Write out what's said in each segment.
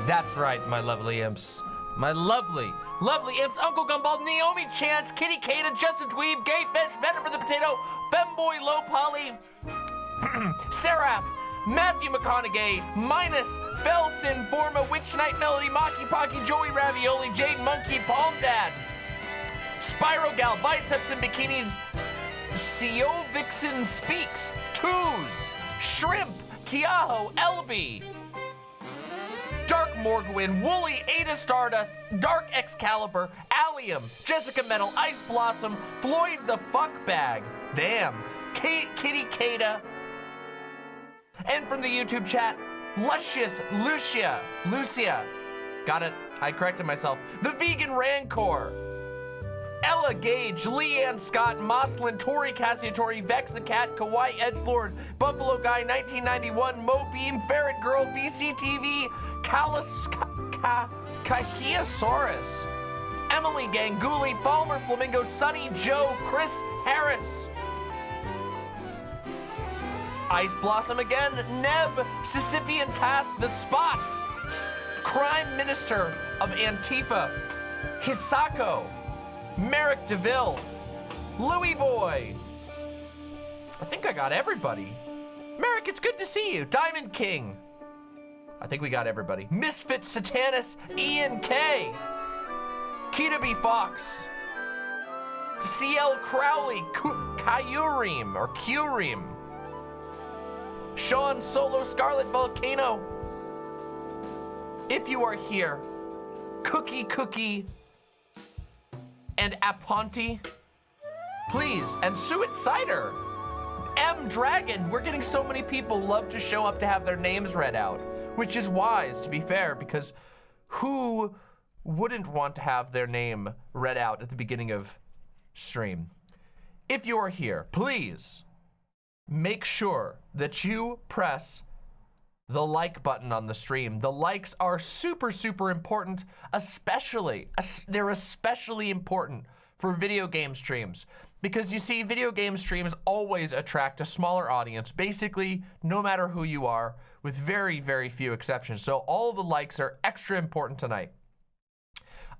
That's right, my lovely imps. My lovely imps. Uncle Gumball, Naomi Chance, Kitty Kata, Justin Dweeb, Gay Fish, Better for the Potato, Femboy Low Poly, Seraph, Matthew McConaughey, Minus, Felson, Forma, Witch Night Melody, Maki Pocky, Joey Ravioli, Jade Monkey, Palm Dad, Spyro Gal, Biceps and Bikinis, Seo Vixen Speaks, Twos, Shrimp, Tiaho, Elby, Dark Morgwin, Wooly, Ada Stardust, Dark Excalibur, Allium, Jessica Metal, Ice Blossom, Floyd the Fuckbag, damn, Kitty Kata, and from the YouTube chat, Luscious, Lucia, got it, I corrected myself, The Vegan Rancor, Ella Gage, Leanne Scott, Moslin, Tori Cassiatori, Vex the Cat, Kawaii Edgelord, Buffalo Guy 1991, Mo Beam, Ferret Girl, BCTV, Kahiosaurus, Emily Ganguly, Falmer Flamingo, Sunny Joe, Chris Harris, Ice Blossom again, Neb, Sisyphean Task, The Spots, Crime Minister of Antifa, Hisako, Merrick DeVille, Louis Boy. I think I got everybody. Merrick, it's good to see you. Diamond King. I think we got everybody. Misfit Satanus, Ian K. Kita B. Fox. CL Crowley, Kyurim, or Curim. Sean Solo, Scarlet Volcano. If you are here, Cookie, and Aponte, please, and Suet Cider, M Dragon. We're getting so many people love to show up to have their names read out, which is wise, to be fair, because who wouldn't want to have their name read out at the beginning of stream? If you are here, please make sure that you press the like button on the stream. The likes are super, super important, they're especially important for video game streams. Because you see, video game streams always attract a smaller audience, basically, no matter who you are, with very, very few exceptions. So all the likes are extra important tonight.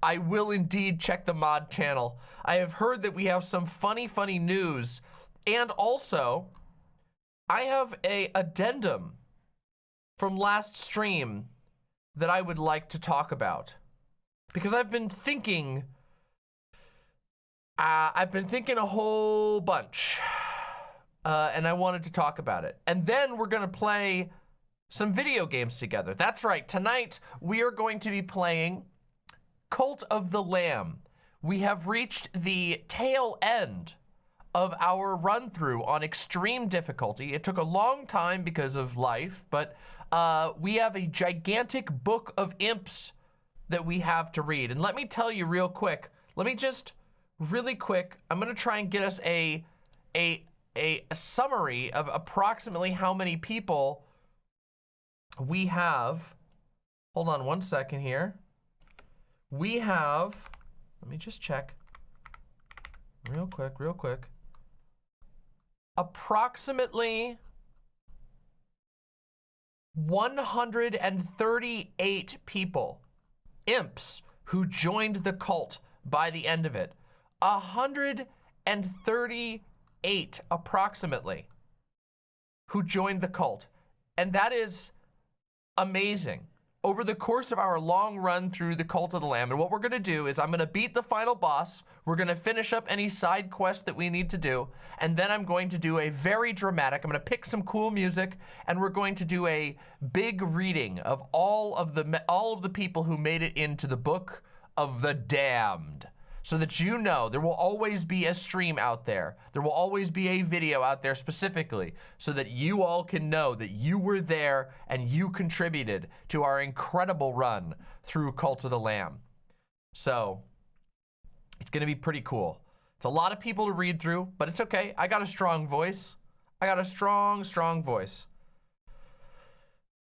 I will indeed check the mod channel. I have heard that we have some funny news, and also, I have a addendum from last stream that I would like to talk about, because I've been thinking a whole bunch, and I wanted to talk about it. And then we're gonna play some video games together. That's right, tonight we are going to be playing Cult of the Lamb. We have reached the tail end of our run through on extreme difficulty. It took a long time because of life, but we have a gigantic book of imps that we have to read. And let me tell you real quick, really quick, I'm gonna try and get us a summary of approximately how many people we have. Hold on one second here. We have, let me just check real quick. Approximately 138 people, imps, who joined the cult by the end of it. 138 approximately who joined the cult. And that is amazing. Over the course of our long run through the Cult of the Lamb, and what we're gonna do is I'm gonna beat the final boss, we're gonna finish up any side quests that we need to do, and then I'm going to do a very dramatic, I'm gonna pick some cool music, and we're going to do a big reading of all of the people who made it into the Book of the Damned. So that you know, there will always be a stream out there. There will always be a video out there specifically, so that you all can know that you were there and you contributed to our incredible run through Cult of the Lamb. So, it's gonna be pretty cool. It's a lot of people to read through, but it's okay. I got a strong voice. I got a strong voice.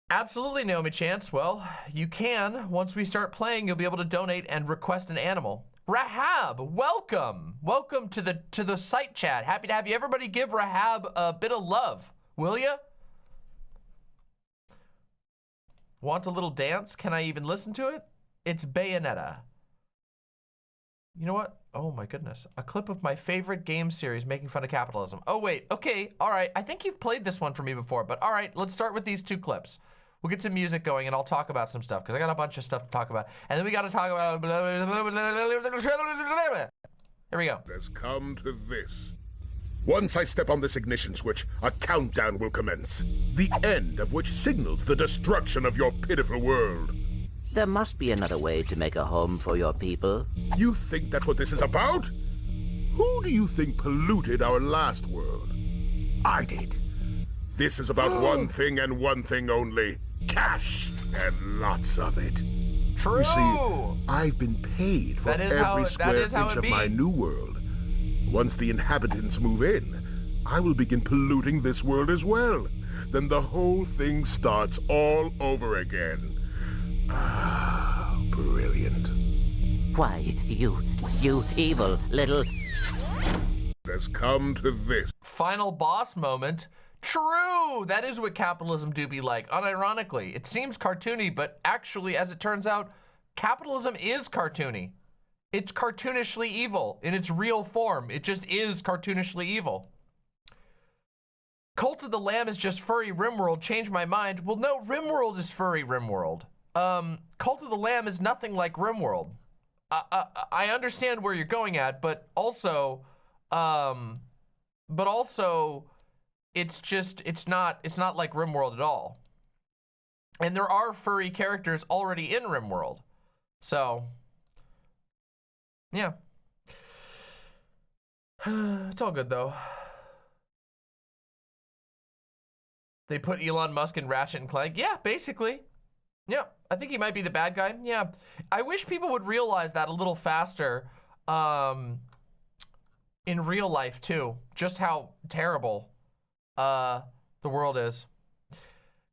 Absolutely, Naomi Chance. Well, you can. Once we start playing, you'll be able to donate and request an animal. Rahab, welcome. Welcome to the site chat. Happy to have you. Everybody give Rahab a bit of love, will you? Want a little dance? Can I even listen to it? It's Bayonetta. You know what? Oh my goodness. A clip of my favorite game series making fun of capitalism. Oh wait, okay, all right. I think you've played this one for me before, but all right, let's start with these 2 clips. We'll get some music going and I'll talk about some stuff because I got a bunch of stuff to talk about. And then we got to talk about... Here we go. Has come to this. Once I step on this ignition switch, a countdown will commence. The end of which signals the destruction of your pitiful world. There must be another way to make a home for your people. You think that's what this is about? Who do you think polluted our last world? I did. This is about one thing and one thing only. Cash, and lots of it. True. You see, I've been paid for every square inch of my new world. Once the inhabitants move in, I will begin polluting this world as well. Then the whole thing starts all over again. Ah, brilliant. Why, you evil little... Has come to this. Final boss moment. True! That is what capitalism do be like, unironically. It seems cartoony, but actually, as it turns out, capitalism is cartoony. It's cartoonishly evil in its real form. It just is cartoonishly evil. Cult of the Lamb is just furry RimWorld. Changed my mind. Well, no, RimWorld is furry RimWorld. Cult of the Lamb is nothing like RimWorld. I understand where you're going at, but also, it's not like RimWorld at all. And there are furry characters already in RimWorld. So, yeah. It's all good though. They put Elon Musk in Ratchet and Clank. Yeah, basically. Yeah, I think he might be the bad guy. Yeah, I wish people would realize that a little faster in real life too. Just how terrible the world is.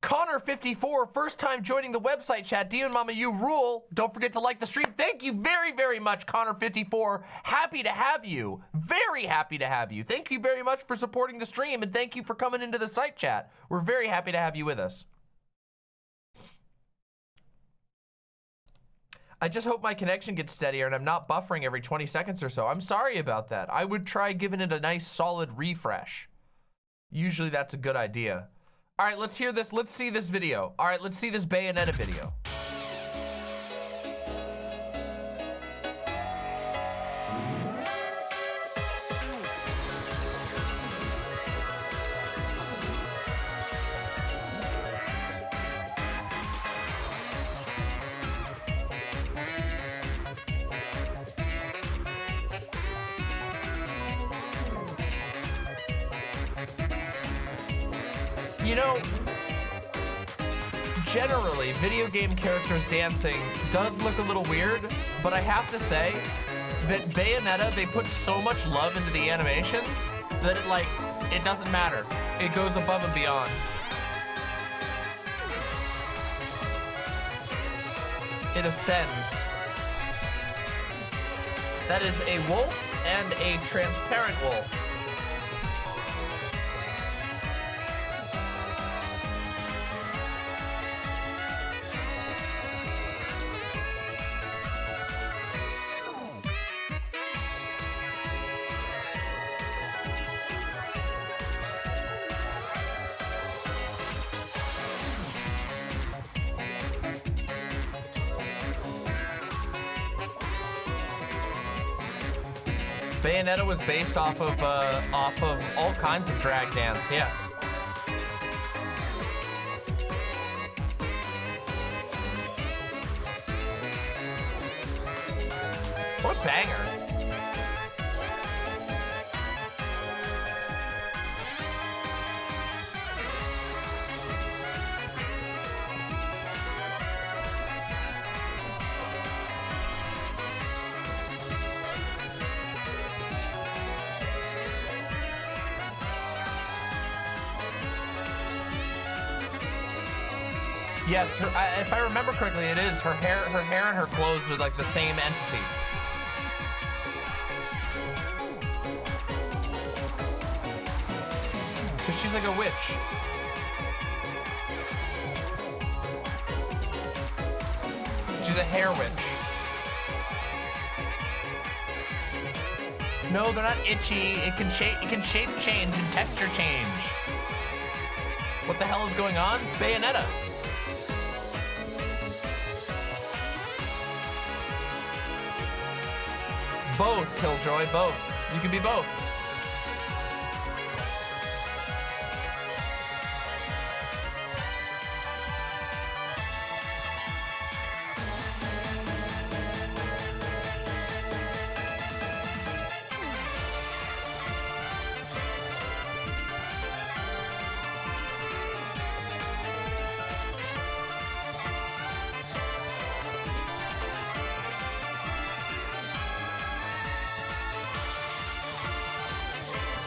Connor54, first time joining the website chat. Demon Mama, you rule. Don't forget to like the stream. Thank you very, very much, Connor54. Happy to have you. Very happy to have you. Thank you very much for supporting the stream, and thank you for coming into the site chat. We're very happy to have you with us. I just hope my connection gets steadier and I'm not buffering every 20 seconds or so. I'm sorry about that. I would try giving it a nice solid refresh. Usually that's a good idea. All right, let's hear this. Let's see this video. All right, let's see this Bayonetta video. You know, generally, video game characters dancing does look a little weird, but I have to say that Bayonetta, they put so much love into the animations that it doesn't matter. It goes above and beyond. It ascends. That is a wolf and a transparent wolf. Bayonetta was based off of all kinds of drag dance, yes. What a banger. Yes, if I remember correctly, it is her hair and her clothes are like the same entity. Because she's like a witch. a hair witch. No, they're not itchy. It can shape change and texture change. What the hell is going on? Bayonetta. Both, Killjoy, both. You can be both.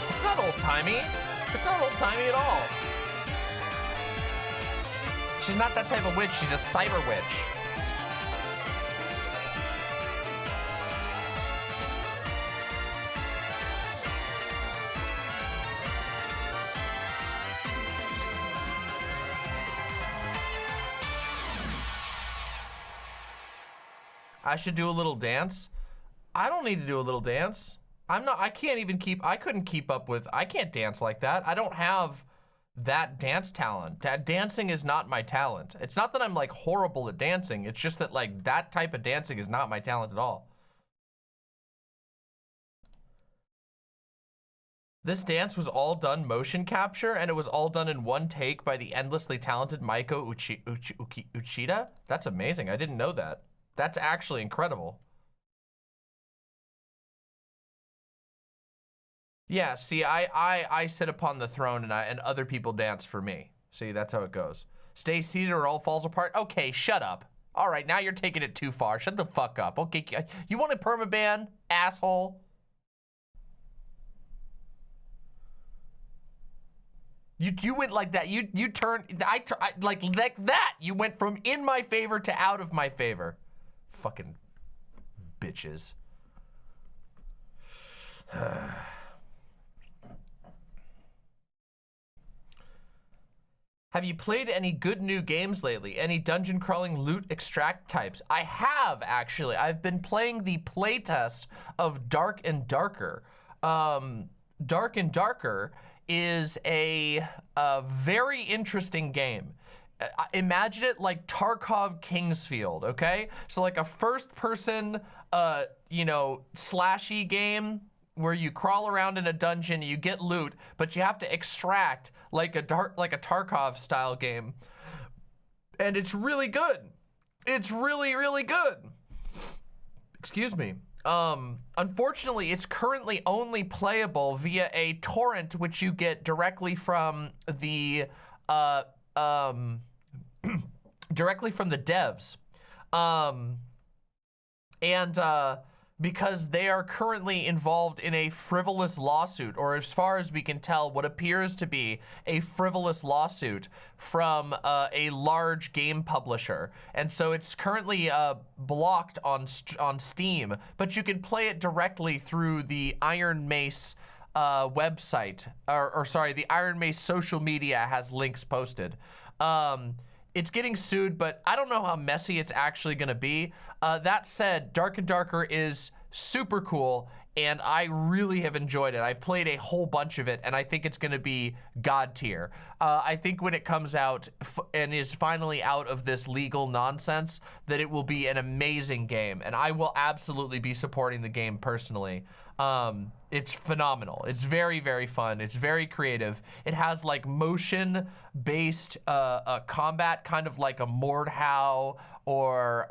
It's not old-timey. It's not old-timey at all. She's not that type of witch. She's a cyber witch. I should do a little dance. I don't need to do a little dance. I couldn't keep up with, I can't dance like that. I don't have that dance talent. Dancing is not my talent. It's not that I'm like horrible at dancing. It's just that like that type of dancing is not my talent at all. This dance was all done motion capture, and it was all done in one take by the endlessly talented Maiko Uchida. That's amazing. I didn't know that. That's actually incredible. Yeah, see, I sit upon the throne and other people dance for me. See, that's how it goes. Stay seated or all falls apart. Okay, shut up. All right, now you're taking it too far. Shut the fuck up. Okay, you want a permaban, asshole? You went like that. You turned. Like that. You went from in my favor to out of my favor. Fucking bitches. Have you played any good new games lately? Any dungeon crawling loot extract types? I have, actually. I've been playing the playtest of Dark and Darker. Dark and Darker is a very interesting game. Imagine it like Tarkov Kingsfield, okay? So like a first-person, you know, slashy game where you crawl around in a dungeon, you get loot, but you have to extract like a Tarkov style game. And it's really good. It's really, really good. Excuse me. Unfortunately, it's currently only playable via a torrent, which you get directly from the, devs. Because they are currently involved in a frivolous lawsuit, or as far as we can tell, what appears to be a frivolous lawsuit from a large game publisher. And so it's currently blocked on Steam, but you can play it directly through the Iron Mace website, or sorry, the Iron Mace social media has links posted. It's getting sued, but I don't know how messy it's actually gonna be. That said, Dark and Darker is super cool, and I really have enjoyed it. I've played a whole bunch of it, and I think it's gonna be God tier. I think when it comes out and is finally out of this legal nonsense, that it will be an amazing game, and I will absolutely be supporting the game personally. It's phenomenal. It's very, very fun. It's very creative. It has like motion-based combat, kind of like a Mordhau, or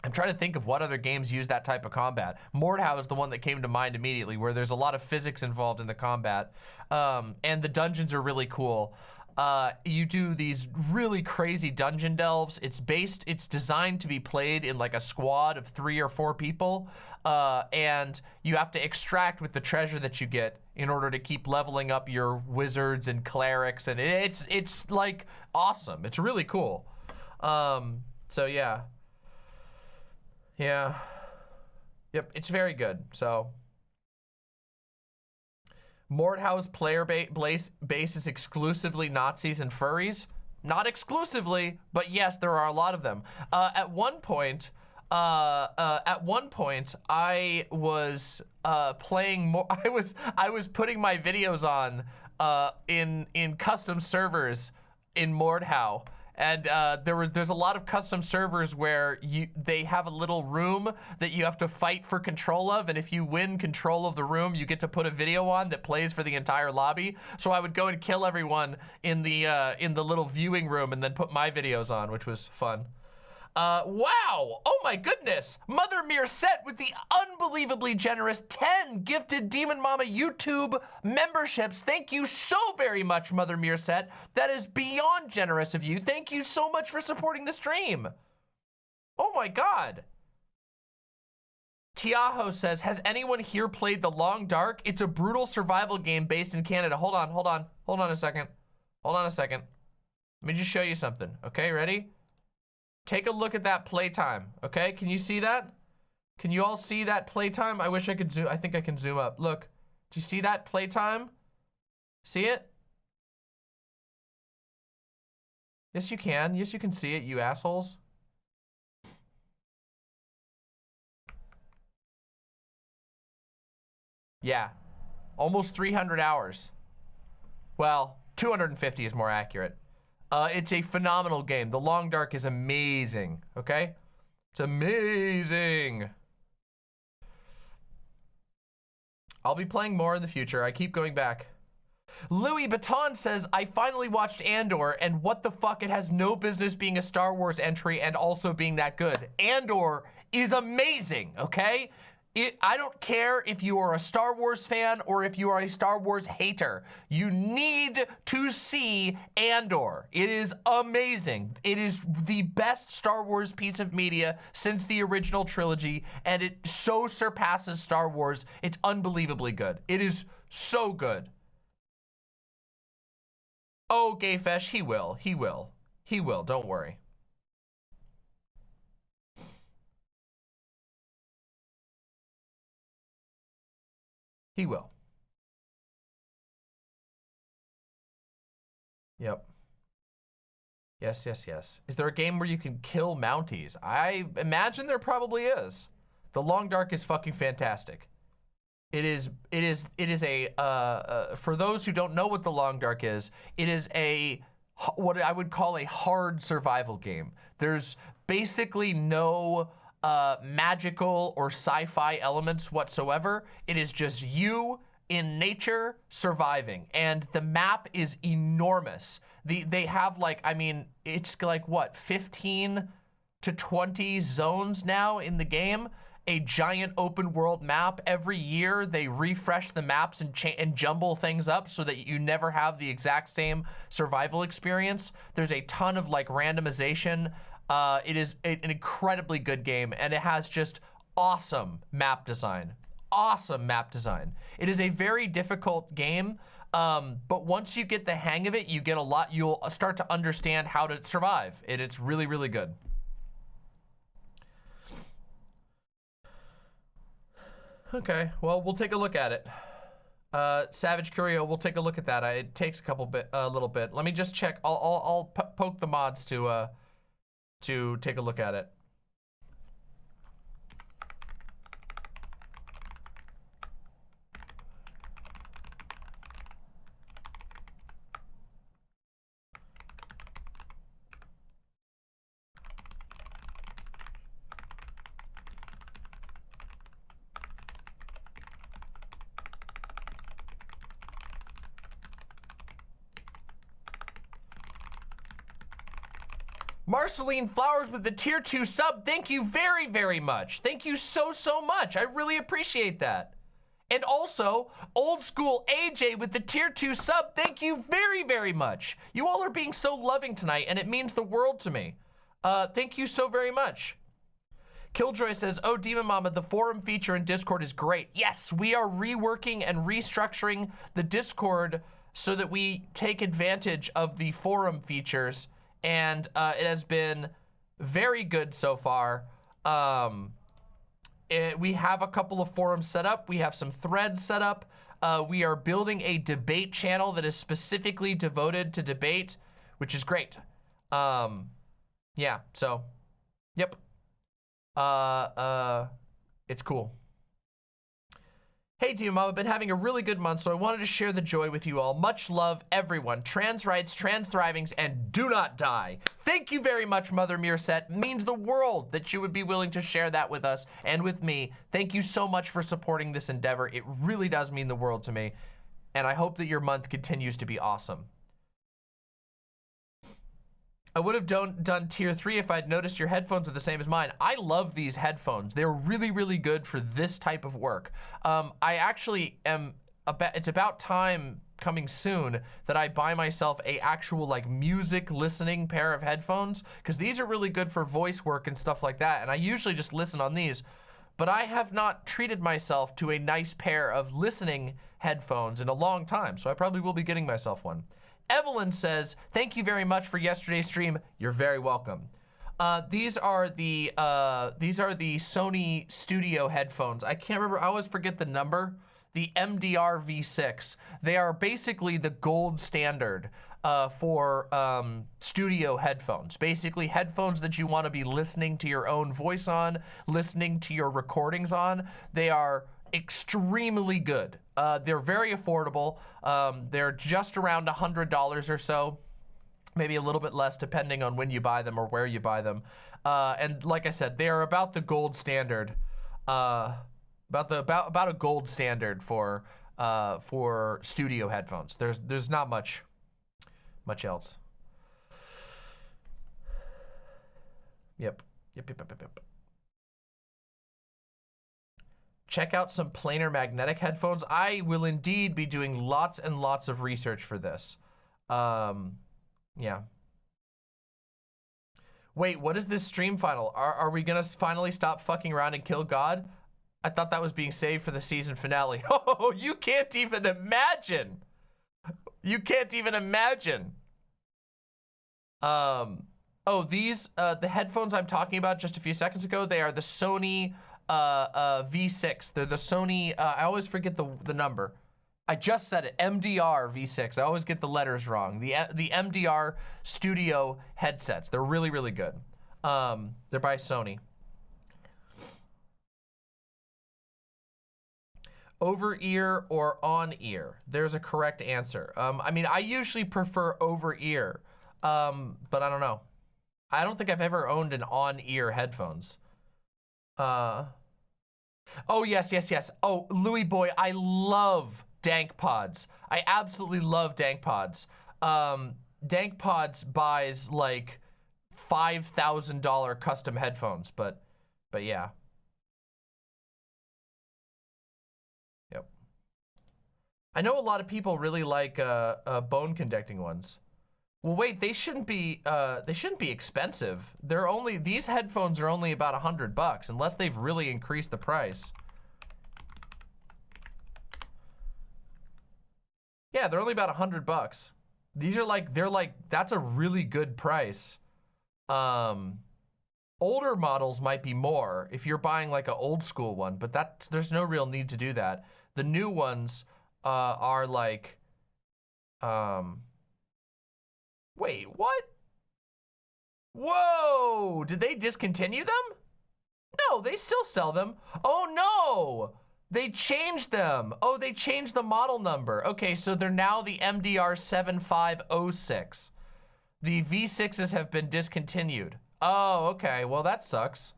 I'm trying to think of what other games use that type of combat. Mordhau is the one that came to mind immediately, where there's a lot of physics involved in the combat, and the dungeons are really cool. You do these really crazy dungeon delves. It's designed to be played in like a squad of 3 or 4 people, and you have to extract with the treasure that you get in order to keep leveling up your wizards and clerics, and it's like awesome. It's really cool. So yeah. Yeah. Yep, it's very good, so. Mordhau's player base is exclusively Nazis and furries. Not exclusively, but yes, there are a lot of them. At one point, I was playing more. I was putting my videos on in custom servers in Mordhau. And there's a lot of custom servers where they have a little room that you have to fight for control of, and if you win control of the room, you get to put a video on that plays for the entire lobby. So I would go and kill everyone in the little viewing room and then put my videos on, which was fun. Wow! Oh my goodness! Mother Mirset with the unbelievably generous 10 gifted Demon Mama YouTube memberships. Thank you so very much, Mother Mirset. That is beyond generous of you. Thank you so much for supporting the stream. Oh my god. Tiaho says, has anyone here played The Long Dark? It's a brutal survival game based in Canada. Hold on a second. Let me just show you something. Okay, ready? Take a look at that playtime, okay? Can you see that? Can you all see that playtime? I wish I could zoom. I think I can zoom up. Look, do you see that playtime? See it? Yes, you can. Yes, you can see it, you assholes. Yeah, almost 300 hours. Well, 250 is more accurate. It's a phenomenal game. The Long Dark is amazing, okay? It's amazing. I'll be playing more in the future. I keep going back. Louis Baton says, I finally watched Andor, and what the fuck, it has no business being a Star Wars entry and also being that good. Andor is amazing, okay? I don't care if you are a Star Wars fan or if you are a Star Wars hater. You need to see Andor. It is amazing. It is the best Star Wars piece of media since the original trilogy, and it so surpasses Star Wars. It's unbelievably good. It is so good. Oh, Gayfesh, he will. He will. He will. Don't worry. He will. Yep. Yes, yes, yes. Is there a game where you can kill Mounties? I imagine there probably is. The Long Dark is fucking fantastic. It is a, for those who don't know what The Long Dark is, it is a, what I would call a hard survival game. There's basically no magical or sci-fi elements whatsoever. It is just you in nature surviving, and the map is enormous. They have like, I mean, it's like what, 15 to 20 zones now in the game. A giant open world map. Every year they refresh the maps and jumble things up so that you never have the exact same survival experience. There's a ton of like randomization. It is an incredibly good game, and it has just awesome map design. Awesome map design. It is a very difficult game, but once you get the hang of it, you get a lot. You'll start to understand how to survive. It's really, really good. Okay, well, we'll take a look at it. Savage Curio, we'll take a look at that. It takes a little bit. Let me just check. I'll poke the mods to take a look at it. Marceline Flowers with the tier 2 sub. Thank you very, very much. Thank you so, so much. I really appreciate that. And also, Old School AJ with the tier 2 sub. Thank you very, very much. You all are being so loving tonight, and it means the world to me. Thank you so very much. Killjoy says, oh, Demon Mama, the forum feature in Discord is great. Yes, we are reworking and restructuring the Discord so that we take advantage of the forum features, and it has been very good so far. We have a couple of forums set up. We have some threads set up. We are building a debate channel that is specifically devoted to debate, which is great. Yeah, so, yep. It's cool. Hey, Dear Mom, I've been having a really good month, so I wanted to share the joy with you all. Much love, everyone. Trans rights, trans thrivings, and do not die. Thank you very much, Mother Meerset. It means the world that you would be willing to share that with us and with me. Thank you so much for supporting this endeavor. It really does mean the world to me. And I hope that your month continues to be awesome. I would have done tier 3 if I'd noticed your headphones are the same as mine. I love these headphones. They're really, really good for this type of work. I actually am, it's about time coming soon that I buy myself a actual like music listening pair of headphones, because these are really good for voice work and stuff like that. And I usually just listen on these, but I have not treated myself to a nice pair of listening headphones in a long time. So I probably will be getting myself one. Evelyn says, thank you very much for yesterday's stream. You're very welcome. These are the Sony Studio headphones. I can't remember, I always forget the number. The MDR V6. They are basically the gold standard for studio headphones. Basically headphones that you want to be listening to your own voice on, listening to your recordings on. They are extremely good. They're very affordable. They're just around $100 or so, maybe a little bit less depending on when you buy them or where you buy them. And like I said, they are about the gold standard, about a gold standard for studio headphones. There's not much else. Yep. Check out some planar magnetic headphones. I will indeed be doing lots and lots of research for this. Yeah. Wait, what is this stream final? Are we gonna finally stop fucking around and kill God? I thought that was being saved for the season finale. Oh, you can't even imagine. You can't even imagine. Oh, these, the headphones I'm talking about just a few seconds ago, they are the Sony V6. They're the Sony, I always forget the number. I just said it, MDR V6. I always get the letters wrong. The MDR studio headsets. They're really, really good. They're by Sony. Over ear or on ear? There's a correct answer. I mean, I usually prefer over ear, but I don't know. I don't think I've ever owned an on ear headphones. Oh, yes. Oh, Louis boy, I love Dank Pods. I absolutely love Dank Pods. Dank Pods buys like $5,000 custom headphones, but yeah. Yep. I know a lot of people really like bone conducting ones. Well, wait, they shouldn't be expensive. These headphones are only about $100 unless they've really increased the price. Yeah, they're only about $100. These are that's a really good price. Older models might be more if you're buying like an old school one, but there's no real need to do that. The new ones are like, wait, what? Whoa, did they discontinue them? No, they still sell them. Oh no, they changed them. Oh, they changed the model number. Okay, so they're now the MDR 7506. The V6s have been discontinued. Oh, okay, well that sucks.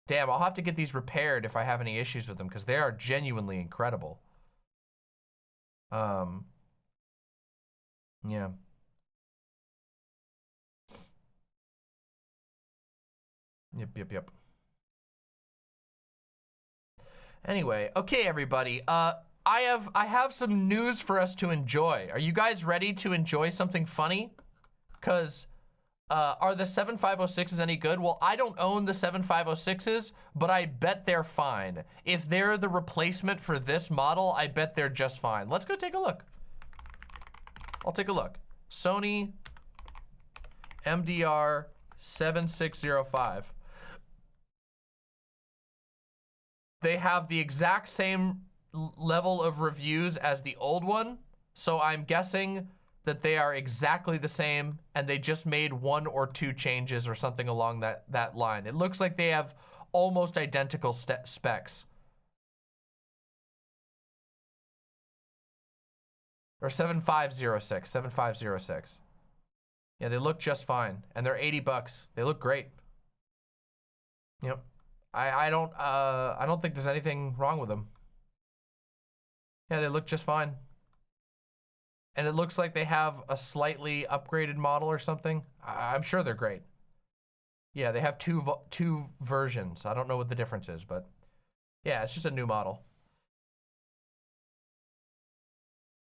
Damn, I'll have to get these repaired if I have any issues with them because they are genuinely incredible. Yeah. Yep. Anyway, okay, everybody. I have some news for us to enjoy. Are you guys ready to enjoy something funny? Cause are the 7506s any good? Well, I don't own the 7506s, but I bet they're fine. If they're the replacement for this model, I bet they're just fine. Let's go take a look. I'll take a look. Sony MDR 7605. They have the exact same level of reviews as the old one, so I'm guessing that they are exactly the same and they just made 1 or 2 changes or something along that line. It looks like they have almost identical specs. Or 7506, 7506. Yeah, they look just fine, and they're $80. They look great. Yep. I don't think there's anything wrong with them. Yeah, they look just fine. And it looks like they have a slightly upgraded model or something. I'm sure they're great. Yeah, they have two versions. I don't know what the difference is, but yeah, it's just a new model.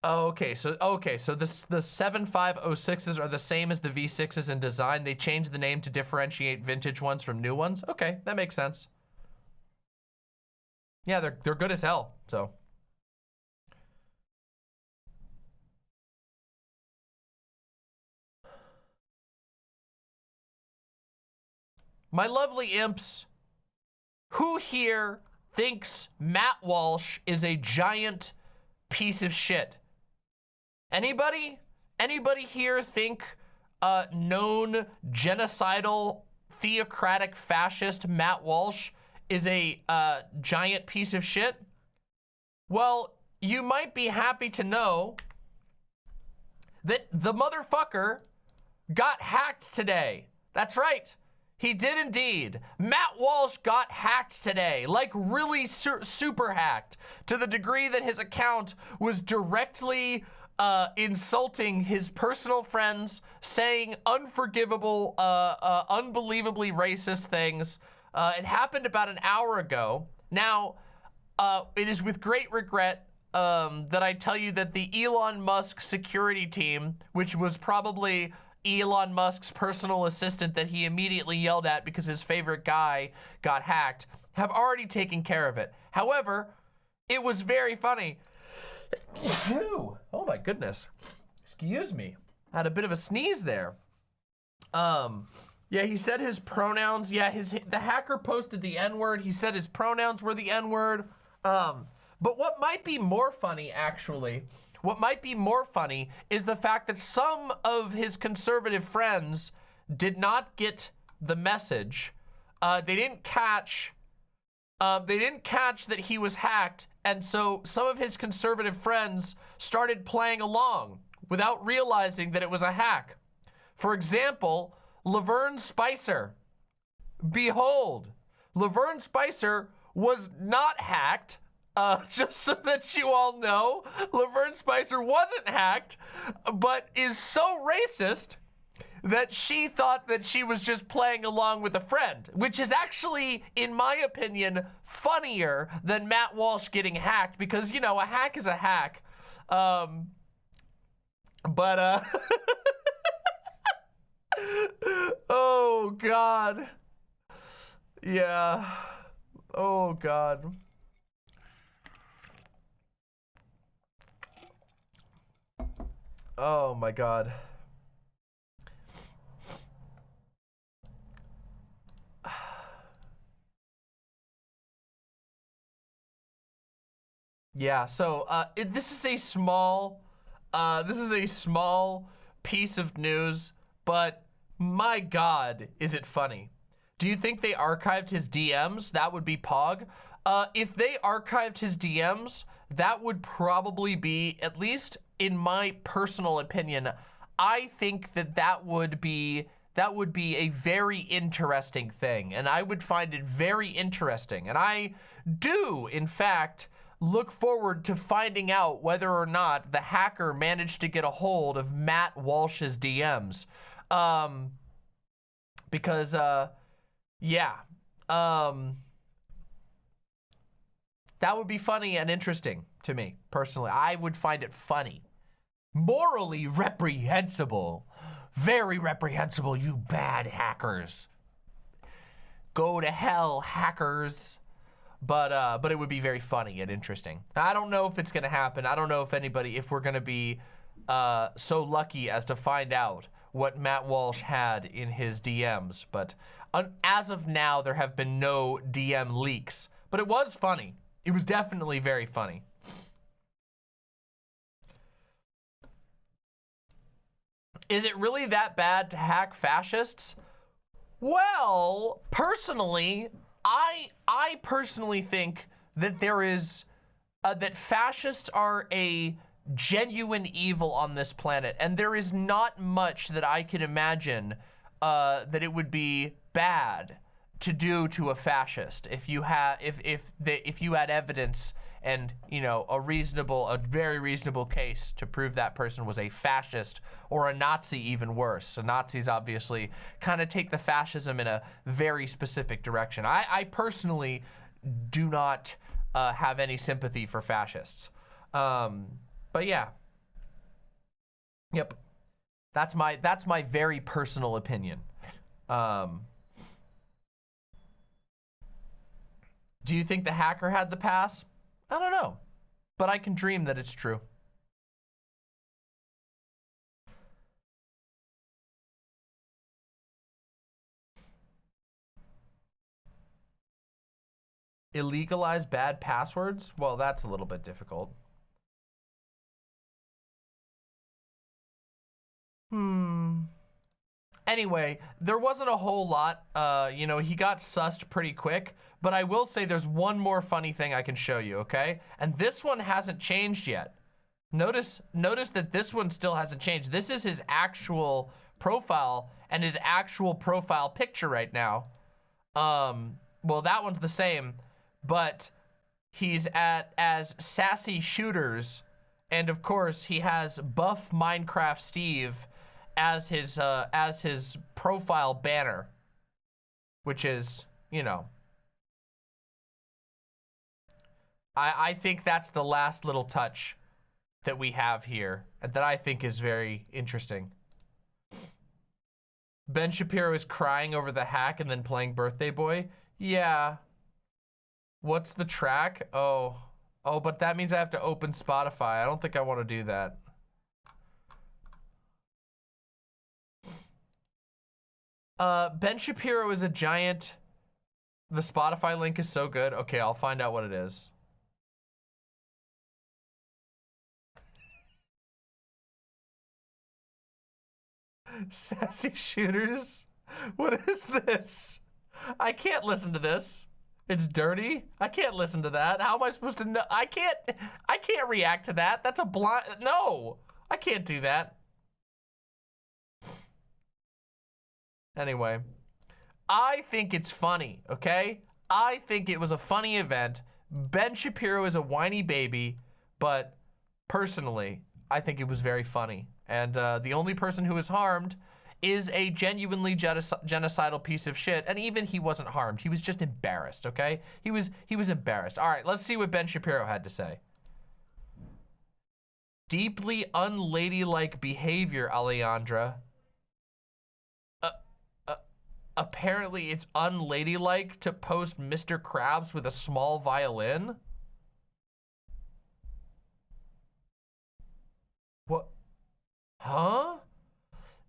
Okay, so the 7506s are the same as the V6s in design. They changed the name to differentiate vintage ones from new ones. Okay, that makes sense. Yeah, they're good as hell, so. My lovely imps, who here thinks Matt Walsh is a giant piece of shit? Anybody? Anybody here think known genocidal theocratic fascist Matt Walsh is a giant piece of shit? Well, you might be happy to know that the motherfucker got hacked today. That's right. He did indeed. Matt Walsh got hacked today, like really super hacked, to the degree that his account was directly insulting his personal friends, saying unforgivable, unbelievably racist things. It happened about an hour ago. Now, it is with great regret that I tell you that the Elon Musk security team, which was probably Elon Musk's personal assistant that he immediately yelled at because his favorite guy got hacked, have already taken care of it. However, it was very funny. Oh my goodness. Excuse me. I had a bit of a sneeze there. Yeah, he said his pronouns. Yeah, the hacker posted the N-word. He said his pronouns were the N-word. But what might be more funny, actually, what might be more funny is the fact that some of his conservative friends did not get the message. They didn't catch that he was hacked, and so some of his conservative friends started playing along without realizing that it was a hack. For example, Laverne Spicer. Behold, Laverne Spicer was not hacked. Just so that you all know, Laverne Spicer wasn't hacked, but is so racist that she thought that she was just playing along with a friend, which is actually, in my opinion, funnier than Matt Walsh getting hacked, because, you know, a hack is a hack. Oh, God. Yeah. Oh, God. Oh my God. Yeah, so this is a small piece of news, but my God, is it funny. Do you think they archived his DMs? That would be Pog. If they archived his DMs, that would probably be, at least in my personal opinion, I think that would be a very interesting thing, and I would find it very interesting. And I do, in fact, look forward to finding out whether or not the hacker managed to get a hold of Matt Walsh's DMs. Because, yeah. That would be funny and interesting to me, personally. I would find it funny. Morally reprehensible. Very reprehensible, you bad hackers. Go to hell, hackers. But it would be very funny and interesting. I don't know if it's gonna happen. I don't know if we're gonna be so lucky as to find out what Matt Walsh had in his DMs. But as of now, there have been no DM leaks. But it was funny. It was definitely very funny. Is it really that bad to hack fascists? Well, personally, I personally think that there is, that fascists are a genuine evil on this planet, and there is not much that I can imagine that it would be bad to do to a fascist if you had if you had evidence and, you know, a very reasonable case to prove that person was a fascist or a Nazi, even worse. So Nazis obviously kind of take the fascism in a very specific direction. I personally do not have any sympathy for fascists. But yeah. Yep. That's my very personal opinion. Do you think the hacker had the pass? I don't know, but I can dream that it's true. Illegalize bad passwords? Well, that's a little bit difficult. Anyway, there wasn't a whole lot. You know, he got sussed pretty quick, but I will say there's one more funny thing I can show you, okay? And this one hasn't changed yet. Notice that this one still hasn't changed. This is his actual profile and his actual profile picture right now. Well, that one's the same, but he's as Sassy Shooters, and of course he has Buff Minecraft Steve as his profile banner, which is, you know, I think that's the last little touch that we have here that I think is very interesting. Ben Shapiro is crying over the hack and then playing Birthday Boy. Yeah. What's the track? Oh, but that means I have to open Spotify. I don't think I want to do that. Ben Shapiro is a giant. The Spotify link is so good. Okay, I'll find out what it is. Sassy Shooters? What is this? I can't listen to this. It's dirty. I can't listen to that. How am I supposed to know? I can't react to that. That's a blind, no, I can't do that. Anyway, I think it's funny, okay? I think it was a funny event. Ben Shapiro is a whiny baby, but personally, I think it was very funny. And the only person who was harmed is a genuinely genocidal piece of shit. And even he wasn't harmed. He was just embarrassed, okay? He was embarrassed. All right, let's see what Ben Shapiro had to say. Deeply unladylike behavior, Alejandra. Apparently it's unladylike to post Mr. Krabs with a small violin. What? Huh?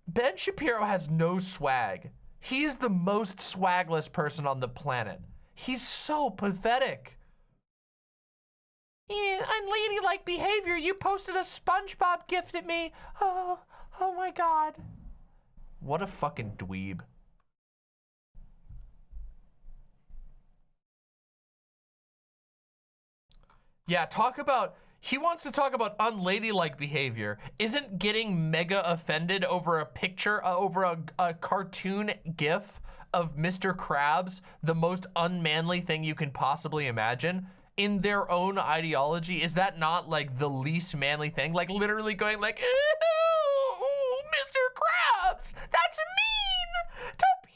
Ben Shapiro has no swag. He's the most swagless person on the planet. He's so pathetic. Yeah, unladylike behavior. You posted a SpongeBob gift at me. Oh my God. What a fucking dweeb. Yeah, he wants to talk about unladylike behavior. Isn't getting mega offended over a picture, over a cartoon gif of Mr. Krabs the most unmanly thing you can possibly imagine? In their own ideology, is that not like the least manly thing? Like literally going like, ooh, Mr. Krabs, that's mean, don't be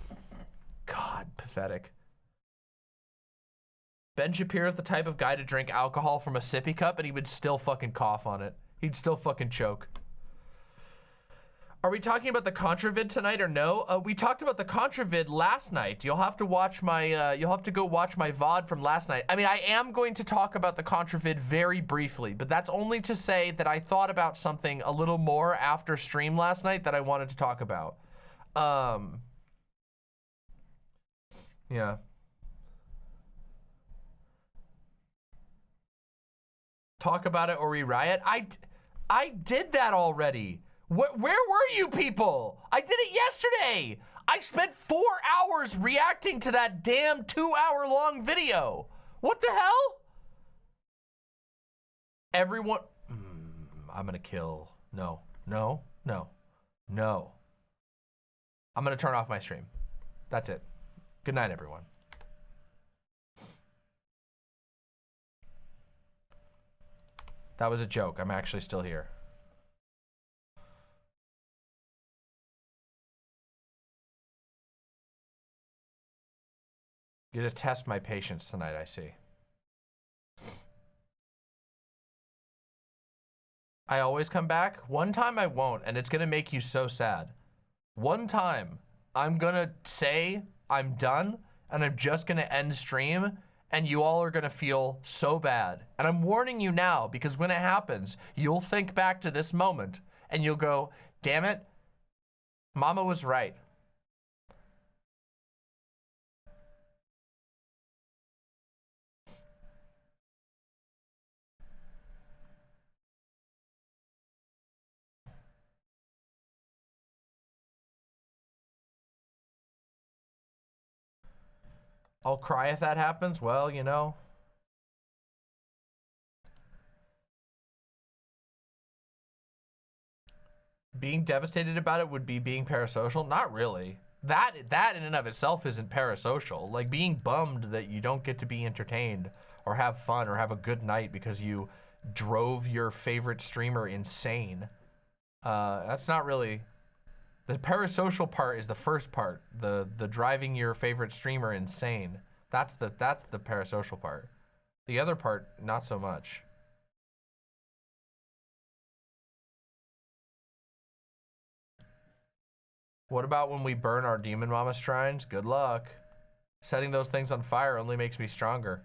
mean. God, pathetic. Ben Shapiro's the type of guy to drink alcohol from a sippy cup and he would still fucking cough on it. He'd still fucking choke. Are we talking about the Contra vid tonight or no? We talked about the Contra vid last night. You'll have to watch my, you'll have to go watch my VOD from last night. I mean, I am going to talk about the Contra vid very briefly, but that's only to say that I thought about something a little more after stream last night that I wanted to talk about. Yeah. Talk about it or we riot. I did that already. Where were you people? I did it yesterday. I spent 4 hours reacting to that damn 2-hour-long video. What the hell? Everyone, I'm gonna kill. No. I'm gonna turn off my stream. That's it. Good night, everyone. That was a joke. I'm actually still here. You're gonna test my patience tonight, I see. I always come back. One time I won't, and it's gonna make you so sad. One time, I'm gonna say I'm done, and I'm just gonna end stream, and you all are gonna feel so bad. And I'm warning you now, because when it happens, you'll think back to this moment, and you'll go, damn it, Mama was right. I'll cry if that happens. Well, you know. Being devastated about it would be being parasocial? Not really. That in and of itself isn't parasocial. Like being bummed that you don't get to be entertained or have fun or have a good night because you drove your favorite streamer insane. That's not really... The parasocial part is the first part, the driving your favorite streamer insane. That's the parasocial part. The other part, not so much. What about when we burn our Demon Mama shrines? Good luck. Setting those things on fire only makes me stronger.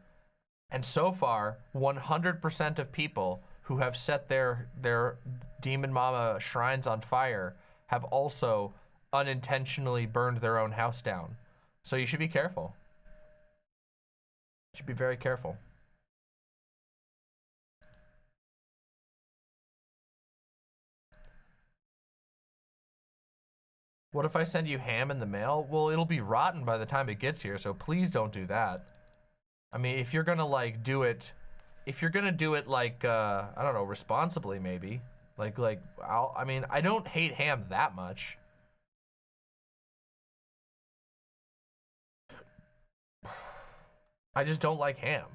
And so far, 100% of people who have set their Demon Mama shrines on fire have also unintentionally burned their own house down. So you should be careful. You should be very careful. What if I send you ham in the mail? Well, it'll be rotten by the time it gets here, so please don't do that. I mean, if you're gonna like do it, if you're gonna do it like, I don't know, responsibly maybe. I mean, I don't hate ham that much. I just don't like ham.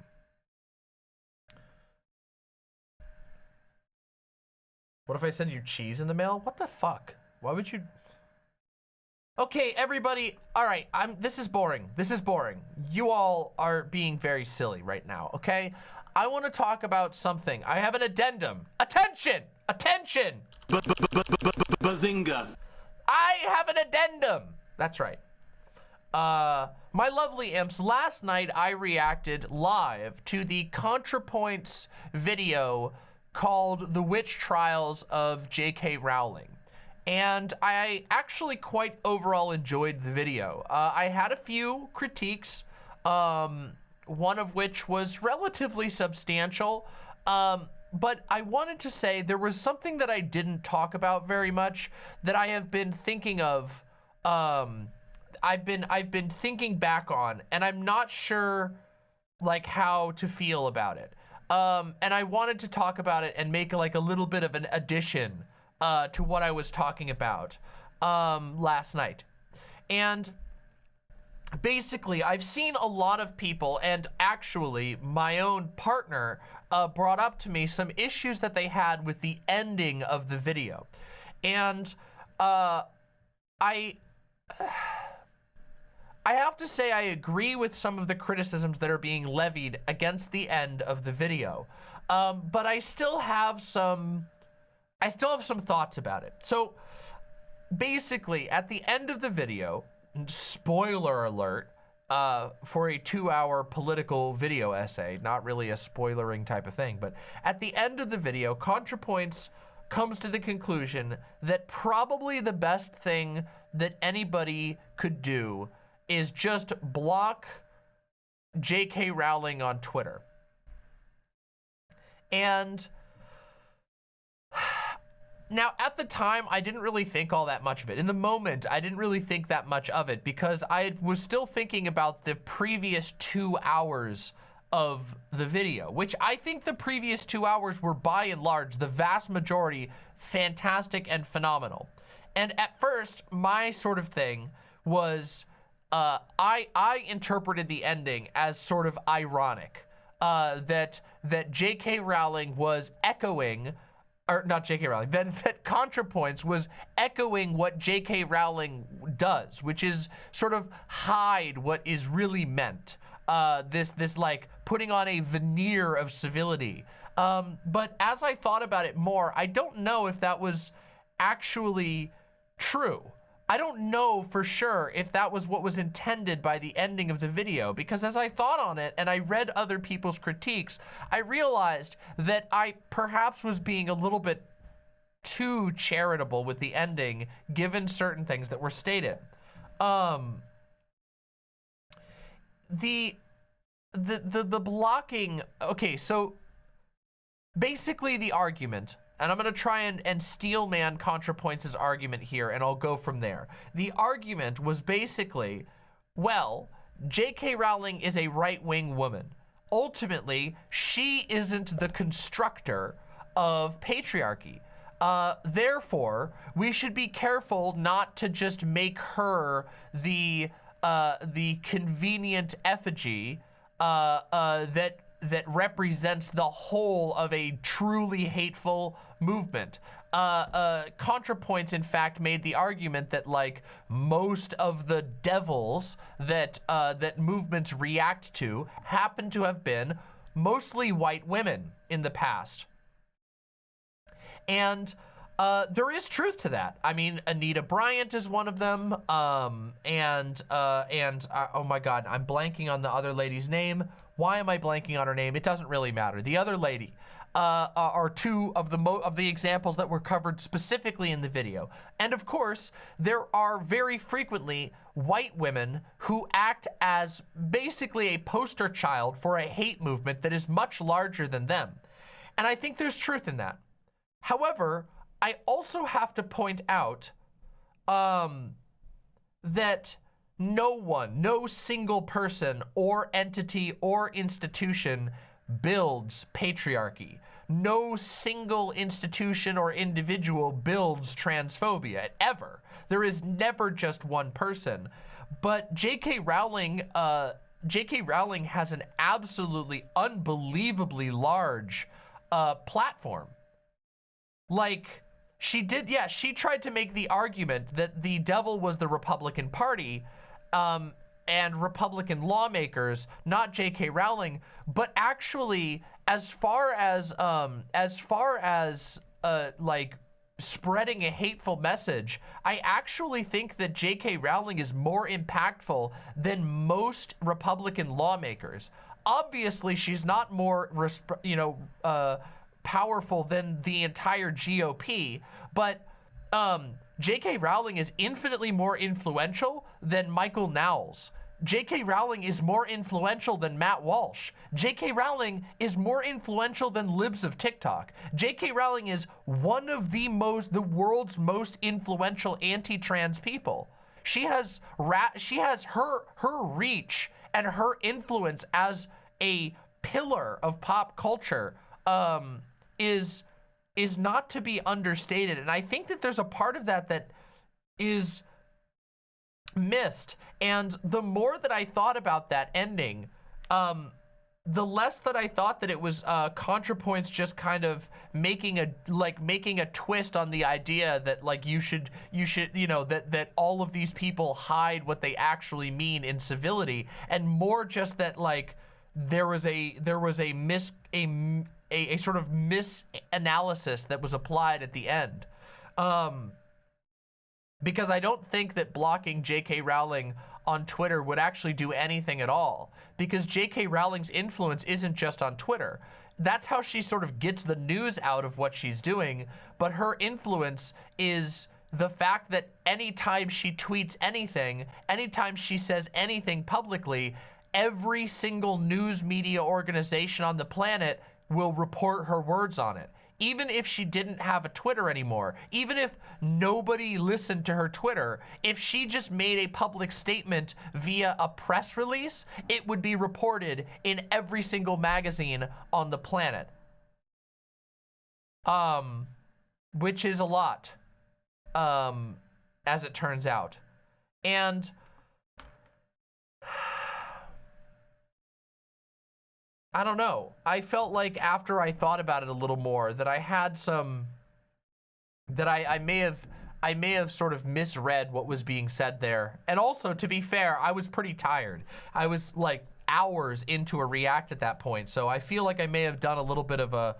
What if I send you cheese in the mail? What the fuck? Why would you? Okay, everybody. All right, this is boring. This is boring. You all are being very silly right now, okay? I want to talk about something. I have an addendum. Attention! Attention! Bazinga. I have an addendum. That's right. My lovely imps, last night I reacted live to the Contrapoints video called The Witch Trials of J.K. Rowling. And I actually quite overall enjoyed the video. I had a few critiques, one of which was relatively substantial. But I wanted to say there was something that I didn't talk about very much that I have been thinking of. I've been thinking back on, and I'm not sure like how to feel about it. And I wanted to talk about it and make like a little bit of an addition to what I was talking about last night. And basically, I've seen a lot of people, and actually my own partner brought up to me some issues that they had with the ending of the video. And I have to say I agree with some of the criticisms that are being levied against the end of the video. But I still have some thoughts about it. So basically, at the end of the video, spoiler alert, for a 2-hour political video essay, not really a spoilering type of thing, but at the end of the video, Contrapoints comes to the conclusion that probably the best thing that anybody could do is just block J.K. Rowling on Twitter. And Now, at the time, I didn't really think all that much of it. In the moment, I didn't really think that much of it because I was still thinking about the previous 2 hours of the video, which I think the previous 2 hours were by and large, the vast majority, fantastic and phenomenal. And at first, my sort of thing was, I interpreted the ending as sort of ironic, that J.K. Rowling was echoing, or not J.K. Rowling, that Contrapoints was echoing what J.K. Rowling does, which is sort of hide what is really meant. This like putting on a veneer of civility. But as I thought about it more, I don't know if that was actually true. I don't know for sure if that was what was intended by the ending of the video, because as I thought on it and I read other people's critiques, I realized that I perhaps was being a little bit too charitable with the ending, given certain things that were stated. The blocking, okay, so basically the argument, and I'm gonna try and steelman Contrapoints' argument here, and I'll go from there. The argument was basically, well, J.K. Rowling is a right-wing woman. Ultimately, she isn't the constructor of patriarchy. Therefore, we should be careful not to just make her the convenient effigy that represents the whole of a truly hateful movement. Contrapoints, in fact, made the argument that like most of the devils that movements react to happen to have been mostly white women in the past. And there is truth to that. I mean, Anita Bryant is one of them. Oh my God, I'm blanking on the other lady's name. Why am I blanking on her name? It doesn't really matter. The other lady are two of the examples that were covered specifically in the video. And of course, there are very frequently white women who act as basically a poster child for a hate movement that is much larger than them. And I think there's truth in that. However, I also have to point out that no single person or entity or institution builds patriarchy. No single institution or individual builds transphobia, ever. There is never just one person. But J.K. Rowling has an absolutely unbelievably large platform. Like, she tried to make the argument that the devil was the Republican Party and Republican lawmakers, not J.K. Rowling, but actually, as far as like spreading a hateful message, I actually think that J.K. Rowling is more impactful than most Republican lawmakers. Obviously, she's not more, powerful than the entire GOP, but J.K. Rowling is infinitely more influential than Michael Knowles. J.K. Rowling is more influential than Matt Walsh. J.K. Rowling is more influential than libs of TikTok. J.K. Rowling is one of the world's most influential anti-trans people. She has her reach and her influence as a pillar of pop culture is not to be understated. And I think that there's a part of that is missed. And the more that I thought about that ending, the less that I thought that it was Contrapoints just kind of making a twist on the idea that like you should that all of these people hide what they actually mean in civility, and more just that like there was a sort of misanalysis that was applied at the end. Because I don't think that blocking J.K. Rowling on Twitter would actually do anything at all. Because J.K. Rowling's influence isn't just on Twitter. That's how she sort of gets the news out of what she's doing. But her influence is the fact that anytime she tweets anything, anytime she says anything publicly, every single news media organization on the planet will report her words on it. even if she didn't have a Twitter anymore, even if nobody listened to her Twitter, if she just made a public statement via a press release, it would be reported in every single magazine on the planet. Which is a lot, as it turns out. And I don't know. I felt like after I thought about it a little more that I had some, that I may have sort of misread what was being said there. And also, to be fair, I was pretty tired. I was like hours into a react at that point. So I feel like I may have done a little bit of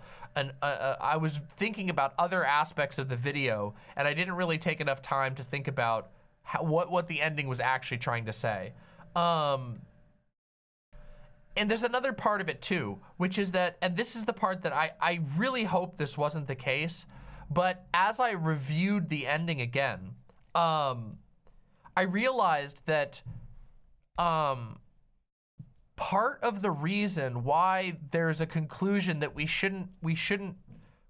I was thinking about other aspects of the video, and I didn't really take enough time to think about what the ending was actually trying to say. And there's another part of it too, which is that, and this is the part that I really hope this wasn't the case, but as I reviewed the ending again, I realized that part of the reason why there's a conclusion that we shouldn't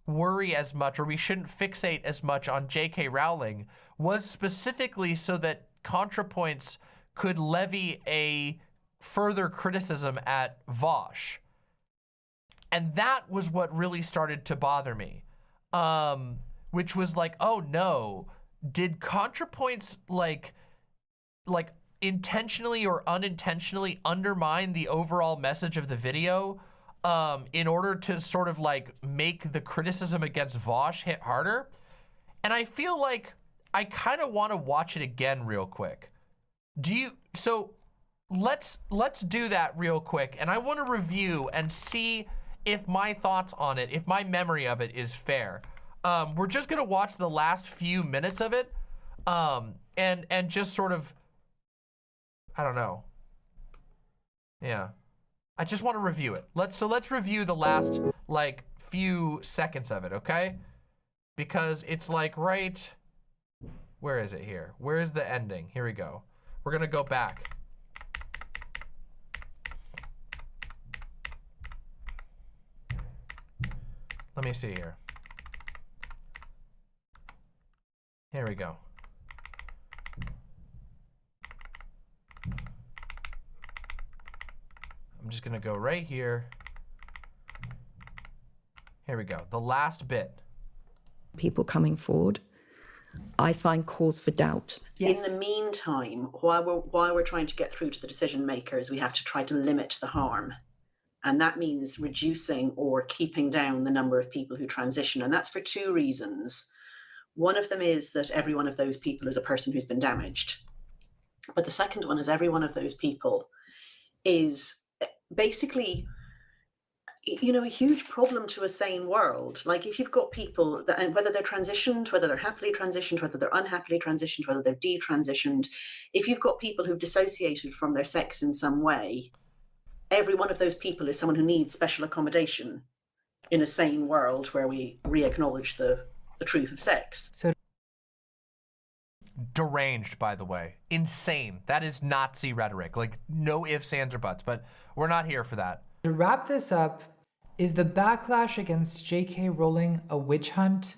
worry as much, or we shouldn't fixate as much on J.K. Rowling, was specifically so that Contrapoints could levy a further criticism at Walsh. And that was what really started to bother me. Which was like, oh no, did Contrapoints like intentionally or unintentionally undermine the overall message of the video in order to sort of like make the criticism against Walsh hit harder? And I feel like I kind of want to watch it again real quick. So let's do that real quick, and I want to review and see if my thoughts on it, if my memory of it is fair. We're just gonna watch the last few minutes of it, and just sort of, I don't know. Yeah, I just want to review it. Let's review the last like few seconds of it, okay? Because it's like right, where is it here? Where is the ending? Here we go. We're gonna go back. Let me see here. Here we go. I'm just gonna go right here. Here we go, the last bit. People coming forward, I find cause for doubt. Yes. In the meantime, while we're trying to get through to the decision makers, we have to try to limit the harm. And that means reducing or keeping down the number of people who transition. And that's for two reasons. One of them is that every one of those people is a person who's been damaged. But the second one is every one of those people is basically, you know, a huge problem to a sane world. Like if you've got people that, and whether they're transitioned, whether they're happily transitioned, whether they're unhappily transitioned, whether they're detransitioned, if you've got people who've dissociated from their sex in some way, every one of those people is someone who needs special accommodation in a sane world where we re-acknowledge the truth of sex. So deranged, by the way. Insane. That is Nazi rhetoric. Like, no ifs, ands, or buts, but we're not here for that. To wrap this up, is the backlash against J.K. Rowling a witch hunt?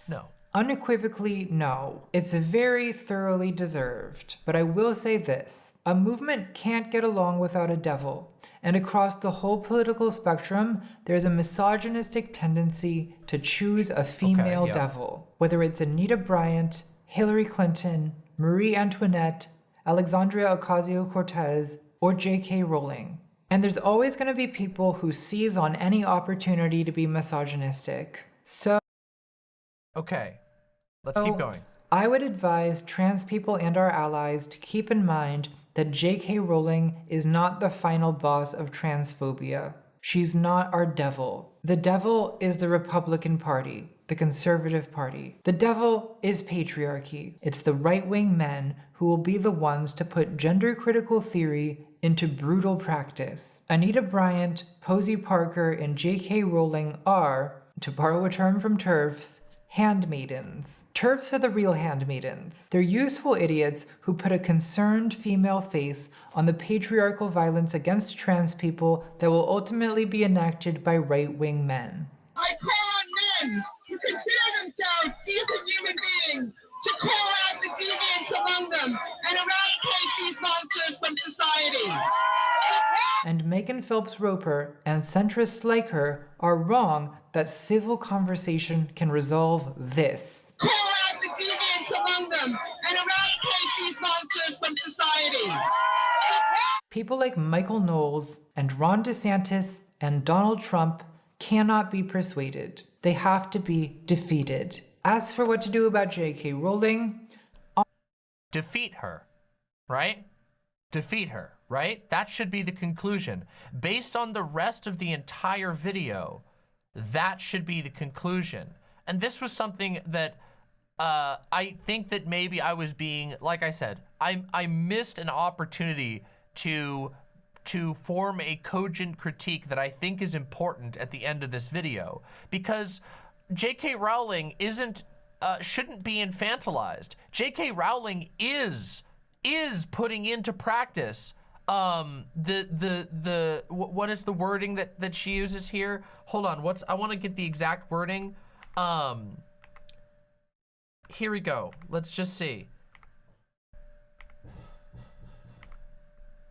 No. Unequivocally, no. It's very thoroughly deserved. But I will say this. A movement can't get along without a devil. And across the whole political spectrum, there's a misogynistic tendency to choose a female devil. Whether it's Anita Bryant, Hillary Clinton, Marie Antoinette, Alexandria Ocasio-Cortez, or J.K. Rowling. And there's always going to be people who seize on any opportunity to be misogynistic. So... Okay, let's keep going. I would advise trans people and our allies to keep in mind that J.K. Rowling is not the final boss of transphobia. She's not our devil. The devil is the Republican Party, the Conservative Party. The devil is patriarchy. It's the right-wing men who will be the ones to put gender-critical theory into brutal practice. Anita Bryant, Posey Parker, and J.K. Rowling are, to borrow a term from TERFs, handmaidens. TERFs are the real handmaidens. They're useful idiots who put a concerned female face on the patriarchal violence against trans people that will ultimately be enacted by right-wing men. I call on men ones who consider themselves decent human beings to call out the deviants among them and eradicate these monsters from society. And Megan Phelps Roper and centrists like her are wrong that civil conversation can resolve this. Call out the deviants among them and eradicate these monsters from society. People like Michael Knowles and Ron DeSantis and Donald Trump cannot be persuaded. They have to be defeated. As for what to do about J.K. Rowling... Defeat her, right? Defeat her, right? That should be the conclusion. Based on the rest of the entire video, that should be the conclusion. And this was something that I think that maybe I was being, like I said, I missed an opportunity to form a cogent critique that I think is important at the end of this video, because J.K. Rowling shouldn't be infantilized. J.K. Rowling is putting into practice what is the wording that she uses here? Hold on, I want to get the exact wording. Here we go. Let's just see.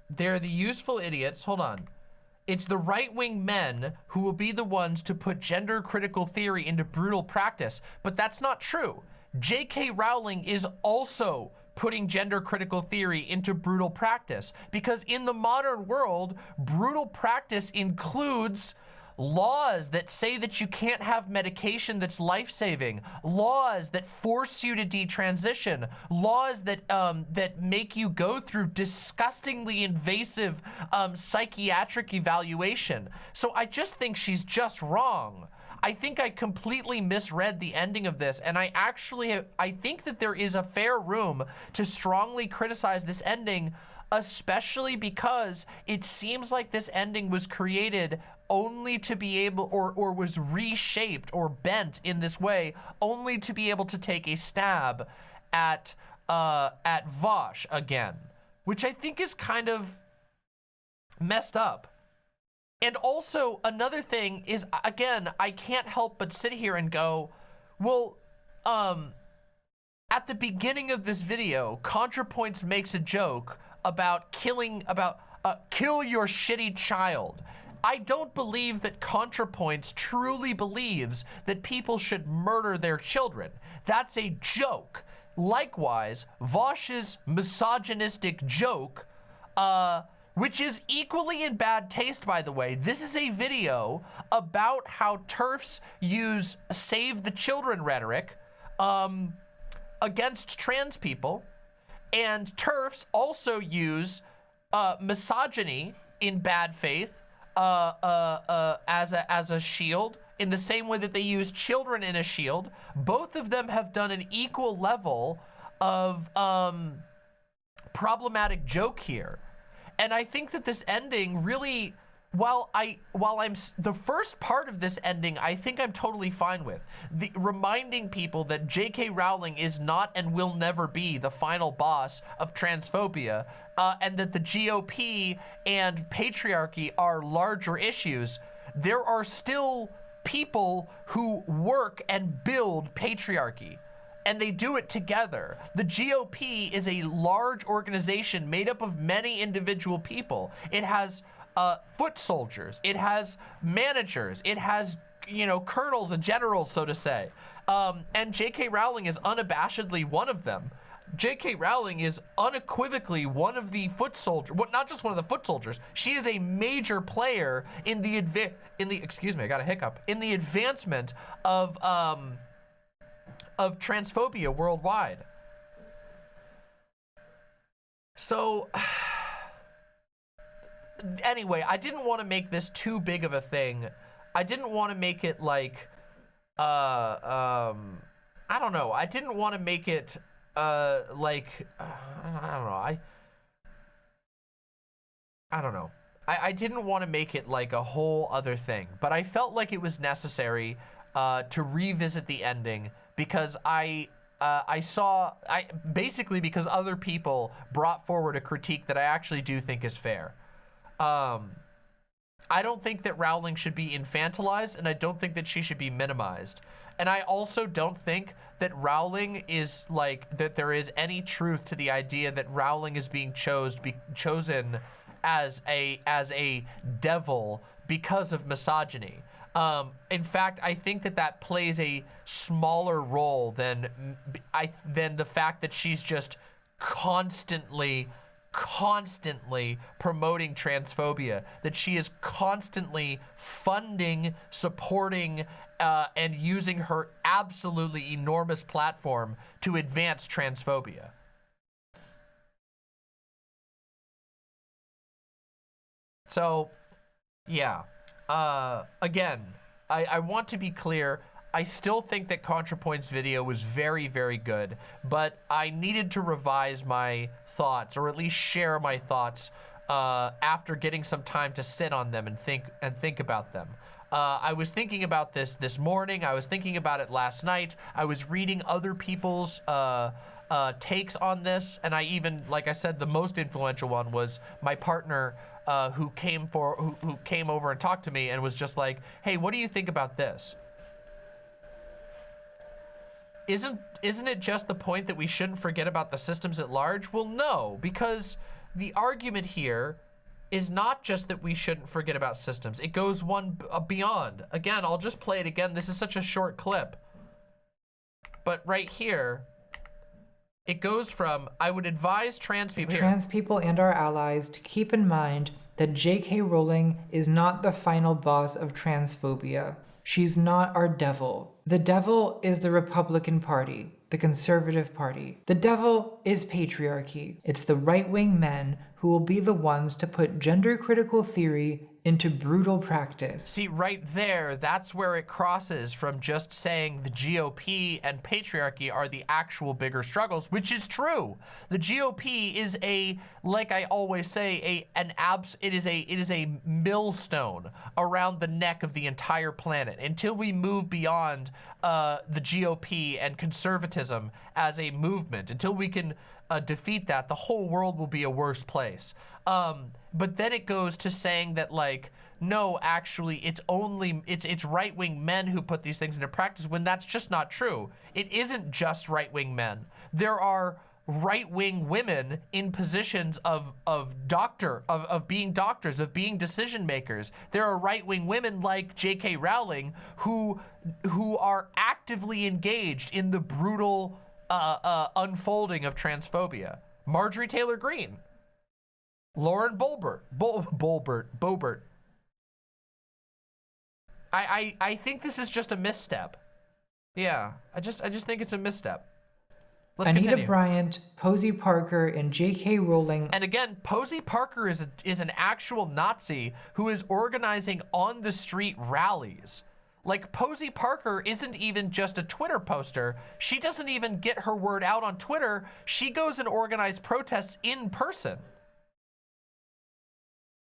They're the useful idiots. Hold on. It's the right-wing men who will be the ones to put gender-critical theory into brutal practice. But that's not true. J.K. Rowling is also putting gender-critical theory into brutal practice, because in the modern world, brutal practice includes laws that say that you can't have medication that's life-saving, laws that force you to detransition, laws that that make you go through disgustingly invasive psychiatric evaluation. So I just think she's just wrong. I think I completely misread the ending of this, and I think that there is a fair room to strongly criticize this ending, especially because it seems like this ending was created only to be able, or was reshaped or bent in this way, only to be able to take a stab at Walsh again, which I think is kind of messed up. And also another thing is, again, I can't help but sit here and go, well, at the beginning of this video, Contrapoints makes a joke about kill your shitty child. I don't believe that Contrapoints truly believes that people should murder their children. That's a joke. Likewise, Walsh's misogynistic joke, which is equally in bad taste, by the way. This is a video about how TERFs use save the children rhetoric against trans people, and TERFs also use misogyny in bad faith as a shield, in the same way that they use children in a shield. Both of them have done an equal level of problematic joke here. And I think that this ending really, the first part of this ending, I think I'm totally fine with. Reminding people that J.K. Rowling is not and will never be the final boss of transphobia, and that the GOP and patriarchy are larger issues. There are still people who work and build patriarchy, and they do it together. The GOP is a large organization made up of many individual people. It has foot soldiers, it has managers, it has, colonels and generals, so to say. And J.K. Rowling is unabashedly one of them. J.K. Rowling is unequivocally one of the foot soldiers, not just one of the foot soldiers. She is a major player in the excuse me, I got a hiccup. In the advancement of transphobia worldwide. So anyway, I didn't want to make this too big of a thing. I didn't want to make it like I don't know. I didn't want to make it I don't know. I don't know. I didn't want to make it like a whole other thing, but I felt like it was necessary to revisit the ending, because basically because other people brought forward a critique that I actually do think is fair. I don't think that Rowling should be infantilized, and I don't think that she should be minimized. And I also don't think that Rowling is like, that there is any truth to the idea that Rowling is being chosen as a devil because of misogyny. In fact, I think that plays a smaller role than the fact that she's just constantly promoting transphobia, that she is constantly funding, supporting, and using her absolutely enormous platform to advance transphobia. So, yeah. Again, I want to be clear. I still think that Contrapoints video was very, very good, but I needed to revise my thoughts, or at least share my thoughts, after getting some time to sit on them and think about them. I was thinking about this morning. I was thinking about it last night. I was reading other people's takes on this, and I even, like I said, the most influential one was my partner, who came over and talked to me and was just like, hey, what do you think about this? Isn't it just the point that we shouldn't forget about the systems at large? Well, no, because the argument here is not just that we shouldn't forget about systems. It goes one beyond. Again, I'll just play it again. This is such a short clip. But right here, it goes from, I would advise trans people... Trans people and our allies to keep in mind that J.K. Rowling is not the final boss of transphobia. She's not our devil. The devil is the Republican Party, the Conservative Party. The devil is patriarchy. It's the right-wing men who will be the ones to put gender-critical theory into brutal practice. See, right there, that's where it crosses from just saying the GOP and patriarchy are the actual bigger struggles, which is true. The GOP is a, like I always say, it is a millstone around the neck of the entire planet. Until we move beyond the GOP and conservatism as a movement, until we can defeat that, the whole world will be a worse place. But then it goes to saying that, like, no, actually, it's right-wing men who put these things into practice, when that's just not true. It isn't just right-wing men. There are right-wing women in positions of being doctors, of being decision makers. There are right-wing women like J.K. Rowling who are actively engaged in the brutal unfolding of transphobia. Marjorie Taylor Greene, Lauren Boebert. I think this is just a misstep. Yeah, I just think it's a misstep. Let's Anita continue. Bryant, Posey Parker, and J.K. Rowling. And again, Posey Parker is an actual Nazi who is organizing on the street rallies. Like, Posey Parker isn't even just a Twitter poster. She doesn't even get her word out on Twitter. She goes and organizes protests in person.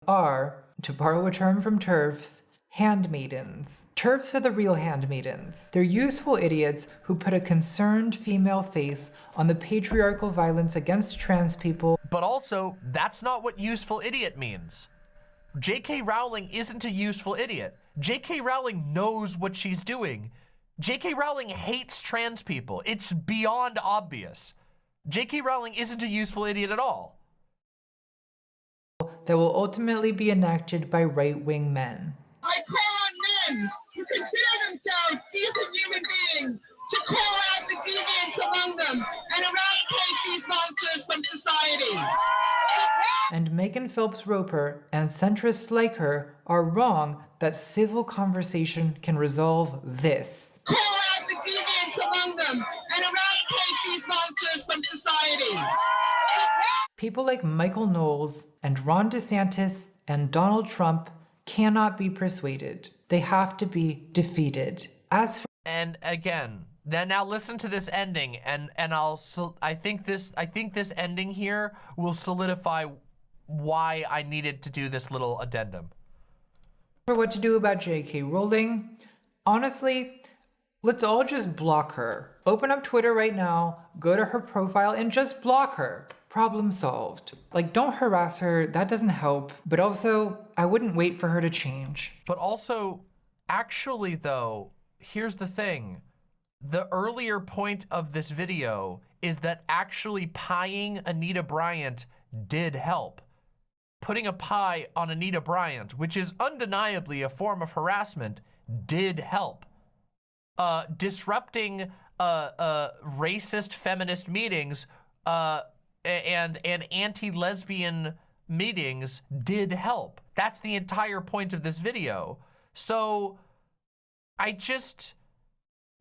Are, to borrow a term from TERFs, handmaidens. TERFs are the real handmaidens. They're useful idiots who put a concerned female face on the patriarchal violence against trans people. But also, that's not what useful idiot means. J.K. Rowling isn't a useful idiot. J.K. Rowling knows what she's doing. J.K. Rowling hates trans people. It's beyond obvious. J.K. Rowling isn't a useful idiot at all. That will ultimately be enacted by right-wing men. I call on men who consider themselves decent human beings to call out the deviants among them and eradicate these monsters from society. And Megan Phelps Roper and centrists like her are wrong that civil conversation can resolve this. Call out the deviants among them and eradicate these monsters from society. People like Michael Knowles and Ron DeSantis and Donald Trump cannot be persuaded. They have to be defeated. As for— And again, then now listen to this ending, and I think this ending here will solidify why I needed to do this little addendum. For what to do about J.K. Rowling, honestly, let's all just block her. Open up Twitter right now, go to her profile, and just block her. Problem solved. Like, don't harass her, that doesn't help. But also, I wouldn't wait for her to change. But also, actually though, here's the thing. The earlier point of this video is that actually pieing Anita Bryant did help. Putting a pie on Anita Bryant, which is undeniably a form of harassment, did help. Disrupting racist feminist meetings and anti-lesbian meetings did help. That's the entire point of this video. So I think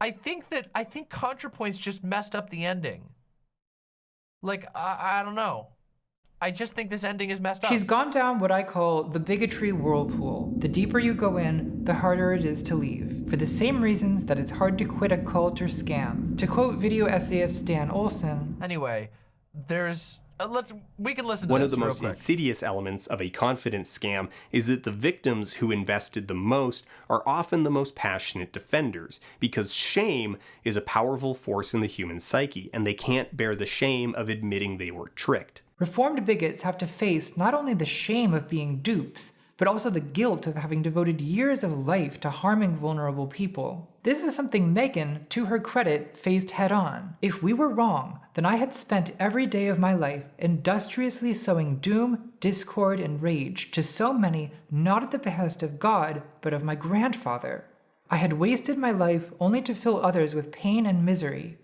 Contrapoints just messed up the ending. Like, I don't know. I just think this ending is messed up. She's gone down what I call the bigotry whirlpool. The deeper you go in, the harder it is to leave, for the same reasons that it's hard to quit a cult or scam. To quote video essayist Dan Olson. Anyway, there's we can listen to One this of the most real quick. insidious elements of a confidence scam is that the victims who invested the most are often the most passionate defenders, because shame is a powerful force in the human psyche, and they can't bear the shame of admitting they were tricked. Reformed bigots have to face not only the shame of being dupes, but also the guilt of having devoted years of life to harming vulnerable people. This is something Megan, to her credit, faced head-on. If we were wrong, then I had spent every day of my life industriously sowing doom, discord, and rage to so many, not at the behest of God, but of my grandfather. I had wasted my life only to fill others with pain and misery.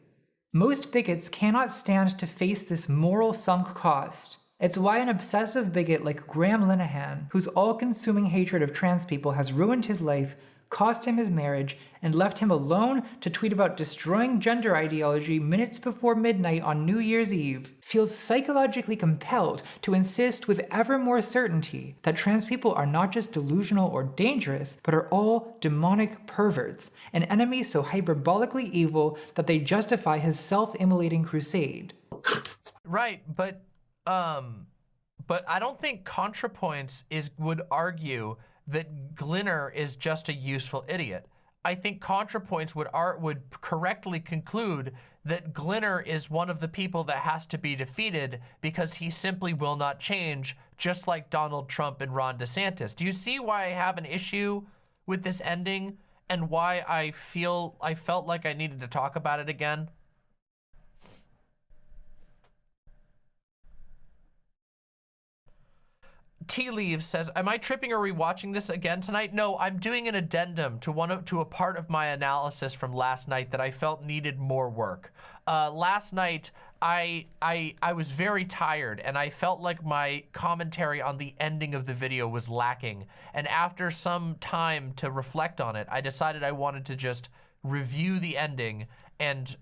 Most bigots cannot stand to face this moral sunk cost. It's why an obsessive bigot like Graham Linehan, whose all-consuming hatred of trans people has ruined his life, cost him his marriage, and left him alone to tweet about destroying gender ideology minutes before midnight on New Year's Eve, feels psychologically compelled to insist with ever more certainty that trans people are not just delusional or dangerous, but are all demonic perverts, an enemy so hyperbolically evil that they justify his self-immolating crusade. Right, but I don't think Contrapoints would argue that Glinner is just a useful idiot. I think Contrapoints would correctly conclude that Glinner is one of the people that has to be defeated because he simply will not change, just like Donald Trump and Ron DeSantis. Do you see why I have an issue with this ending and why I felt like I needed to talk about it again? Tea Leaves says, am I tripping or rewatching this again tonight? No, I'm doing an addendum to a part of my analysis from last night that I felt needed more work. Last night, I was very tired and I felt like my commentary on the ending of the video was lacking. And after some time to reflect on it, I decided I wanted to just review the ending and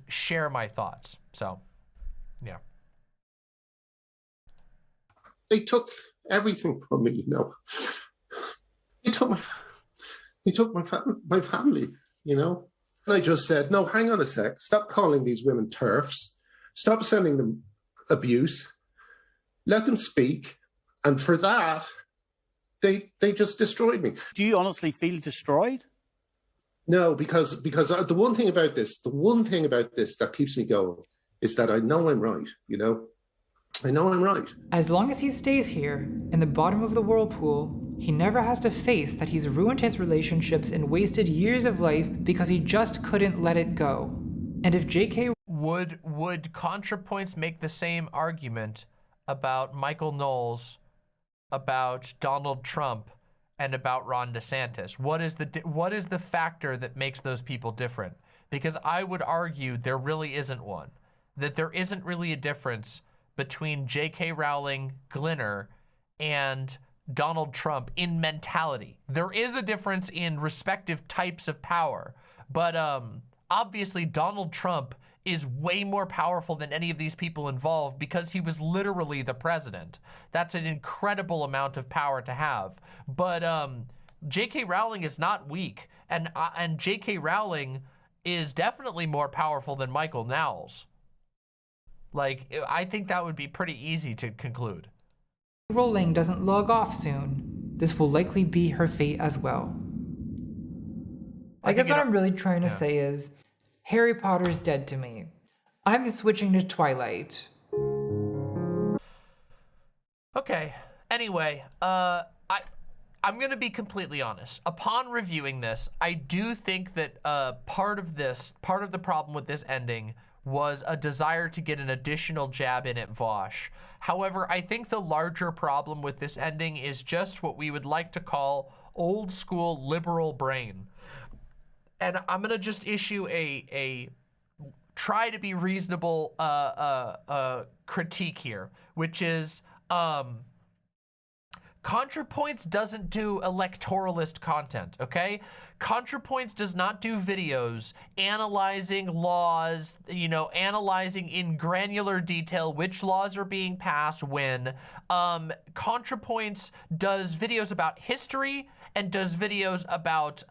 share my thoughts. So, yeah. They took everything from me, you know. They took my family, you know. And I just said, no, hang on a sec. Stop calling these women TERFs. Stop sending them abuse. Let them speak. And for that, they just destroyed me. Do you honestly feel destroyed? No, because the one thing about this that keeps me going is that I know I'm right, you know. I know I'm right. As long as he stays here, in the bottom of the whirlpool, he never has to face that he's ruined his relationships and wasted years of life because he just couldn't let it go. And if JK... Would Contrapoints make the same argument about Michael Knowles, about Donald Trump, and about Ron DeSantis? What is the factor that makes those people different? Because I would argue there really isn't one. That there isn't really a difference between J.K. Rowling, Glinner, and Donald Trump in mentality. There is a difference in respective types of power, but obviously Donald Trump is way more powerful than any of these people involved because he was literally the president. That's an incredible amount of power to have. But J.K. Rowling is not weak, and J.K. Rowling is definitely more powerful than Michael Knowles. Like, I think that would be pretty easy to conclude. Rowling doesn't log off soon, this will likely be her fate as well. I guess what I'm really trying to say is, Harry Potter's dead to me. I'm switching to Twilight. Okay, anyway, I'm going to be completely honest. Upon reviewing this, I do think that part of the problem with this ending was a desire to get an additional jab in at Walsh. However, I think the larger problem with this ending is just what we would like to call old school liberal brain. And I'm going to just issue a try to be reasonable critique here, which is Contrapoints doesn't do electoralist content, okay? Contrapoints does not do videos analyzing laws, you know, analyzing in granular detail which laws are being passed when. Contrapoints does videos about history and does videos about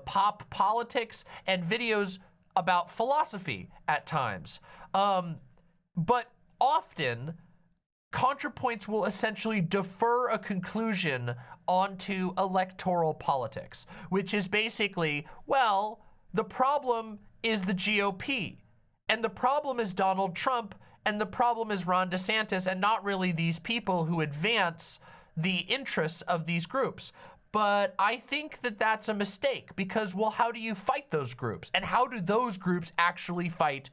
pop politics and videos about philosophy at times. But often, Contrapoints will essentially defer a conclusion onto electoral politics, which is basically, well, the problem is the GOP, and the problem is Donald Trump, and the problem is Ron DeSantis, and not really these people who advance the interests of these groups. But I think that that's a mistake because, well, how do you fight those groups? And how do those groups actually fight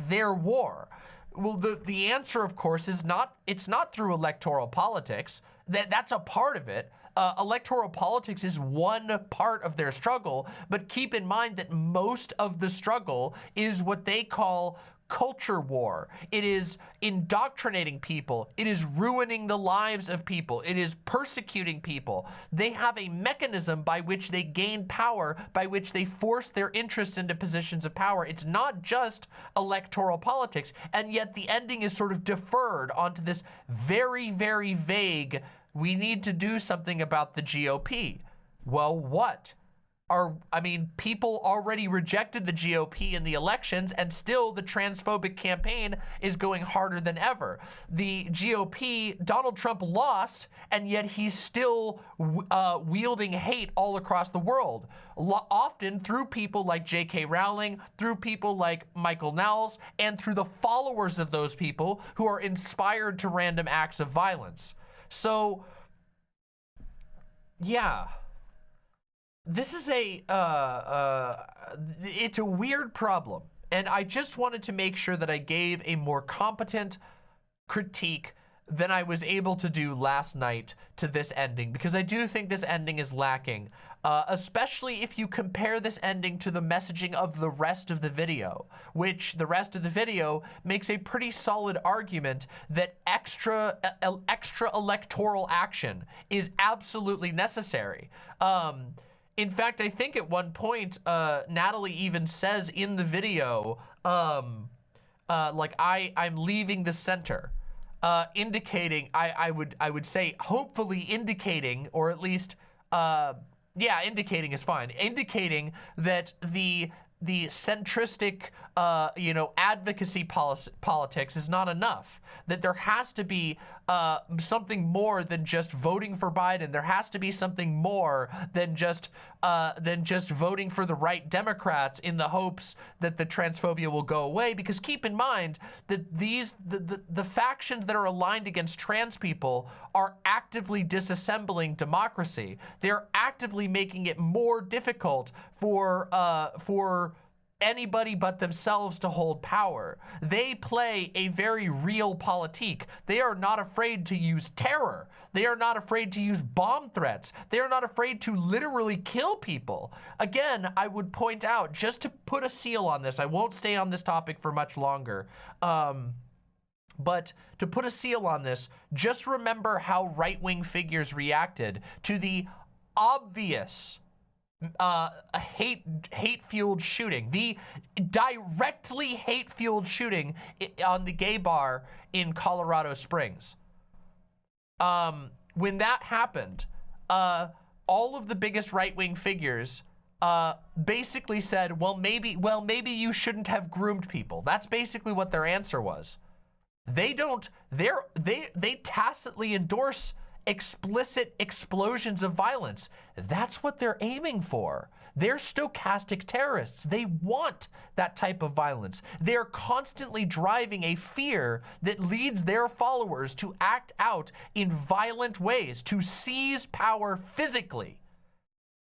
their war? Well, the answer, of course, is it's not through electoral politics. That's a part of it. Electoral politics is one part of their struggle, but keep in mind that most of the struggle is what they call culture war. It is indoctrinating people. It is ruining the lives of people. It is persecuting people. They have a mechanism by which they gain power, by which they force their interests into positions of power. It's not just electoral politics, and yet the ending is sort of deferred onto this very, very vague, we need to do something about the GOP. Well, what? People already rejected the GOP in the elections, and still the transphobic campaign is going harder than ever. The GOP, Donald Trump lost, and yet he's still wielding hate all across the world, often through people like J.K. Rowling, through people like Michael Knowles, and through the followers of those people who are inspired to random acts of violence. So, yeah. This is it's a weird problem, and I just wanted to make sure that I gave a more competent critique than I was able to do last night to this ending, because I do think this ending is lacking, especially if you compare this ending to the messaging of the rest of the video, which the rest of the video makes a pretty solid argument that extra electoral action is absolutely necessary. In fact, I think at one point, Natalie even says in the video, like, I'm leaving the center, indicating, I would say, hopefully indicating, or at least, yeah, indicating is fine, indicating that the centristic, advocacy politics is not enough. That there has to be something more than just voting for Biden. There has to be something more than just voting for the right Democrats in the hopes that the transphobia will go away. Because keep in mind that the factions that are aligned against trans people are actively disassembling democracy. They're actively making it more difficult for anybody but themselves to hold power. They play a very real politique. They are not afraid to use terror. They are not afraid to use bomb threats. They are not afraid to literally kill people. Again, I would point out, just to put a seal on this, I won't stay on this topic for much longer, but to put a seal on this, just remember how right-wing figures reacted to the obvious hate-fueled shooting, the directly hate-fueled shooting on the gay bar in Colorado Springs. When that happened, all of the biggest right-wing figures basically said, well, maybe you shouldn't have groomed people. That's basically what their answer was. They tacitly endorse explicit explosions of violence. That's what they're aiming for. They're stochastic terrorists. They want that type of violence. They're constantly driving a fear that leads their followers to act out in violent ways, to seize power physically.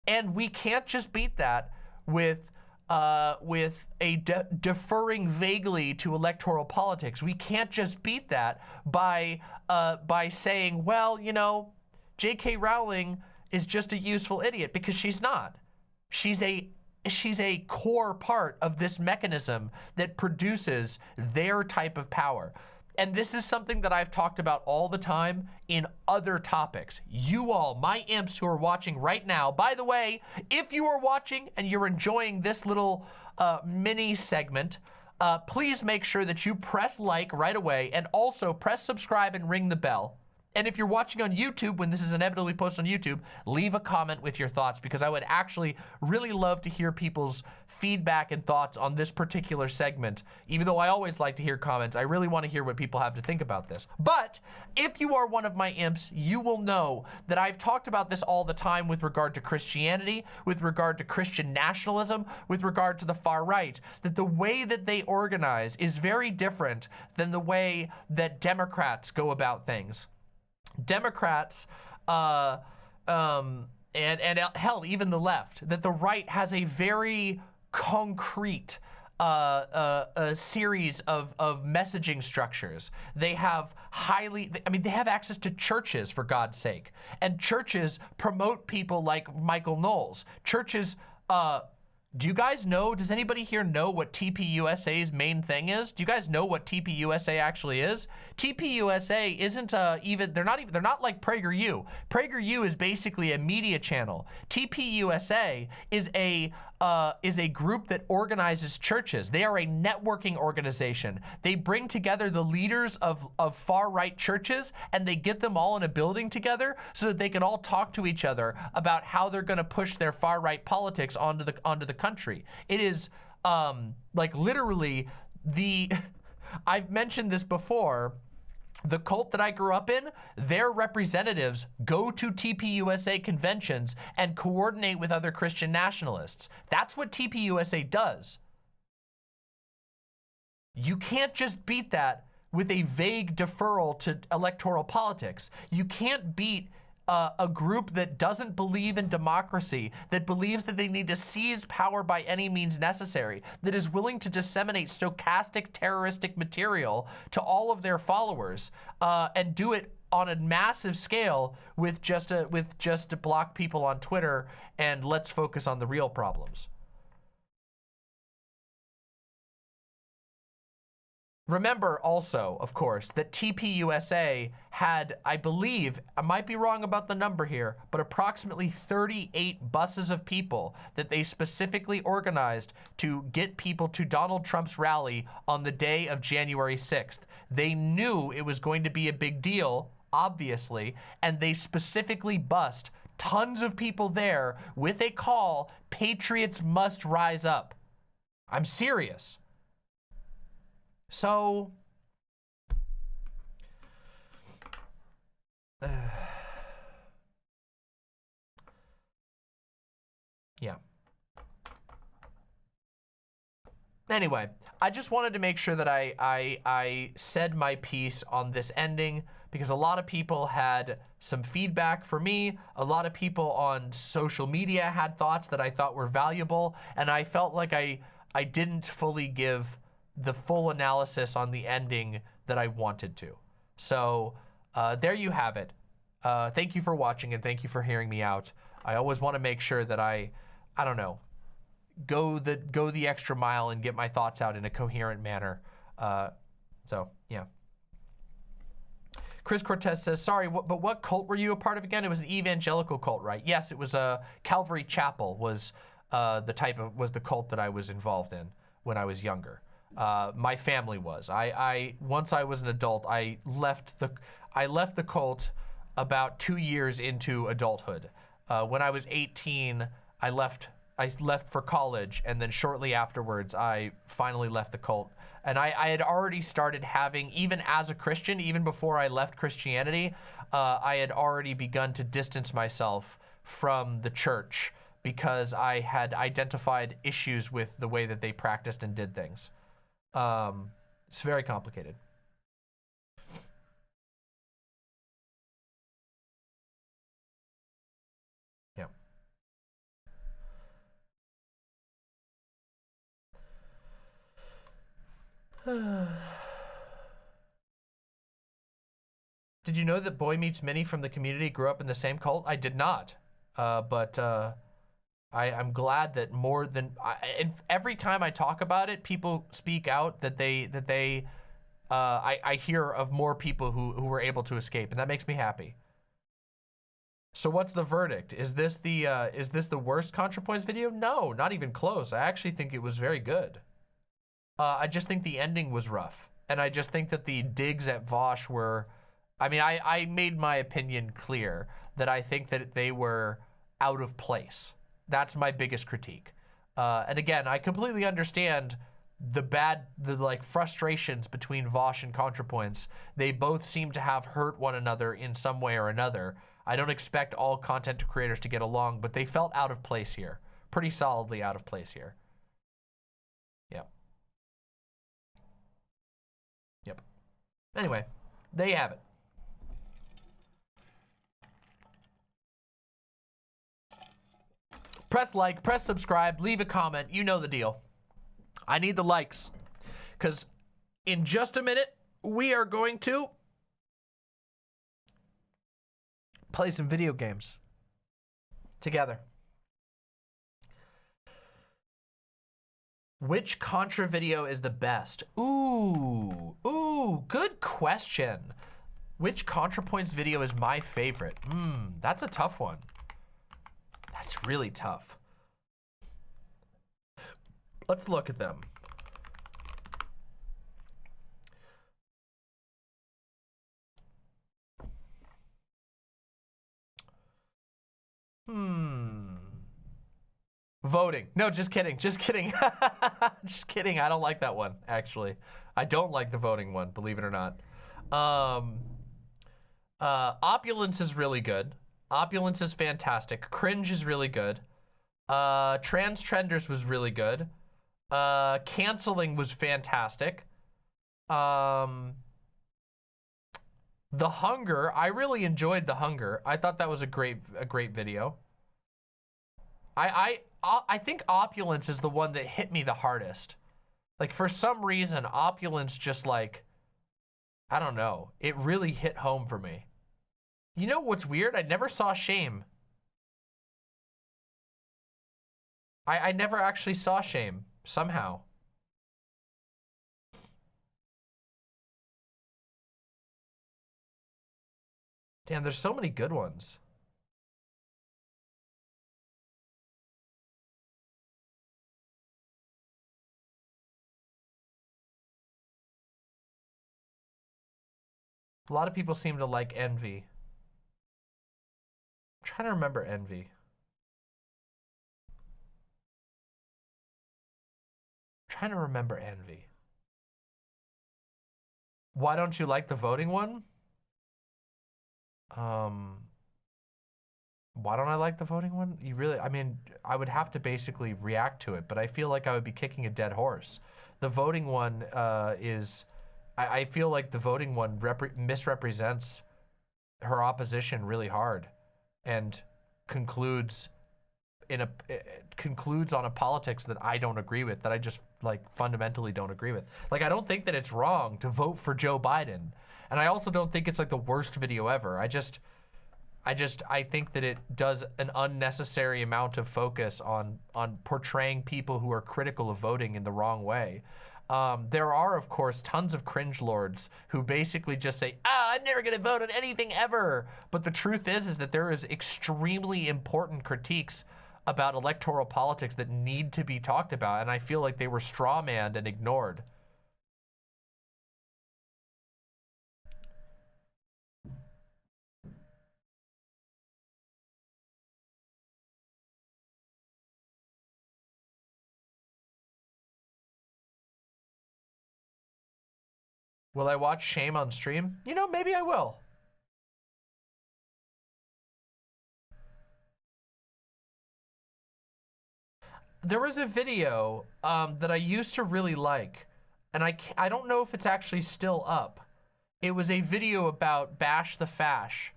And we can't just beat that with deferring vaguely to electoral politics. We can't just beat that by saying, well, you know, J.K. Rowling is just a useful idiot, because she's not. She's a core part of this mechanism that produces their type of power. And this is something that I've talked about all the time in other topics. You all, my imps who are watching right now, by the way, if you are watching and you're enjoying this little mini segment, please make sure that you press like right away, and also press subscribe and ring the bell. And if you're watching on YouTube, when this is inevitably posted on YouTube, leave a comment with your thoughts, because I would actually really love to hear people's feedback and thoughts on this particular segment. Even though I always like to hear comments, I really want to hear what people have to think about this. But if you are one of my imps, you will know that I've talked about this all the time with regard to Christianity, with regard to Christian nationalism, with regard to the far right, that the way that they organize is very different than the way that Democrats go about things. Democrats, and hell, even the left, that the right has a very concrete a series of messaging structures. They have they have access to churches, for God's sake. And churches promote people like Michael Knowles. Churches, do you guys know, does anybody here know what TPUSA's main thing is? Do you guys know what TPUSA actually is? TPUSA isn't they're not like PragerU. PragerU is basically a media channel. TPUSA is a group that organizes churches. They are a networking organization. They bring together the leaders of far-right churches, and they get them all in a building together so that they can all talk to each other about how they're going to push their far-right politics onto the country. It is like literally I've mentioned this before. The cult that I grew up in, their representatives go to TPUSA conventions and coordinate with other Christian nationalists. That's what TPUSA does. You can't just beat that with a vague deferral to electoral politics. You can't beat a group that doesn't believe in democracy, that believes that they need to seize power by any means necessary, that is willing to disseminate stochastic terroristic material to all of their followers, and do it on a massive scale with just to block people on Twitter and let's focus on the real problems. Remember also, of course, that TPUSA had, I believe, I might be wrong about the number here, but approximately 38 buses of people that they specifically organized to get people to Donald Trump's rally on the day of January 6th. They knew it was going to be a big deal, obviously, and they specifically bussed tons of people there with a call, "Patriots must rise up." I'm serious. So, yeah. Anyway, I just wanted to make sure that I said my piece on this ending, because a lot of people had some feedback for me. A lot of people on social media had thoughts that I thought were valuable, and I felt like I didn't fully give the full analysis on the ending that I wanted to. So there you have it. Thank you for watching, and thank you for hearing me out. I always want to make sure that I don't know, go the extra mile and get my thoughts out in a coherent manner. So yeah. Chris Cortez says, sorry, but what cult were you a part of again? It was an evangelical cult, right? Yes, it was Calvary Chapel was the cult that I was involved in when I was younger. My family was. Once I was an adult, I left the cult about 2 years into adulthood. When I was 18, I left I left for college, and then shortly afterwards, I finally left the cult. And I had already started having, even as a Christian, even before I left Christianity, I had already begun to distance myself from the church because I had identified issues with the way that they practiced and did things. It's very complicated. Yeah. Did you know that Boy Meets Minnie from the community grew up in the same cult? I did not. But I'm glad that more than and every time I talk about it, people speak out that I hear of more people who were able to escape, and that makes me happy. So what's the verdict? Is this the worst Contrapoints video? No, not even close. I actually think it was very good. I just think the ending was rough, and I just think that the digs at Walsh were. I mean, I made my opinion clear that I think that they were out of place. That's my biggest critique. And again, I completely understand the like frustrations between Walsh and Contrapoints. They both seem to have hurt one another in some way or another. I don't expect all content creators to get along, but they felt out of place here. Pretty solidly out of place here. Yep. Yep. Anyway, there you have it. Press like, press subscribe, leave a comment. You know the deal. I need the likes. Because in just a minute, we are going to play some video games together. Which Contra video is the best? Ooh, good question. Which Contrapoints video is my favorite? That's a tough one. That's really tough. Let's look at them. Voting. No, just kidding. Just kidding. Just kidding. I don't like that one, actually. I don't like the voting one, believe it or not. Opulence is really good. Opulence is fantastic. Cringe is really good. Trans Trenders was really good. Canceling was fantastic. The Hunger, I really enjoyed The Hunger. I thought that was a great video. I think Opulence is the one that hit me the hardest. Like, for some reason, Opulence just like, I don't know. It really hit home for me. You know what's weird? I never saw Shame. I never actually saw Shame, somehow. Damn, there's so many good ones. A lot of people seem to like Envy. I'm trying to remember Envy. Trying to remember Envy. Why don't you like the voting one? Why don't I like the voting one? You really, I mean, I would have to basically react to it, but I feel like I would be kicking a dead horse. The voting one I feel like the voting one misrepresents her opposition really hard and concludes on a politics that I don't agree with, that I just like fundamentally don't agree with. Like, I don't think that it's wrong to vote for Joe Biden. And I also don't think it's like the worst video ever. I think that it does an unnecessary amount of focus on portraying people who are critical of voting in the wrong way. There are, of course, tons of cringe lords who basically just say, I'm never going to vote on anything ever. But the truth is that there is extremely important critiques about electoral politics that need to be talked about. And I feel like they were strawmanned and ignored. Will I watch Shame on stream? You know, maybe I will. There was a video that I used to really like, and I don't know if it's actually still up. It was a video about Bash the Fash,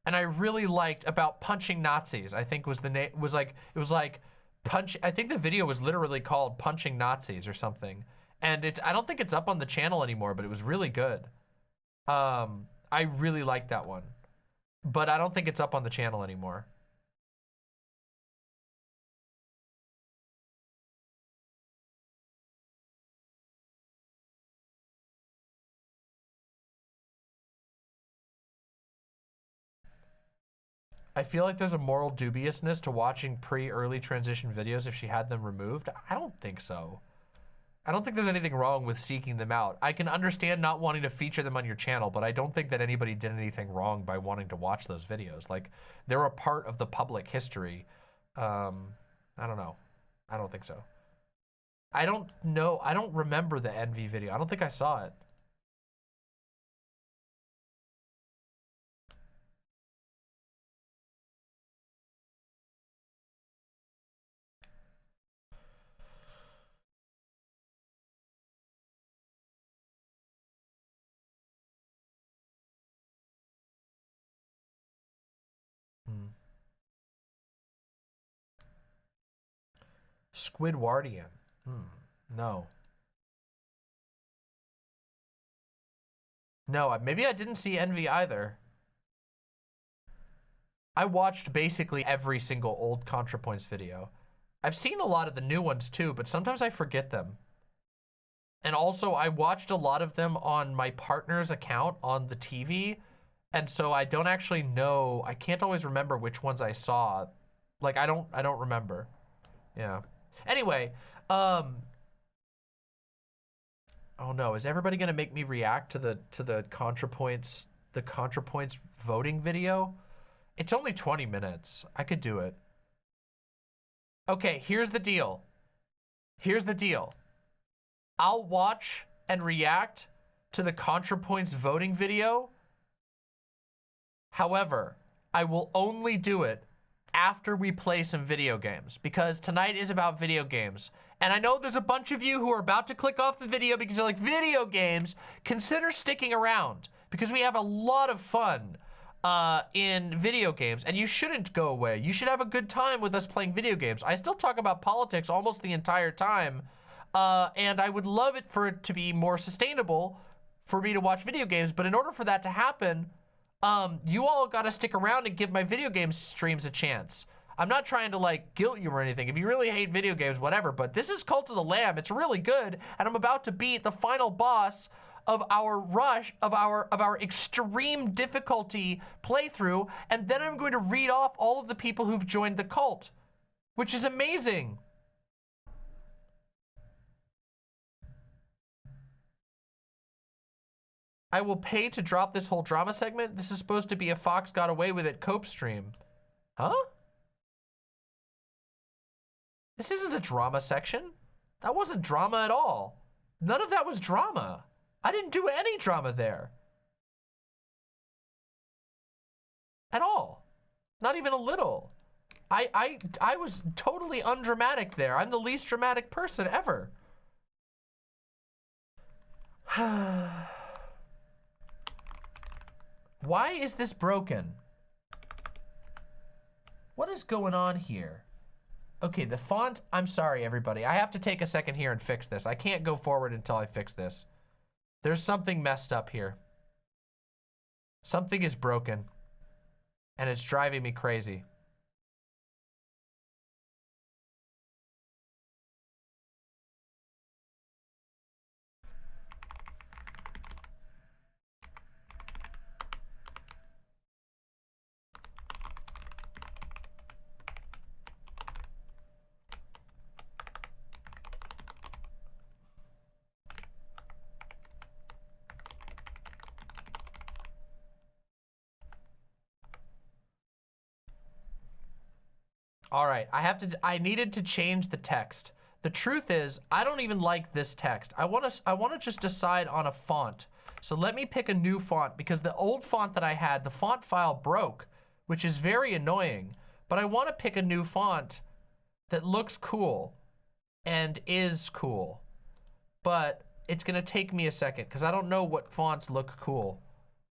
and I really liked about punching Nazis. I think was the name, it was like punch. I think the video was literally called Punching Nazis or something. And I don't think it's up on the channel anymore, but it was really good. I really liked that one, but I don't think it's up on the channel anymore. I feel like there's a moral dubiousness to watching pre-early transition videos if she had them removed. I don't think so. I don't think there's anything wrong with seeking them out. I can understand not wanting to feature them on your channel, but I don't think that anybody did anything wrong by wanting to watch those videos. Like, they're a part of the public history. I don't know. I don't think so. I don't know. I don't remember the Envy video. I don't think I saw it. Squidwardian. No. No, maybe I didn't see Envy either. I watched basically every single old Contrapoints video. I've seen a lot of the new ones too, but sometimes I forget them. And also, I watched a lot of them on my partner's account on the TV, and so I don't actually know. I can't always remember which ones I saw. Like, I don't remember. Yeah. Anyway, oh no, is everybody gonna make me react to the Contrapoints voting video? It's only 20 minutes. I could do it. Okay, here's the deal. Here's the deal. I'll watch and react to the Contrapoints voting video. However, I will only do it after we play some video games, because tonight is about video games. And I know there's a bunch of you who are about to click off the video because you're like, video games. Consider sticking around, because we have a lot of fun in video games, and you shouldn't go away. You should have a good time with us playing video games. I still talk about politics almost the entire time, and I would love it for it to be more sustainable for me to watch video games, but in order for that to happen, you all gotta stick around and give my video game streams a chance. I'm not trying to like guilt you or anything. If you really hate video games, whatever, but this is Cult of the Lamb. It's really good, and I'm about to beat the final boss of our our extreme difficulty playthrough, and then I'm going to read off all of the people who've joined the cult, which is amazing. I will pay to drop this whole drama segment. This is supposed to be a Fox Got Away With It cope stream. Huh? This isn't a drama section. That wasn't drama at all. None of that was drama. I didn't do any drama there. At all. Not even a little. I was totally undramatic there. I'm the least dramatic person ever. Why is this broken? What is going on here? Okay, the font, I'm sorry everybody. I have to take a second here and fix this. I can't go forward until I fix this. There's something messed up here. Something is broken, and it's driving me crazy. All right, I needed to change the text. The truth is, I don't even like this text. I want to just decide on a font. So let me pick a new font because the old font that I had, the font file broke, which is very annoying. But I want to pick a new font that looks cool and is cool. But it's going to take me a second because I don't know what fonts look cool.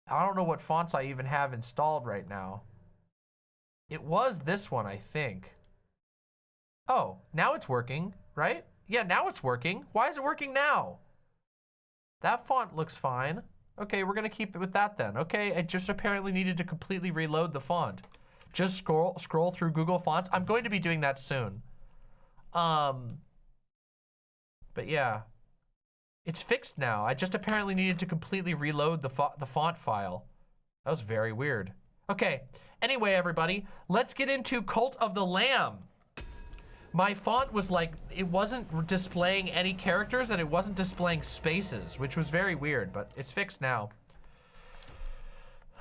I don't know what fonts I even have installed right now. It was this one, I think. Oh, now it's working, right? Yeah, now it's working. Why is it working now? That font looks fine. Okay, we're gonna keep it with that then. Okay, I just apparently needed to completely reload the font. Just scroll through Google Fonts. I'm going to be doing that soon. But yeah, it's fixed now. I just apparently needed to completely reload the font file. That was very weird. Okay, anyway, everybody, let's get into Cult of the Lamb. My font was like, it wasn't displaying any characters and it wasn't displaying spaces, which was very weird, but it's fixed now.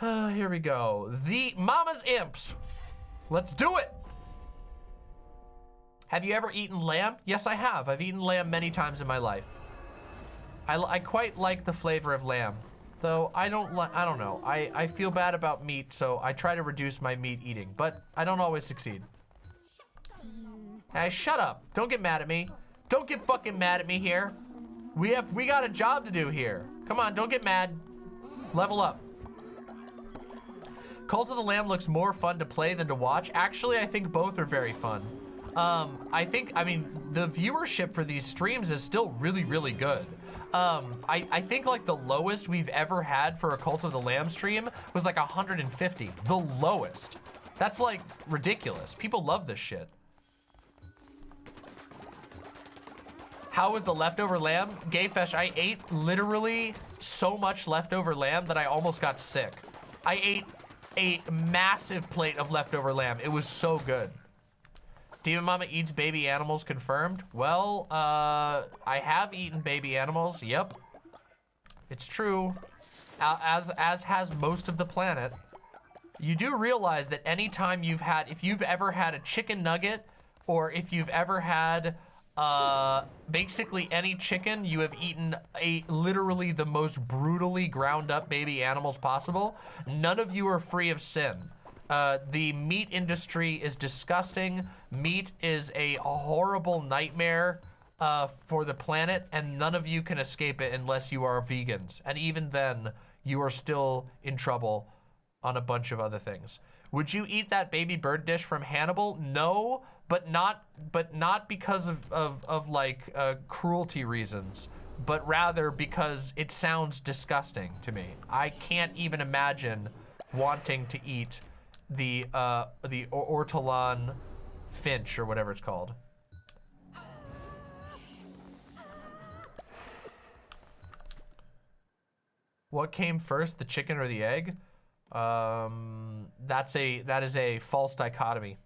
Here we go. The Mama's Imps. Let's do it. Have you ever eaten lamb? Yes, I have. I've eaten lamb many times in my life. I quite like the flavor of lamb, though I don't know. I feel bad about meat, so I try to reduce my meat eating, but I don't always succeed. Hey, shut up. Don't get mad at me. Don't get fucking mad at me here. We got a job to do here. Come on, don't get mad. Level up. Cult of the Lamb looks more fun to play than to watch. Actually, I think both are very fun. I mean, the viewership for these streams is still really, really good. I think like the lowest we've ever had for a Cult of the Lamb stream was like 150. The lowest. That's like ridiculous. People love this shit. How was the leftover lamb? Gayfesh, I ate literally so much leftover lamb that I almost got sick. I ate a massive plate of leftover lamb. It was so good. Demon Mama eats baby animals confirmed? Well, I have eaten baby animals, yep. It's true, as has most of the planet. You do realize that anytime if you've ever had a chicken nugget, or if you've ever had basically any chicken, you have eaten literally the most brutally ground up baby animals possible. None of you are free of sin. The meat industry is disgusting. Meat is a horrible nightmare for the planet, and none of you can escape it unless you are vegans. And even then, you are still in trouble on a bunch of other things. Would you eat that baby bird dish from Hannibal? No, but not because of like cruelty reasons, but rather because it sounds disgusting to me. I can't even imagine wanting to eat the ortolan finch or whatever it's called. What came first, the chicken or the egg? That is a false dichotomy.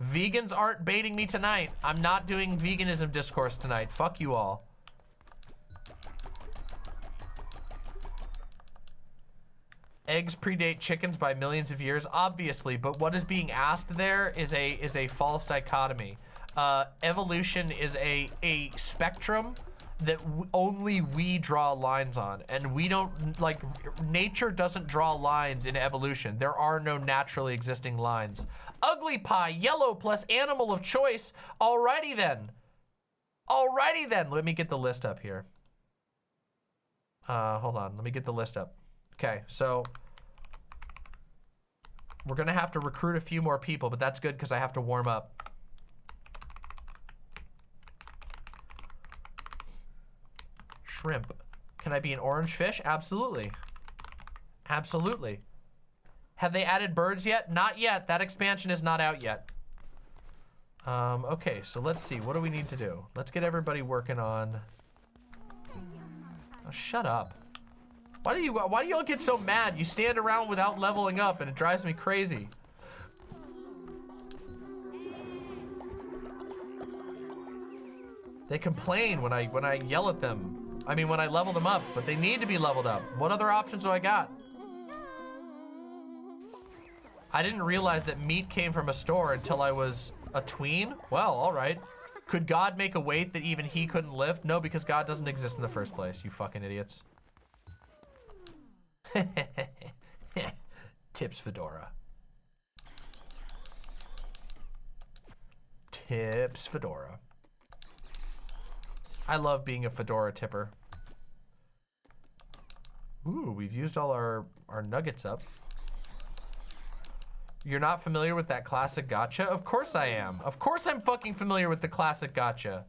Vegans aren't baiting me tonight. I'm not doing veganism discourse tonight. Fuck you all. Eggs predate chickens by millions of years, obviously, but what is being asked there is a false dichotomy. Evolution is a spectrum that only we draw lines on, and we don't, like, nature doesn't draw lines in evolution. There are no naturally existing lines. Ugly Pie, yellow plus animal of choice. Alrighty then. Alrighty then. Let me get the list up here. Hold on, let me get the list up. Okay, so we're gonna have to recruit a few more people, but that's good because I have to warm up. Shrimp. Can I be an orange fish? Absolutely. Absolutely. Have they added birds yet? Not yet. That expansion is not out yet. Okay, so let's see. What do we need to do? Let's get everybody working on... Oh, shut up. Why do y'all get so mad? You stand around without leveling up and it drives me crazy. They complain when I yell at them. I mean, when I level them up, but they need to be leveled up. What other options do I got? I didn't realize that meat came from a store until I was a tween. Well, all right. Could God make a weight that even he couldn't lift? No, because God doesn't exist in the first place, you fucking idiots. Tips Fedora. Tips Fedora. I love being a Fedora tipper. Ooh, we've used all our nuggets up. You're not familiar with that classic gotcha? Of course I am. Of course I'm fucking familiar with the classic gotcha.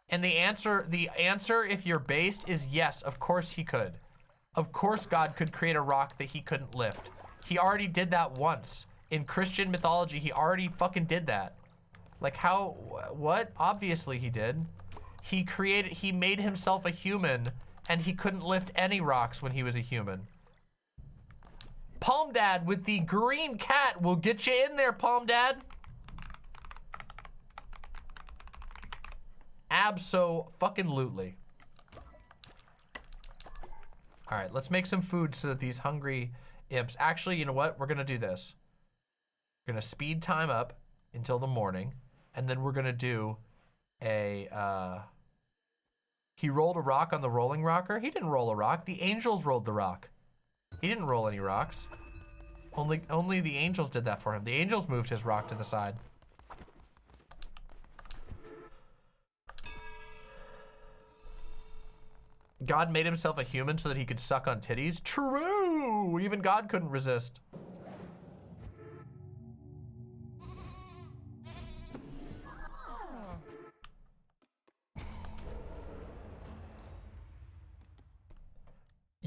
And the answer if you're based is yes, of course he could. Of course God could create a rock that he couldn't lift. He already did that once. In Christian mythology, he already fucking did that. Like how, what? Obviously he did. He made himself a human and he couldn't lift any rocks when he was a human. Palm Dad with the green cat will get you in there, Palm Dad. Abso-fucking-lutely. All right, let's make some food so that these hungry imps, actually, you know what? We're gonna do this. We're gonna speed time up until the morning, and then we're gonna do a, he rolled a rock on the rolling rocker. He didn't roll a rock. The angels rolled the rock. He didn't roll any rocks. Only the angels did that for him. The angels moved his rock to the side. God made himself a human so that he could suck on titties? True! Even God couldn't resist.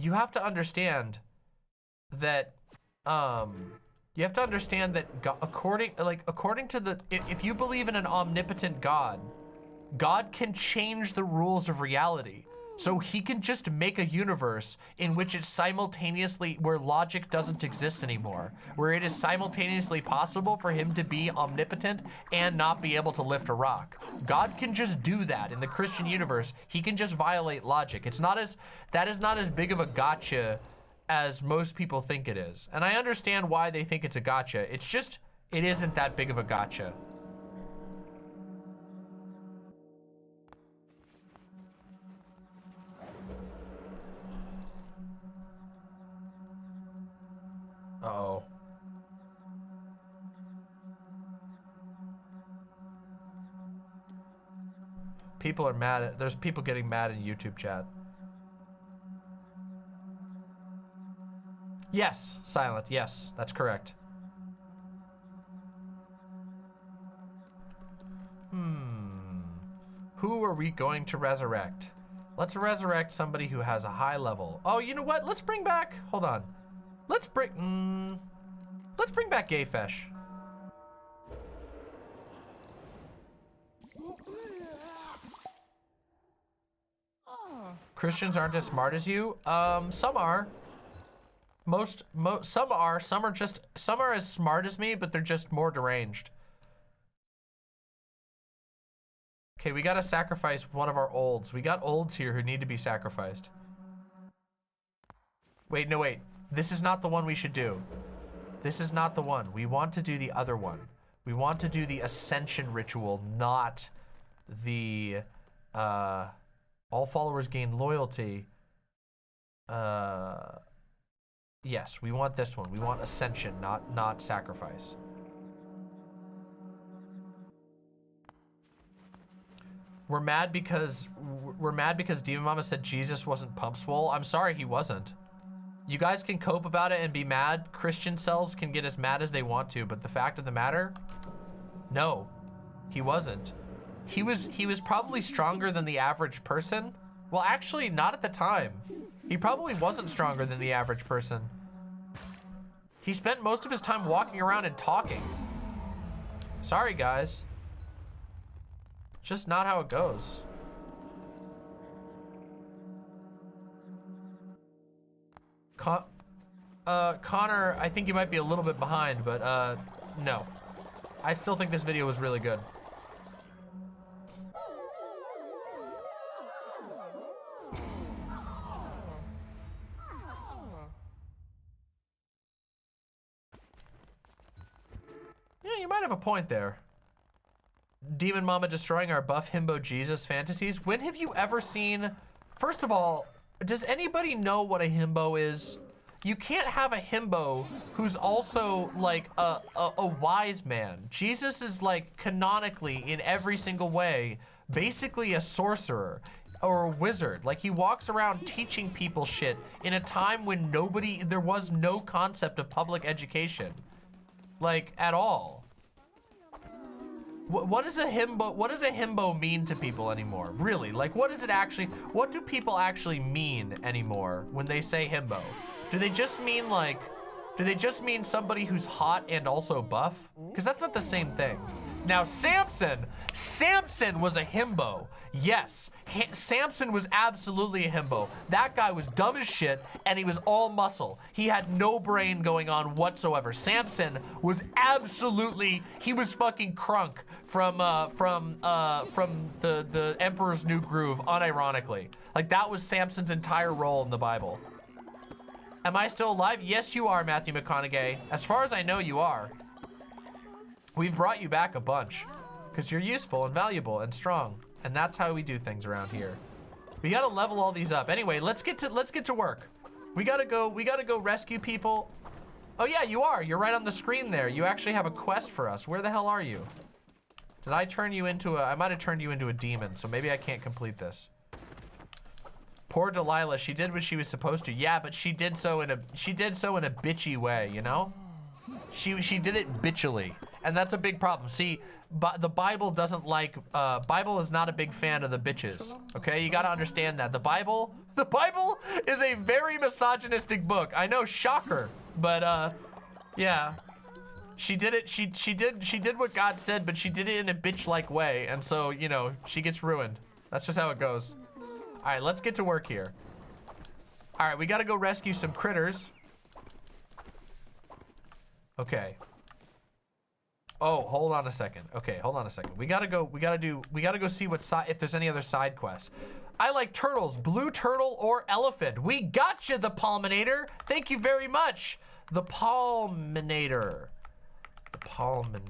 You have to understand that, according to the, if you believe in an omnipotent God, God can change the rules of reality. So he can just make a universe in which it's simultaneously, where logic doesn't exist anymore, where it is simultaneously possible for him to be omnipotent and not be able to lift a rock. God can just do that in the Christian universe. He can just violate logic. That is not as big of a gotcha as most people think it is. And I understand why they think it's a gotcha. It's just, it isn't that big of a gotcha. Uh-oh. People are mad there's people getting mad in YouTube chat. Yes, Silent, yes, that's correct. Who are we going to resurrect? Let's resurrect somebody who has a high level. Oh, you know what? Let's bring back, hold on. Let's bring back Gayfesh. Christians aren't as smart as you. Some are. Some are. Some are as smart as me, but they're just more deranged. Okay, we gotta sacrifice one of our olds. We got olds here who need to be sacrificed. Wait, no, wait. This is not the one we should do. This is not the one. We want to do the other one. We want to do the ascension ritual, not the all followers gain loyalty. Yes, we want this one. We want ascension, not sacrifice. We're mad because Demon Mama said Jesus wasn't pump swole. I'm sorry, he wasn't. You guys can cope about it and be mad. Christian cells can get as mad as they want to, but the fact of the matter, no, he wasn't. He was probably stronger than the average person. Well, actually, not at the time. He probably wasn't stronger than the average person. He spent most of his time walking around and talking. Sorry, guys. Just not how it goes. Connor, I think you might be a little bit behind, but no. I still think this video was really good. point there. Demon Mama destroying our buff himbo Jesus fantasies. When have you ever seen, first of all, does anybody know what a himbo is? You can't have a himbo who's also like a wise man. Jesus is like canonically in every single way, basically a sorcerer or a wizard. Like he walks around teaching people shit in a time when there was no concept of public education, like at all. What does a himbo mean to people anymore? Really, like what do people actually mean anymore when they say himbo? Do they just mean somebody who's hot and also buff? Because that's not the same thing. Now Samson was a himbo. Yes, Samson was absolutely a himbo. That guy was dumb as shit and he was all muscle. He had no brain going on whatsoever. Samson was he was fucking Crunk from the Emperor's New Groove, unironically. Like that was Samson's entire role in the Bible. Am I still alive? Yes, you are, Matthew McConaughey. As far as I know, you are. We've brought you back a bunch because you're useful and valuable and strong, and that's how we do things around here. We gotta level all these up. Anyway, let's get to work. We gotta go rescue people. Oh yeah, you are. You're right on the screen there. You actually have a quest for us. Where the hell are you? Did I turn you into I might have turned you into a demon, so maybe I can't complete this. Poor Delilah, she did what she was supposed to. Yeah, but she did so in a bitchy way, you know? She did it bitchily, and that's a big problem. See, but the Bible doesn't like, Bible is not a big fan of the bitches, okay? You gotta understand that. The Bible is a very misogynistic book. I know, shocker, but yeah. She did it, she did what God said, but she did it in a bitch-like way, and so, you know, she gets ruined. That's just how it goes. All right, let's get to work here. All right, we gotta go rescue some critters. Okay. Oh, hold on a second. Okay, hold on a second. We gotta go see if there's any other side quests. I like turtles, blue turtle or elephant. We gotcha, the Palminator. Thank you very much. The Palminator. The Palminator.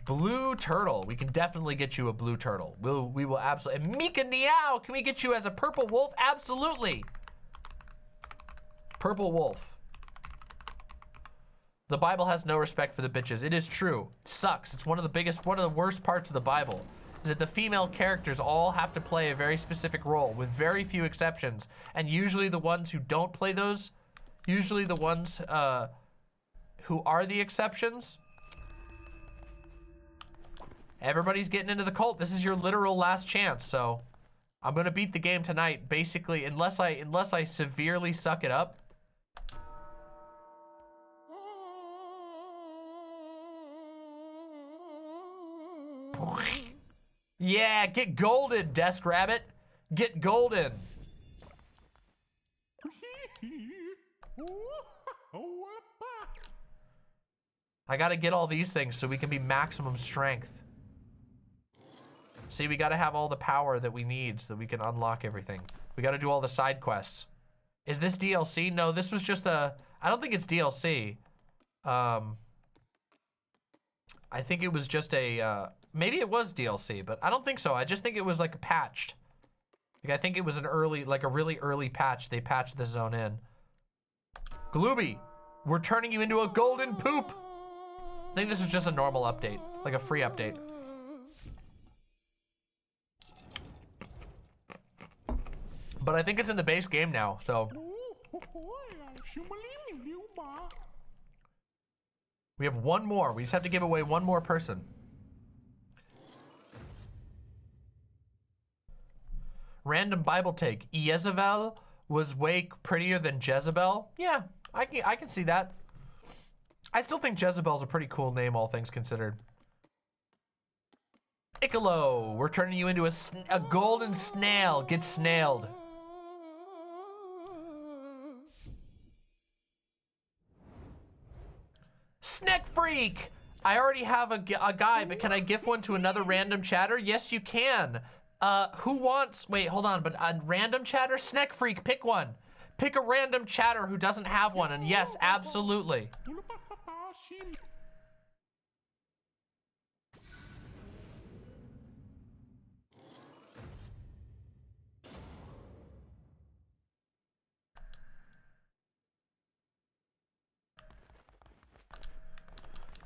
Blue turtle. We can definitely get you a blue turtle. We will absolutely. And Mika Niao, can we get you as a purple wolf? Absolutely. Purple wolf. The Bible has no respect for the bitches. It is true. It sucks. It's one of the worst parts of the Bible. Is that the female characters all have to play a very specific role with very few exceptions. And usually the ones who don't play those, usually the ones who are the exceptions, everybody's getting into the cult. This is your literal last chance, so I'm gonna beat the game tonight, basically, unless I severely suck it up. Yeah, get golden, Desk Rabbit. Get golden. I gotta get all these things so we can be maximum strength. See, we gotta have all the power that we need so that we can unlock everything. We gotta do all the side quests. Is this DLC? No, this was just I don't think it's DLC. I think it was just maybe it was DLC, but I don't think so. I just think it was like patched. Like I think it was a really early patch. They patched this zone in. Glooby, we're turning you into a golden poop. I think this was just a normal update, like a free update. But I think it's in the base game now, so. We have one more. We just have to give away one more person. Random Bible take. Jezebel was way prettier than Jezebel. Yeah, I can see that. I still think Jezebel's a pretty cool name, all things considered. Icolo, we're turning you into a golden snail. Get snailed. Snack Freak! I already have a guy, but can I gift one to another random chatter? Yes, you can. Who wants, wait, hold on, but a random chatter? Snack Freak, pick one. Pick a random chatter who doesn't have one, and yes, absolutely.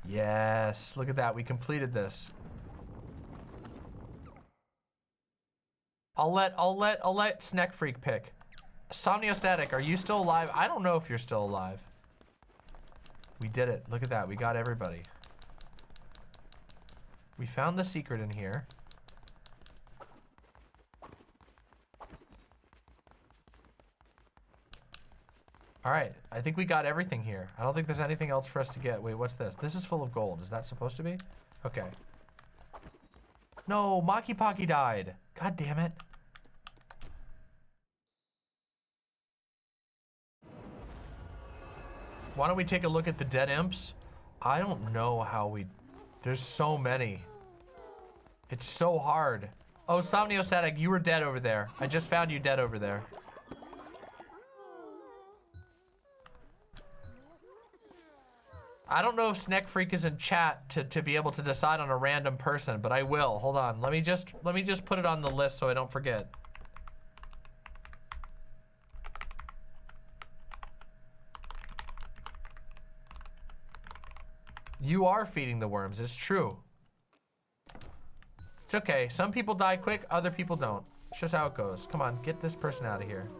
Yes, look at that. We completed this. I'll let Snack Freak pick. Somniostatic, are you still alive? I don't know if you're still alive. We did it. Look at that. We got everybody. We found the secret in here. All right, I think we got everything here. I don't think there's anything else for us to get. Wait, what's this? This is full of gold. Is that supposed to be? Okay. No, Maki Pocky died. God damn it. Why don't we take a look at the dead imps? I don't know how we... There's so many. It's so hard. Oh, Somniostatic, you were dead over there. I just found you dead over there. I don't know if Snack Freak is in chat to be able to decide on a random person, but I will. Hold on. Let me just put it on the list so I don't forget. You are feeding the worms, it's true. It's okay. Some people die quick, other people don't. It's just how it goes. Come on, get this person out of here.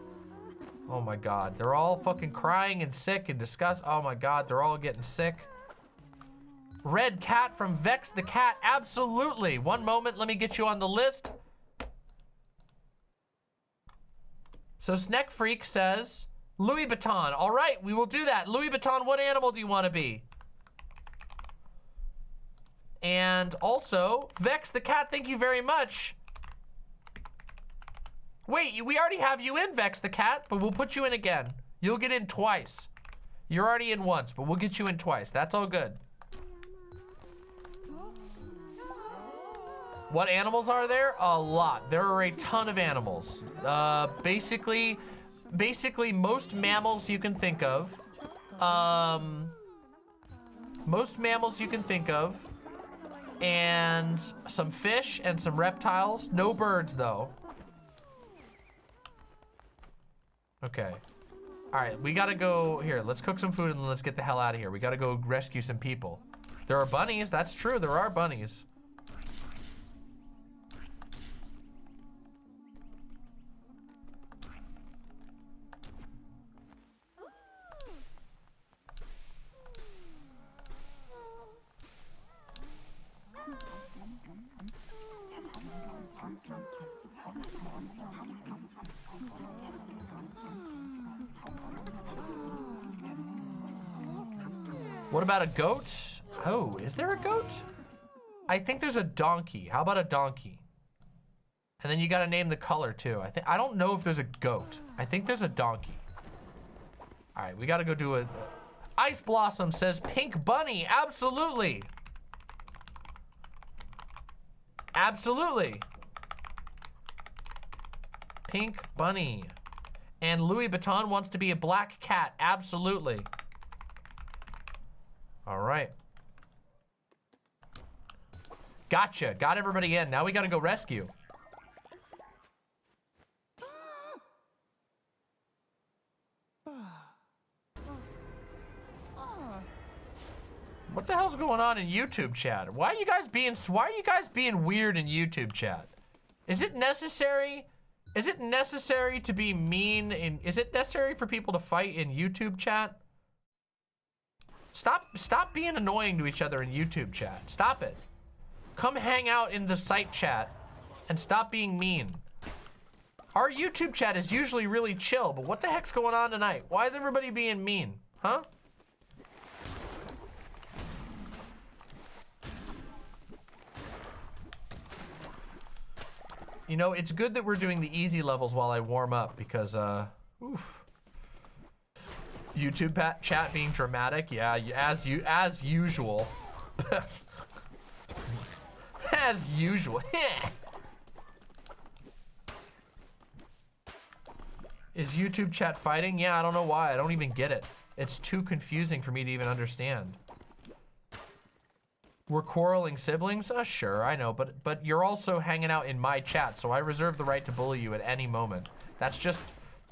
Oh my god, they're all fucking crying and sick and disgust. Oh my god, they're all getting sick. Red Cat from Vex the Cat, absolutely. One moment, let me get you on the list. So Snack Freak says, Louis Vuitton. All right, we will do that. Louis Vuitton, what animal do you want to be? And also, Vex the Cat, thank you very much. Wait, we already have you in, Vex the Cat, but we'll put you in again. You'll get in twice. You're already in once, but we'll get you in twice. That's all good. What animals are there? A lot. There are a ton of animals. Basically most mammals you can think of. Most mammals you can think of. And some fish and some reptiles. No birds, though. Okay. All right, we gotta go here. Let's cook some food and then let's get the hell out of here. We gotta go rescue some people. There are bunnies, that's true, there are bunnies. What about a goat? Oh, is there a goat? I think there's a donkey. How about a donkey? And then you gotta name the color too. I don't know if there's a goat. I think there's a donkey. All right, we gotta go do a... Ice Blossom says pink bunny, absolutely. Absolutely. Pink bunny. And Louis Vuitton wants to be a black cat, absolutely. All right. Gotcha, got everybody in. Now we gotta go rescue. What the hell's going on in YouTube chat? Why are you guys being weird in YouTube chat? Is it necessary? Is it necessary to be mean is it necessary for people to fight in YouTube chat? Stop being annoying to each other in YouTube chat. Stop it. Come hang out in the site chat and stop being mean. Our YouTube chat is usually really chill, but what the heck's going on tonight? Why is everybody being mean? Huh? You know, it's good that we're doing the easy levels while I warm up because, oof. YouTube chat being dramatic, yeah, as usual. As usual. Is YouTube chat fighting? Yeah, I don't know why. I don't even get it. It's too confusing for me to even understand. We're quarreling siblings? Sure, I know, but you're also hanging out in my chat, so I reserve the right to bully you at any moment. That's just,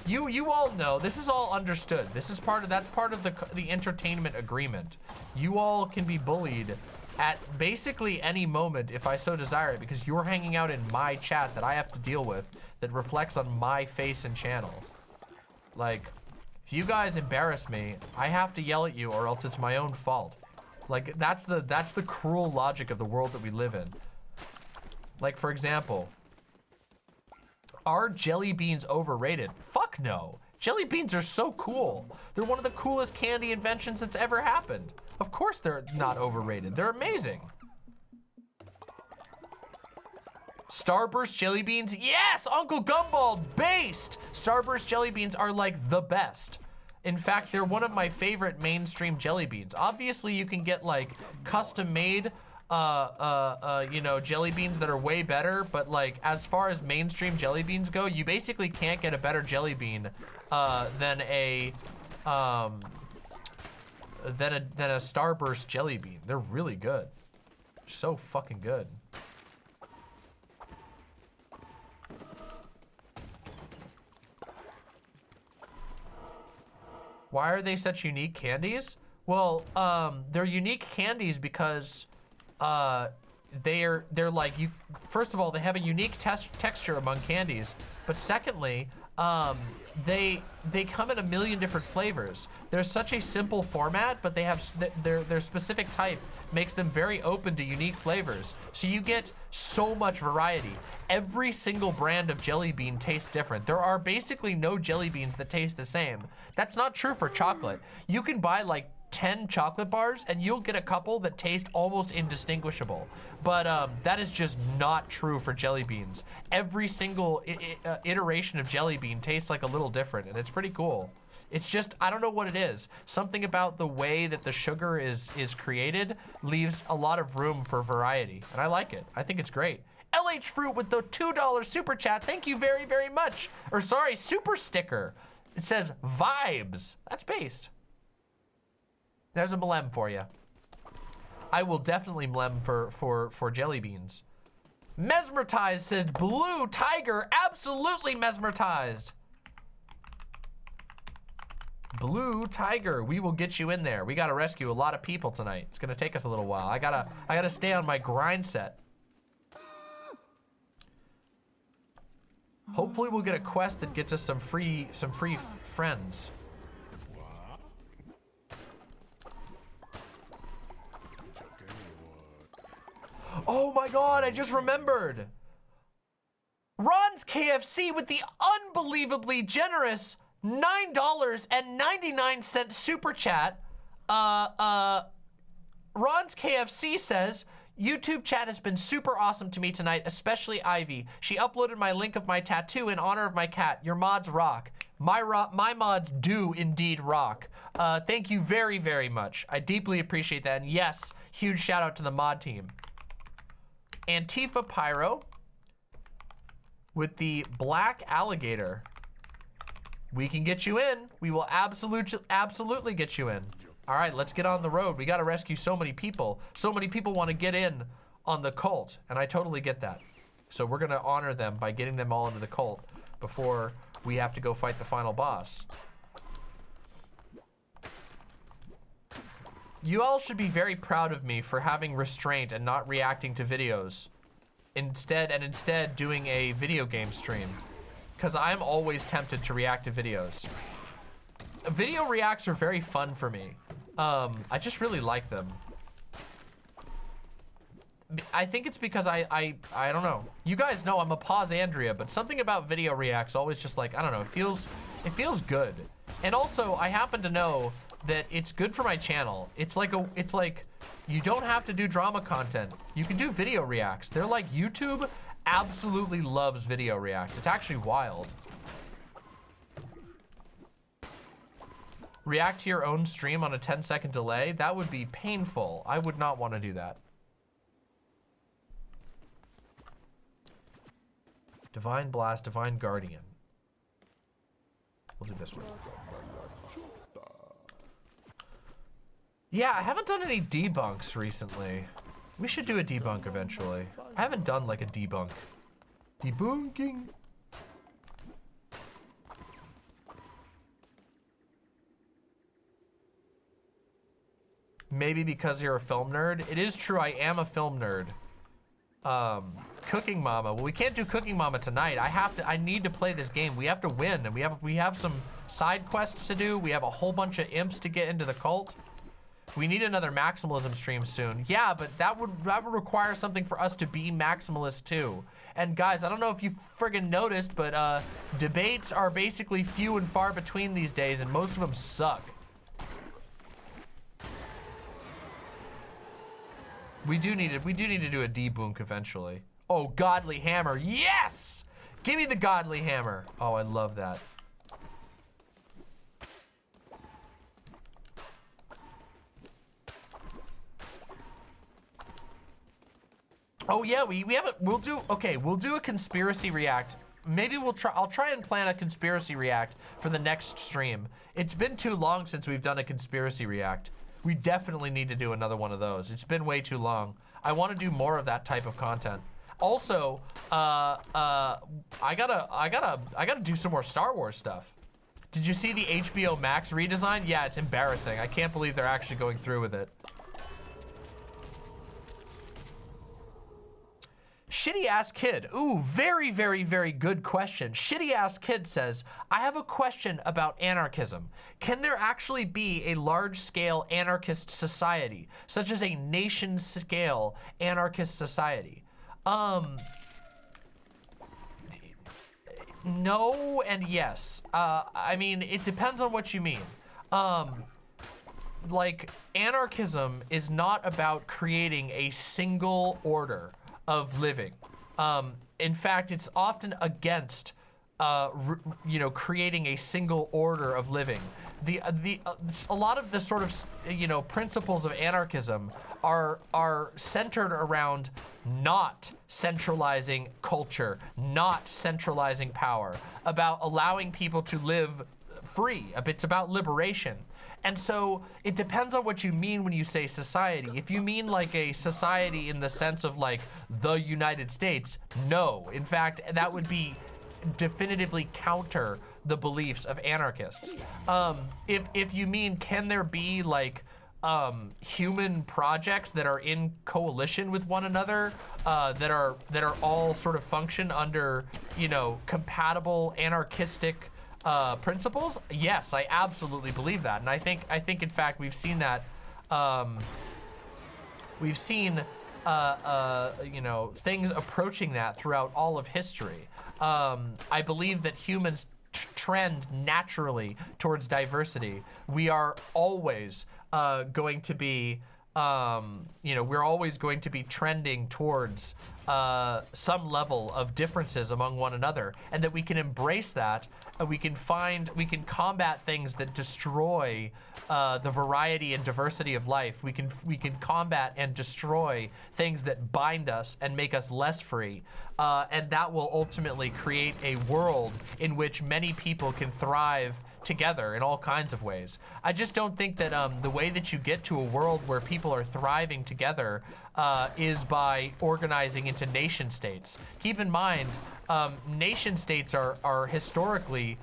you all know, this is all understood. This is that's part of the entertainment agreement. You all can be bullied at basically any moment if I so desire it, because you're hanging out in my chat that I have to deal with that reflects on my face and channel. Like, if you guys embarrass me, I have to yell at you or else it's my own fault. Like, that's the cruel logic of the world that we live in. Like, for example, are jelly beans overrated? Fuck no. Jelly beans are so cool. They're one of the coolest candy inventions that's ever happened. Of course they're not overrated. They're amazing. Starburst jelly beans? Yes, Uncle Gumball, based! Starburst jelly beans are like the best. In fact, they're one of my favorite mainstream jelly beans. Obviously, you can get like custom-made, you know, jelly beans that are way better. But like, as far as mainstream jelly beans go, you basically can't get a better jelly bean than a Starburst jelly bean. They're really good. So fucking good. Why are they such unique candies? Well, they're unique candies because they're like, first of all, they have a unique texture among candies, but secondly, they come in a million different flavors. They're such a simple format, but they have their specific type makes them very open to unique flavors. So you get so much variety. Every single brand of jelly bean tastes different. There are basically no jelly beans that taste the same. That's not true for chocolate. You can buy like 10 chocolate bars and you'll get a couple that taste almost indistinguishable. But that is just not true for jelly beans. Every single iteration of jelly bean tastes like a little different, and it's pretty cool. It's just, I don't know what it is. Something about the way that the sugar is created leaves a lot of room for variety, and I like it. I think it's great. LH Fruit with the $2 super chat. Thank you very, very much. Or sorry, super sticker. It says vibes. That's based. There's a mlem for you. I will definitely mlem for jelly beans. Mesmerized said blue tiger. Absolutely mesmerized. Blue tiger, we will get you in there. We gotta rescue a lot of people tonight. It's gonna take us a little while. I gotta stay on my grind set. Hopefully we'll get a quest that gets us some free friends. Oh my god, I just remembered. Ron's KFC with the unbelievably generous $9.99 super chat. Ron's KFC says, YouTube chat has been super awesome to me tonight, especially Ivy. She uploaded my link of my tattoo in honor of my cat. Your mods rock. My mods do indeed rock. Thank you very, very much. I deeply appreciate that. And yes, huge shout out to the mod team. Antifa Pyro with the black alligator. We can get you in. We will absolutely get you in. All right, let's get on the road. We got to rescue so many people. So many people want to get in on the cult, and I totally get that. So we're gonna honor them by getting them all into the cult before we have to go fight the final boss. You all should be very proud of me for having restraint and not reacting to videos. Instead doing a video game stream. Because I'm always tempted to react to videos. Video reacts are very fun for me. I just really like them. I think it's because I don't know. You guys know I'm a pause Andrea, but something about video reacts always just like, I don't know, it feels good. And also I happen to know that it's good for my channel. It's like you don't have to do drama content. You can do video reacts. They're like YouTube absolutely loves video reacts. It's actually wild. React to your own stream on a 10-second delay? That would be painful. I would not want to do that. Divine Blast, Divine Guardian. We'll do this one. Yeah, I haven't done any debunks recently. We should do a debunk eventually. I haven't done like a debunk. Debunking. Maybe because you're a film nerd. It is true, I am a film nerd. Cooking Mama. Well, we can't do Cooking Mama tonight. I need to play this game. We have to win, and we have some side quests to do. We have a whole bunch of imps to get into the cult. We need another maximalism stream soon. Yeah, but that would require something for us to be maximalist too. And guys, I don't know if you friggin' noticed, but debates are basically few and far between these days, and most of them suck. We do need to do a debunk eventually. Oh, Godly Hammer, yes! Give me the Godly Hammer. Oh, I love that. Oh yeah, we'll do a conspiracy react. Maybe I'll try and plan a conspiracy react for the next stream. It's been too long since we've done a conspiracy react. We definitely need to do another one of those. It's been way too long. I want to do more of that type of content. Also, I gotta do some more Star Wars stuff. Did you see the HBO Max redesign? Yeah, it's embarrassing. I can't believe they're actually going through with it. Shitty Ass Kid. Ooh, very, very, very good question. Shitty Ass Kid says, I have a question about anarchism. Can there actually be a large-scale anarchist society, such as a nation-scale anarchist society? No and yes. I mean, it depends on what you mean. Like, anarchism is not about creating a single order of living. In fact, it's often against, creating a single order of living. A lot of the sort of, principles of anarchism are centered around not centralizing culture, not centralizing power, about allowing people to live free. It's about liberation. And so it depends on what you mean when you say society. If you mean like a society in the sense of like the United States, no. In fact, that would be definitively counter the beliefs of anarchists. If you mean, can there be like human projects that are in coalition with one another, that are all sort of function under, compatible anarchistic principles? Yes, I absolutely believe that, and I think in fact we've seen that. We've seen things approaching that throughout all of history. I believe that humans trend naturally towards diversity. We are always going to be we're always going to be trending towards some level of differences among one another, and that we can embrace that. We can combat things that destroy the variety and diversity of life. We can combat and destroy things that bind us and make us less free, and that will ultimately create a world in which many people can thrive together in all kinds of ways. I just don't think that the way that you get to a world where people are thriving together is by organizing into nation states. Keep in mind, nation states are historically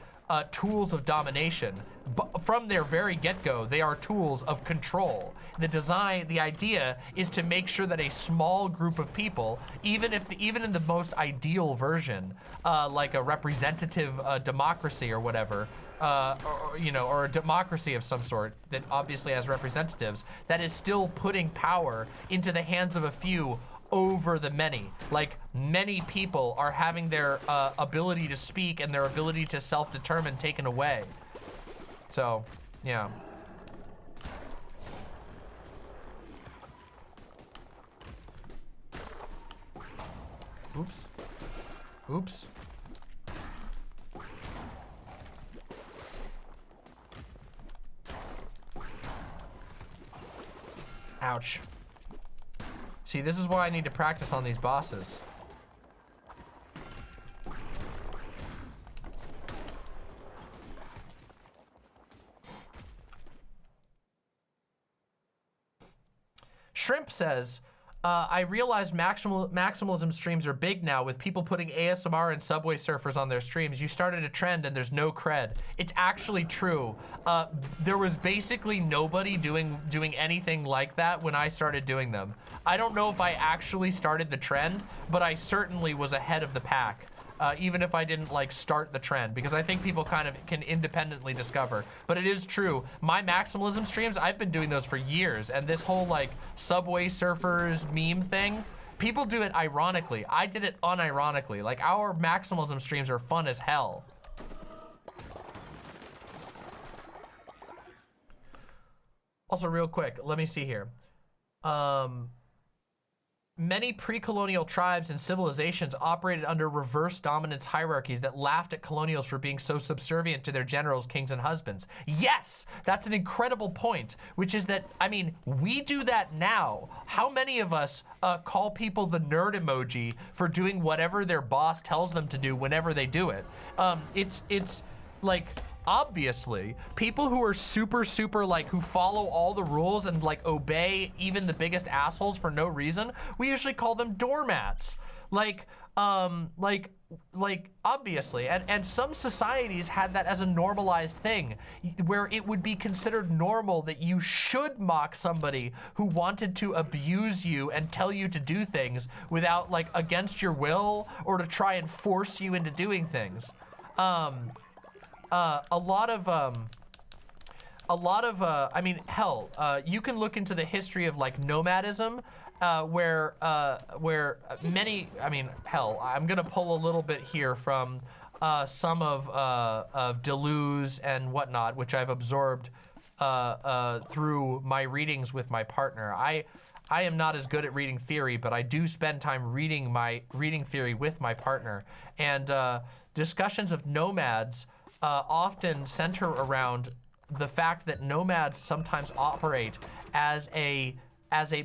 tools of domination. But from their very get-go, they are tools of control. The idea is to make sure that a small group of people, even in the most ideal version, like a representative democracy or whatever, or a democracy of some sort that obviously has representatives, that is still putting power into the hands of a few over the many. Like, many people are having their ability to speak and their ability to self-determine taken away. So, yeah. Oops. Oops. Ouch. See, this is why I need to practice on these bosses. Shrimp says, I realized maximalism streams are big now with people putting ASMR and Subway Surfers on their streams. You started a trend and there's no cred. It's actually true. There was basically nobody doing anything like that when I started doing them. I don't know if I actually started the trend, but I certainly was ahead of the pack. Even if I didn't like start the trend, because I think people kind of can independently discover. But it is true, my maximalism streams, I've been doing those for years, and this whole like Subway Surfers meme thing, people do it ironically. I did it unironically. Like our maximalism streams are fun as hell. Also real quick, let me see here. Many pre-colonial tribes and civilizations operated under reverse dominance hierarchies that laughed at colonials for being so subservient to their generals, kings, and husbands. Yes, that's an incredible point, which is that, I mean, we do that now. How many of us call people the nerd emoji for doing whatever their boss tells them to do whenever they do it? It's like, obviously, people who are super like, who follow all the rules and like obey even the biggest assholes for no reason, we usually call them doormats. Like obviously, and some societies had that as a normalized thing where it would be considered normal that you should mock somebody who wanted to abuse you and tell you to do things without like against your will or to try and force you into doing things. A lot of, I mean, hell, you can look into the history of like nomadism, where many, I mean, hell, I'm gonna pull a little bit here from some of Deleuze and whatnot, which I've absorbed through my readings with my partner. I am not as good at reading theory, but I do spend time reading theory with my partner, and discussions of nomads often center around the fact that nomads sometimes operate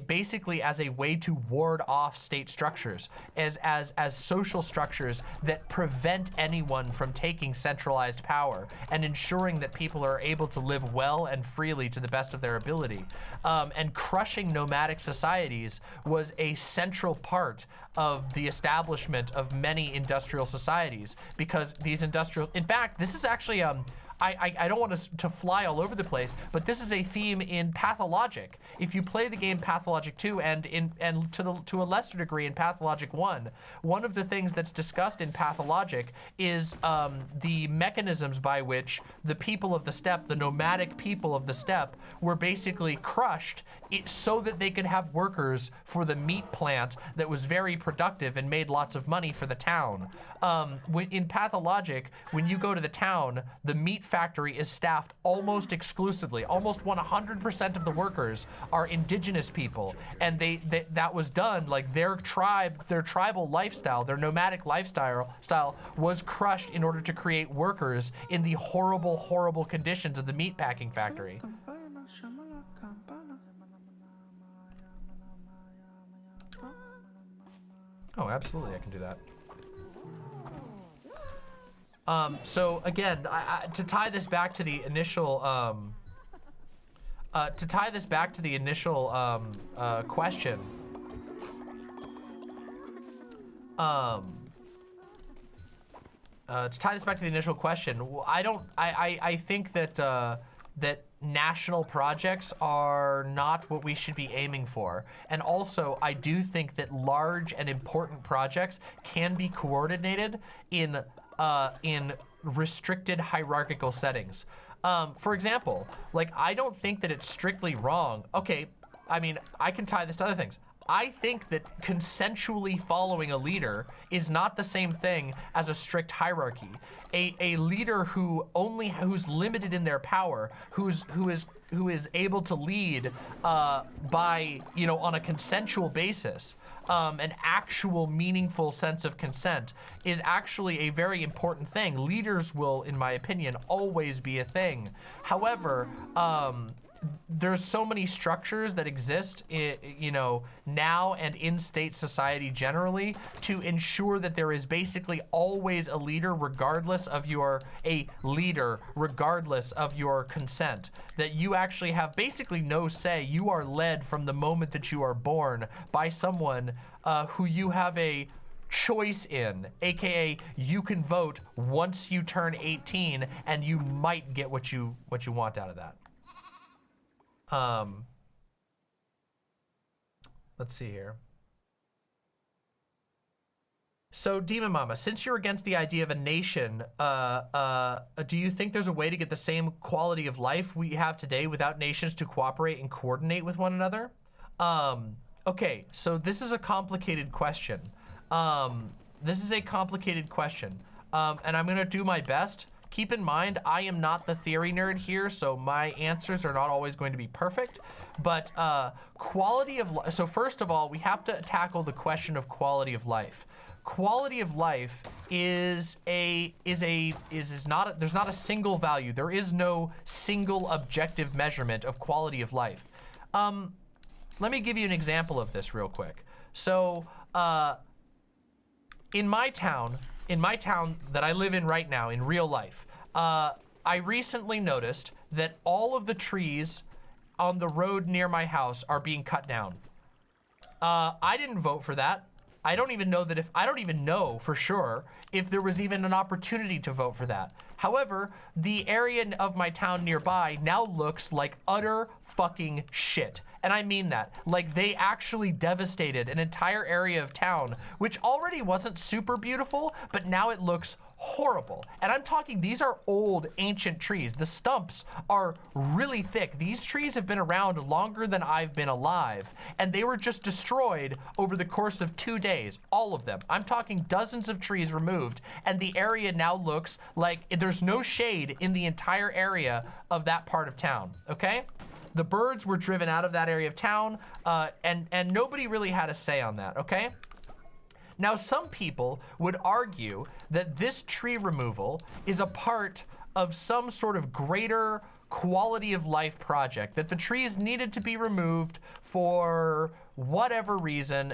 basically as a way to ward off state structures, as social structures that prevent anyone from taking centralized power and ensuring that people are able to live well and freely to the best of their ability. And crushing nomadic societies was a central part of the establishment of many industrial societies, because these industrial, in fact, this is actually, I don't want to fly all over the place, but this is a theme in Pathologic. If you play the game Pathologic 2 and to a lesser degree in Pathologic 1, one of the things that's discussed in Pathologic is the mechanisms by which the people of the steppe, the nomadic people of the steppe, were basically crushed so that they could have workers for the meat plant that was very productive and made lots of money for the town. In Pathologic, when you go to the town, the meat factory is staffed almost exclusively. Almost 100% of the workers are indigenous people, and that was done, like their tribal lifestyle, their nomadic lifestyle was crushed in order to create workers in the horrible conditions of the meat packing factory. Oh, absolutely, I can do that. So again, to tie this back to the initial, question. I think that that national projects are not what we should be aiming for. And also, I do think that large and important projects can be coordinated in restricted hierarchical settings. For example, like, I don't think that it's strictly wrong. Okay, I mean, I can tie this to other things. I think that consensually following a leader is not the same thing as a strict hierarchy. A leader who's limited in their power, who is able to lead by, you know, on a consensual basis, an actual meaningful sense of consent is actually a very important thing. Leaders will, in my opinion, always be a thing. However, there's so many structures that exist, you know, now and in state society generally to ensure that there is basically always a leader regardless of your consent, that you actually have basically no say. You are led from the moment that you are born by someone who you have a choice in, aka you can vote once you turn 18 and you might get what you want out of that. Let's see here. So Demon Mama, since you're against the idea of a nation, do you think there's a way to get the same quality of life we have today without nations to cooperate and coordinate with one another? Okay, so this is a complicated question. And I'm gonna do my best. Keep in mind, I am not the theory nerd here, so my answers are not always going to be perfect. But quality of life. So first of all, we have to tackle the question of quality of life. Quality of life is not there's not a single value. There is no single objective measurement of quality of life. Let me give you an example of this real quick. So in my town that I live in right now, in real life, I recently noticed that all of the trees on the road near my house are being cut down. I didn't vote for that. I don't even know for sure if there was even an opportunity to vote for that. However, the area of my town nearby now looks like utter fucking shit. And I mean that. Like, they actually devastated an entire area of town, which already wasn't super beautiful, but now it looks horrible. And I'm talking, these are old, ancient trees. The stumps are really thick. These trees have been around longer than I've been alive, and they were just destroyed over the course of 2 days, all of them. I'm talking dozens of trees removed, and the area now looks like there's no shade in the entire area of that part of town, okay? The birds were driven out of that area of town, and nobody really had a say on that, okay? Now, some people would argue that this tree removal is a part of some sort of greater quality of life project, that the trees needed to be removed for whatever reason.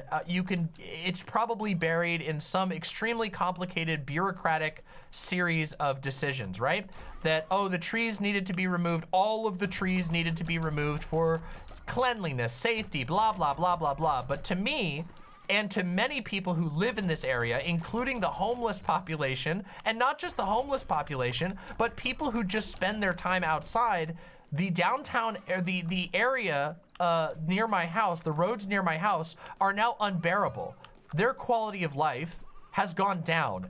It's probably buried in some extremely complicated bureaucratic series of decisions, right? That, oh, the trees needed to be removed, all of the trees needed to be removed for cleanliness, safety, blah, blah, blah, blah, blah. But to me, and to many people who live in this area, including the homeless population, and not just the homeless population, but people who just spend their time outside, the downtown, the area near my house, the roads near my house are now unbearable. Their quality of life has gone down.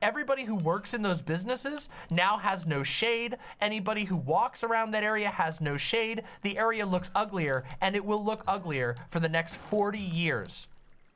Everybody who works in those businesses now has no shade. Anybody who walks around that area has no shade. The area looks uglier, and it will look uglier for the next 40 years.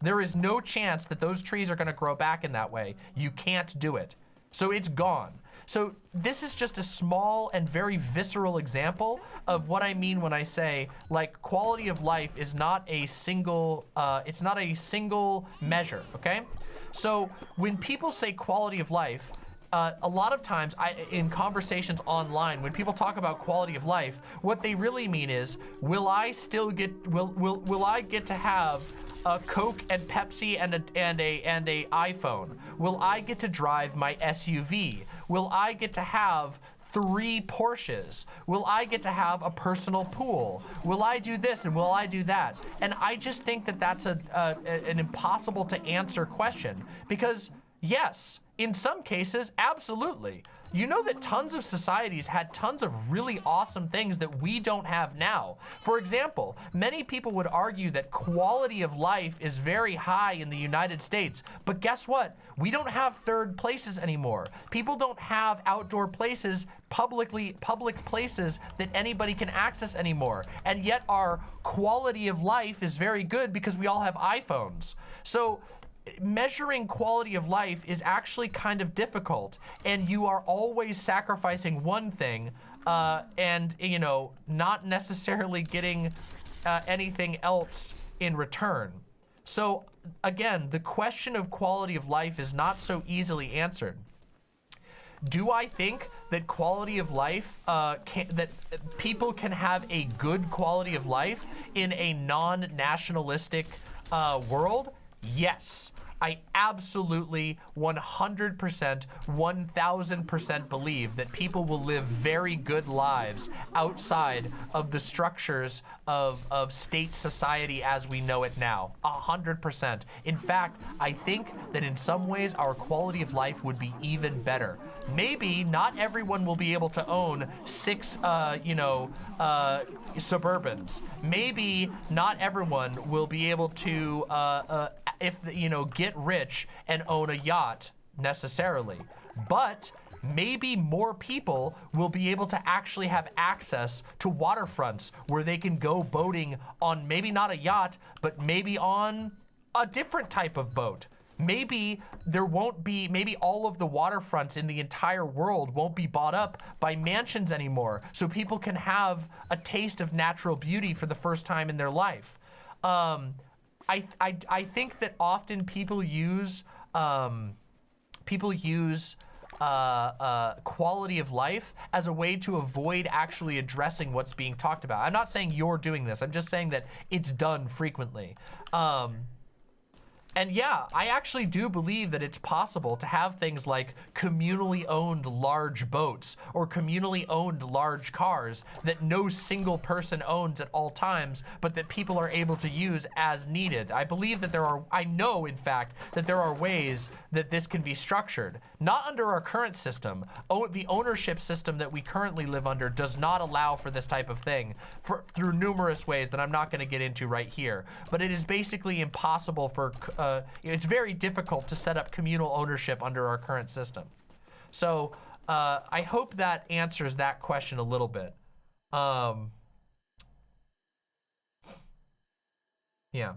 There is no chance that those trees are gonna grow back in that way. You can't do it. So it's gone. So this is just a small and very visceral example of what I mean when I say, like, quality of life is not a single, it's not a single measure, okay? So when people say quality of life, a lot of times in conversations online, when people talk about quality of life, what they really mean is, will I get to have a Coke and Pepsi and a iPhone? Will I get to drive my SUV? Will I get to have 3 Porsches? Will I get to have a personal pool? Will I do this and will I do that? And I just think that that's an impossible to answer question, because yes, in some cases, absolutely. You know that tons of societies had tons of really awesome things that we don't have now. For example, many people would argue that quality of life is very high in the United States, but guess what? We don't have third places anymore. People don't have outdoor places, public places that anybody can access anymore. And yet our quality of life is very good because we all have iPhones. So measuring quality of life is actually kind of difficult, and you are always sacrificing one thing and, you know, not necessarily getting anything else in return. So again, the question of quality of life is not so easily answered. Do I think that quality of life, that people can have a good quality of life in a non-nationalistic world? Yes. I absolutely 100%, 1000% believe that people will live very good lives outside of the structures of state society as we know it now. 100%. In fact, I think that in some ways our quality of life would be even better. Maybe not everyone will be able to own 6, Suburbans. Maybe not everyone will be able to, get rich and own a yacht necessarily. But maybe more people will be able to actually have access to waterfronts where they can go boating on maybe not a yacht, but maybe on a different type of boat. Maybe there won't be, maybe all of the waterfronts in the entire world won't be bought up by mansions anymore, so people can have a taste of natural beauty for the first time in their life. I think that often people use quality of life as a way to avoid actually addressing what's being talked about. I'm not saying you're doing this. I'm just saying that it's done frequently. And yeah, I actually do believe that it's possible to have things like communally owned large boats or communally owned large cars that no single person owns at all times, but that people are able to use as needed. I believe that I know in fact, that there are ways that this can be structured. Not under our current system. The ownership system that we currently live under does not allow for this type of thing through numerous ways that I'm not gonna get into right here. But it is basically impossible for, it's very difficult to set up communal ownership under our current system. So I hope that answers that question a little bit. Yeah.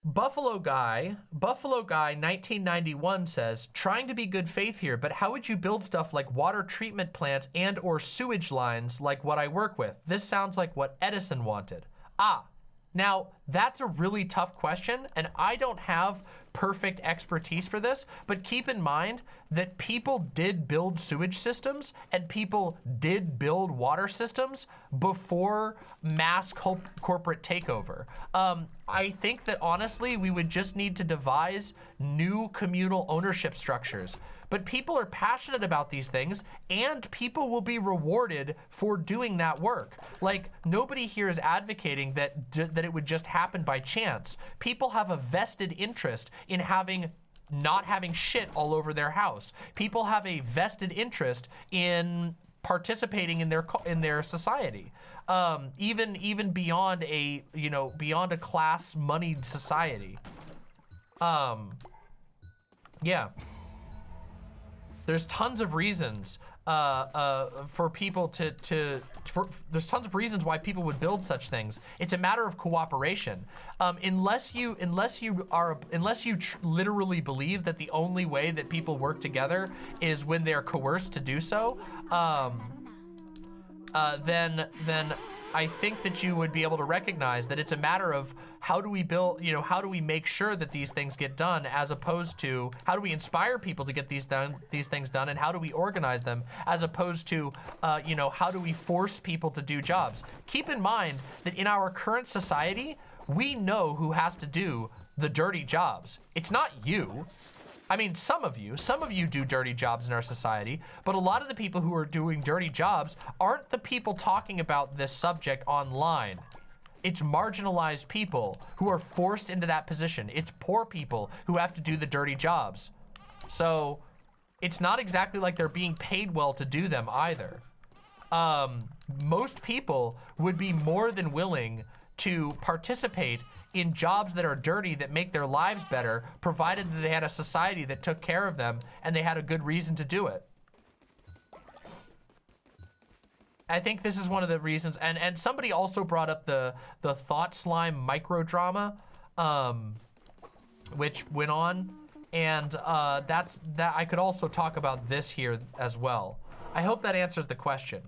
Buffalo Guy 1991 says, trying to be good faith here, but how would you build stuff like water treatment plants and or sewage lines like what I work with? This sounds like what Edison wanted. Now that's a really tough question, and I don't have perfect expertise for this, but keep in mind that people did build sewage systems and people did build water systems before mass corporate takeover. I think that honestly, we would just need to devise new communal ownership structures. But people are passionate about these things, and people will be rewarded for doing that work. Like, nobody here is advocating that it would just happen by chance. People have a vested interest in not having shit all over their house. People have a vested interest in participating in their society, even beyond a class moneyed society. Yeah. There's tons of reasons for people there's tons of reasons why people would build such things. It's a matter of cooperation. Unless you literally believe that the only way that people work together is when they're coerced to do so, then I think that you would be able to recognize that it's a matter of how do we build, how do we make sure that these things get done, as opposed to how do we inspire people to get these things done, and how do we organize them, as opposed to, how do we force people to do jobs. Keep in mind that in our current society, we know who has to do the dirty jobs. It's not you. I mean, some of you do dirty jobs in our society, but a lot of the people who are doing dirty jobs aren't the people talking about this subject online. It's marginalized people who are forced into that position. It's poor people who have to do the dirty jobs. So it's not exactly like they're being paid well to do them either. Most people would be more than willing to participate in jobs that are dirty, that make their lives better, provided that they had a society that took care of them and they had a good reason to do it. I think this is one of the reasons, and somebody also brought up the Thought Slime microdrama, which went on, and that I could also talk about this here as well. I hope that answers the question.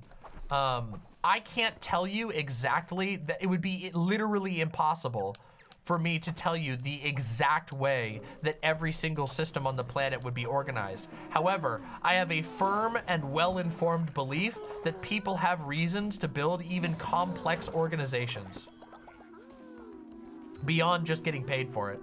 I can't tell you exactly, that it would be literally impossible for me to tell you the exact way that every single system on the planet would be organized. However, I have a firm and well-informed belief that people have reasons to build even complex organizations beyond just getting paid for it.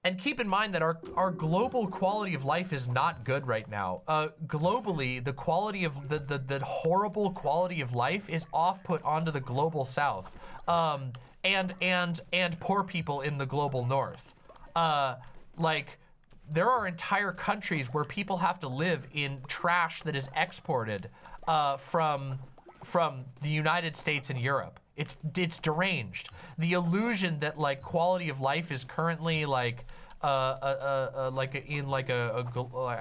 And keep in mind that our global quality of life is not good right now. Globally, the quality of the horrible quality of life is off-put onto the global south, and poor people in the global north. Like, there are entire countries where people have to live in trash that is exported from the United States and Europe. It's deranged. The illusion that like quality of life is currently like I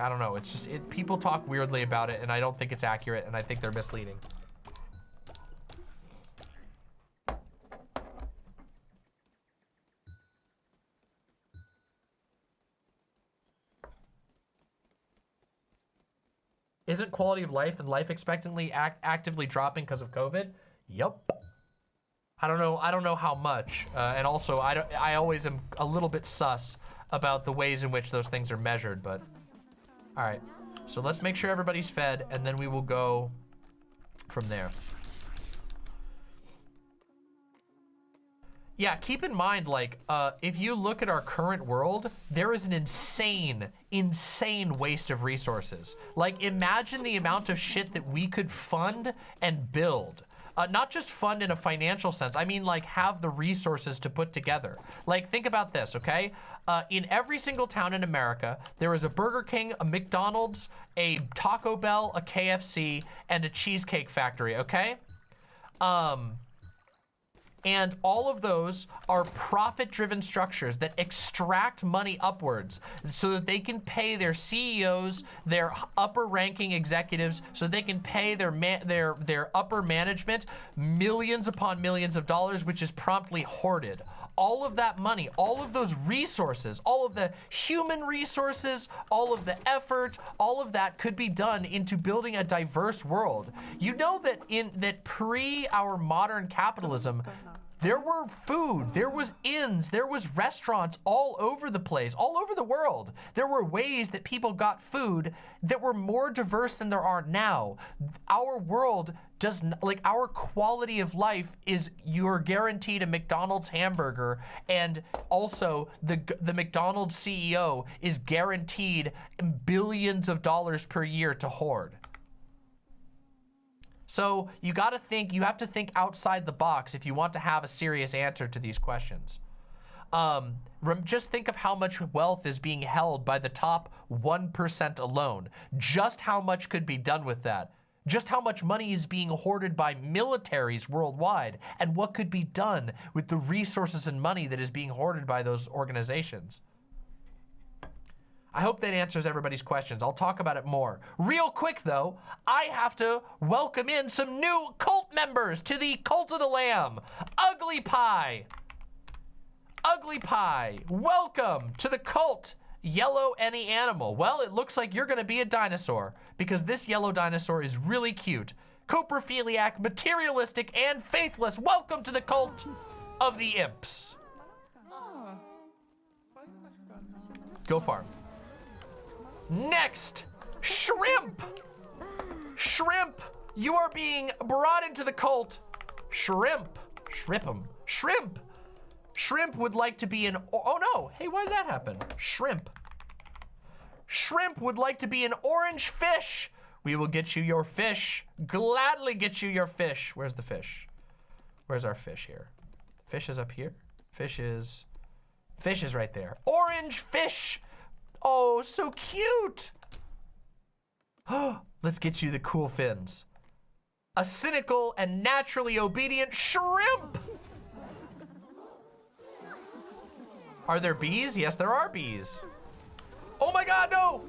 don't know. It's just people talk weirdly about it, and I don't think it's accurate, and I think they're misleading. Isn't quality of life and life expectancy actively dropping because of COVID? Yup. I don't know how much, and also I always am a little bit sus about the ways in which those things are measured, but all right. So let's make sure everybody's fed, and then we will go from there. Yeah, keep in mind, like, if you look at our current world, there is an insane waste of resources. Like, imagine the amount of shit that we could fund and build. Not just fund in a financial sense, I mean like have the resources to put together. Like think about this, okay? In every single town in America, there is a Burger King, a McDonald's, a Taco Bell, a KFC, and a Cheesecake Factory, okay? And all of those are profit-driven structures that extract money upwards so that they can pay their CEOs, their upper-ranking executives, so they can pay their upper management millions upon millions of dollars, which is promptly hoarded. All of that money, all of those resources, all of the human resources, all of the effort, all of that could be done into building a diverse world. You know that pre our modern capitalism, there were food, there was inns, there was restaurants all over the place, all over the world. There were ways that people got food that were more diverse than there are now. Our world like our quality of life is you're guaranteed a McDonald's hamburger, and also the McDonald's CEO is guaranteed billions of dollars per year to hoard. So you have to think outside the box if you want to have a serious answer to these questions. Just think of how much wealth is being held by the top 1% alone. Just how much could be done with that. Just how much money is being hoarded by militaries worldwide, and what could be done with the resources and money that is being hoarded by those organizations. I hope that answers everybody's questions. I'll talk about it more. Real quick though, I have to welcome in some new cult members to the Cult of the Lamb. Ugly Pie. Ugly Pie, welcome to the cult. Yellow any animal. Well, it looks like you're gonna be a dinosaur because this yellow dinosaur is really cute. Coprophiliac, materialistic, and faithless. Welcome to the Cult of the Imps. Go farm. Next, Shrimp. Shrimp, you are being brought into the cult. Shrimp, Shrimp'em, Shrimp. Shrimp would like to be an, oh no, hey, why did that happen? Shrimp. Shrimp would like to be an orange fish. We will get you your fish. Gladly get you your fish. Where's the fish? Where's our fish here? Fish is up here. Fish is right there. Orange fish. Oh, so cute. Let's get you the cool fins. A cynical and naturally obedient shrimp. Are there bees? Yes, there are bees. Oh my God, no.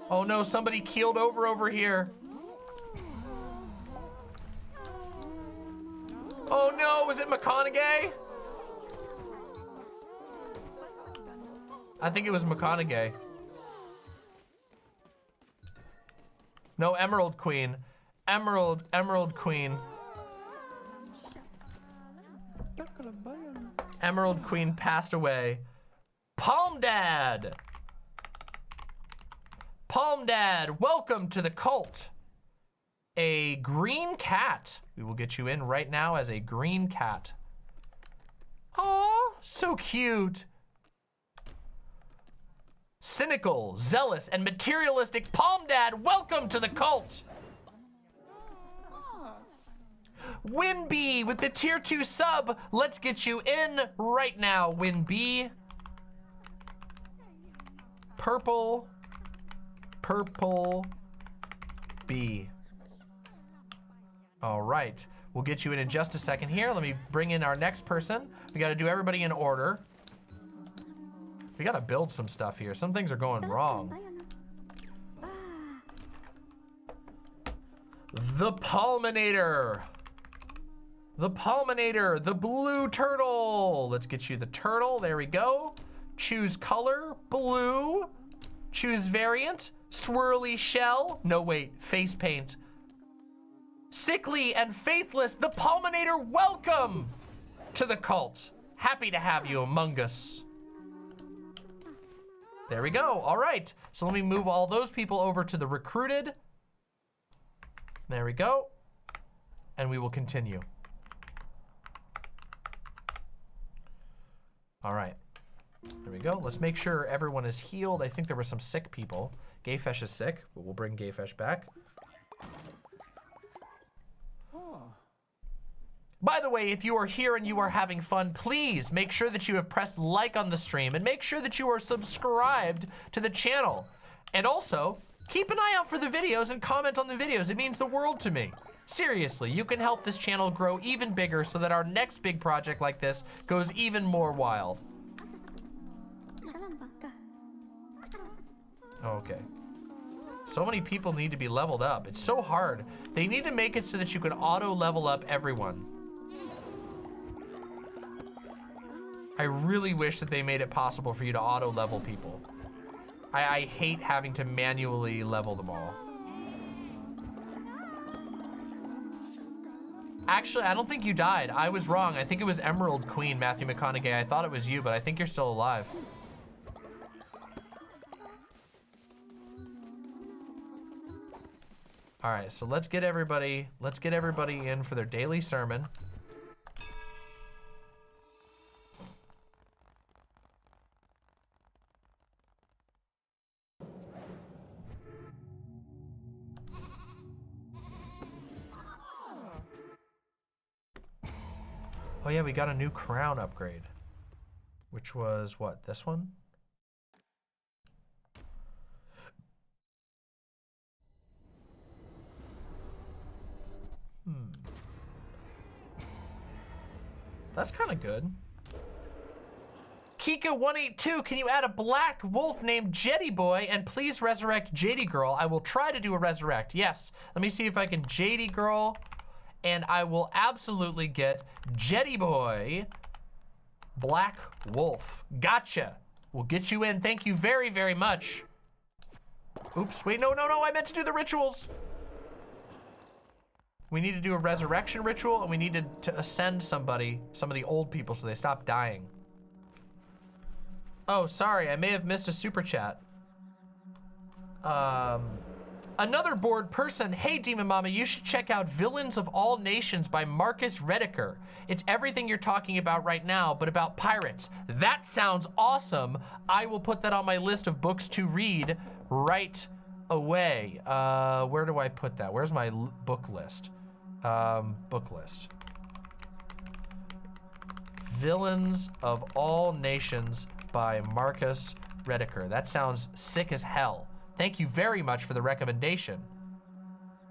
Oh no, somebody keeled over here. Oh no, was it McConaughey? I think it was McConaughey. No, Emerald Queen. Emerald Queen. Emerald Queen passed away. Palm Dad! Palm Dad, welcome to the cult. A green cat. We will get you in right now as a green cat. Aw, so cute. Cynical, zealous, and materialistic Palm Dad, welcome to the cult. Winbee with the tier 2 sub. Let's get you in right now, Winbee. Purple bee. All right, we'll get you in just a second here. Let me bring in our next person. We got to do everybody in order. We got to build some stuff here. Some things are going wrong. The Pulminator. The Pulminator, the blue turtle. Let's get you the turtle. There we go. Choose color, blue. Choose variant, swirly shell. No, wait, face paint. Sickly and faithless, the Pulminator, welcome to the cult. Happy to have you among us. There we go, all right. So let me move all those people over to the recruited. There we go. And we will continue. All right, there we go. Let's make sure everyone is healed. I think there were some sick people. Gayfesh is sick, but we'll bring Gayfesh back. By the way, if you are here and you are having fun, please make sure that you have pressed like on the stream and make sure that you are subscribed to the channel. And also, keep an eye out for the videos and comment on the videos. It means the world to me. Seriously, you can help this channel grow even bigger so that our next big project like this goes even more wild. Okay. So many people need to be leveled up. It's so hard. They need to make it so that you can auto level up everyone. I really wish that they made it possible for you to auto level people. I hate having to manually level them all. Actually, I don't think you died. I was wrong. I think it was Emerald Queen, Matthew McConaughey. I thought it was you, but I think you're still alive. All right, so let's get everybody in for their daily sermon. Oh yeah, we got a new crown upgrade, which was what, this one? That's kind of good. Kika182, can you add a black wolf named Jetty Boy and please resurrect JD Girl? I will try to do a resurrect. Yes, let me see if I can JD Girl, and I will absolutely get Jetty Boy, Black Wolf. Gotcha. We'll get you in. Thank you very, very much. Oops, wait, no, I meant to do the rituals. We need to do a resurrection ritual, and we needed to ascend somebody, some of the old people, so they stop dying. Oh, sorry, I may have missed a super chat. Another bored person, hey Demon Mama, you should check out Villains of All Nations by Marcus Rediker. It's everything you're talking about right now, but about pirates. That sounds awesome. I will put that on my list of books to read right away. Where do I put that? Where's my book list? Book list. Villains of All Nations by Marcus Rediker. That sounds sick as hell. Thank you very much for the recommendation.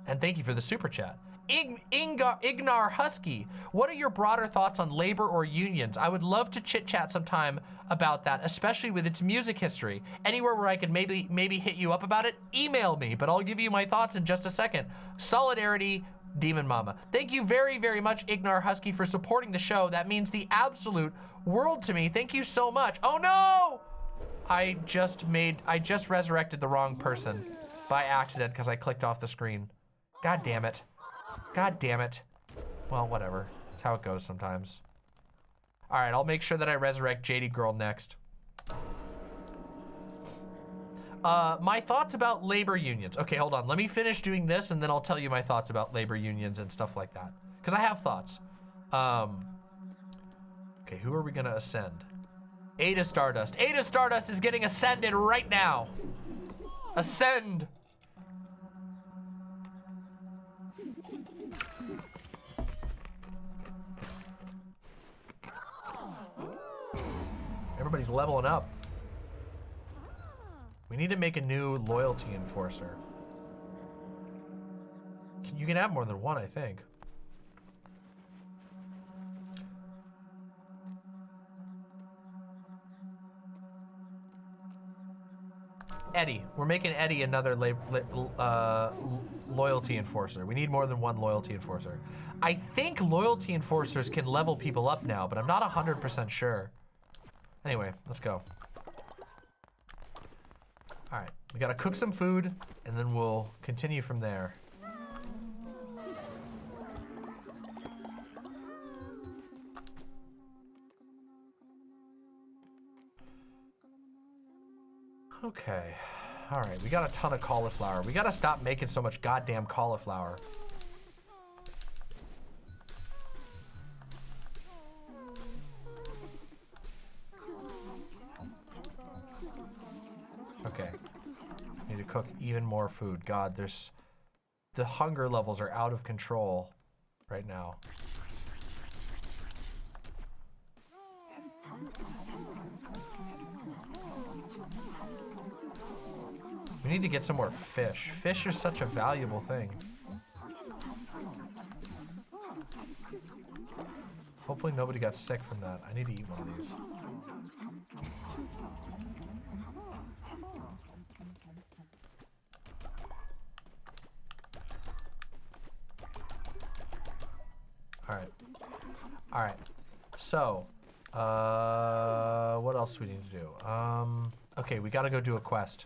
And thank you for the super chat. Ignar Husky, what are your broader thoughts on labor or unions? I would love to chit chat sometime about that, especially with its music history. Anywhere where I could maybe hit you up about it, email me, but I'll give you my thoughts in just a second. Solidarity, Demon Mama. Thank you very, very much, Ignar Husky, for supporting the show. That means the absolute world to me. Thank you so much. Oh no! I just resurrected the wrong person by accident because I clicked off the screen. God damn it. God damn it. Well, whatever. That's how it goes sometimes. All right, I'll make sure that I resurrect JD Girl next. My thoughts about labor unions. Okay, hold on. Let me finish doing this and then I'll tell you my thoughts about labor unions and stuff like that. Because I have thoughts. Okay, who are we gonna ascend? Ada Stardust. Ada Stardust is getting ascended right now. Ascend. Everybody's leveling up. We need to make a new loyalty enforcer. You can have more than one, I think. Eddie. We're making Eddie another loyalty enforcer. We need more than one loyalty enforcer. I think loyalty enforcers can level people up now, but I'm not 100% sure. Anyway, let's go. All right, we gotta cook some food, and then we'll continue from there. Okay, all right, we got a ton of cauliflower. We gotta stop making so much goddamn cauliflower. Okay, need to cook even more food. God, the hunger levels are out of control right now. We need to get some more fish. Fish are such a valuable thing. Hopefully nobody got sick from that. I need to eat one of these. All right. So, what else do we need to do? Okay, we gotta go do a quest.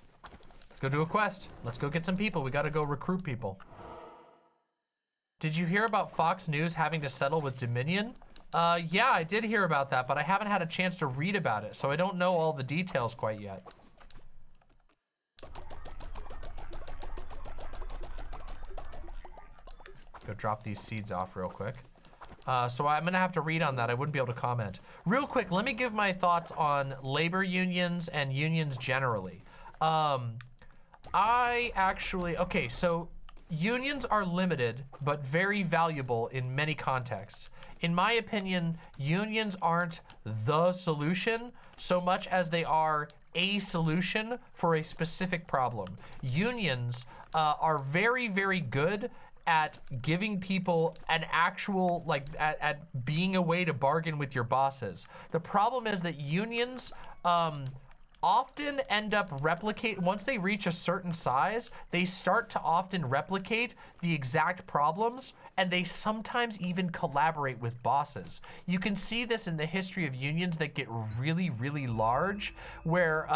Let's go do a quest. Let's go get some people. We gotta go recruit people. Did you hear about Fox News having to settle with Dominion? Yeah, I did hear about that, but I haven't had a chance to read about it, so I don't know all the details quite yet. Go drop these seeds off real quick. So I'm gonna have to read on that. I wouldn't be able to comment. Real quick, let me give my thoughts on labor unions and unions generally. Okay, so unions are limited, but very valuable in many contexts. In my opinion, unions aren't the solution so much as they are a solution for a specific problem. Unions are very, very good at giving people an actual, at being a way to bargain with your bosses. The problem is that unions often end up once they reach a certain size, they start to often replicate the exact problems, and they sometimes even collaborate with bosses. You can see this in the history of unions that get really, really large, where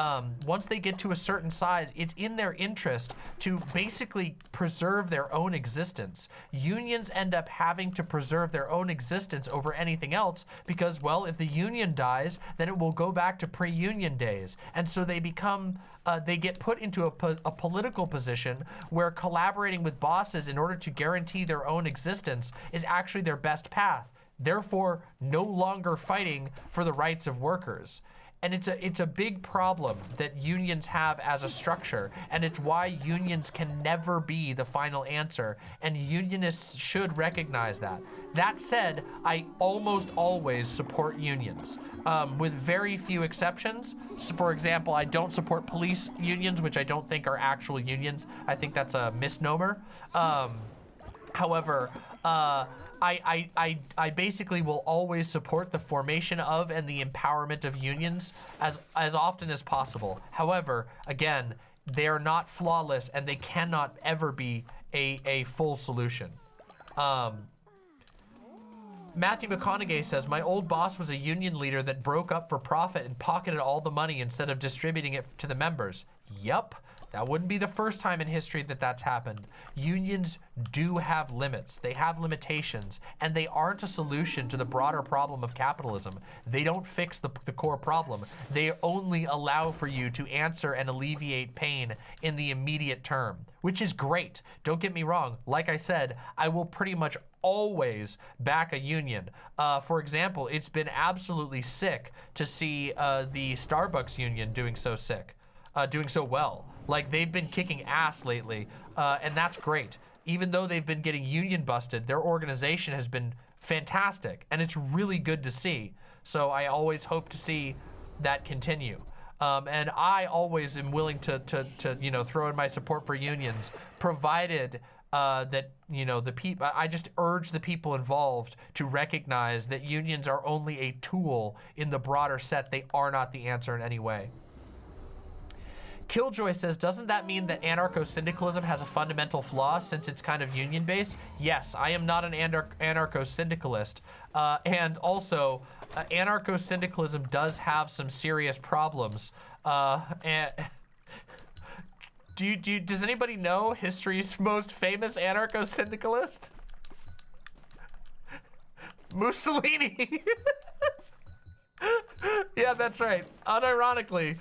once they get to a certain size, it's in their interest to basically preserve their own existence. Unions end up having to preserve their own existence over anything else because, well, if the union dies, then it will go back to pre-union days. And so they become, they get put into a political position where collaborating with bosses in order to guarantee their own existence is actually their best path. Therefore, no longer fighting for the rights of workers. And it's a big problem that unions have as a structure, and it's why unions can never be the final answer, and unionists should recognize that. That said, I almost always support unions, with very few exceptions. So for example, I don't support police unions, which I don't think are actual unions. I think that's a misnomer. However, I basically will always support the formation of and the empowerment of unions as often as possible. However, again, they are not flawless and they cannot ever be a full solution. Matthew McConaughey says, my old boss was a union leader that broke up for profit and pocketed all the money instead of distributing it to the members. Yup. That wouldn't be the first time in history that that's happened. Unions do have limits. They have limitations, and they aren't a solution to the broader problem of capitalism. They don't fix the core problem. They only allow for you to answer and alleviate pain in the immediate term, which is great. Don't get me wrong. Like I said, I will pretty much always back a union. For example, it's been absolutely sick to see the Starbucks union doing so well. Like, they've been kicking ass lately, and that's great. Even though they've been getting union busted, their organization has been fantastic, and it's really good to see. So I always hope to see that continue. And I always am willing to you know, throw in my support for unions, provided that, you know, the people, I just urge the people involved to recognize that unions are only a tool in the broader set. They are not the answer in any way. Killjoy says, doesn't that mean that anarcho-syndicalism has a fundamental flaw since it's kind of union-based? Yes, I am not an anarcho-syndicalist. And also, anarcho-syndicalism does have some serious problems. And does anybody know history's most famous anarcho-syndicalist? Mussolini. Yeah, that's right. Unironically,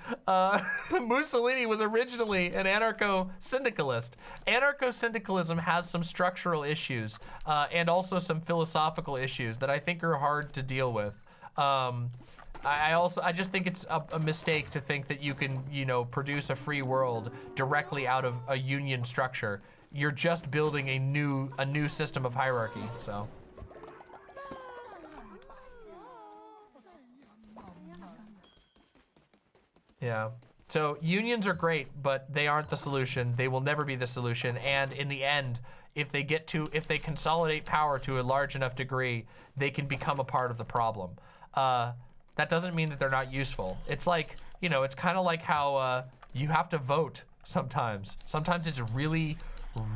Mussolini was originally an anarcho-syndicalist. Anarcho-syndicalism has some structural issues and also some philosophical issues that I think are hard to deal with. I just think it's a mistake to think that you can, you know, produce a free world directly out of a union structure. You're just building a new system of hierarchy, so. Yeah. So unions are great, but they aren't the solution. They will never be the solution. And in the end, if they consolidate power to a large enough degree, they can become a part of the problem. That doesn't mean that they're not useful. It's like, you know, it's kind of like how you have to vote sometimes. Sometimes it's really,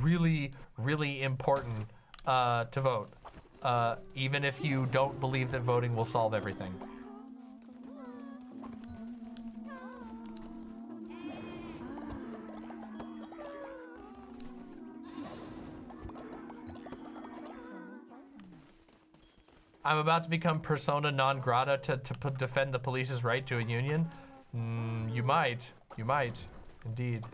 really, really important to vote, even if you don't believe that voting will solve everything. I'm about to become persona non grata to defend the police's right to a union. You might, indeed.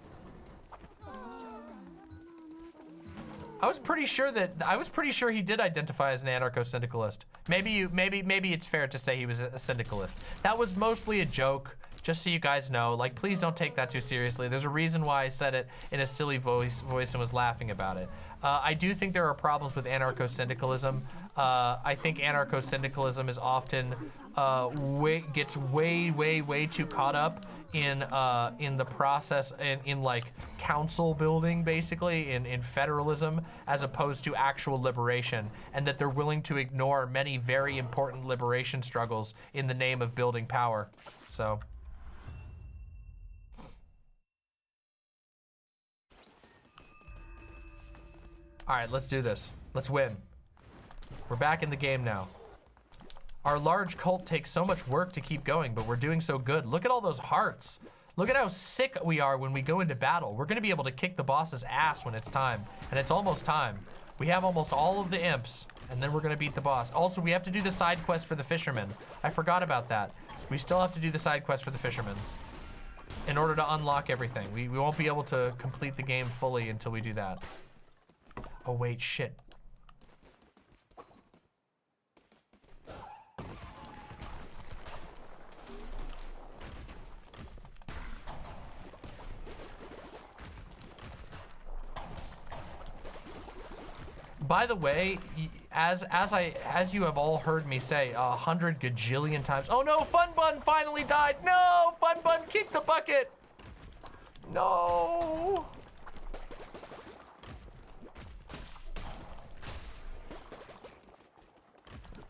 I was pretty sure he did identify as an anarcho-syndicalist. Maybe it's fair to say he was a syndicalist. That was mostly a joke, just so you guys know. Like, please don't take that too seriously. There's a reason why I said it in a silly voice and was laughing about it. I do think there are problems with anarcho-syndicalism. I think anarcho-syndicalism is often gets way too caught up in the process in like council building, basically in federalism, as opposed to actual liberation, and that they're willing to ignore many very important liberation struggles in the name of building power. So. All right, let's do this. Let's win. We're back in the game now. Our large cult takes so much work to keep going, but we're doing so good. Look at all those hearts. Look at how sick we are when we go into battle. We're gonna be able to kick the boss's ass when it's time, and it's almost time. We have almost all of the imps, and then we're gonna beat the boss. Also, we have to do the side quest for the fisherman. I forgot about that. We still have to do the side quest for the fisherman in order to unlock everything. We won't be able to complete the game fully until we do that. Oh wait, shit. By the way, as you have all heard me say 100 gajillion times, oh no, Fun Bun finally died. No, Fun Bun kicked the bucket. No.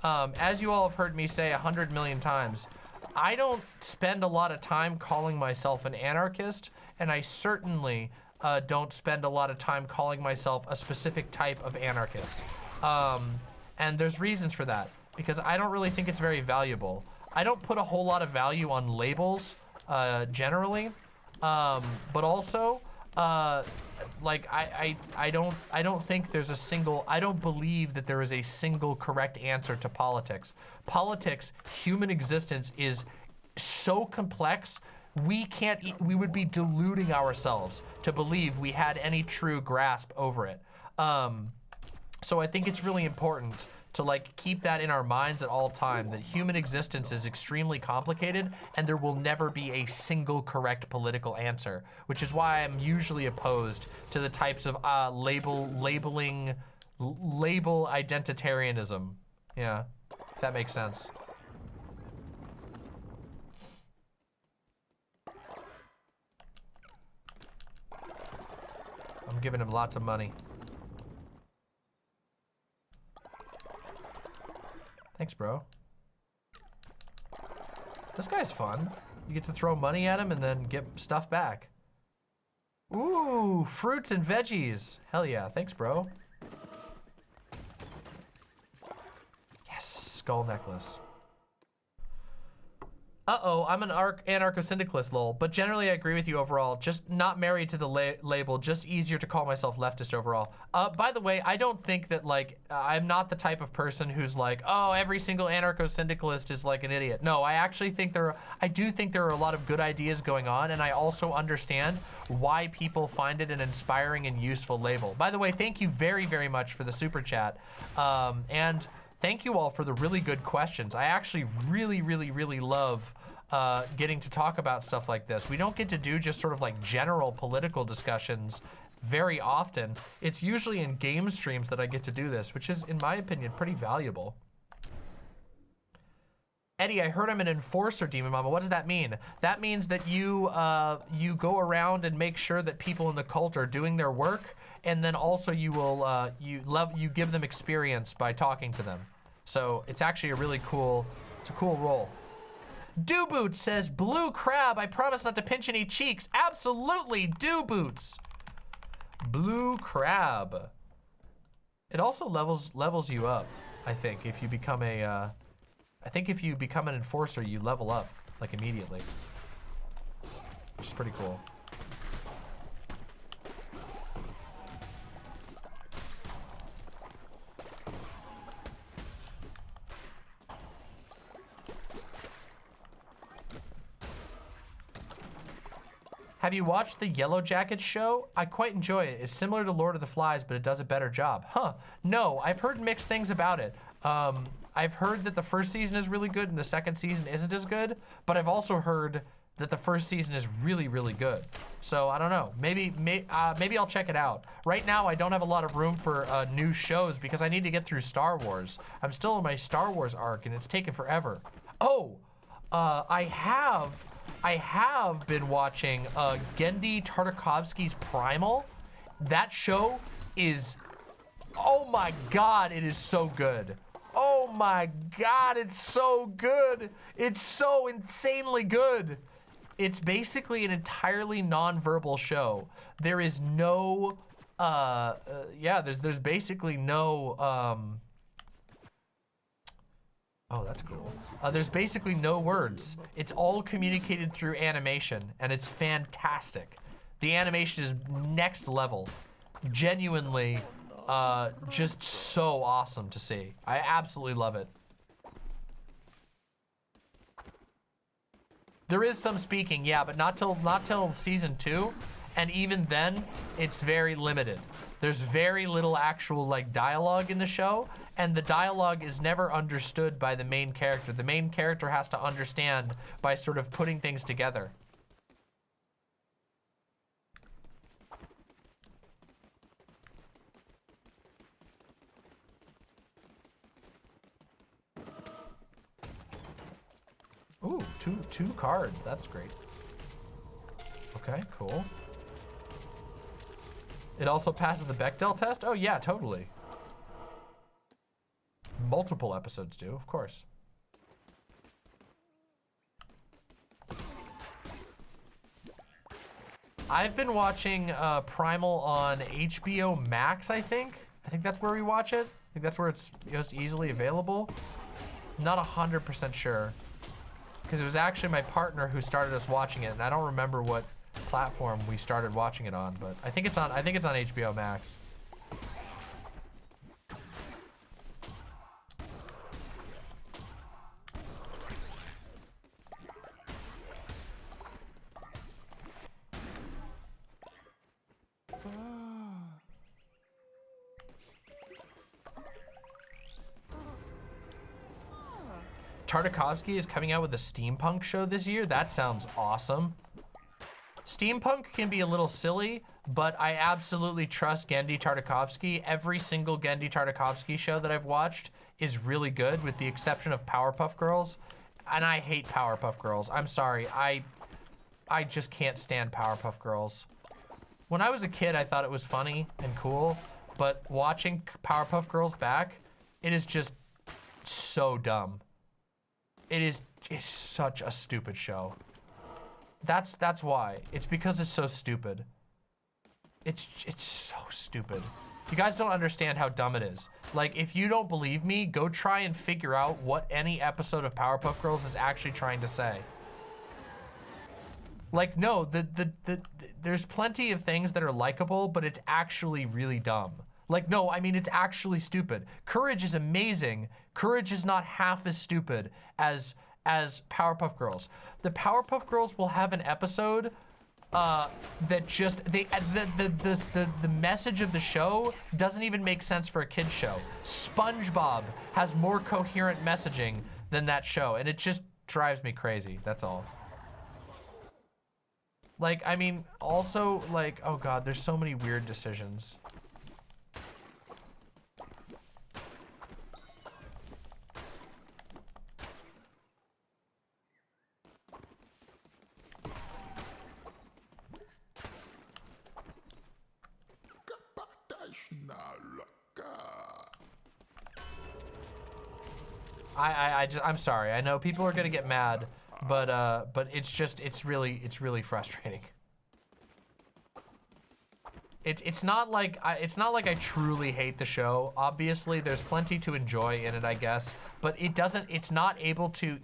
As you all have heard me say 100 million times, I don't spend a lot of time calling myself an anarchist, and I certainly don't spend a lot of time calling myself a specific type of anarchist. And there's reasons for that. because I don't really think it's very valuable. I don't put a whole lot of value on labels generally, but also like I don't think there's a single, I don't believe that there is a single correct answer to politics. Politics, human existence is so complex, we would be deluding ourselves to believe we had any true grasp over it. So I think it's really important to like keep that in our minds at all time, that human existence is extremely complicated and there will never be a single correct political answer, which is why I'm usually opposed to the types of label identitarianism. Yeah, if that makes sense. I'm giving him lots of money. Thanks, bro. This guy's fun. You get to throw money at him and then get stuff back. Ooh, fruits and veggies. Hell yeah, thanks, bro. Yes, skull necklace. Uh-oh, I'm an anarcho-syndicalist, lol. But generally, I agree with you overall. Just not married to the label, just easier to call myself leftist overall. By the way, I don't think that, like, I'm not the type of person who's like, oh, every single anarcho-syndicalist is like an idiot. No, I actually think I do think there are a lot of good ideas going on, and I also understand why people find it an inspiring and useful label. By the way, thank you very, very much for the super chat. And thank you all for the really good questions. I actually really, really, really love getting to talk about stuff like this. We don't get to do just sort of like general political discussions very often. It's usually in game streams that I get to do this, which is, in my opinion, pretty valuable. Eddie, I heard I'm an enforcer, Demon Mama. What does that mean? That means that you go around and make sure that people in the cult are doing their work, and then also you will you give them experience by talking to them. So it's actually a really cool, it's a cool role. Do Boots says, Blue Crab, I promise not to pinch any cheeks. Absolutely, Do Boots. Blue Crab. It also levels you up, I think, if you become a, I think if you become an enforcer, you level up, like, immediately. Which is pretty cool. Have you watched the Yellow Jackets show? I quite enjoy it. It's similar to Lord of the Flies, but it does a better job. Huh, no, I've heard mixed things about it. I've heard that the first season is really good and the second season isn't as good, but I've also heard that the first season is really, really good. So I don't know, maybe I'll check it out. Right now, I don't have a lot of room for new shows because I need to get through Star Wars. I'm still in my Star Wars arc and it's taken forever. Oh, I have been watching Genndy Tartakovsky's Primal. That show is, oh my God, it is so good. Oh my God, it's so good. It's so insanely good. It's basically an entirely non-verbal show. There is no, there's basically no, oh, that's cool. There's basically no words. It's all communicated through animation, and it's fantastic. The animation is next level. Genuinely, just so awesome to see. I absolutely love it. There is some speaking, yeah, but not till season 2, and even then, it's very limited. There's very little actual like dialogue in the show, and the dialogue is never understood by the main character. The main character has to understand by sort of putting things together. Ooh, two cards. That's great. Okay, cool. It also passes the Bechdel test? Oh yeah, totally. Multiple episodes do, of course. I've been watching Primal on HBO Max, I think. I think that's where we watch it. I think that's where it's most easily available. Not 100% sure. Because it was actually my partner who started us watching it, and I don't remember what platform we started watching it on, but I think it's on HBO Max. Tartakovsky is coming out with a steampunk show this year. That sounds awesome. Steampunk can be a little silly, but I absolutely trust Genndy Tartakovsky. Every single Genndy Tartakovsky show that I've watched is really good, with the exception of Powerpuff Girls. And I hate Powerpuff Girls. I'm sorry. I just can't stand Powerpuff Girls. When I was a kid, I thought it was funny and cool, but watching Powerpuff Girls back, it is just so dumb. It's such a stupid show. That's why. It's because it's so stupid. It's so stupid. You guys don't understand how dumb it is. Like, if you don't believe me, go try and figure out what any episode of Powerpuff Girls is actually trying to say. Like, no, there's plenty of things that are likable, but it's actually really dumb. Like, no, I mean, it's actually stupid. Courage is amazing. Courage is not half as stupid as Powerpuff Girls. The Powerpuff Girls will have an episode that just, the message of the show doesn't even make sense for a kid's show. SpongeBob has more coherent messaging than that show, and it just drives me crazy, that's all. Like, I mean, also, like, oh God, there's so many weird decisions. I'm sorry. I know people are gonna get mad, but it's really frustrating. It's not like I truly hate the show. Obviously, there's plenty to enjoy in it, I guess, but it's not able to.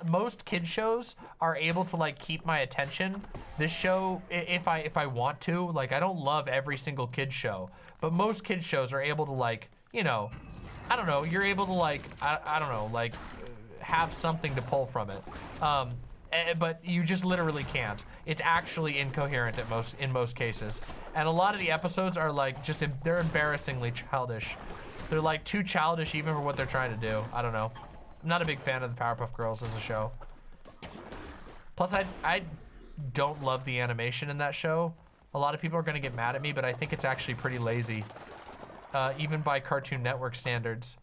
Most kid shows are able to like keep my attention. This show, if I want to, like, I don't love every single kid show, but most kid shows are able to, like, you know, I don't know, you're able to, like, I don't know, like, have something to pull from it. But you just literally can't. It's actually incoherent in most cases. And a lot of the episodes are like, they're embarrassingly childish. They're like too childish even for what they're trying to do. I don't know. I'm not a big fan of the Powerpuff Girls as a show. Plus, I don't love the animation in that show. A lot of people are gonna get mad at me, but I think it's actually pretty lazy. Even by Cartoon Network standards.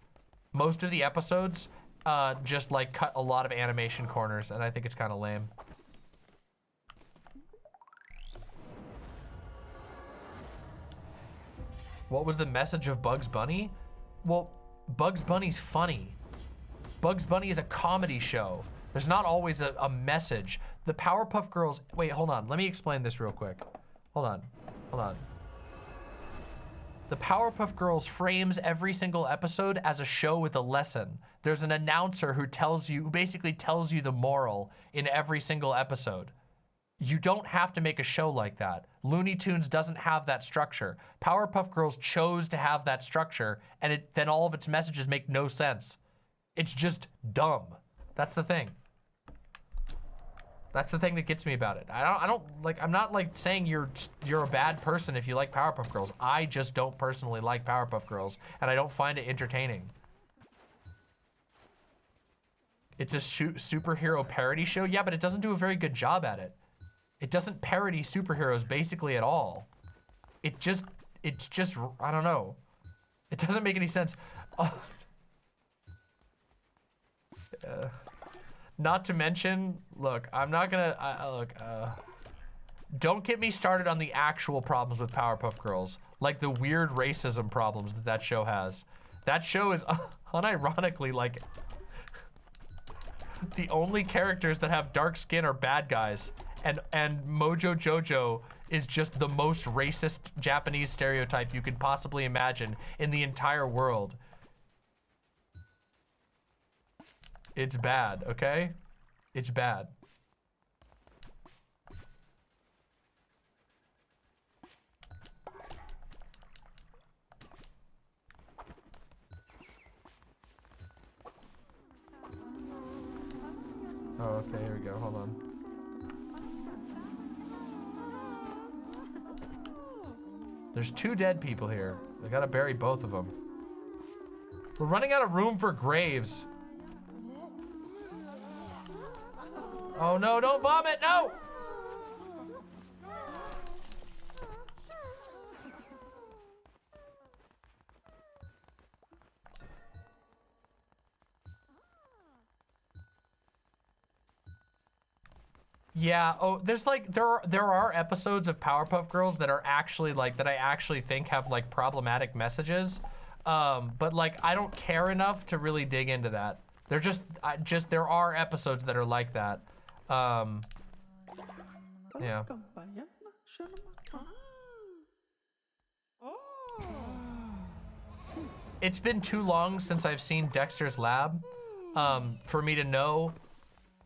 Most of the episodes just like cut a lot of animation corners, and I think it's kind of lame. What was the message of Bugs Bunny? Well, Bugs Bunny's funny. Bugs Bunny is a comedy show. There's not always a message. The Powerpuff Girls, wait, hold on. Let me explain this real quick. Hold on. The Powerpuff Girls frames every single episode as a show with a lesson. There's an announcer who basically tells you the moral in every single episode. You don't have to make a show like that. Looney Tunes doesn't have that structure. Powerpuff Girls chose to have that structure, and then all of its messages make no sense. It's just dumb. That's the thing. That's the thing that gets me about it. I'm not like saying you're a bad person if you like Powerpuff Girls. I just don't personally like Powerpuff Girls, and I don't find it entertaining. It's a superhero parody show, yeah, but it doesn't do a very good job at it. It doesn't parody superheroes basically at all. It's just, I don't know. It doesn't make any sense. Not to mention, look, I'm not gonna, don't get me started on the actual problems with Powerpuff Girls, like the weird racism problems that show has. That show is unironically like, the only characters that have dark skin are bad guys, and Mojo Jojo is just the most racist Japanese stereotype you could possibly imagine in the entire world. It's bad, okay? It's bad. Oh, okay, here we go. Hold on. There's 2 dead people here. I gotta bury both of them. We're running out of room for graves. Oh no, don't vomit, no! Yeah, oh, there's like, there are episodes of Powerpuff Girls that are actually like, that I actually think have like problematic messages. But like, I don't care enough to really dig into that. They're just, there are episodes that are like that. Yeah. It's been too long since I've seen Dexter's Lab, for me to know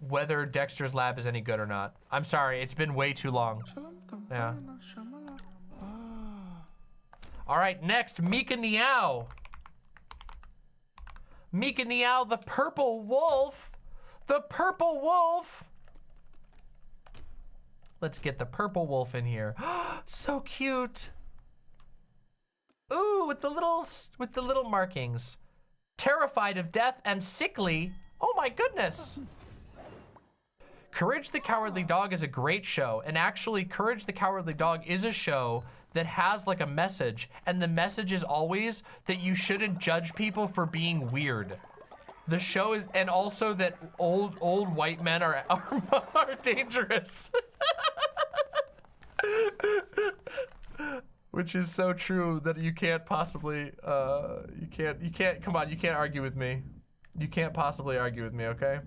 whether Dexter's Lab is any good or not. I'm sorry, it's been way too long. Yeah. All right, next, Mika Niao. Mika Niao, the purple wolf. The purple wolf. Let's get the purple wolf in here. So cute. Ooh, with the little markings. Terrified of death and sickly. Oh my goodness. Courage the Cowardly Dog is a great show, and actually Courage the Cowardly Dog is a show that has like a message, and the message is always that you shouldn't judge people for being weird. The show is, and also that old white men are dangerous. Which is so true that you can't possibly, you can't, come on, you can't argue with me. You can't possibly argue with me, okay?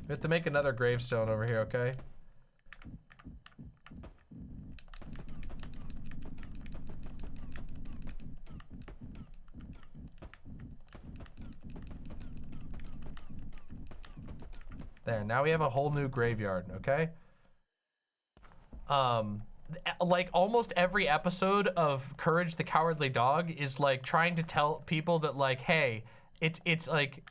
We have to make another gravestone over here, okay? There, now we have a whole new graveyard, okay? Like almost every episode of Courage the Cowardly Dog is like trying to tell people that like, hey, it's like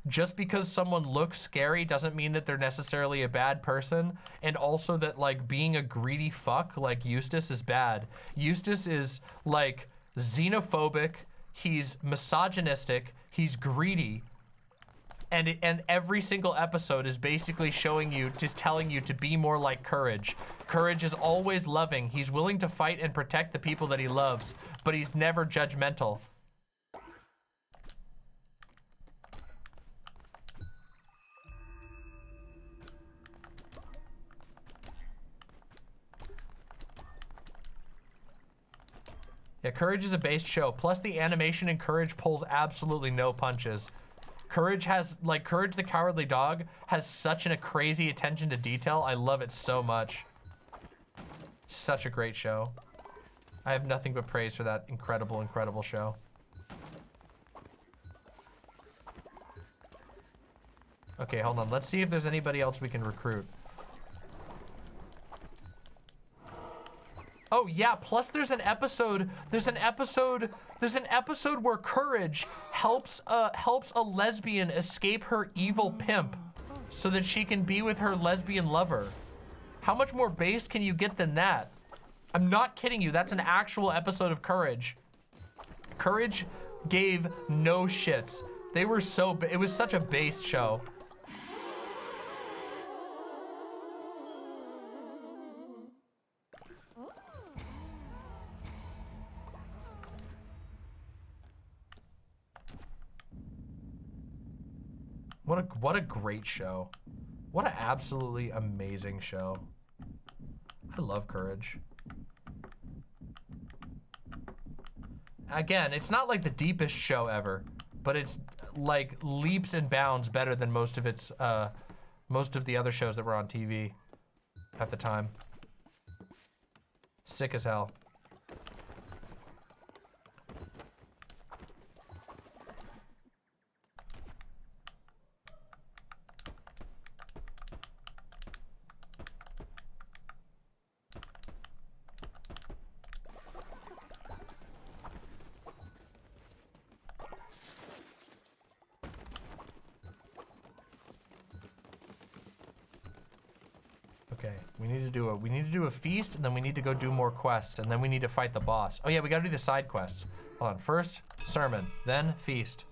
just because someone looks scary doesn't mean that they're necessarily a bad person, and also that like being a greedy fuck like Eustace is bad. Eustace is like xenophobic, he's misogynistic, he's greedy, and every single episode is basically showing you, just telling you to be more like Courage. Courage is always loving, he's willing to fight and protect the people that he loves, but he's never judgmental. Yeah, Courage is a based show. Plus the animation in Courage pulls absolutely no punches. Courage has, like, Courage the Cowardly Dog has such a crazy attention to detail. I love it so much. Such a great show. I have nothing but praise for that incredible, incredible show. Okay, hold on. Let's see if there's anybody else we can recruit. Oh yeah, plus there's an episode where Courage helps a lesbian escape her evil pimp so that she can be with her lesbian lover. How much more based can you get than that? I'm not kidding you, that's an actual episode of Courage. Courage gave no shits. They were so, it was such a based show. What a great show. What an absolutely amazing show. I love Courage. Again, it's not like the deepest show ever, but it's like leaps and bounds better than most of the other shows that were on TV at the time. Sick as hell. Okay, we need to do a feast, and then we need to go do more quests, and then we need to fight the boss. Oh yeah, we gotta do the side quests. Hold on, first sermon, then feast.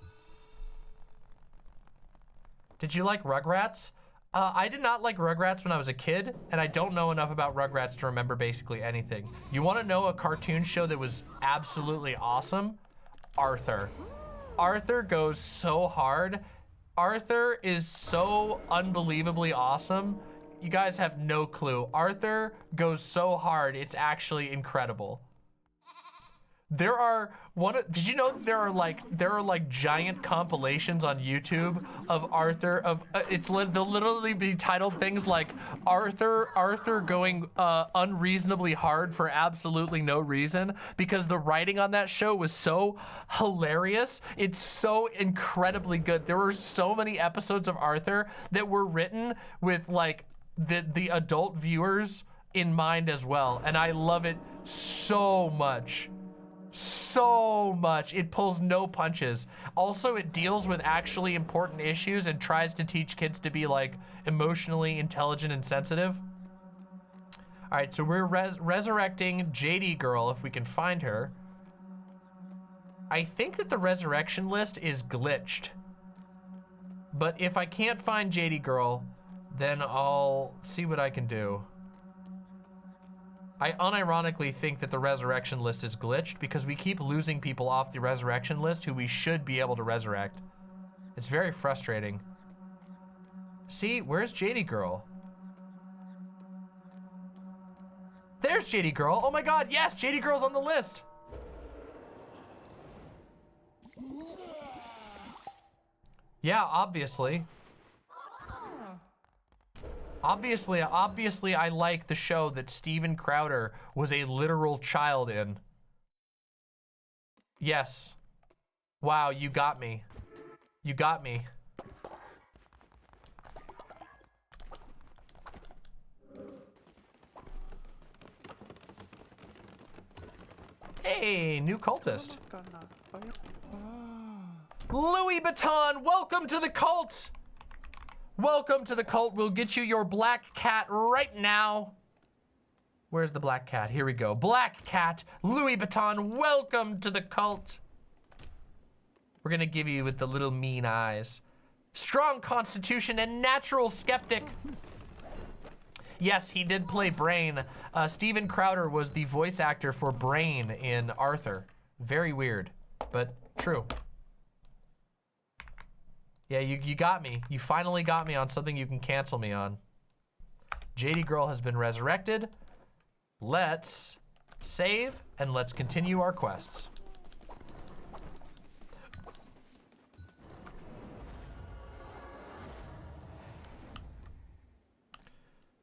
Did you like Rugrats? I did not like Rugrats when I was a kid, and I don't know enough about Rugrats to remember basically anything. You wanna know a cartoon show that was absolutely awesome? Arthur. Arthur goes so hard. Arthur is so unbelievably awesome. You guys have no clue. Arthur goes so hard, it's actually incredible. There are did you know there are like giant compilations on YouTube of Arthur they'll literally be titled things like Arthur going unreasonably hard for absolutely no reason, because the writing on that show was so hilarious. It's so incredibly good. There were so many episodes of Arthur that were written with like the adult viewers in mind as well, and I love it so much. So much. It pulls no punches. Also, it deals with actually important issues and tries to teach kids to be like emotionally intelligent and sensitive. All right, so we're resurrecting JD Girl if we can find her. I think that the resurrection list is glitched, but if I can't find JD Girl, then I'll see what I can do. I unironically think that the resurrection list is glitched because we keep losing people off the resurrection list who we should be able to resurrect. It's very frustrating. See, where's JD Girl? There's JD Girl. Oh my God, yes, JD Girl's on the list. Yeah, obviously. Obviously, I like the show that Steven Crowder was a literal child in. Yes. Wow, you got me. You got me. Hey, new cultist. Louis Vuitton, welcome to the cult. Welcome to the cult. We'll get you your black cat right now. Where's the black cat? Here we go. Black cat, Louis Vuitton, welcome to the cult. We're gonna give you with the little mean eyes. Strong constitution and natural skeptic. Yes, he did play Brain. Steven Crowder was the voice actor for Brain in Arthur. Very weird, but true. Yeah, you got me. You finally got me on something you can cancel me on. JD Girl has been resurrected. Let's save and let's continue our quests.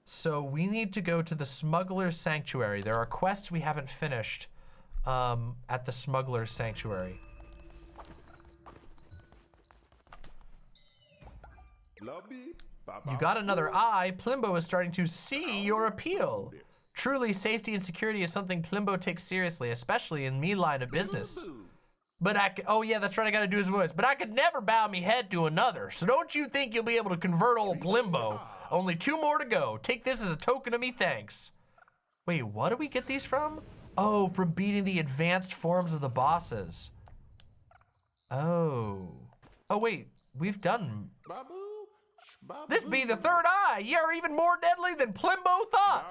So we need to go to the Smuggler's Sanctuary. There are quests we haven't finished at the Smuggler's Sanctuary. You got another eye. Plimbo is starting to see your appeal. Truly, safety and security is something Plimbo takes seriously, especially in me line of business. But oh yeah, that's right, I gotta do his voice. But I could never bow me head to another, so don't you think you'll be able to convert old Plimbo. Only 2 more to go. Take this as a token of me thanks. Wait, what do we get these from? Oh, from beating the advanced forms of the bosses. Oh. Oh wait, we've done... This be the 3rd eye. You're even more deadly than Plimbo thought.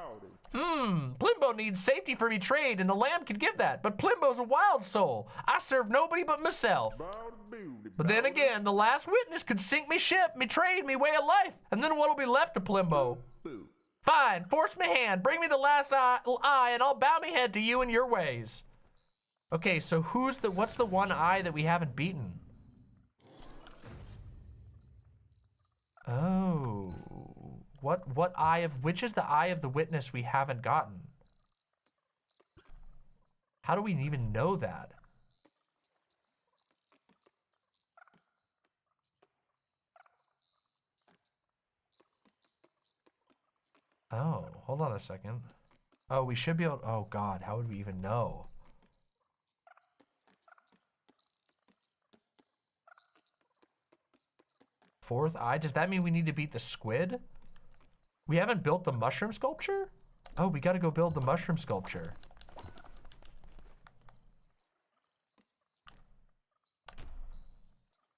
Plimbo needs safety for me trade, and the lamb could give that. But Plimbo's a wild soul. I serve nobody but myself. But then again, the last witness could sink me ship, me trade, me way of life. And then what'll be left of Plimbo? Fine, force me hand. Bring me the last eye, and I'll bow me head to you and your ways. Okay, so what's the one eye that we haven't beaten? Oh, which is the eye of the witness we haven't gotten? How do we even know that? Oh, hold on a second. Oh, we should be able, oh God, how would we even know? Fourth eye, does that mean we need to beat the squid? We haven't built the mushroom sculpture? Oh, we gotta go build the mushroom sculpture.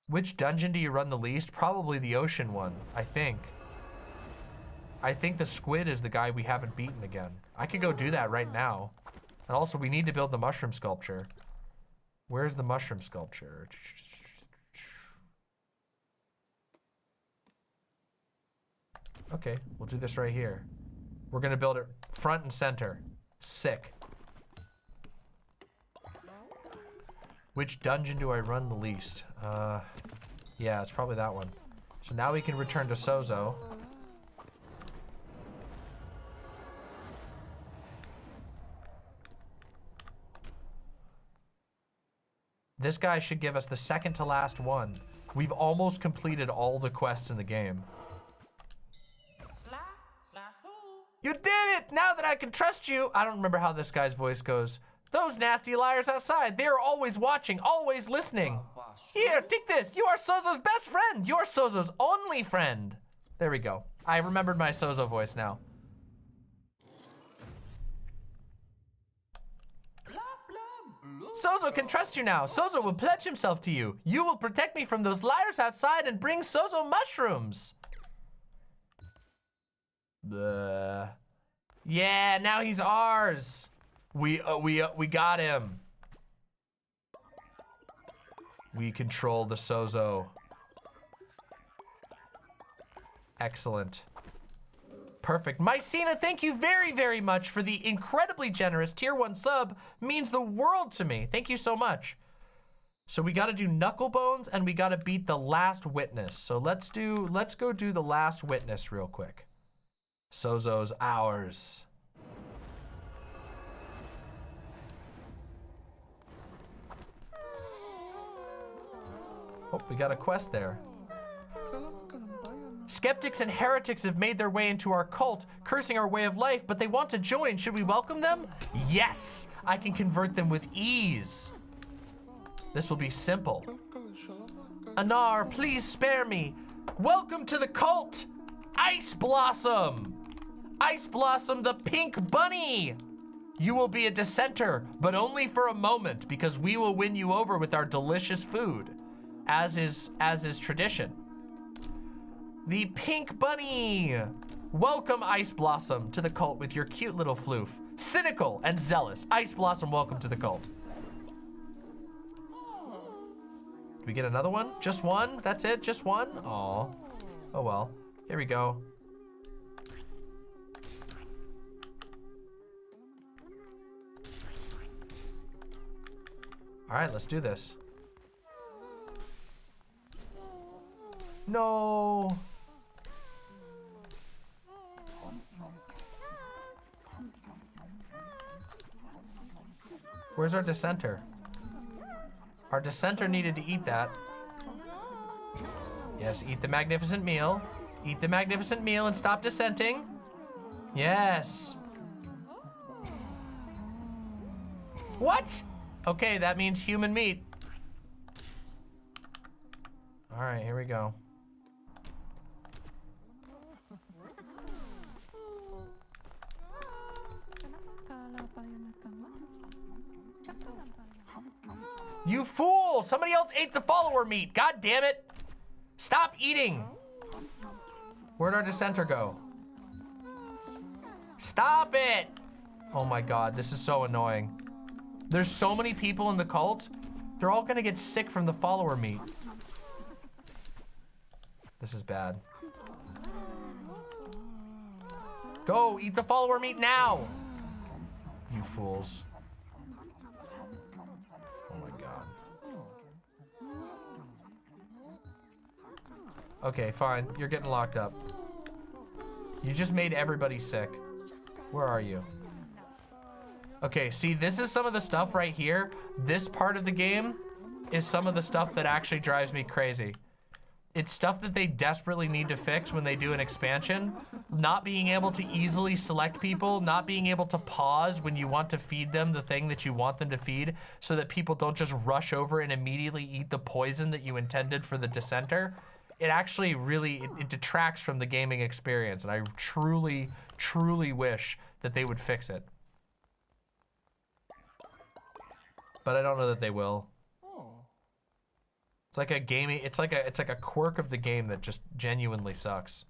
Which dungeon do you run the least? Probably the ocean one, I think. I think the squid is the guy we haven't beaten again. I could go do that right now. And also, we need to build the mushroom sculpture. Where's the mushroom sculpture? Okay, we'll do this right here. We're gonna build it front and center. Sick. Which dungeon do I run the least? Yeah, it's probably that one. So now we can return to Sozo. This guy should give us the second to last one. We've almost completed all the quests in the game. You did it! Now that I can trust you! I don't remember how this guy's voice goes. Those nasty liars outside, they're always watching, always listening. Here, take this. You are Sozo's best friend. You're Sozo's only friend. There we go. I remembered my Sozo voice now. Sozo can trust you now. Sozo will pledge himself to you. You will protect me from those liars outside and bring Sozo mushrooms. Yeah, now he's ours. We got him. We control the Sozo. Excellent. Perfect. Mycena, thank you very, very much for the incredibly generous tier 1 sub. Means the world to me. Thank you so much. So we gotta do Knucklebones and we gotta beat the last witness. So let's go do the last witness real quick. Sozo's ours. Oh, we got a quest there. Skeptics and heretics have made their way into our cult, cursing our way of life, but they want to join. Should we welcome them? Yes, I can convert them with ease. This will be simple. Anar, please spare me. Welcome to the cult, Ice Blossom. Ice Blossom, the pink bunny. You will be a dissenter, but only for a moment, because we will win you over with our delicious food, as is tradition. The pink bunny. Welcome, Ice Blossom, to the cult with your cute little floof. Cynical and zealous. Ice Blossom, welcome to the cult. Do we get another one? Just one? That's it? Just one? Aw. Oh well. Here we go. All right, let's do this. No. Where's our dissenter? Our dissenter needed to eat that. Yes, eat the magnificent meal. Eat the magnificent meal and stop dissenting. Yes. What? Okay, that means human meat. All right, here we go. You fool! Somebody else ate the follower meat. God damn it. Stop eating. Where'd our dissenter go? Stop it. Oh my God, this is so annoying. There's so many people in the cult. They're all gonna get sick from the follower meat. This is bad. Go, eat the follower meat now. You fools. Oh my God. Okay, fine. You're getting locked up. You just made everybody sick. Where are you? Okay, see, this is some of the stuff right here. This part of the game is some of the stuff that actually drives me crazy. It's stuff that they desperately need to fix when they do an expansion. Not being able to easily select people, not being able to pause when you want to feed them the thing that you want them to feed, so that people don't just rush over and immediately eat the poison that you intended for the dissenter. it actually really, it detracts from the gaming experience, and I truly, truly wish that they would fix it. But I don't know that they will. It's like a gaming, it's like a quirk of the game that just genuinely sucks.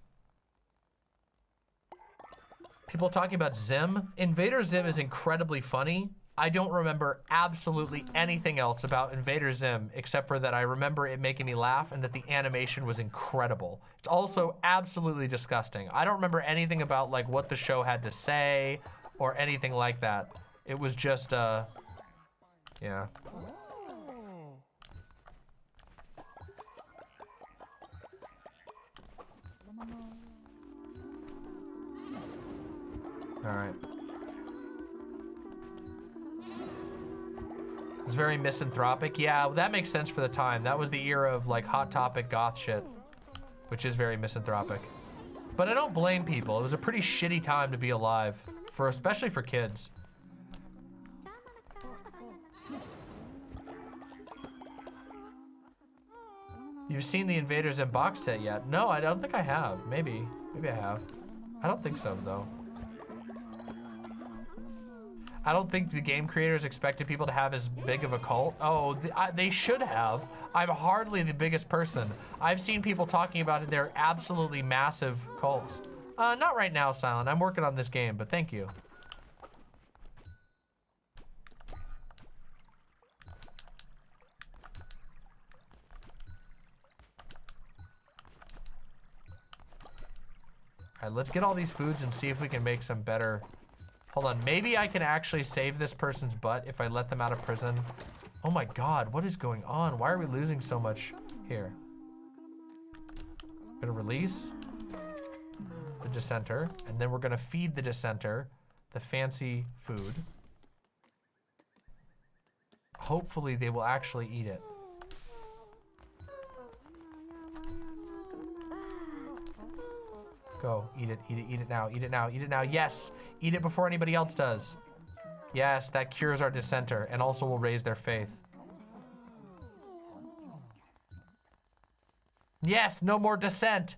People talking about Zim. Invader Zim is incredibly funny. I don't remember absolutely anything else about Invader Zim except for that I remember it making me laugh and that the animation was incredible. It's also absolutely disgusting. I don't remember anything about like what the show had to say or anything like that. It was just, yeah. All right. It's very misanthropic. Yeah, that makes sense for the time. That was the era of like Hot Topic goth shit, which is very misanthropic. But I don't blame people. It was a pretty shitty time to be alive, especially for kids. You've seen the Invader Zim box set yet? No, I don't think I have. Maybe I have. I don't think so though. I don't think the game creators expected people to have as big of a cult. Oh, they should have. I'm hardly the biggest person. I've seen people talking about it. They're absolutely massive cults. Not right now, Silent. I'm working on this game, but thank you. All right, let's get all these foods and see if we can make some better. Hold on, maybe I can actually save this person's butt if I let them out of prison. Oh my God, what is going on? Why are we losing so much here? Gonna release the dissenter, and then we're gonna feed the dissenter the fancy food. Hopefully they will actually eat it. Go, eat it now, eat it now, eat it now. Yes, eat it before anybody else does. Yes, that cures our dissenter and also will raise their faith. Yes, no more dissent.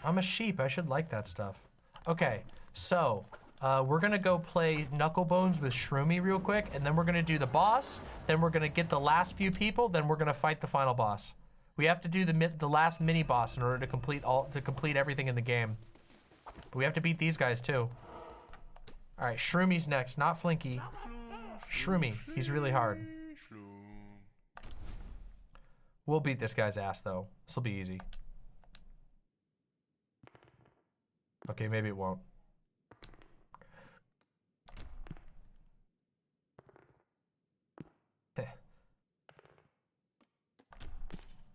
I'm a sheep. I should like that stuff. Okay, so we're gonna go play Knucklebones with Shroomy real quick, and then we're gonna do the boss. Then we're gonna get the last few people. Then we're gonna fight the final boss. We have to do the last mini boss in order to complete everything in the game. But we have to beat these guys too. All right, Shroomy's next, not Flinky. Shroomy, he's really hard. We'll beat this guy's ass though. This'll be easy. Okay, maybe it won't.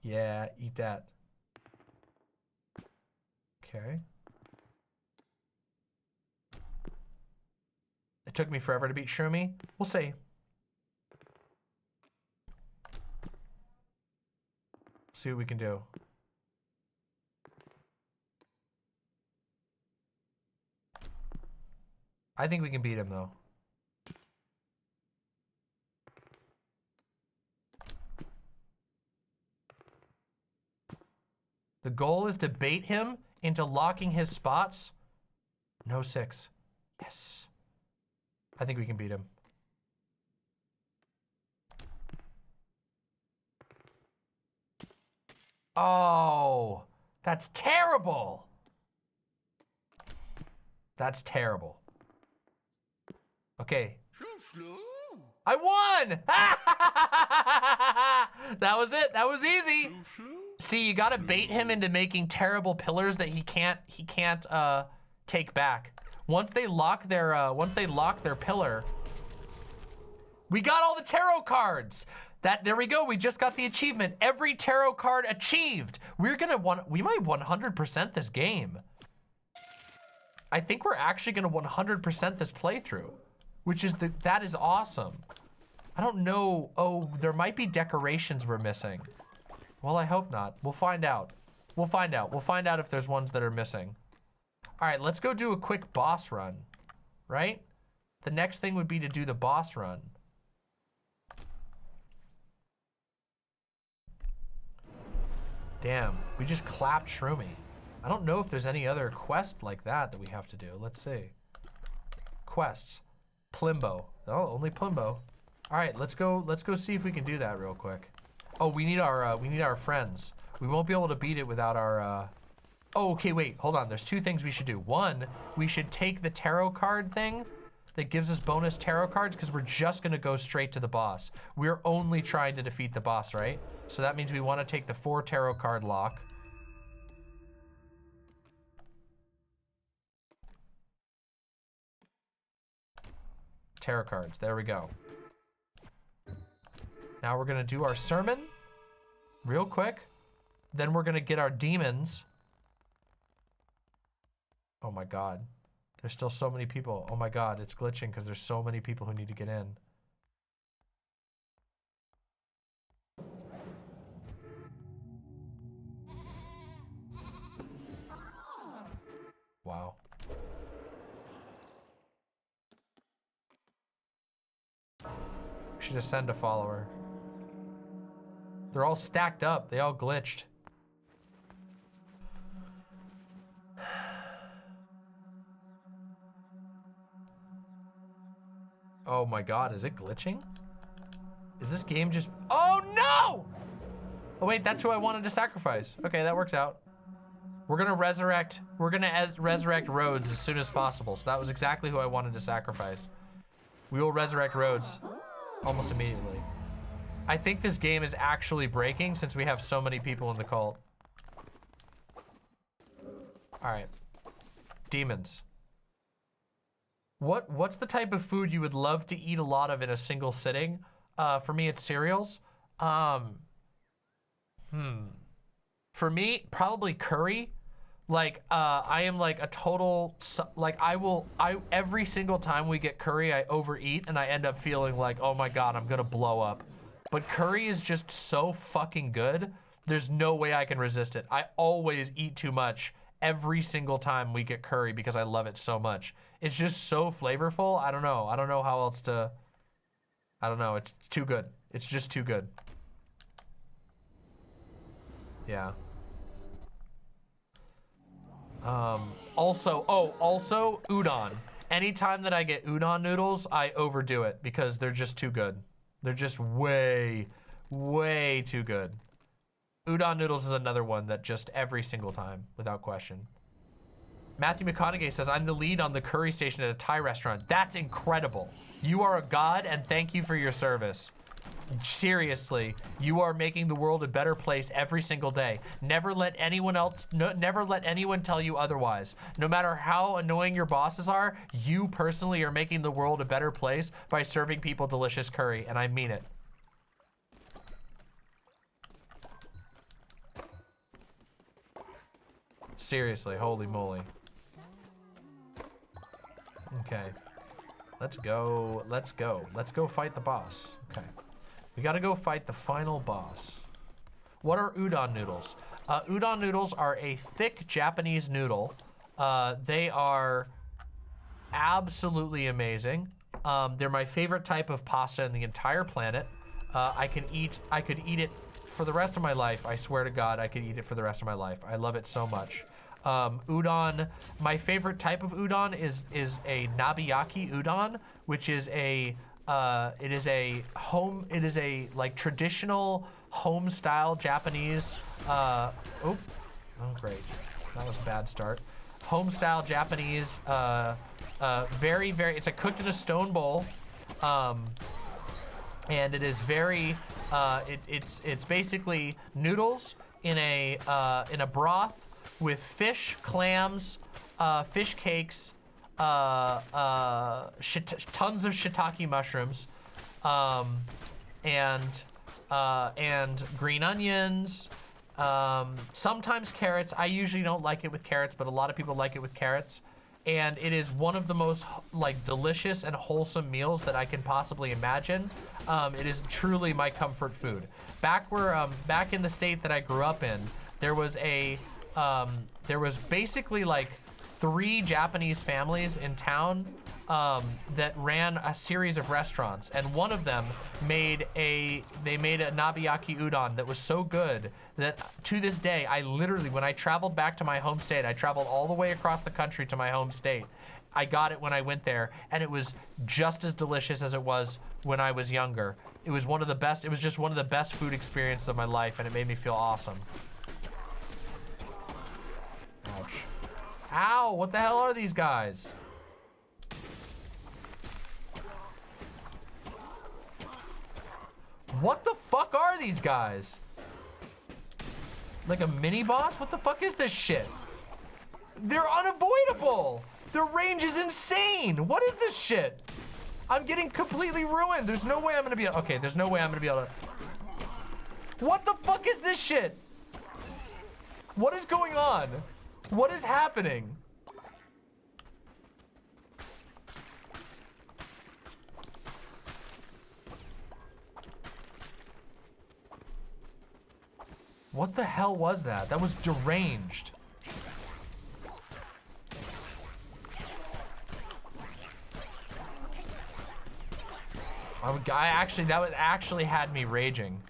Yeah, eat that. Okay. It took me forever to beat Shroomy. We'll see. See what we can do. I think we can beat him though. The goal is to bait him into locking his spots. No 6. Yes. I think we can beat him. Oh, that's terrible. That's terrible. Okay. I won! That was it. That was easy. See, you gotta bait him into making terrible pillars that he can't take back. Once they lock their pillar, we got all the tarot cards. There we go. We just got the achievement. Every tarot card achieved. We might 100% this game. I think we're actually gonna 100% this playthrough, which is that is awesome. I don't know. Oh, there might be decorations we're missing. Well, I hope not. We'll find out. We'll find out. We'll find out if there's ones that are missing. All right, let's go do a quick boss run, right? The next thing would be to do the boss run. Damn, we just clapped Shroomy. I don't know if there's any other quest like that we have to do. Let's see. Quests. Plimbo. Oh, only Plimbo. All right, let's go see if we can do that real quick. Oh, we need our friends. We won't be able to beat it without our Oh, okay, wait, hold on. There's two things we should do. One, we should take the tarot card thing that gives us bonus tarot cards because we're just gonna go straight to the boss. We're only trying to defeat the boss, right? So that means we wanna take the 4 tarot card lock. Tarot cards, there we go. Now we're gonna do our sermon real quick. Then we're gonna get our demons. Oh my God, there's still so many people. Oh my God, it's glitching because there's so many people who need to get in. Wow. We should just send a follower. They're all stacked up. They all glitched. Oh my God, is it glitching? Is this game just, oh no! Oh wait, that's who I wanted to sacrifice. Okay, that works out. We're gonna resurrect Rhodes as soon as possible. So that was exactly who I wanted to sacrifice. We will resurrect Rhodes almost immediately. I think this game is actually breaking since we have so many people in the cult. All right, demons. What's the type of food you would love to eat a lot of in a single sitting? For me, it's cereals. For me, probably curry. Like, I am like a total, like every single time we get curry, I overeat and I end up feeling like, oh my God, I'm gonna blow up. But curry is just so fucking good. There's no way I can resist it. I always eat too much every single time we get curry because I love it so much. It's just so flavorful. I don't know. I don't know how else to, I don't know. It's too good. It's just too good. Yeah. Also udon. Anytime that I get udon noodles, I overdo it because they're just too good. They're just way, way too good. Udon noodles is another one that just every single time, without question. Matthew McConaughey says, I'm the lead on the curry station at a Thai restaurant. That's incredible. You are a god and thank you for your service. Seriously, you are making the world a better place every single day. Never let anyone tell you otherwise. No matter how annoying your bosses are, you personally are making the world a better place by serving people delicious curry, and I mean it. Seriously, holy moly. Okay. Let's go fight the boss. Okay. We gotta go fight the final boss. What are udon noodles? Udon noodles are a thick Japanese noodle. They are absolutely amazing. They're my favorite type of pasta in the entire planet. I could eat it for the rest of my life. I swear to God, I could eat it for the rest of my life. I love it so much. Udon, my favorite type of udon is a nabiyaki udon, which is a like traditional home style Japanese oh great, that was a bad start. Home style Japanese very it's cooked in a stone bowl, and it is very it's basically noodles in a broth with fish, clams, fish cakes, tons of shiitake mushrooms, and and green onions, sometimes carrots. I usually don't like it with carrots, but a lot of people like it with carrots. And it is one of the most like delicious and wholesome meals that I can possibly imagine. It is truly my comfort food. Back in the state that I grew up in, there was basically like 3 Japanese families in town that ran a series of restaurants, and one of them made a nabiyaki udon that was so good that to this day, I literally, when I traveled back to my home state, I traveled all the way across the country to my home state. I got it when I went there, and it was just as delicious as it was when I was younger. It was one of the best, it was just one of the best food experiences of my life, and it made me feel awesome. Ouch. Ow, what the hell are these guys? What the fuck are these guys? Like a mini boss? What the fuck is this shit? They're unavoidable. Their range is insane. What is this shit? I'm getting completely ruined. There's no way I'm gonna be, okay, there's no way I'm gonna be able to. What the fuck is this shit? What is going on? What is happening? What the hell was that? That was deranged. That actually had me raging.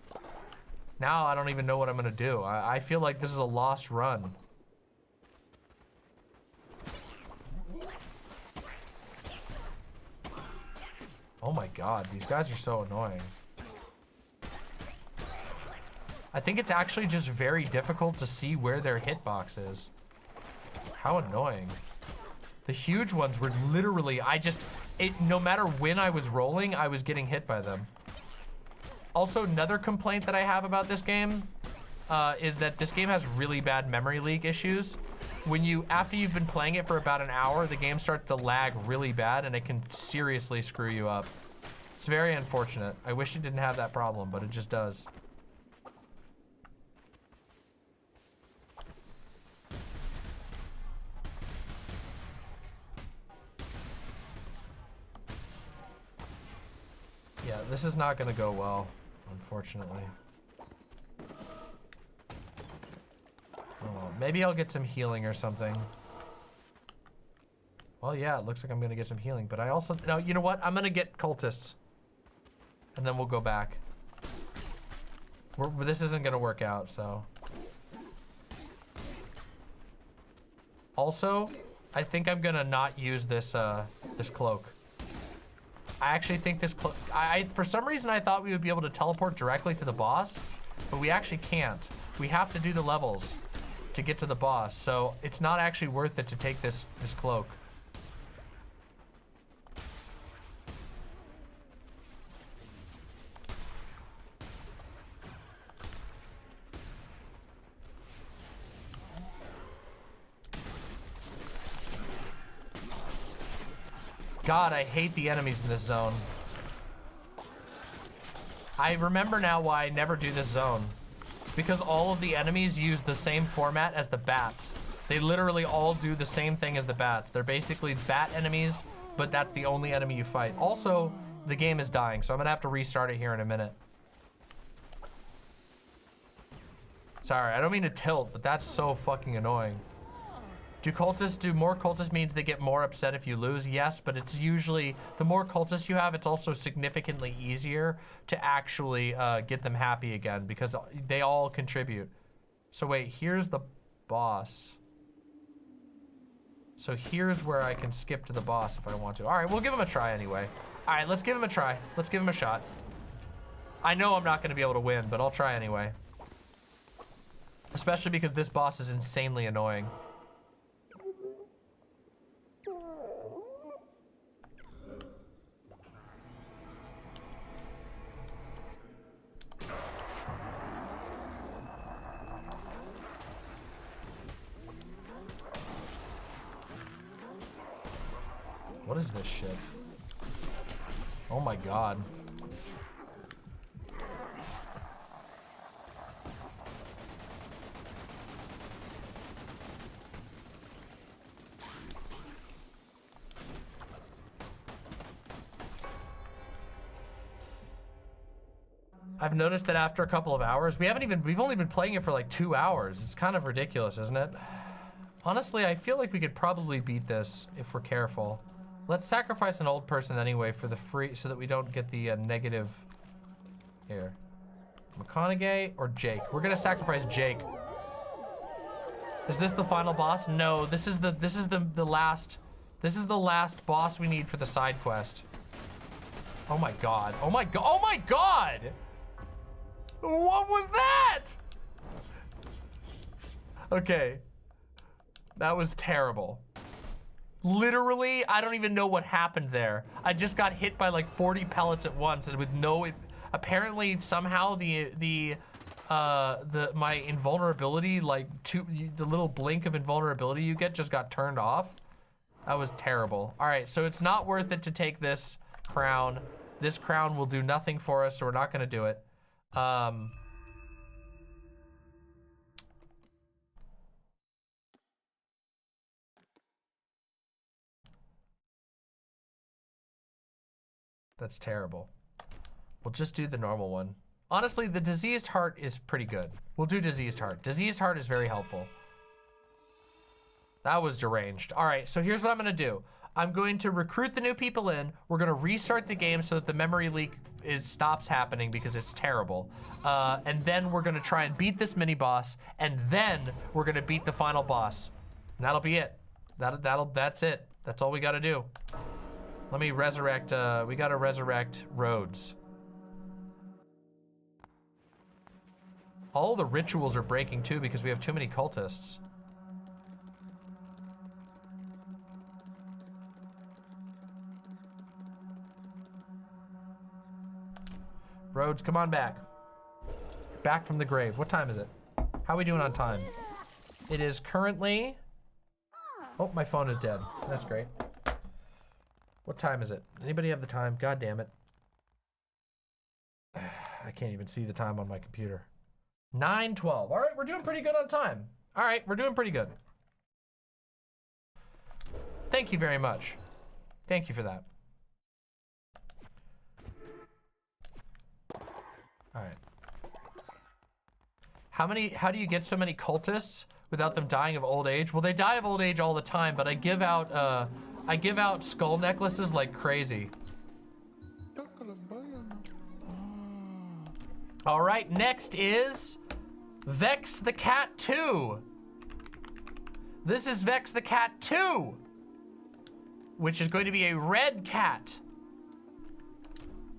Now I don't even know what I'm gonna do. I feel like this is a lost run. Oh my god, these guys are so annoying. I think it's actually just very difficult to see where their hitbox is. How annoying. The huge ones were literally, no matter when I was rolling, I was getting hit by them. Also, another complaint that I have about this game is that this game has really bad memory leak issues. After you've been playing it for about an hour, the game starts to lag really bad and it can seriously screw you up. It's very unfortunate. I wish it didn't have that problem, but it just does. Yeah, this is not gonna go well, unfortunately. Oh, maybe I'll get some healing or something. Well, yeah, it looks like I'm gonna get some healing, but I also, no, you know what? I'm gonna get cultists. And then we'll go back. This isn't gonna work out, so. Also, I think I'm gonna not use this, this cloak. I actually think this cloak, for some reason I thought we would be able to teleport directly to the boss, but we actually can't. We have to do the levels to get to the boss, so it's not actually worth it to take this cloak. God, I hate the enemies in this zone. I remember now why I never do this zone. It's because all of the enemies use the same format as the bats. They literally all do the same thing as the bats. They're basically bat enemies, but that's the only enemy you fight. Also, the game is dying, so I'm gonna have to restart it here in a minute. Sorry, I don't mean to tilt, but that's so fucking annoying. Do more cultists means they get more upset if you lose? Yes, but it's usually, the more cultists you have, it's also significantly easier to actually get them happy again because they all contribute. So wait, here's the boss. So here's where I can skip to the boss if I want to. All right, we'll give him a try anyway. All right, let's give him a try. Let's give him a shot. I know I'm not gonna be able to win, but I'll try anyway. Especially because this boss is insanely annoying. What is this shit? Oh my god. I've noticed that after a couple of hours, we've only been playing it for like 2 hours. It's kind of ridiculous, isn't it? Honestly, I feel like we could probably beat this if we're careful. Let's sacrifice an old person anyway for the free, so that we don't get the negative. Here, McConaughey or Jake? We're gonna sacrifice Jake. Is this the final boss? No, this is the last. This is the last boss we need for the side quest. Oh my god! Oh my god! Oh my god! What was that? Okay, that was terrible. Literally, I don't even know what happened there. I just got hit by like 40 pellets at once, and with no. Apparently, somehow my invulnerability, like the little blink of invulnerability you get, just got turned off. That was terrible. All right, so it's not worth it to take this crown. This crown will do nothing for us, so we're not gonna do it. That's terrible. We'll just do the normal one. Honestly, the diseased heart is pretty good. We'll do diseased heart. Diseased heart is very helpful. That was deranged. All right, so here's what I'm gonna do. I'm going to recruit the new people in. We're gonna restart the game so that the memory leak stops happening because it's terrible. And then we're gonna try and beat this mini boss, and then we're gonna beat the final boss. And that'll be it. That's it. That's all we gotta do. Let me resurrect, we gotta resurrect Rhodes. All the rituals are breaking too because we have too many cultists. Rhodes, come on back. Back from the grave. What time is it? How are we doing on time? It is currently... Oh, my phone is dead. That's great. What time is it? Anybody have the time? God damn it. I can't even see the time on my computer. 9:12. All right, we're doing pretty good on time. All right, we're doing pretty good. Thank you very much. Thank you for that. All right. How do you get so many cultists without them dying of old age? Well, they die of old age all the time, but I give out skull necklaces like crazy. All right, next is Vex the Cat 2. This is Vex the Cat 2, which is going to be a red cat.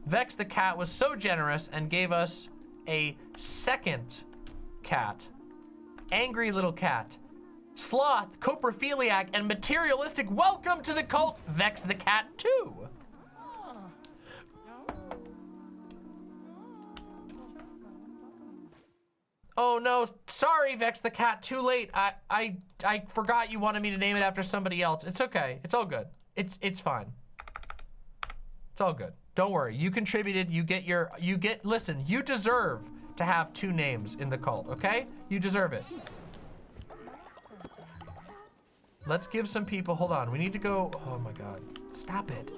Vex the Cat was so generous and gave us a second cat. Angry little cat. Sloth, coprophiliac, and materialistic. Welcome to the cult, Vex the Cat 2. Oh no, sorry Vex the Cat, too late. I forgot you wanted me to name it after somebody else. It's okay, it's all good. It's fine. It's all good. Don't worry, you contributed, listen, you deserve to have 2 names in the cult, okay? You deserve it. Let's give some people, hold on, we need to go, oh my God, stop it.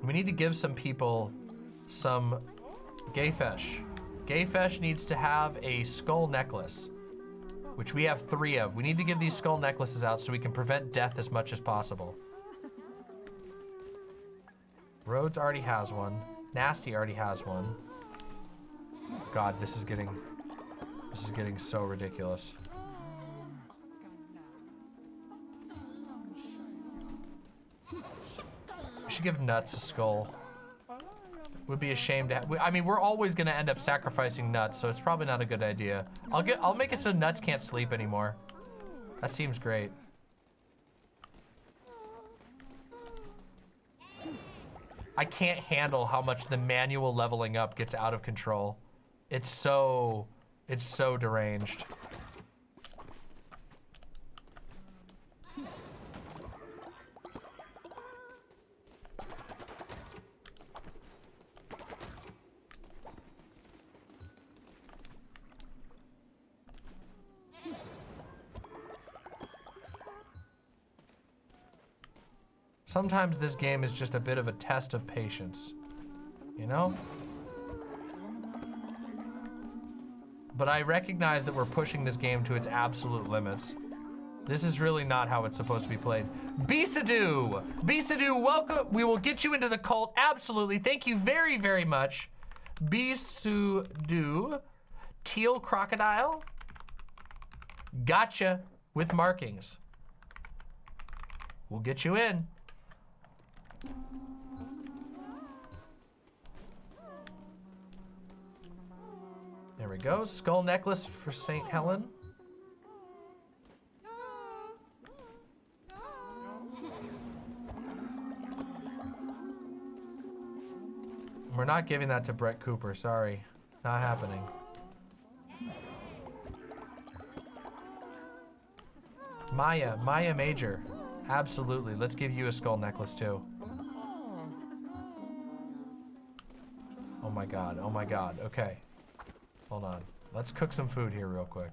We need to give some people some Gayfesh. Gayfesh needs to have a skull necklace, which we have 3 of. We need to give these skull necklaces out so we can prevent death as much as possible. Rhodes already has one. Nasty already has one. God, this is getting so ridiculous. We should give Nuts a skull. Would be ashamed to I mean, we're always gonna end up sacrificing Nuts, so it's probably not a good idea. I'll make it so Nuts can't sleep anymore. That seems great. I can't handle how much the manual leveling up gets out of control. It's so deranged. Sometimes this game is just a bit of a test of patience, you know? But I recognize that we're pushing this game to its absolute limits. This is really not how it's supposed to be played. Bisadu! Bisadu, welcome. We will get you into the cult, absolutely. Thank you very, very much. Bisadu, teal crocodile. Gotcha with markings. We'll get you in. There we go. Skull necklace for St. Helen. We're not giving that to Brett Cooper. Sorry. Not happening. Maya Major. Absolutely. Let's give you a skull necklace too. Oh my god. Oh my god. Okay. Hold on. Let's cook some food here real quick.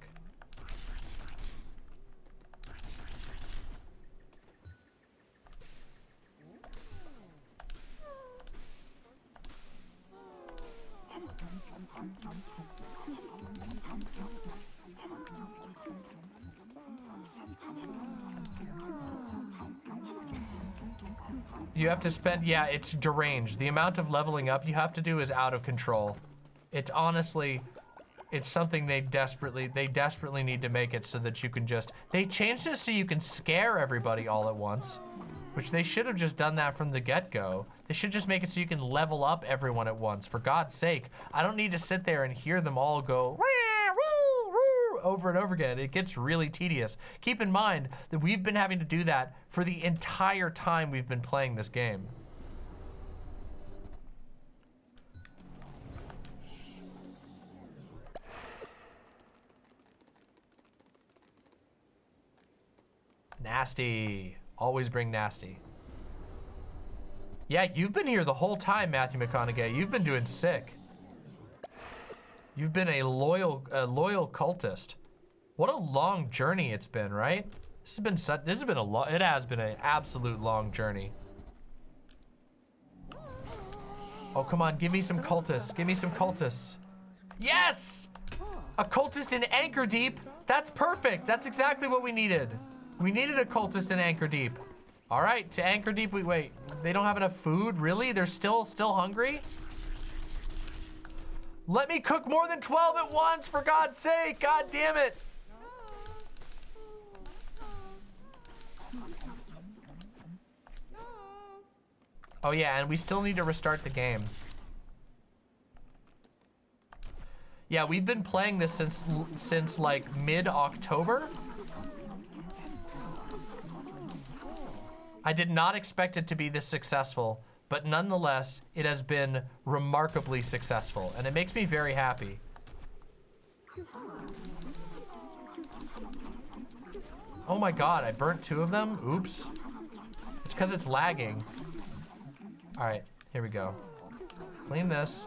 You have to spend, yeah, it's deranged. The amount of leveling up you have to do is out of control. It's honestly, it's something they desperately need to make it so that you can just, they changed it so you can scare everybody all at once, which they should have just done that from the get-go. They should just make it so you can level up everyone at once. For God's sake, I don't need to sit there and hear them all go over and over again. It gets really tedious. Keep in mind that we've been having to do that for the entire time we've been playing this game. Nasty. Always bring nasty. Yeah, you've been here the whole time, Matthew McConaughey. You've been doing sick. You've been a loyal cultist. What a long journey it's been, right? It has been an absolute long journey. Oh, come on, give me some cultists. Give me some cultists. Yes! A cultist in Anchor Deep. That's perfect. That's exactly what we needed. We needed a cultist in Anchor Deep. All right, to Anchor Deep, wait. They don't have enough food? Really? They're still hungry? Let me cook more than 12 at once, for God's sake. God damn it. Oh yeah, and we still need to restart the game. Yeah, we've been playing this since like mid-October. I did not expect it to be this successful, but nonetheless, it has been remarkably successful, and it makes me very happy. Oh my god, I burnt 2 of them? Oops. It's because it's lagging. All right, here we go. Clean this.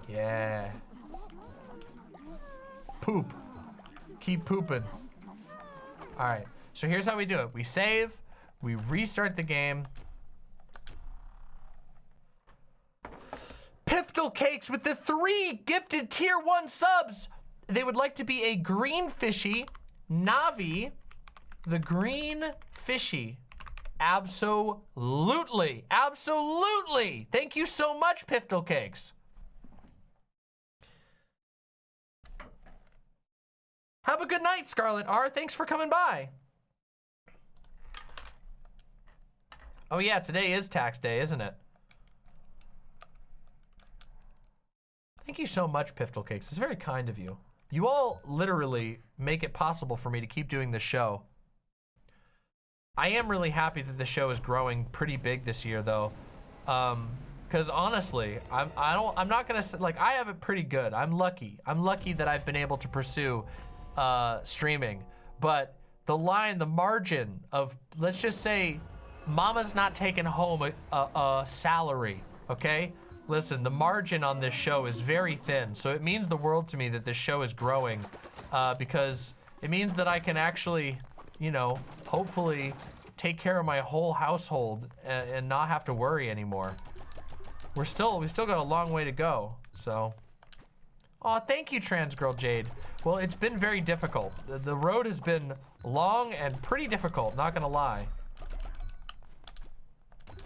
Yeah. Poop. Keep pooping. All right, so here's how we do it. We save, we restart the game. Piftle Cakes with the 3 gifted tier 1 subs. They would like to be a green fishy. Navi, the green fishy. Absolutely, absolutely. Thank you so much, Piftle Cakes. Have a good night, Scarlet R. Thanks for coming by. Oh yeah, today is tax day, isn't it? Thank you so much, Piftle Cakes. It's very kind of you. You all literally make it possible for me to keep doing this show. I am really happy that the show is growing pretty big this year, though, because honestly, I'm not gonna like, I have it pretty good. I'm lucky that I've been able to pursue streaming, but the margin of, let's just say, Mama's not taking home a salary, okay? Listen, the margin on this show is very thin, so it means the world to me that this show is growing, because it means that I can actually, you know, hopefully take care of my whole household and not have to worry anymore. We still got a long way to go, so. Aw, thank you, Trans Girl Jade. Well, it's been very difficult. The road has been long and pretty difficult, not gonna lie.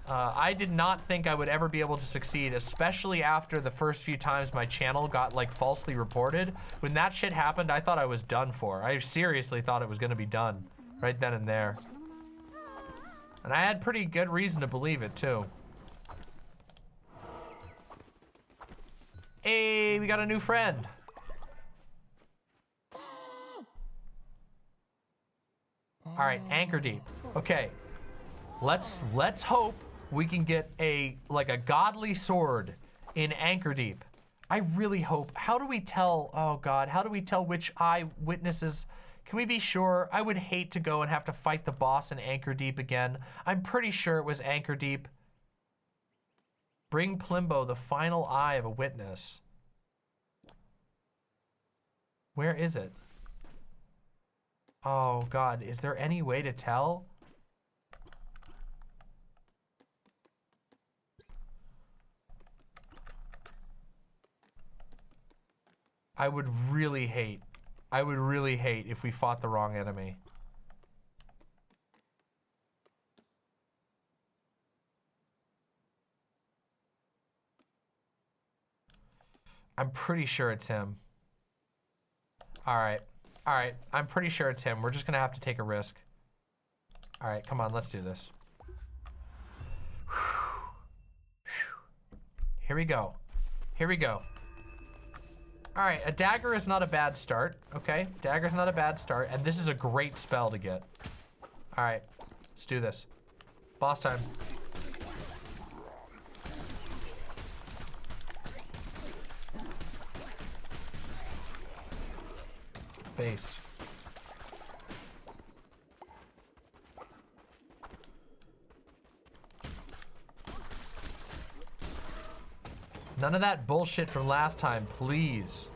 I did not think I would ever be able to succeed, especially after the first few times my channel got like falsely reported. When that shit happened, I thought I was done for. I seriously thought it was gonna be done right then and there. And I had pretty good reason to believe it too. Hey, we got a new friend. All right, anchor deep. Okay, let's hope we can get a godly sword in anchor deep. I really hope. How do we tell? Oh God, how do we tell which eyewitnesses? Can we be sure? I would hate to go and have to fight the boss in anchor deep again. I'm pretty sure it was anchor deep. Bring Plimbo the final eye of a witness. Where is it? Oh God, is there any way to tell? I would really hate if we fought the wrong enemy. I'm pretty sure it's him. All right, I'm pretty sure it's him. We're just gonna have to take a risk. All right, come on, let's do this. Here we go. Here we go. All right, a dagger is not a bad start, okay? Dagger's not a bad start, and this is a great spell to get. All right, let's do this. Boss time. Based. None of that bullshit from last time, please.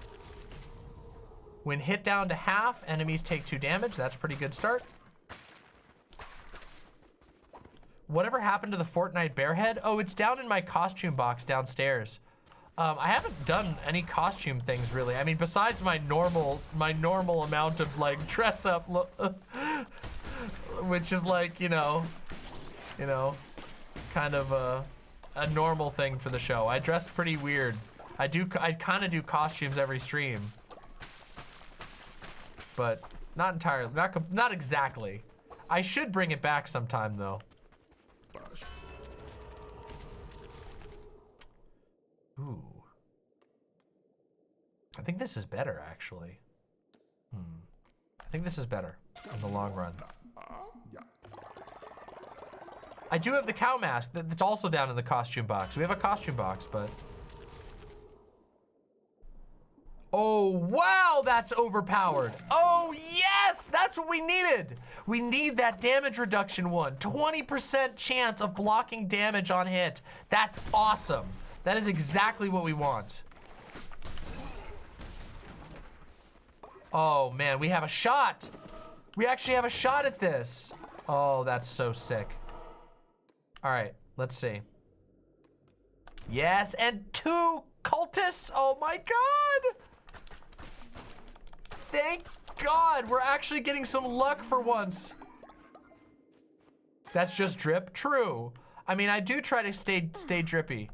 When hit down to half, enemies take 2 damage. That's a pretty good start. Whatever happened to the Fortnite bear head? Oh, it's down in my costume box downstairs. I haven't done any costume things really. I mean, besides my normal amount of like dress up, which is like, you know, kind of a normal thing for the show. I dress pretty weird. I kind of do costumes every stream, but not entirely, not exactly. I should bring it back sometime though. Ooh. I think this is better, actually. I think this is better in the long run. I do have the cow mask that's also down in the costume box. We have a costume box, but... Oh, wow, that's overpowered. Oh, yes, that's what we needed. We need that damage reduction one. 20% chance of blocking damage on hit. That's awesome. That is exactly what we want. Oh man, we have a shot. We actually have a shot at this. Oh, that's so sick. All right, let's see. Yes, and 2 cultists. Oh my God. Thank God, we're actually getting some luck for once. That's just drip, true. I mean, I do try to stay drippy.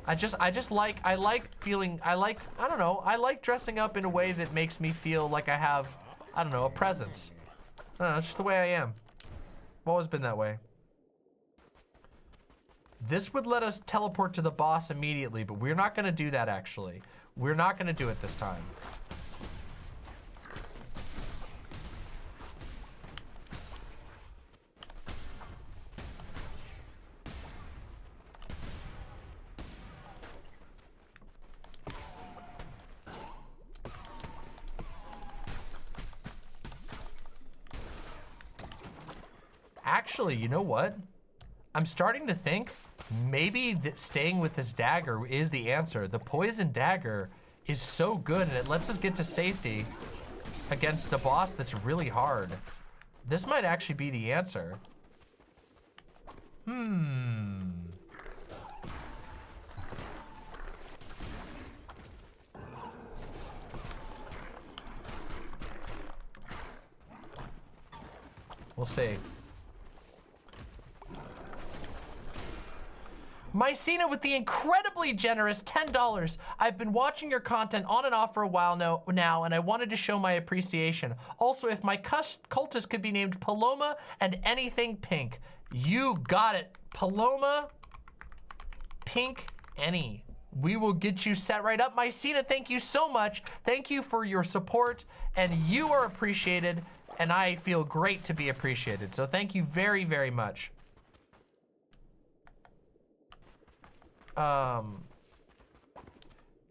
I like dressing up in a way that makes me feel like I have, I don't know, a presence. I don't know, it's just the way I am. I've always been that way. This would let us teleport to the boss immediately, but we're not gonna do that actually. We're not gonna do it this time. Actually, you know what? I'm starting to think maybe staying with this dagger is the answer. The poison dagger is so good and it lets us get to safety against a boss that's really hard. This might actually be the answer. We'll see. Mycena with the incredibly generous $10. I've been watching your content on and off for a while now, and I wanted to show my appreciation. Also, if my cultist could be named Paloma and anything pink. You got it. Paloma, pink, any. We will get you set right up. Mycena, thank you so much. Thank you for your support, and you are appreciated, and I feel great to be appreciated. So thank you very, very much.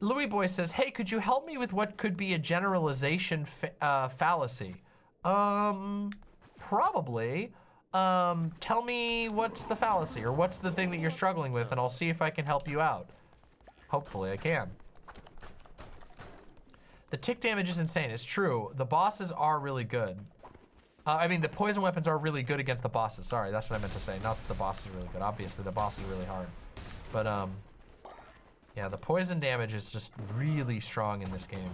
Louis Boy says, hey, could you help me with what could be a generalization fallacy? Probably. Tell me what's the fallacy or what's the thing that you're struggling with, and I'll see if I can help you out. Hopefully I can. The tick damage is insane. It's true. The bosses are really good. I mean, the poison weapons are really good against the bosses. Sorry, that's what I meant to say. Not that the boss is really good. Obviously, the boss is really hard. But, yeah, the poison damage is just really strong in this game.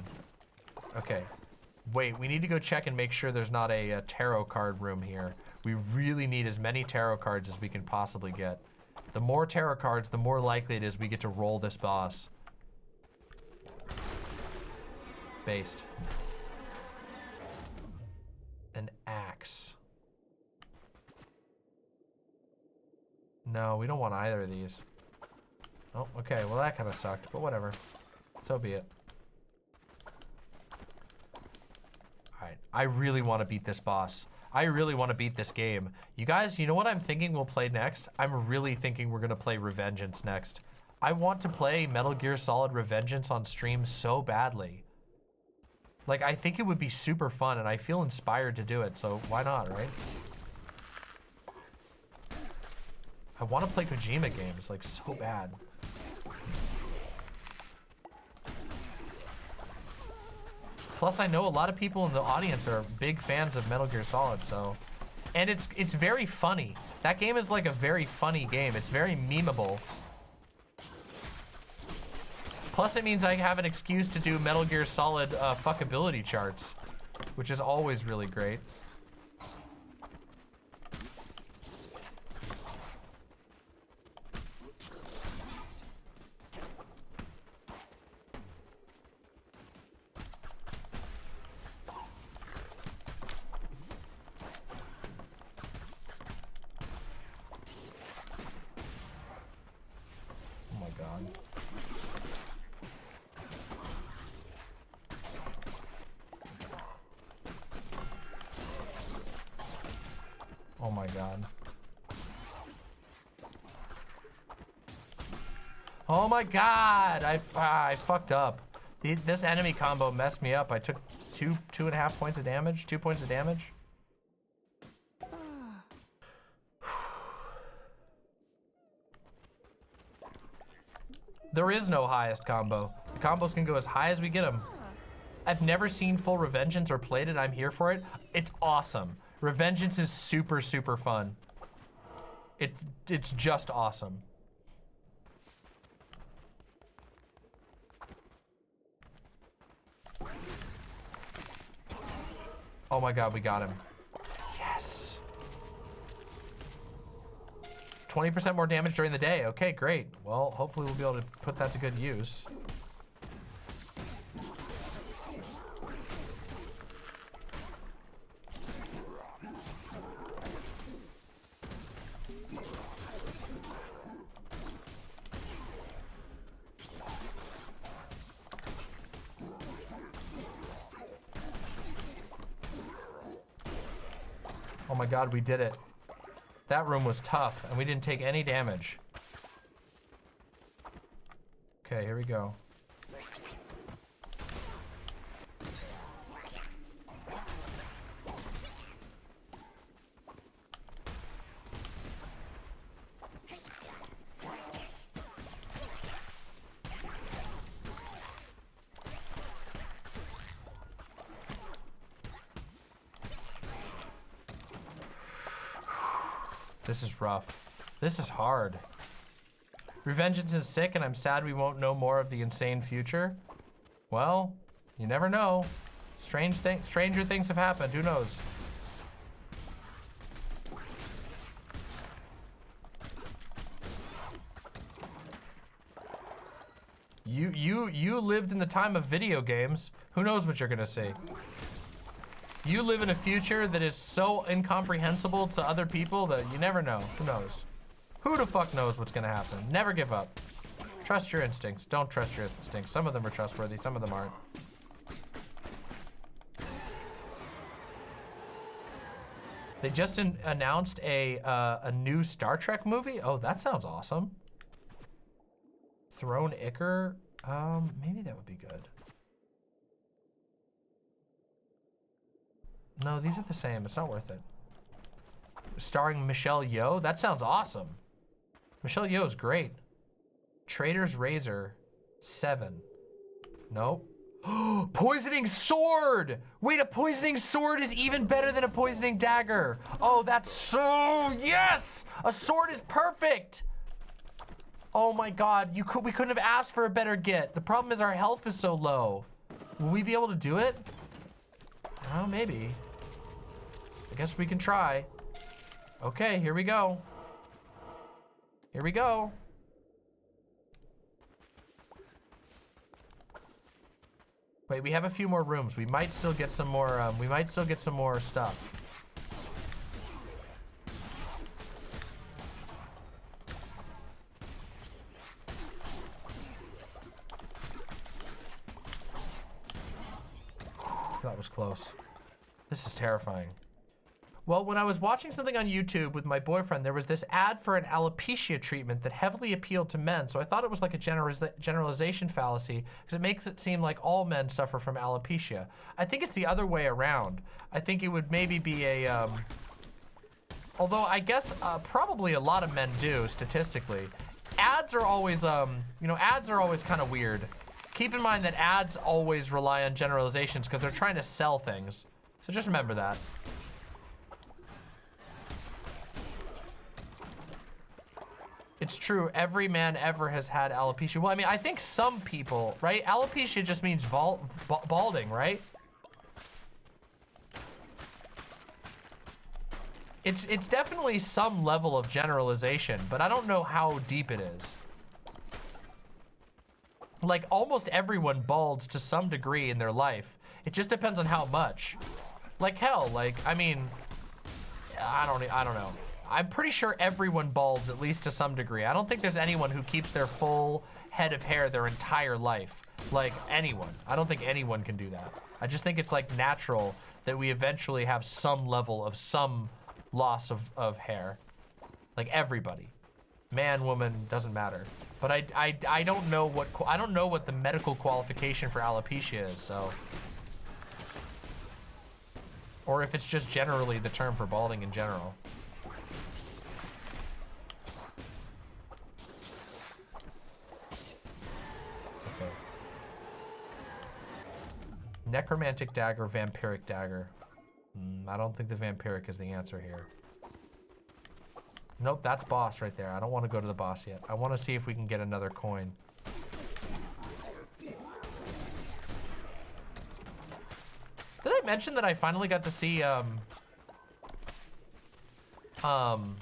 Okay. Wait, we need to go check and make sure there's not a tarot card room here. We really need as many tarot cards as we can possibly get. The more tarot cards, the more likely it is we get to roll this boss. Based. An axe. No, we don't want either of these. Oh, okay, well that kind of sucked, but whatever. So be it. Alright, I really want to beat this boss. I really want to beat this game. You guys, you know what I'm thinking we'll play next? I'm really thinking we're going to play Revengeance next. I want to play Metal Gear Solid Revengeance on stream so badly. Like, I think it would be super fun, and I feel inspired to do it, so why not, right? I want to play Kojima games, like, so bad. Plus, I know a lot of people in the audience are big fans of Metal Gear Solid, so... And it's very funny. That game is like a very funny game. It's very memeable. Plus, it means I have an excuse to do Metal Gear Solid fuckability charts, which is always really great. Oh my god. Oh my god! I fucked up. This enemy combo messed me up. I took two and a half points of damage. 2 points of damage. There is no highest combo. The combos can go as high as we get them. I've never seen full Revengeance or played it. I'm here for it. It's awesome. Revengeance is super, super fun. It's just awesome. Oh my god, we got him. Yes. 20% more damage during the day. Okay, great. Well, hopefully we'll be able to put that to good use. Oh my god, we did it. That room was tough, and we didn't take any damage. Okay, here we go. This is rough. This is hard. Revengeance is sick, and I'm sad we won't know more of the insane future. Well, you never know. Stranger things have happened. Who knows? You lived in the time of video games. Who knows what you're gonna see? You live in a future that is so incomprehensible to other people that you never know. Who knows? Who the fuck knows what's gonna happen? Never give up. Trust your instincts. Don't trust your instincts. Some of them are trustworthy, some of them aren't. They just announced a new Star Trek movie. Oh, that sounds awesome. Throne Icker. Maybe that would be good. No, these are the same. It's not worth it. Starring Michelle Yeoh. That sounds awesome. Michelle Yeoh is great. Trader's Razor 7. Nope. Poisoning sword! Wait, a poisoning sword is even better than a poisoning dagger. Oh, that's so, yes! A sword is perfect! Oh my God, we couldn't have asked for a better get. The problem is our health is so low. Will we be able to do it? Oh, maybe. I guess we can try. Okay, here we go. Here we go. Wait, we have a few more rooms. We might still get some more, stuff. That was close. This is terrifying. Well, when I was watching something on YouTube with my boyfriend, there was this ad for an alopecia treatment that heavily appealed to men. So I thought it was like a generalization fallacy because it makes it seem like all men suffer from alopecia. I think it's the other way around. I think it would maybe be a, although I guess probably a lot of men do statistically. Ads are always, ads are always kind of weird. Keep in mind that ads always rely on generalizations because they're trying to sell things. So just remember that. It's true, every man ever has had alopecia. Well, I mean, I think some people, right? Alopecia just means balding, right? It's definitely some level of generalization, but I don't know how deep it is. Like, almost everyone balds to some degree in their life. It just depends on how much. Like, hell, like, I mean, I don't know. I'm pretty sure everyone balds at least to some degree. I don't think there's anyone who keeps their full head of hair their entire life. Like, anyone. I don't think anyone can do that. I just think it's like natural that we eventually have some level of some loss of hair. Like everybody. Man, woman, doesn't matter. But I don't know what the medical qualification for alopecia is, so. Or if it's just generally the term for balding in general. Okay. Necromantic dagger, vampiric dagger. I don't think the vampiric is the answer here. Nope, that's boss right there. I don't want to go to the boss yet. I want to see if we can get another coin. Did I mention that I finally got to see, Punk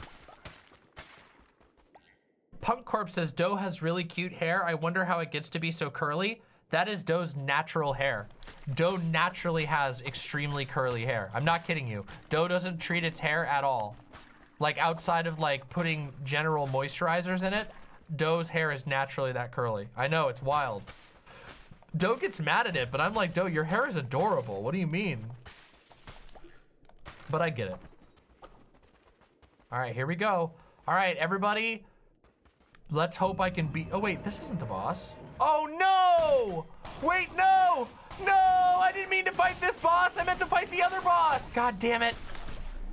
Corp says, Doe has really cute hair. I wonder how it gets to be so curly. That is Doe's natural hair. Doe naturally has extremely curly hair. I'm not kidding you. Doe doesn't treat its hair at all. Like, outside of like putting general moisturizers in it, Doe's hair is naturally that curly. I know, it's wild. Doe gets mad at it, but I'm like, Doe, your hair is adorable. What do you mean? But I get it. All right, here we go. All right, everybody. Let's hope I can beat, oh wait, this isn't the boss. Oh no! Wait, no! No, I didn't mean to fight this boss. I meant to fight the other boss. God damn it.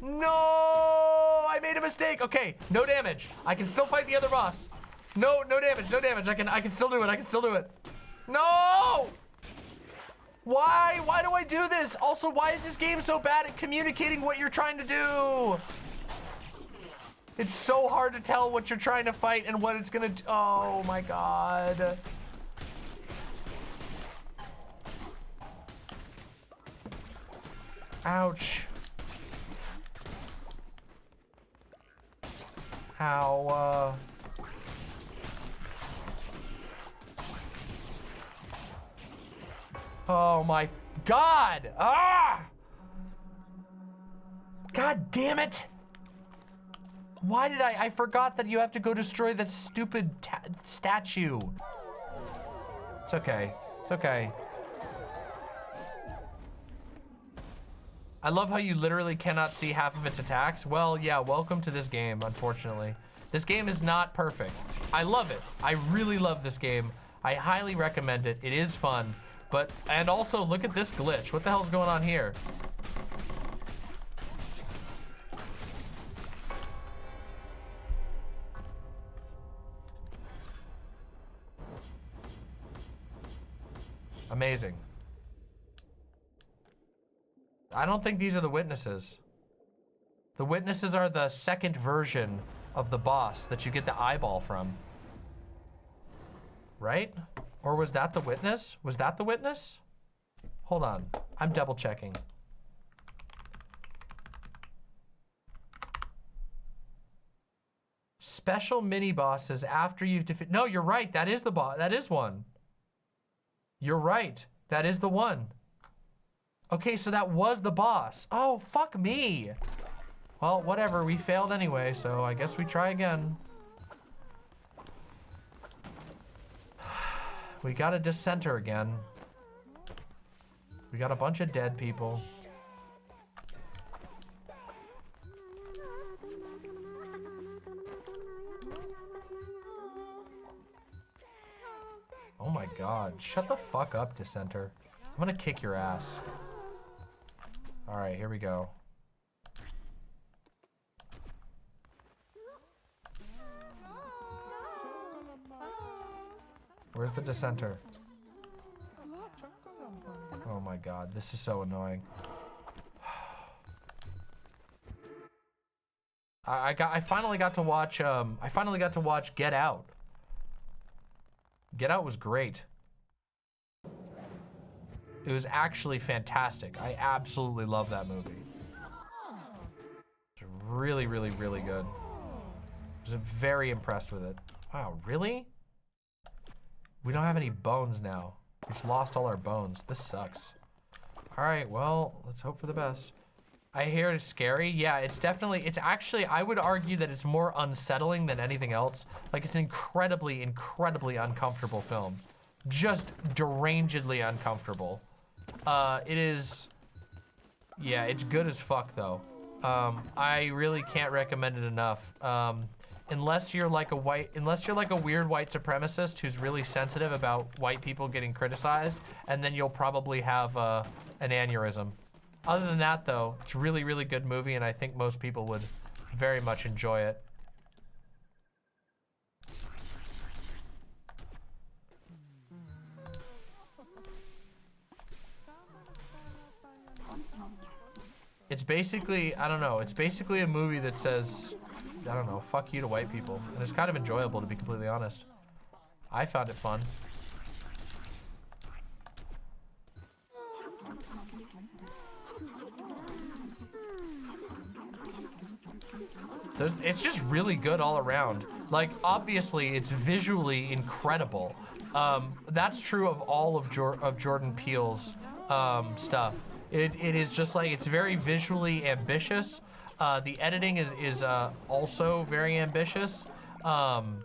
No, I made a mistake. Okay, no damage. I can still fight the other boss. No damage, no damage. I can still do it. No! Why do I do this? Also, why is this game so bad at communicating what you're trying to do? It's so hard to tell what you're trying to fight and what it's gonna do. Oh my god. Ouch. Ow, oh my god! Ah! God damn it! Why did I forgot that you have to go destroy the stupid statue. It's okay. It's okay. I love how you literally cannot see half of its attacks. Well, yeah, welcome to this game, unfortunately. This game is not perfect. I love it. I really love this game. I highly recommend it. It is fun. But, and also, look at this glitch. What the hell's going on here? Amazing. I don't think these are the witnesses. The witnesses are the second version of the boss that you get the eyeball from. Right? Or was that the witness? Was that the witness? Hold on. I'm double checking. Special mini bosses after you've defeated. No, you're right. That is the boss. That is one. You're right. That is the one. Okay, so that was the boss. Oh, fuck me. Well, whatever. We failed anyway, so I guess we try again. We got a dissenter again. We got a bunch of dead people. Oh my god. Shut the fuck up, dissenter. I'm gonna kick your ass. Alright, here we go. Where's the dissenter? Oh my god, this is so annoying. I finally got to watch Get Out. Get Out was great. It was actually fantastic. I absolutely love that movie. It's really, really, really good. I was very impressed with it. Wow, really? We don't have any bones now. We just lost all our bones. This sucks. All right, well, let's hope for the best. I hear it's scary. Yeah, it's definitely, it's actually, I would argue that it's more unsettling than anything else. Like, it's an incredibly, incredibly uncomfortable film. Just derangedly uncomfortable. It is, yeah, it's good as fuck though. I really can't recommend it enough. Unless you're like a weird white supremacist who's really sensitive about white people getting criticized, and then you'll probably have an aneurysm. Other than that though, it's a really, really good movie, and I think most people would very much enjoy it. It's basically, I don't know, it's basically a movie that says, I don't know, fuck you to white people. And it's kind of enjoyable, to be completely honest. I found it fun. It's just really good all around. Like, obviously, it's visually incredible. That's true of all of Jordan Peele's stuff. It is just like, it's very visually ambitious. The editing is also very ambitious. And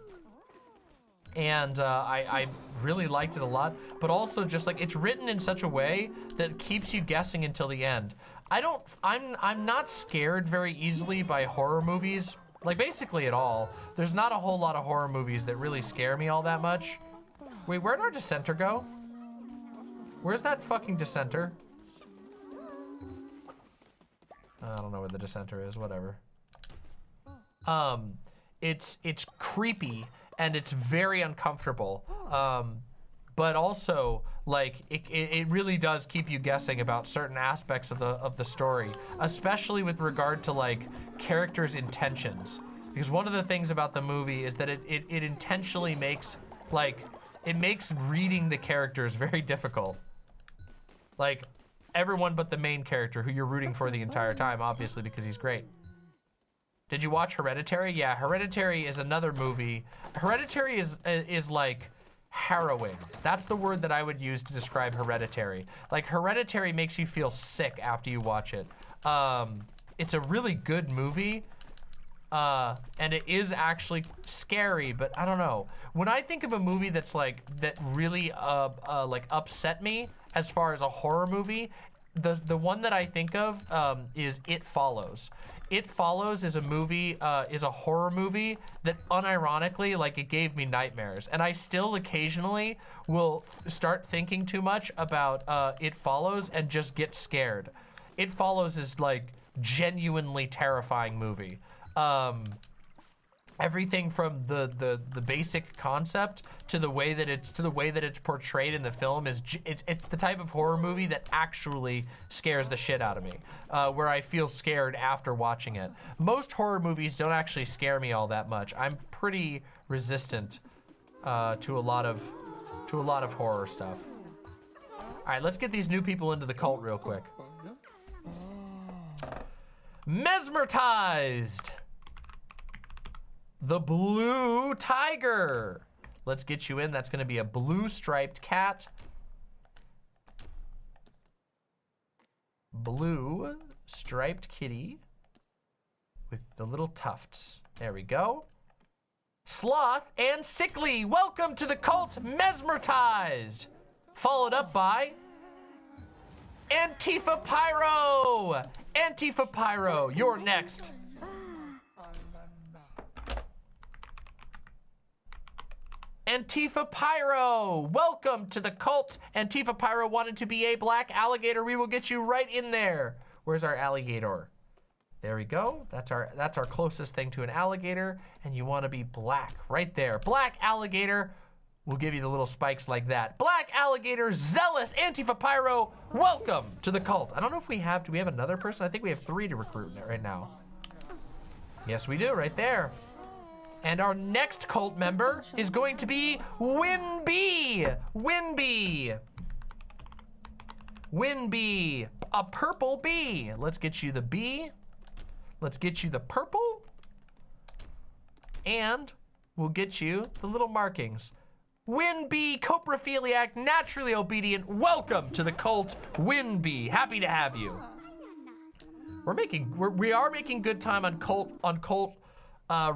I really liked it a lot, but also just like, it's written in such a way that keeps you guessing until the end. I'm not scared very easily by horror movies, like basically at all. There's not a whole lot of horror movies that really scare me all that much. Wait, where'd our dissenter go? Where's that fucking dissenter? I don't know where the dissenter is, whatever. It's creepy and it's very uncomfortable. But also, like, it really does keep you guessing about certain aspects of the story, especially with regard to like characters' intentions. Because one of the things about the movie is that it intentionally makes, like, it makes reading the characters very difficult. Like, everyone but the main character who you're rooting for the entire time, obviously, because he's great. Did you watch Hereditary? Yeah, Hereditary is another movie. Hereditary is like harrowing. That's the word that I would use to describe Hereditary. Like, Hereditary makes you feel sick after you watch it. It's a really good movie. And it is actually scary, but I don't know. When I think of a movie that's like, that really like upset me as far as a horror movie, the one that I think of is It Follows. It Follows is a movie, is a horror movie that unironically, like, it gave me nightmares. And I still occasionally will start thinking too much about It Follows and just get scared. It Follows is like genuinely terrifying movie. Everything from the basic concept to the way that it's portrayed in the film is it's the type of horror movie that actually scares the shit out of me, where I feel scared after watching it. Most horror movies don't actually scare me all that much. I'm pretty resistant to a lot of horror stuff. All right, let's get these new people into the cult real quick. Mesmerized. The blue tiger. Let's get you in. That's gonna be a blue striped cat. Blue striped kitty with the little tufts. There we go. Sloth and Sickly, welcome to the cult, Mesmerized. Followed up by Antifa Pyro. Antifa Pyro, you're next. Antifa Pyro, welcome to the cult. Antifa Pyro wanted to be a black alligator. We will get you right in there. Where's our alligator? There we go. That's our closest thing to an alligator. And you want to be black right there. Black alligator. We'll give you the little spikes like that. Black alligator, zealous Antifa Pyro, welcome to the cult. I don't know if we have, do we have another person? I think we have 3 to recruit right now. Yes, we do, right there. And our next cult member is going to be Winbee. Winbee. Winbee, a purple bee. Let's get you the bee. Let's get you the purple. And we'll get you the little markings. Winbee, coprophiliac, naturally obedient. Welcome to the cult, Winbee. Happy to have you. We are making good time on cult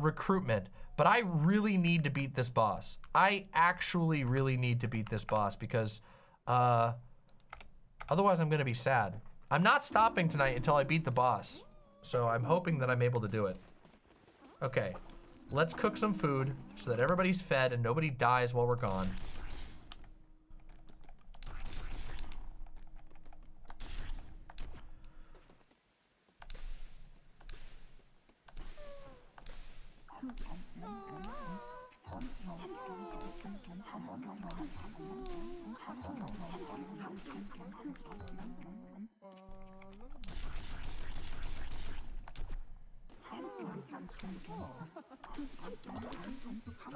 recruitment, but I really need to beat this boss. I actually really need to beat this boss because otherwise I'm gonna be sad. I'm not stopping tonight until I beat the boss, so I'm hoping that I'm able to do it. Okay, let's cook some food so that everybody's fed and nobody dies while we're gone.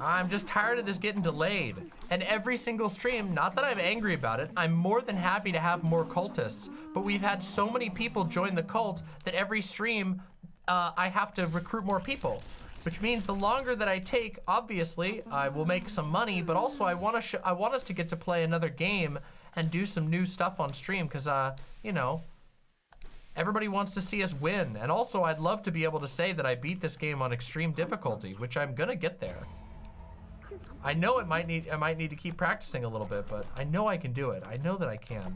I'm just tired of this getting delayed. And every single stream, not that I'm angry about it, I'm more than happy to have more cultists, but we've had so many people join the cult that every stream, I have to recruit more people, which means the longer that I take, obviously, I will make some money, but also I want us to get to play another game and do some new stuff on stream, because, you know, everybody wants to see us win. And also, I'd love to be able to say that I beat this game on extreme difficulty, which I'm gonna get there. I know I might need to keep practicing a little bit, but I know I can do it. I know that I can.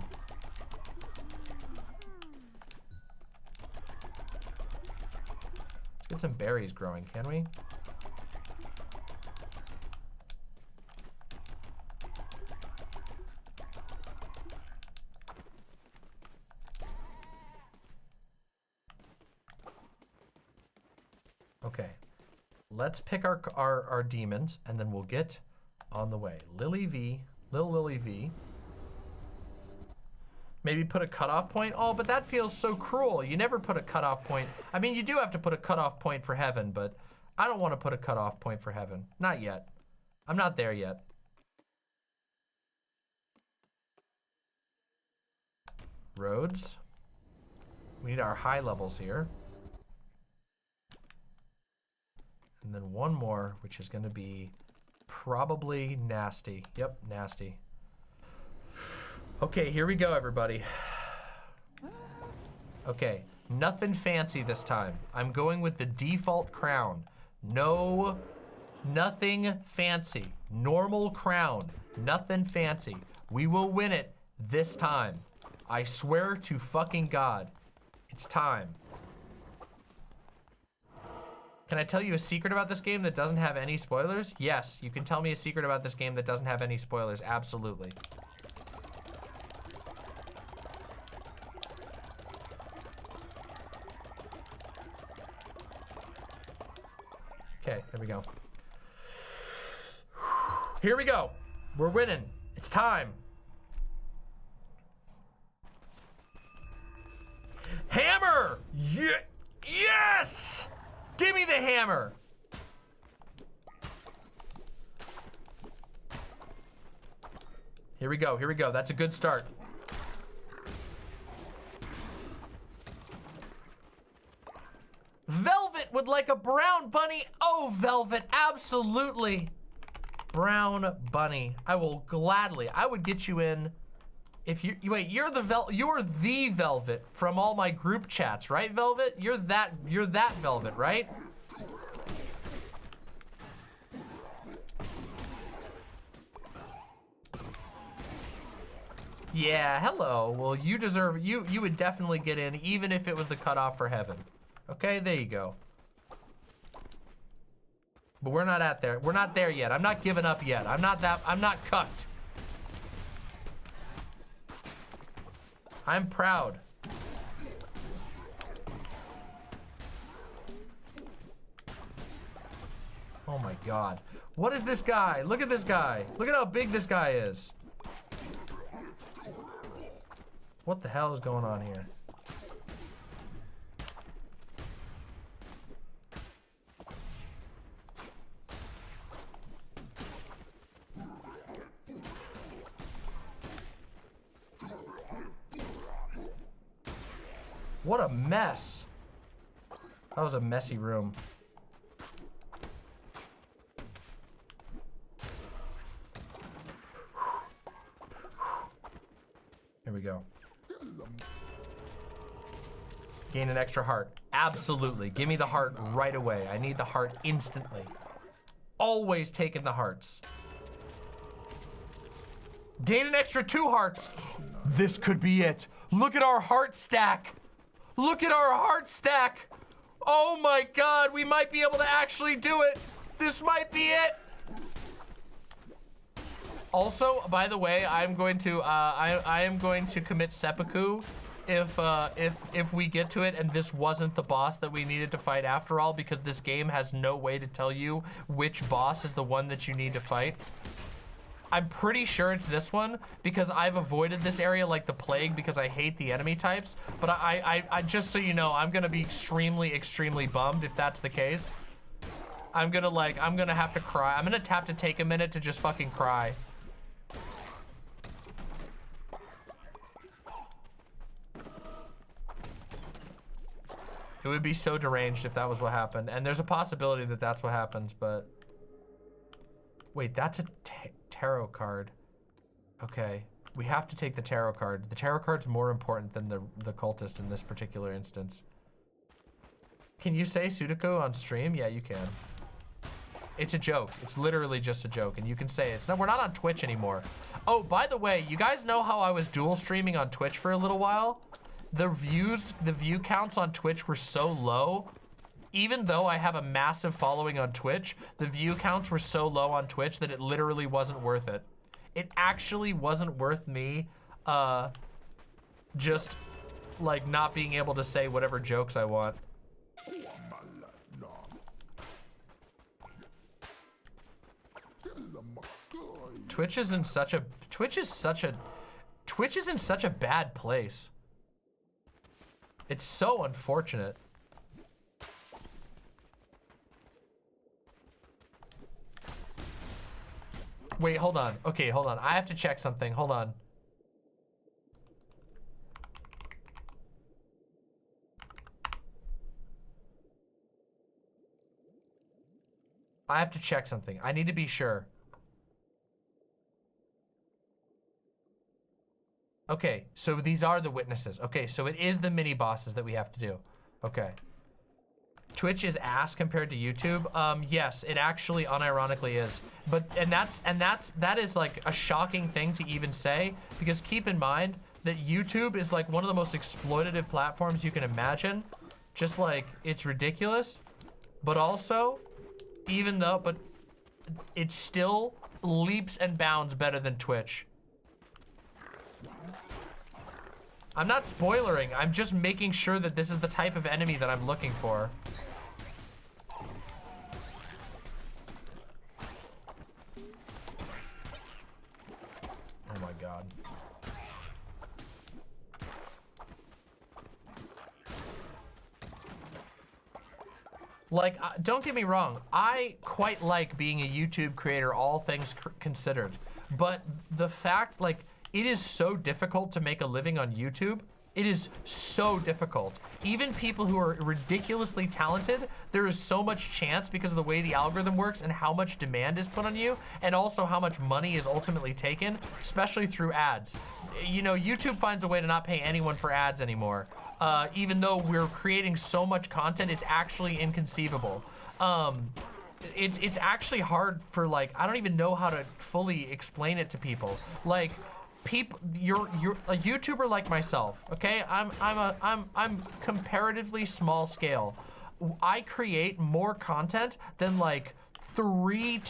Let's get some berries growing, can we? Okay, let's pick our demons and then we'll get on the way. Lily V. Maybe put a cutoff point. Oh, but that feels so cruel. You never put a cutoff point. I mean, you do have to put a cutoff point for heaven, but I don't want to put a cutoff point for heaven. Not yet. I'm not there yet. Roads. We need our high levels here. And then one more, which is going to be probably nasty. Yep, nasty. Okay, here we go, everybody. Okay, nothing fancy this time. I'm going with the default crown. No, nothing fancy. Normal crown, nothing fancy. We will win it this time. I swear to fucking God, it's time. Can I tell you a secret about this game that doesn't have any spoilers? Yes, you can tell me a secret about this game that doesn't have any spoilers, absolutely. Okay, there we go. Here we go. We're winning. It's time. Hammer! Yes! Give me the hammer! Here we go, here we go. That's a good start. Velvet would like a brown bunny. Oh, Velvet, absolutely. Brown bunny. I will gladly, I would get you in. If you wait, you're the Velvet from all my group chats, right, Velvet? You're that Velvet, right? Yeah, hello. Well, you deserve, you would definitely get in even if it was the cutoff for heaven. Okay, there you go. But we're not at there. We're not there yet. I'm not giving up yet. I'm not cucked. I'm proud. Oh my God. What is this guy? Look at this guy. Look at how big this guy is. What the hell is going on here? What a mess. That was a messy room. Here we go. Gain an extra heart. Absolutely. Give me the heart right away. I need the heart instantly. Always taking the hearts. Gain an extra 2 hearts. This could be it. Look at our heart stack. Look at our heart stack. Oh my God, we might be able to actually do it. This might be it. Also, by the way, I am going to commit seppuku if we get to it and this wasn't the boss that we needed to fight after all, because this game has no way to tell you which boss is the one that you need to fight. I'm pretty sure it's this one because I've avoided this area like the plague because I hate the enemy types. But I just so you know, I'm gonna be extremely, extremely bummed if that's the case. I'm gonna have to cry. I'm gonna have to take a minute to just fucking cry. It would be so deranged if that was what happened. And there's a possibility that that's what happens, but... Wait, that's a tarot card. Okay, we have to take the tarot card. The tarot card's more important than the cultist in this particular instance. Can you say Sudoku on stream? Yeah, you can. It's a joke. It's literally just a joke, and you can say it. No, we're not on Twitch anymore. Oh, by the way, you guys know how I was dual streaming on Twitch for a little while? The view counts on Twitch were so low. Even though I have a massive following on Twitch, the view counts were so low on Twitch that it literally wasn't worth it. It actually wasn't worth me just like not being able to say whatever jokes I want. Twitch is in such a bad place. It's so unfortunate. Wait, hold on. Okay, hold on. I have to check something. Hold on. I have to check something. I need to be sure. Okay, so these are the witnesses. Okay, so it is the mini bosses that we have to do. Okay. Twitch is ass compared to YouTube. Yes, it actually unironically is. But that is like a shocking thing to even say, because keep in mind that YouTube is like one of the most exploitative platforms you can imagine. Just like, it's ridiculous. But also, but it's still leaps and bounds better than Twitch. I'm not spoilering, I'm just making sure that this is the type of enemy that I'm looking for. Oh my god. Like, don't get me wrong, I quite like being a YouTube creator, all things considered. But the fact, like, it is so difficult to make a living on YouTube. It is so difficult. Even people who are ridiculously talented, there is so much chance because of the way the algorithm works and how much demand is put on you, and also how much money is ultimately taken, especially through ads. You know, YouTube finds a way to not pay anyone for ads anymore. Even though we're creating so much content, it's actually inconceivable. It's actually hard for, like, I don't even know how to fully explain it to people. Like, you're a YouTuber like myself, okay? I'm comparatively small scale. I create more content than like 3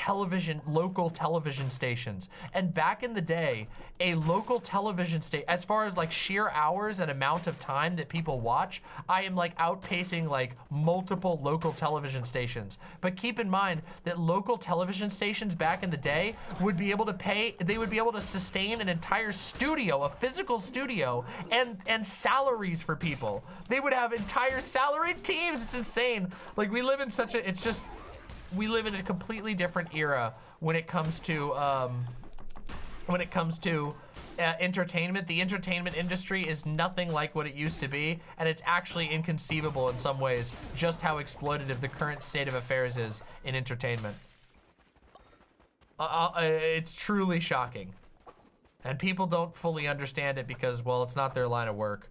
local television stations. And back in the day, a local television station, as far as like sheer hours and amount of time that people watch, I am like outpacing like multiple local television stations. But keep in mind that local television stations back in the day would be able to sustain an entire studio, a physical studio, and salaries for people. They would have entire salaried teams. It's insane. Like, we live in we live in a completely different era when it comes to entertainment. The entertainment industry is nothing like what it used to be, and it's actually inconceivable in some ways just how exploitative the current state of affairs is in entertainment. It's truly shocking, and people don't fully understand it because, well, it's not their line of work.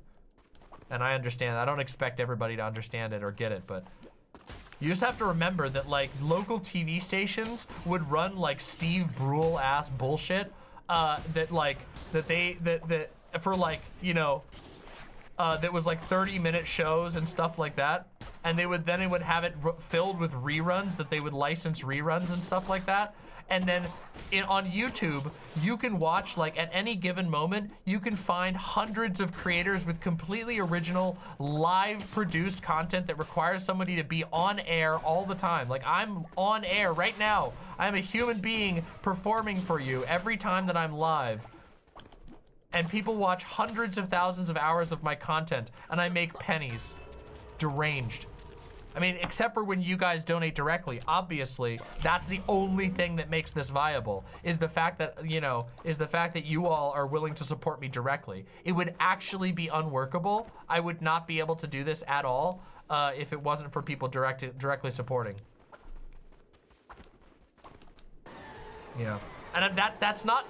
And I understand. I don't expect everybody to understand it or get it, but you just have to remember that, like, local TV stations would run like Steve Brule ass bullshit that was like 30-minute shows and stuff like that, and they would have it filled with reruns that they would license reruns and stuff like that. And then on YouTube, you can watch, like, at any given moment, you can find hundreds of creators with completely original, live-produced content that requires somebody to be on air all the time. Like, I'm on air right now. I'm a human being performing for you every time that I'm live. And people watch hundreds of thousands of hours of my content, and I make pennies. Deranged. I mean, except for when you guys donate directly. Obviously, that's the only thing that makes this viable, is the fact that, you all are willing to support me directly. It would actually be unworkable. I would not be able to do this at all if it wasn't for people directly supporting. Yeah, and that's not,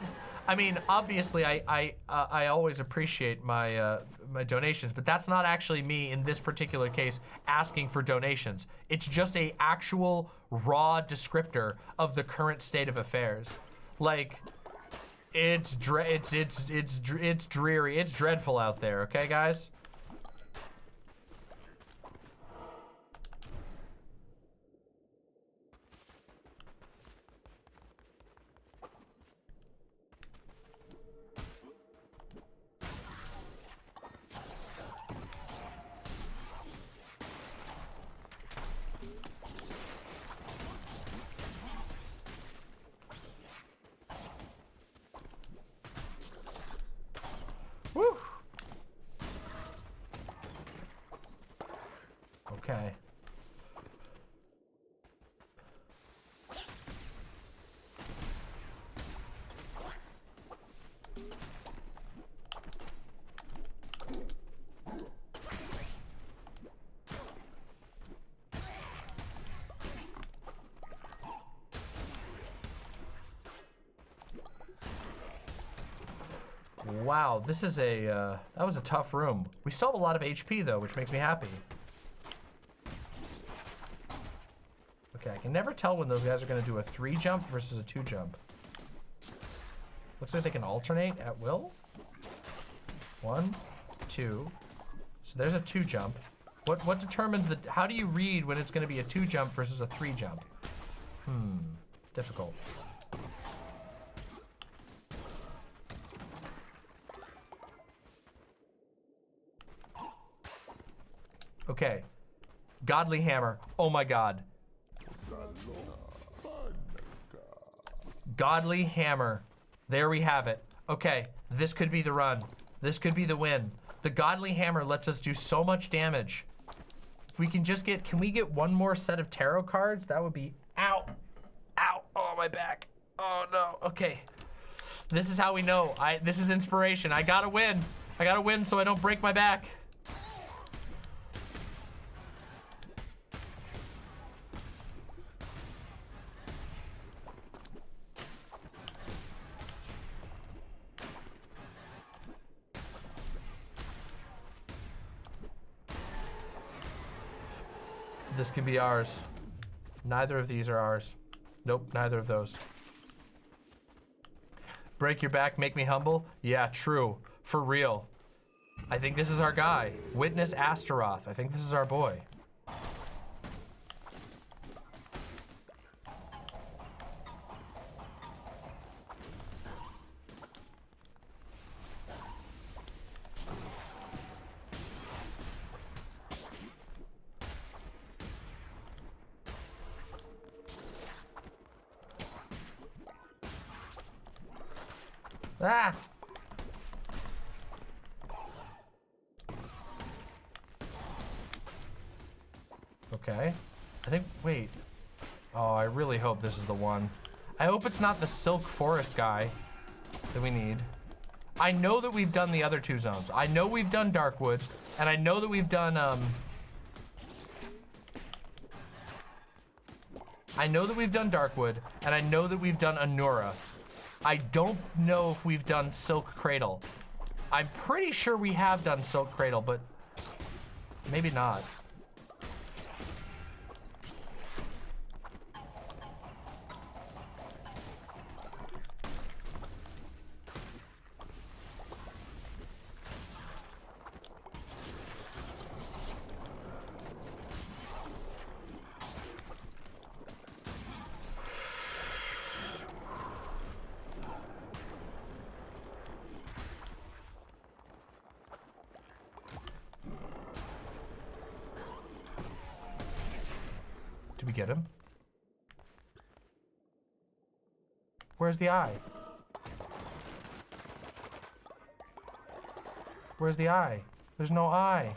I mean, obviously I always appreciate my my donations, but that's not actually me in this particular case asking for donations. It's just a actual raw descriptor of the current state of affairs. Like, it's dreary, it's dreadful out there, okay, guys? Woo. Okay. Wow, this is a, that was a tough room. We still have a lot of HP though, which makes me happy. Okay, I can never tell when those guys are gonna do a 3 jump versus a 2 jump. Looks like they can alternate at will. 1, 2. So there's a 2 jump. What determines the, how do you read when it's gonna be a 2 jump versus a 3 jump? Difficult. Okay. Godly hammer. Oh my god. Godly hammer. There we have it. Okay, this could be the run. This could be the win. The godly hammer lets us do so much damage. If we can just get, can we get one more set of tarot cards? That would be, ow, ow, oh my back. Oh no, okay. This is how we know. This is inspiration. I gotta win. I gotta win so I don't break my back. This can be ours. Neither of these are ours. Nope, neither of those. Break your back, make me humble? Yeah, true. For real. I think this is our guy. Witness Astaroth. I think this is our boy. Ah! Okay. I think, wait. Oh, I really hope this is the one. I hope it's not the Silk Forest guy that we need. I know that we've done the other 2 zones. I know we've done Darkwood, and I know that we've done, I know that we've done Darkwood, and I know that we've done Anura. I don't know if we've done Silk Cradle. I'm pretty sure we have done Silk Cradle, but maybe not. Did we get him? Where's the eye? Where's the eye? There's no eye.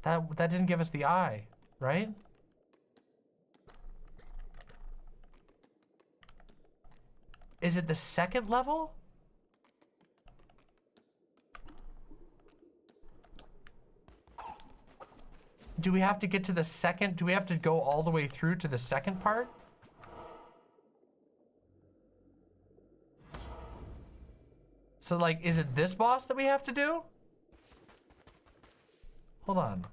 That didn't give us the eye, right? Is it the 2nd level? Do we have to get to the 2nd? Do we have to go all the way through to the 2nd part? So like, is it this boss that we have to do? Hold on.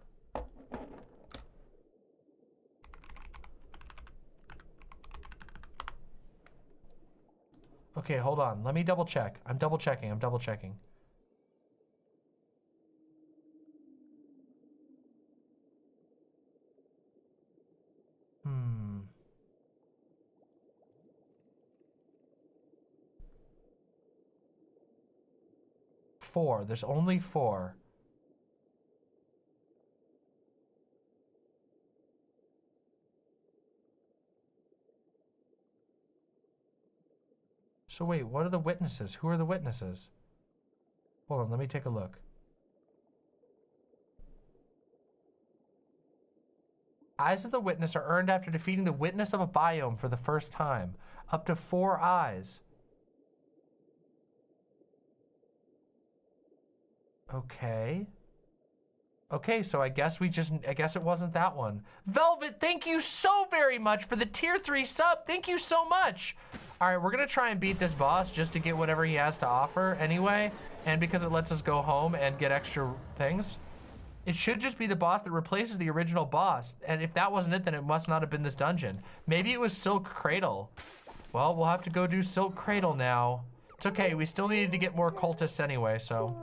Okay, hold on. Let me double check. I'm double checking. I'm double checking. 4. There's only 4. So wait, what are the witnesses? Who are the witnesses? Hold on, let me take a look. Eyes of the witness are earned after defeating the witness of a biome for the first time. Up to 4 eyes. Okay. Okay, so I guess it wasn't that one. Velvet, thank you so very much for the tier 3 sub. Thank you so much. All right, we're gonna try and beat this boss just to get whatever he has to offer anyway. And because it lets us go home and get extra things. It should just be the boss that replaces the original boss. And if that wasn't it, then it must not have been this dungeon. Maybe it was Silk Cradle. Well, we'll have to go do Silk Cradle now. It's okay, we still needed to get more cultists anyway, so.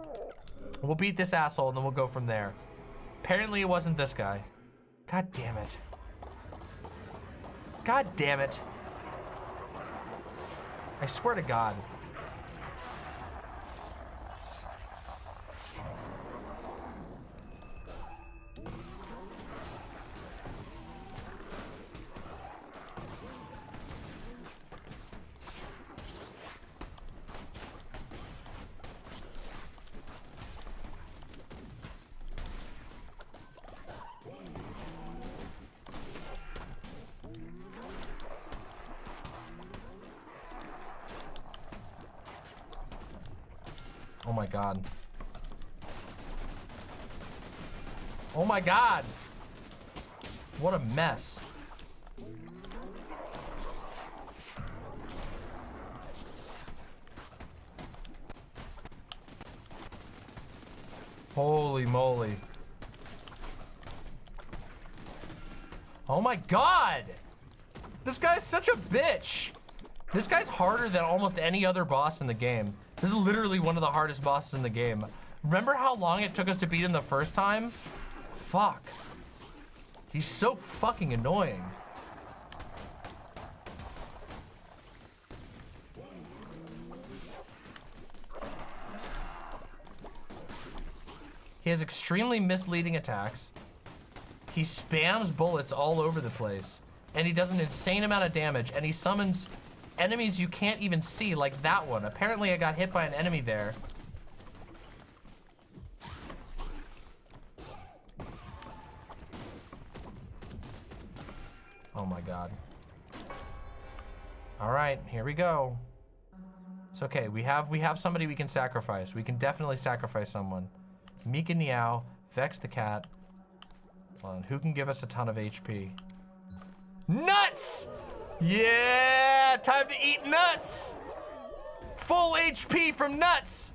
We'll beat this asshole and then we'll go from there. Apparently it wasn't this guy. God damn it. God damn it. I swear to God. Oh my God. Oh my God. What a mess. Holy moly. Oh my God. This guy's such a bitch. This guy's harder than almost any other boss in the game. This is literally one of the hardest bosses in the game. Remember how long it took us to beat him the first time? Fuck. He's so fucking annoying. He has extremely misleading attacks. He spams bullets all over the place. And he does an insane amount of damage. And he summons enemies you can't even see, like that one. Apparently I got hit by an enemy there. Oh my God. All right, here we go. It's okay, we have somebody we can sacrifice. We can definitely sacrifice someone. Mika Niao, Vex the cat. Hold on, who can give us a ton of HP? Nuts! Yeah, time to eat nuts. Full HP from nuts.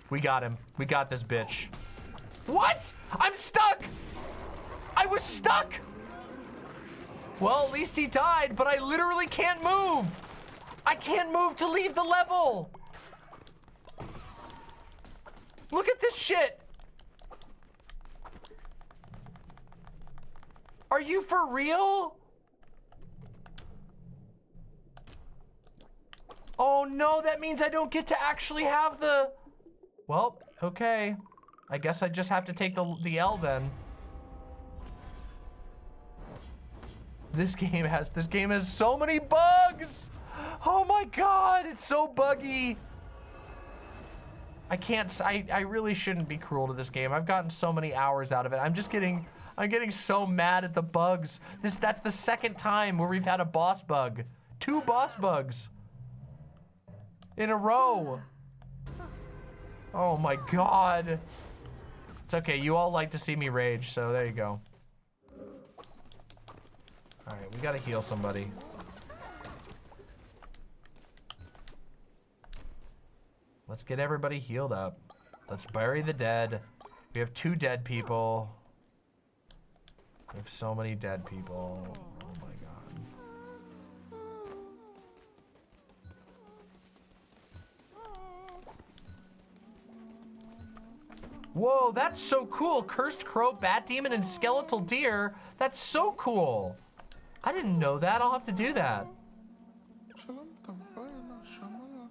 We got him. We got this bitch. What? I'm stuck. I was stuck. Well, at least he died, but I literally can't move. I can't move to leave the level. Look at this shit. Are you for real? Oh no, that means I don't get to actually have the... Well, okay. I guess I just have to take the L then. This game has so many bugs! Oh my God, it's so buggy. I really shouldn't be cruel to this game. I've gotten so many hours out of it. I'm getting so mad at the bugs. That's the second time where we've had a boss bug. 2 boss bugs in a row. Oh my God. It's okay, you all like to see me rage, so there you go. All right, we gotta heal somebody. Let's get everybody healed up. Let's bury the dead. We have 2 dead people. We have so many dead people. Oh my God. Whoa, that's so cool. Cursed Crow, Bat Demon, and Skeletal Deer. That's so cool. I didn't know that. I'll have to do that.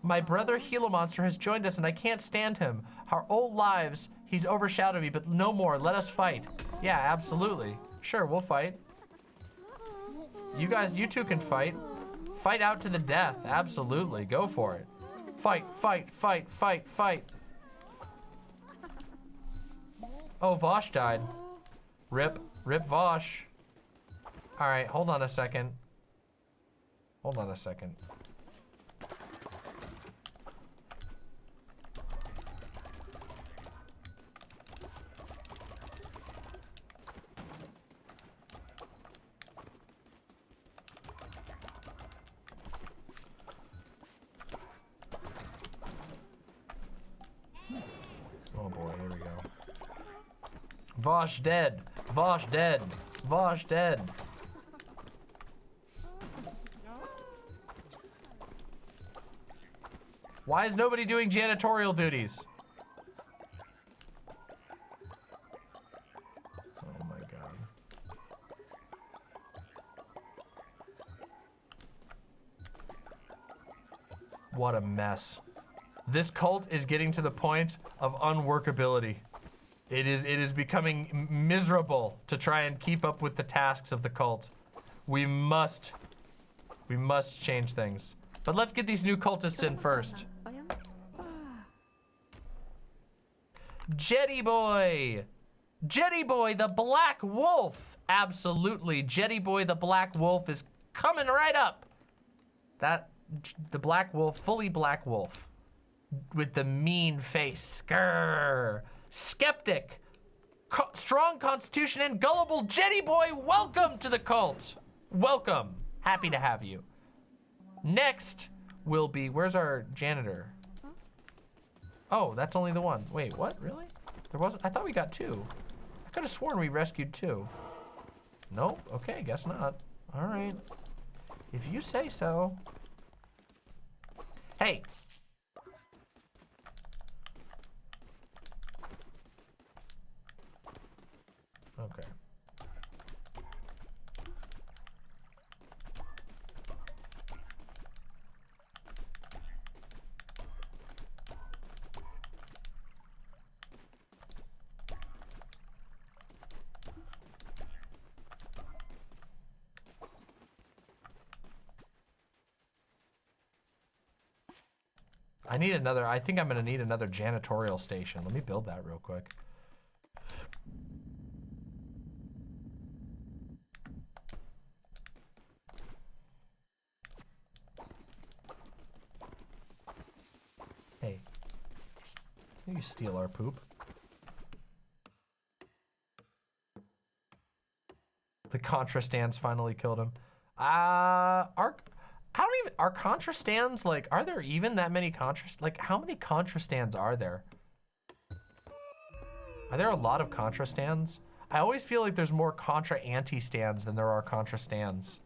My brother Gila Monster has joined us and I can't stand him. Our old lives, he's overshadowed me, but no more. Let us fight. Yeah, absolutely. Sure, we'll fight. You 2 can fight. Fight out to the death. Absolutely. Go for it. Fight, fight, fight, fight, fight. Oh, Walsh died. Rip. Rip Walsh. All right, hold on a second. Hold on a second. Oh boy, here we go. Walsh dead. Walsh dead. Walsh dead. Why is nobody doing janitorial duties? Oh my god. What a mess. This cult is getting to the point of unworkability. It is becoming miserable to try and keep up with the tasks of the cult. We must change things. But let's get these new cultists in first. Jetty Boy! Jetty Boy, the Black Wolf! Absolutely, Jetty Boy, the Black Wolf is coming right up! The Black Wolf, fully Black Wolf. With the mean face. Grrr! Skeptic! Strong constitution and gullible Jetty Boy, welcome to the cult! Welcome. Happy to have you. Next will be, where's our janitor? Oh, that's only the one. Wait, what, really? There wasn't, I thought we got two. I could have sworn we rescued two. Nope, okay, guess not. All right, if you say so. Hey. Okay. I need another, I think I'm gonna need another janitorial station. Let me build that real quick. Hey, you steal our poop. The Contra stands finally killed him. Are Contra stands, like, are there even that many Contra, like, how many Contra stands are there? Are there a lot of Contra stands? I always feel like there's more Contra anti-stands than there are Contra stands.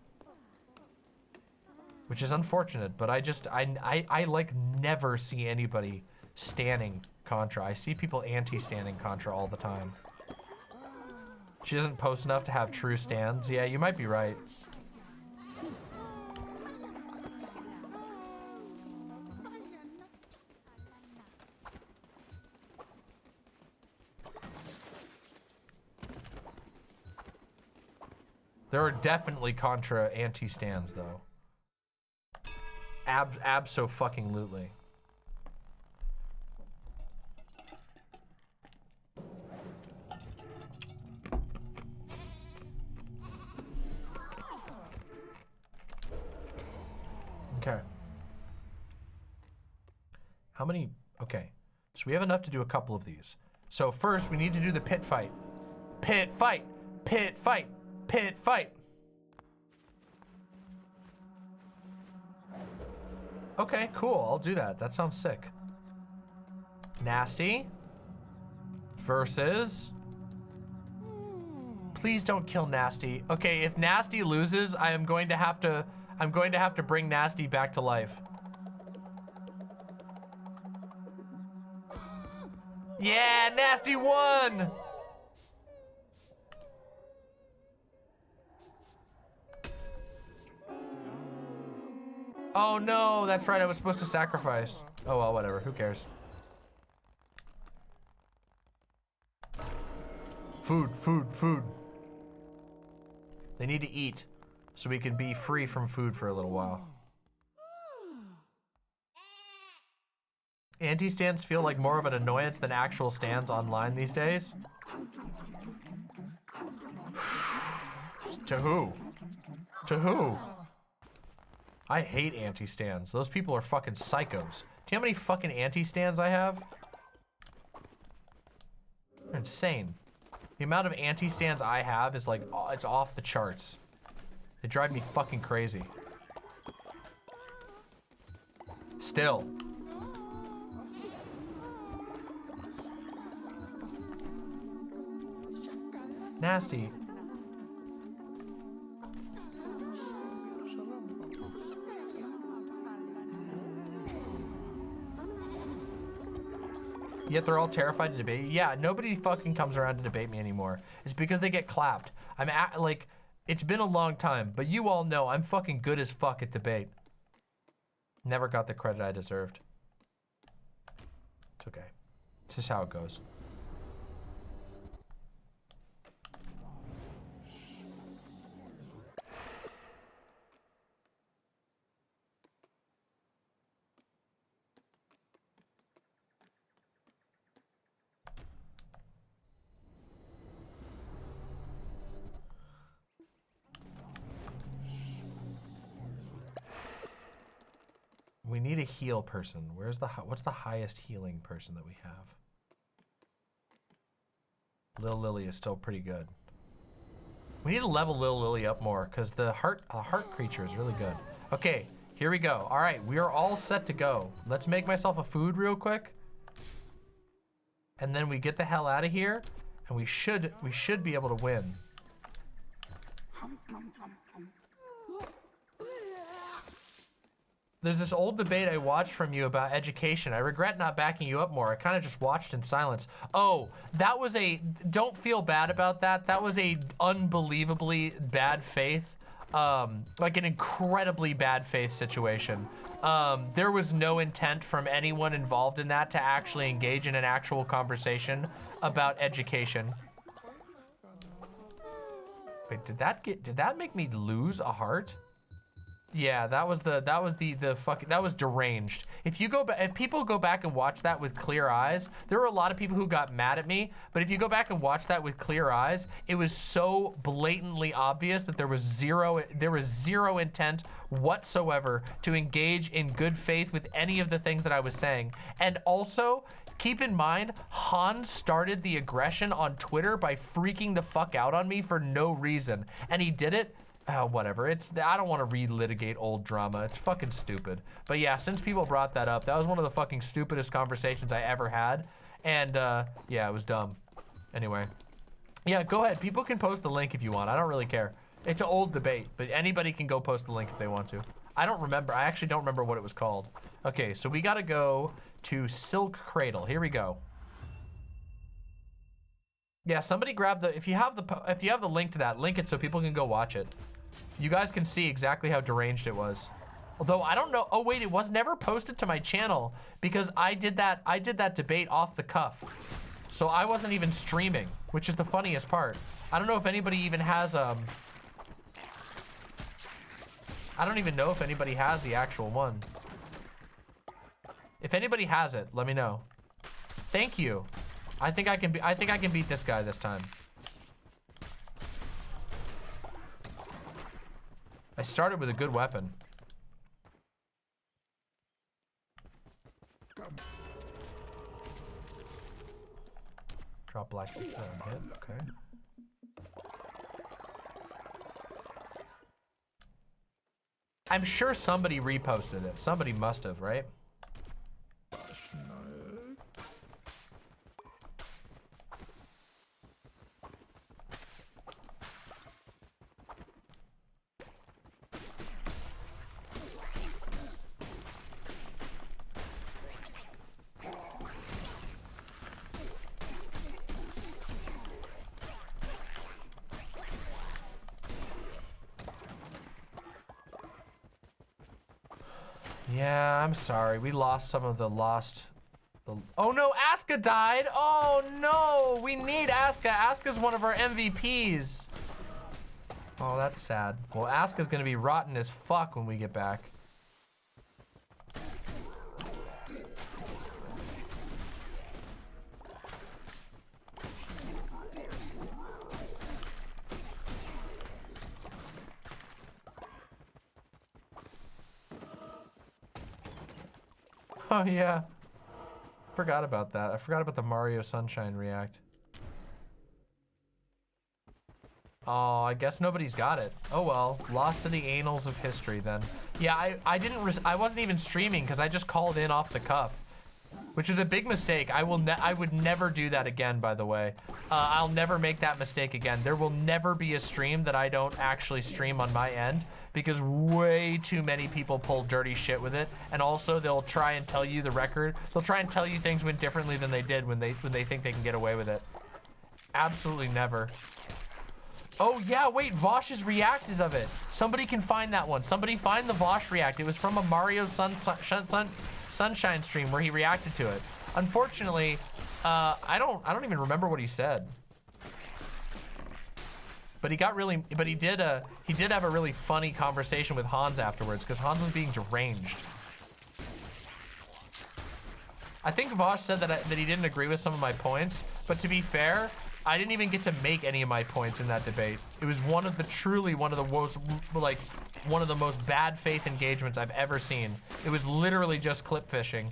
Which is unfortunate, but I like never see anybody standing Contra. I see people anti-standing Contra all the time. She doesn't post enough to have true stands. Yeah, you might be right. There are definitely Contra anti-stands, though. Abso-fucking-lutely. Okay. How many? Okay. So we have enough to do a couple of these. So first, we need to do the pit fight. Pit fight! Pit fight! Pit fight! Okay, cool. I'll do that. That sounds sick. Nasty versus... Please don't kill Nasty. Okay, if Nasty loses, I'm going to have to bring Nasty back to life. Yeah, Nasty won! Oh no, that's right, I was supposed to sacrifice. Oh well, whatever, who cares? Food, food, food. They need to eat, so we can be free from food for a little while. Anti-stands feel like more of an annoyance than actual stands online these days. To who? To who? I hate anti-stands. Those people are fucking psychos. Do you know how many fucking anti-stands I have? They're insane. The amount of anti-stands I have is like, it's off the charts. They drive me fucking crazy. Still. Nasty. Yet they're all terrified to debate. Yeah, nobody fucking comes around to debate me anymore. It's because they get clapped. Like, it's been a long time, but you all know I'm fucking good as fuck at debate. Never got the credit I deserved. It's okay. It's just how it goes. We need a heal person. What's the highest healing person that we have? Lil Lily is still pretty good. We need to level Lil Lily up more because the heart creature is really good. Okay, here we go. All right, we are all set to go. Let's make myself a food real quick. And then we get the hell out of here and we should be able to win. There's this old debate I watched from you about education. I regret not backing you up more. I kind of just watched in silence. Oh, that was don't feel bad about that. That was a unbelievably bad faith, like an incredibly bad faith situation. There was no intent from anyone involved in that to actually engage in an actual conversation about education. Wait, did that make me lose a heart? Yeah, that was deranged. If people go back and watch that with clear eyes, there were a lot of people who got mad at me, but if you go back and watch that with clear eyes, it was so blatantly obvious that there was zero intent whatsoever to engage in good faith with any of the things that I was saying. And also, keep in mind, Han started the aggression on Twitter by freaking the fuck out on me for no reason. And he did it, whatever. I don't want to relitigate old drama. It's fucking stupid. But yeah, since people brought that up, that was one of the fucking stupidest conversations I ever had. And yeah, it was dumb. Anyway. Yeah, go ahead. People can post the link if you want. I don't really care. It's an old debate, but anybody can go post the link if they want to. I don't remember. I actually don't remember what it was called. Okay, so we gotta go to Silk Cradle. Here we go. Yeah, somebody grab if you have the link to that, link it so people can go watch it. You guys can see exactly how deranged it was. Although I don't know. Oh wait, it was never posted to my channel because I did that debate off the cuff. So I wasn't even streaming, which is the funniest part. I don't know if anybody even has I don't even know if anybody has the actual one. If anybody has it, let me know. Thank you. I think I can beat this guy this time. I started with a good weapon. Drop black hit, okay. I'm sure somebody reposted it. Somebody must have, right? Yeah, I'm sorry. We lost some of the Oh no, Asuka died! Oh no! We need Asuka. Asuka's one of our MVPs. Oh, that's sad. Well, Asuka's gonna be rotten as fuck when we get back. Oh yeah. Forgot about that. I forgot about the Mario Sunshine React. Oh, I guess nobody's got it. Oh well, lost to the annals of history then. Yeah, I wasn't even streaming because I just called in off the cuff, which is a big mistake. I would never do that again, by the way. I'll never make that mistake again. There will never be a stream that I don't actually stream on my end because way too many people pull dirty shit with it. And also they'll try and tell you the record. They'll try and tell you things went differently than they did when they think they can get away with it. Absolutely never. Oh yeah, wait, Vosh's react is of it. Somebody can find that one. Somebody find the Vosh react. It was from a Mario Sunshine stream where he reacted to it. Unfortunately, I don't even remember what he said. But he did have a really funny conversation with Hans afterwards because Hans was being deranged. I think Vosh said that he didn't agree with some of my points, but to be fair, I didn't even get to make any of my points in that debate. It was truly one of the most bad faith engagements I've ever seen. It was literally just clip fishing.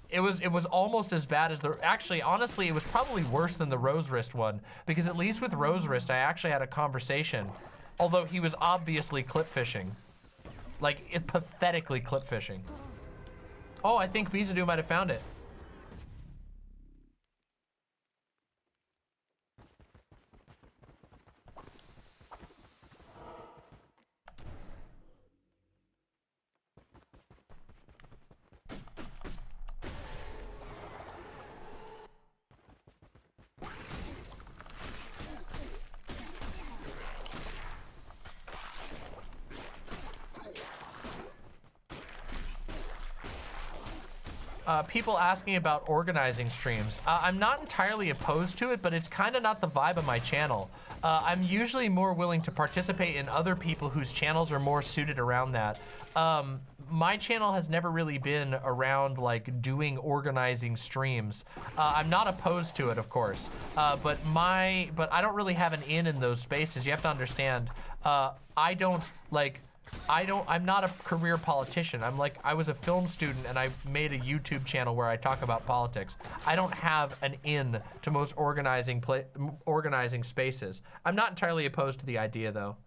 It was almost as bad as actually, honestly, it was probably worse than the Rose Wrist one, because at least with Rose Wrist, I actually had a conversation, although he was obviously clip fishing. Like, pathetically clip fishing. Oh, I think Bizadu might have found it. People asking about organizing streams. I'm not entirely opposed to it, but it's kind of not the vibe of my channel. I'm usually more willing to participate in other people whose channels are more suited around that. My channel has never really been around like doing organizing streams. I'm not opposed to it, of course, but I don't really have an in those spaces. You have to understand, I'm not a career politician. I was a film student and I made a YouTube channel where I talk about politics. I don't have an in to most organizing spaces. I'm not entirely opposed to the idea though.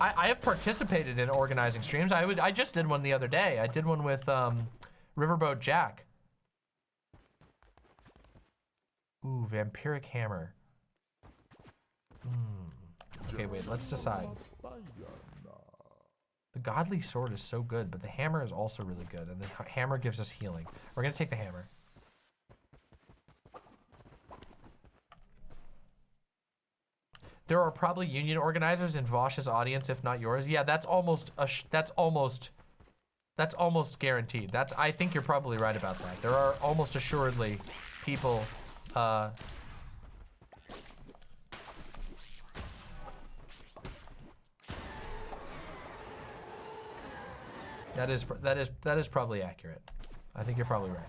I have participated in organizing streams. I just did one the other day. I did one with Riverboat Jack. Ooh, Vampiric Hammer. Okay, wait, let's decide. The Godly Sword is so good, but the hammer is also really good, and the hammer gives us healing. We're gonna take the hammer. There are probably union organizers in Vosh's audience, if not yours. Yeah, that's almost guaranteed. I think you're probably right about that. There are almost assuredly people. That is probably accurate. I think you're probably right.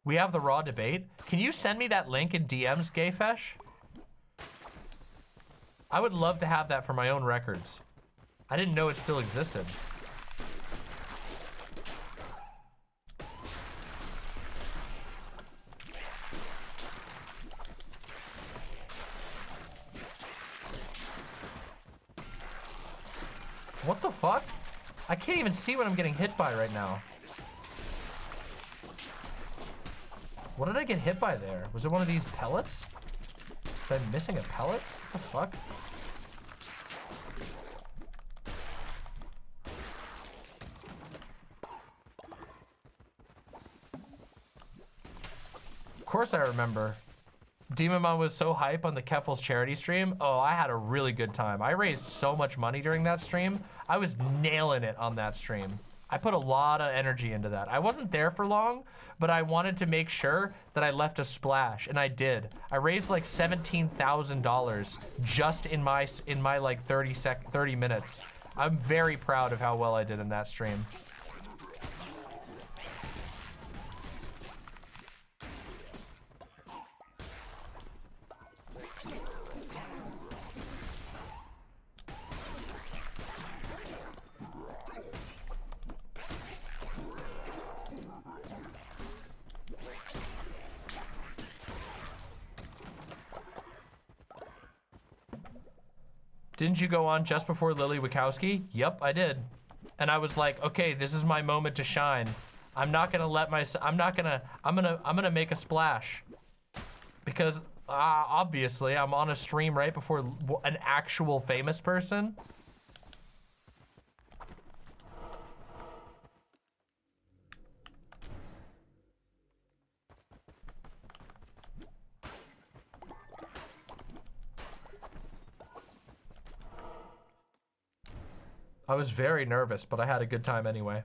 We have the raw debate. Can you send me that link in DMs, Gayfesh? I would love to have that for my own records. I didn't know it still existed. What the fuck? I can't even see what I'm getting hit by right now. What did I get hit by there? Was it one of these pellets? Was I missing a pellet? What the fuck? Of course I remember. Demonmon was so hype on the Keffel's charity stream. Oh, I had a really good time. I raised so much money during that stream. I was nailing it on that stream. I put a lot of energy into that. I wasn't there for long, but I wanted to make sure that I left a splash, and I did. I raised like $17,000 just in my like 30 minutes. I'm very proud of how well I did in that stream. Didn't you go on just before Lily Wachowski? Yep, I did. And I was like, okay, this is my moment to shine. I'm not gonna let I'm gonna make a splash. Because obviously I'm on a stream right before an actual famous person. I was very nervous, but I had a good time anyway.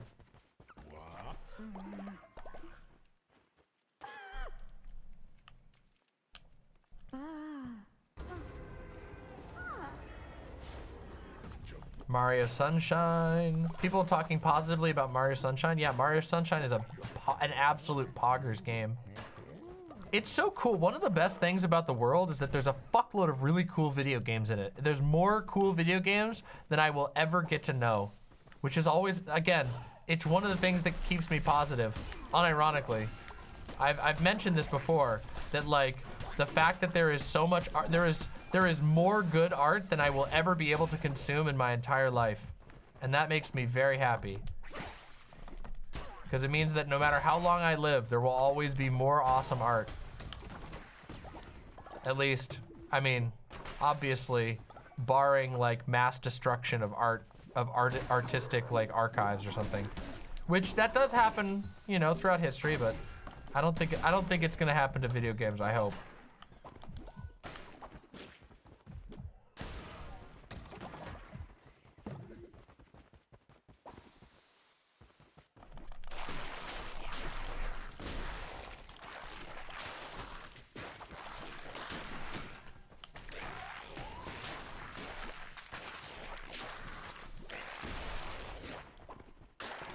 Mario Sunshine. People talking positively about Mario Sunshine. Yeah, Mario Sunshine is an absolute poggers game. It's so cool. One of the best things about the world is that there's a fuckload of really cool video games in it. There's more cool video games than I will ever get to know, which is always, again, it's one of the things that keeps me positive, unironically. I've mentioned this before, that like, the fact that there is so much art, there is more good art than I will ever be able to consume in my entire life. And that makes me very happy. Because it means that no matter how long I live, there will always be more awesome art. At least, I mean, obviously, barring like mass destruction of artistic like archives or something, which that does happen, you know, throughout history. But I don't think it's gonna happen to video games. I hope.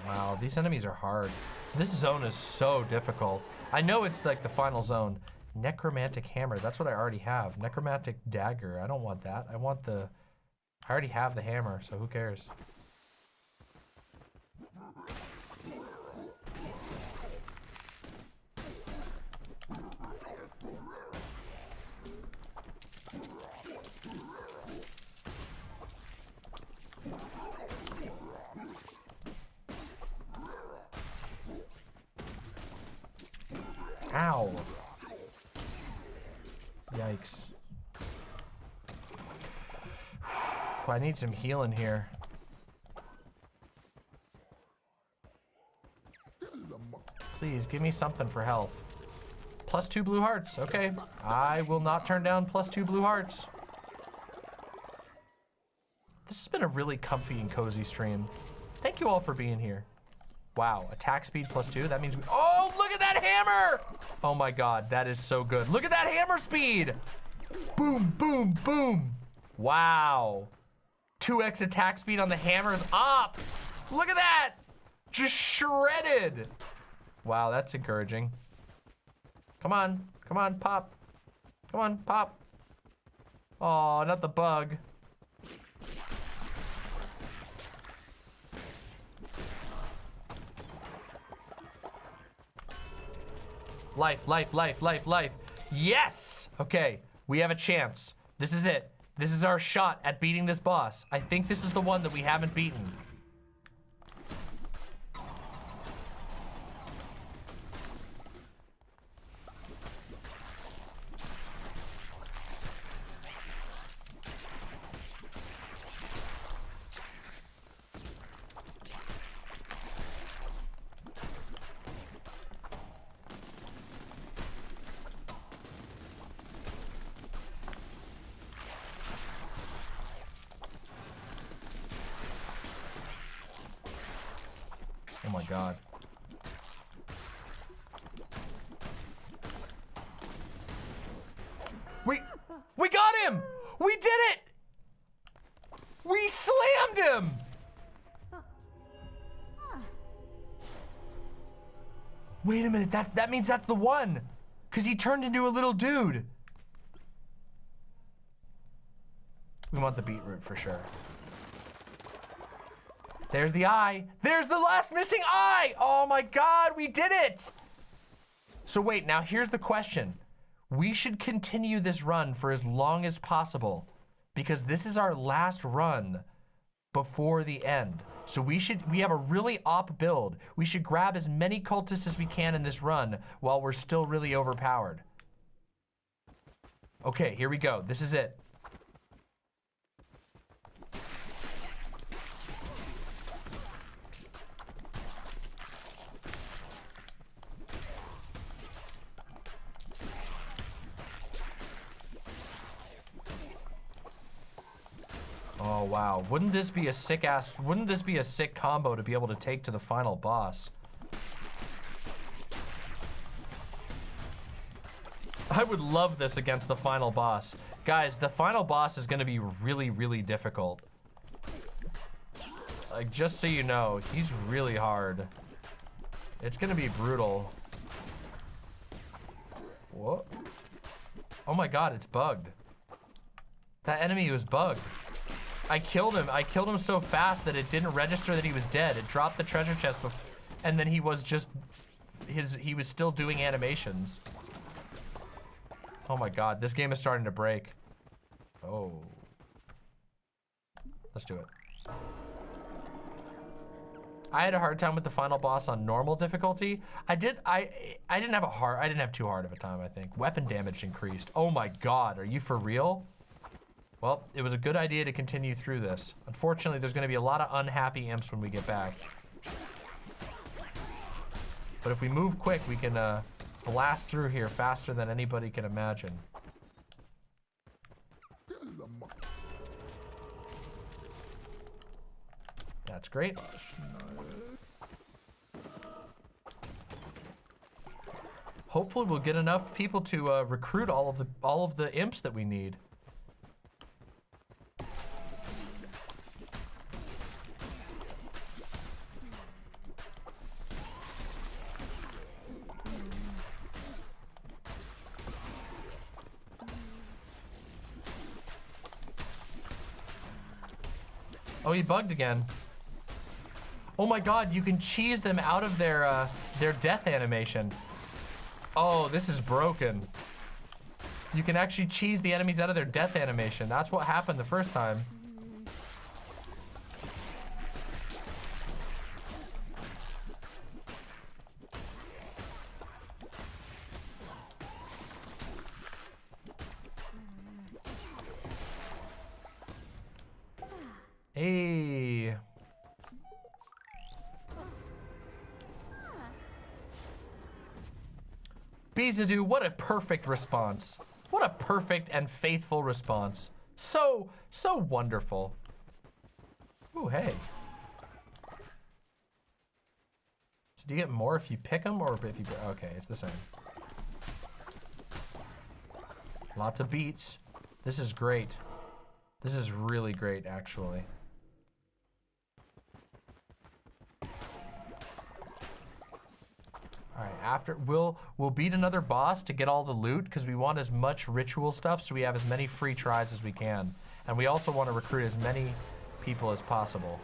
Wow, these enemies are hard. This zone is so difficult. I know it's like the final zone. Necromantic hammer, that's what I already have. Necromantic dagger, I don't want that. I already have the hammer, so who cares? Ow. Yikes. I need some healing here. Please, give me something for health. +2 blue hearts, okay. I will not turn down +2 blue hearts. This has been a really comfy and cozy stream. Thank you all for being here. Wow, attack speed +2, that means oh, look at that hammer! Oh my God, that is so good. Look at that hammer speed! Boom, boom, boom. Wow. 2x attack speed on the hammers up. Look at that! Just shredded. Wow, that's encouraging. Come on, pop. Come on, pop. Oh, not the bug. Life, life, life, life, life. Yes! Okay, we have a chance. This is it. This is our shot at beating this boss. I think this is the one that we haven't beaten. Oh my God. We got him! We did it! We slammed him! Wait a minute, that means that's the one. Because he turned into a little dude. We want the beetroot for sure. There's the eye. There's the last missing eye. Oh my God, we did it. So wait, now here's the question. We should continue this run for as long as possible because this is our last run before the end. So we have a really op build. We should grab as many cultists as we can in this run while we're still really overpowered. Okay, here we go. This is it. Oh wow, wouldn't this be a sick combo to be able to take to the final boss? I would love this against the final boss. Guys, the final boss is gonna be really, really difficult. Like, just so you know, he's really hard. It's gonna be brutal. What? Oh my God, it's bugged. That enemy was bugged. I killed him so fast that it didn't register that he was dead. It dropped the treasure chest and then he was just, he was still doing animations. Oh my God, this game is starting to break. Oh. Let's do it. I had a hard time with the final boss on normal difficulty. I didn't have too hard of a time, I think. Weapon damage increased. Oh my God, are you for real? Well, it was a good idea to continue through this. Unfortunately, there's gonna be a lot of unhappy imps when we get back. But if we move quick, we can blast through here faster than anybody can imagine. That's great. Hopefully we'll get enough people to recruit all of the imps that we need. Oh, he bugged again. Oh my God, you can cheese them out of their death animation. Oh, this is broken. You can actually cheese the enemies out of their death animation. That's what happened the first time. Hey. Bizadoo, what a perfect response. What a perfect and faithful response. So wonderful. Ooh, hey. So do you get more if you pick them or if you, okay, it's the same. Lots of beats. This is great. This is really great, actually. All right, after we'll beat another boss to get all the loot because we want as much ritual stuff so we have as many free tries as we can. And we also want to recruit as many people as possible.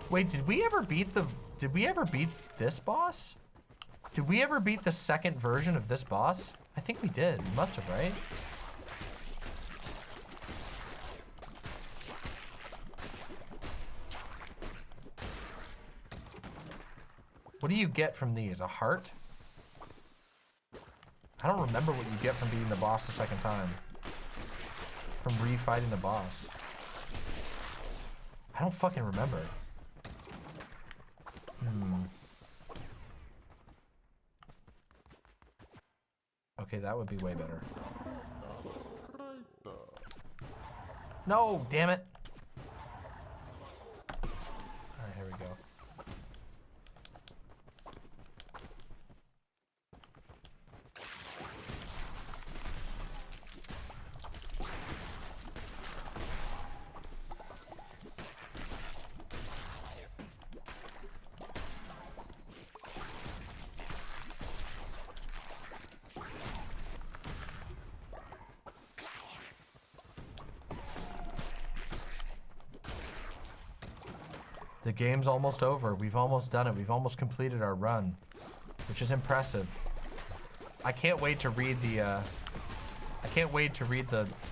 Wait, did we ever beat this boss? Did we ever beat the second version of this boss? I think we did. We must have, right? What do you get from these? A heart? I don't remember what you get from beating the boss the second time. From refighting the boss. I don't fucking remember. Okay, that would be way better. No, damn it. Alright, here we go. The game's almost over. We've almost done it. We've almost completed our run, which is impressive. I can't wait to read the,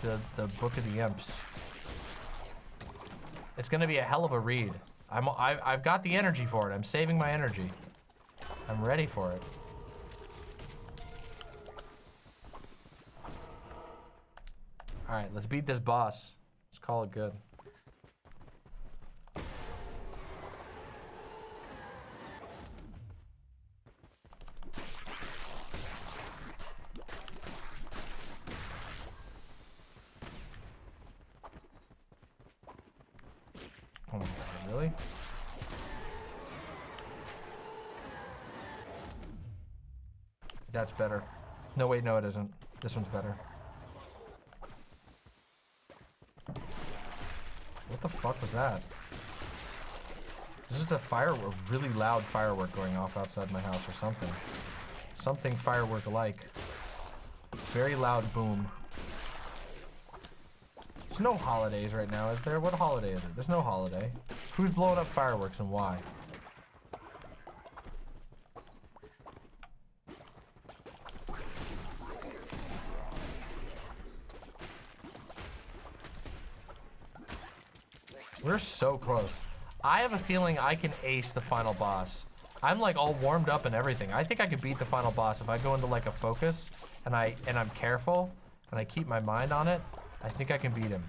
the Book of the Imps. It's gonna be a hell of a read. I've got the energy for it. I'm saving my energy. I'm ready for it. All right, let's beat this boss. Let's call it good. Oh my god, really? That's better. No, wait, no, it isn't. This one's better. What the fuck was that? This is a really loud firework going off outside my house or something. Something firework-like. Very loud boom. There's no holidays right now, is there? What holiday is it? There's no holiday. Who's blowing up fireworks and why? We're so close. I have a feeling I can ace the final boss. I'm like all warmed up and everything. I think I could beat the final boss if I go into like a focus and I'm careful and I keep my mind on it. I think I can beat him.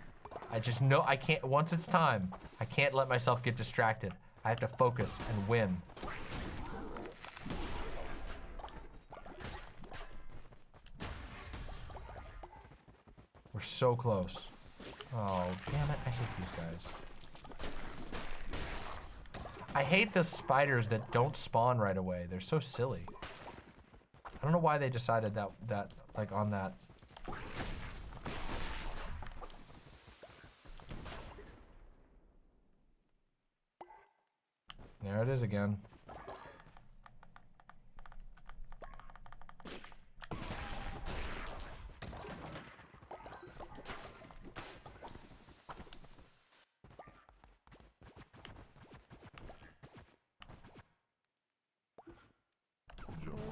I just know I can't, once it's time, I can't let myself get distracted. I have to focus and win. We're so close. Oh, damn it, I hate these guys. I hate the spiders that don't spawn right away. They're so silly. I don't know why they decided that like on that. There it is again.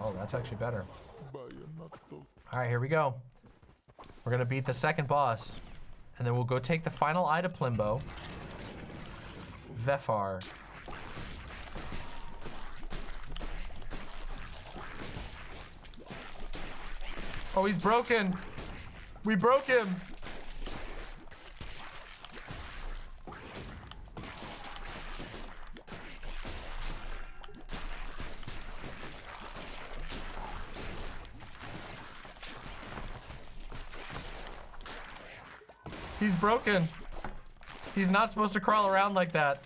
Oh, that's actually better. All right, here we go. We're gonna beat the second boss, and then we'll go take the final eye to Plimbo. Vefar. Oh, he's broken. We broke him. He's broken. He's not supposed to crawl around like that.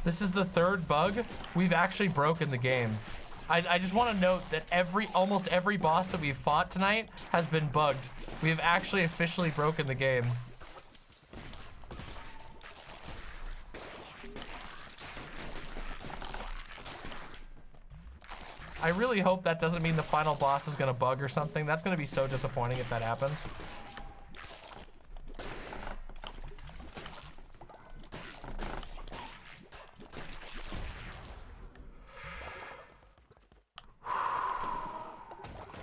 This is the third bug. We've actually broken the game. I just want to note that almost every boss that we've fought tonight has been bugged. We have actually officially broken the game. I really hope that doesn't mean the final boss is gonna bug or something. That's gonna be so disappointing if that happens.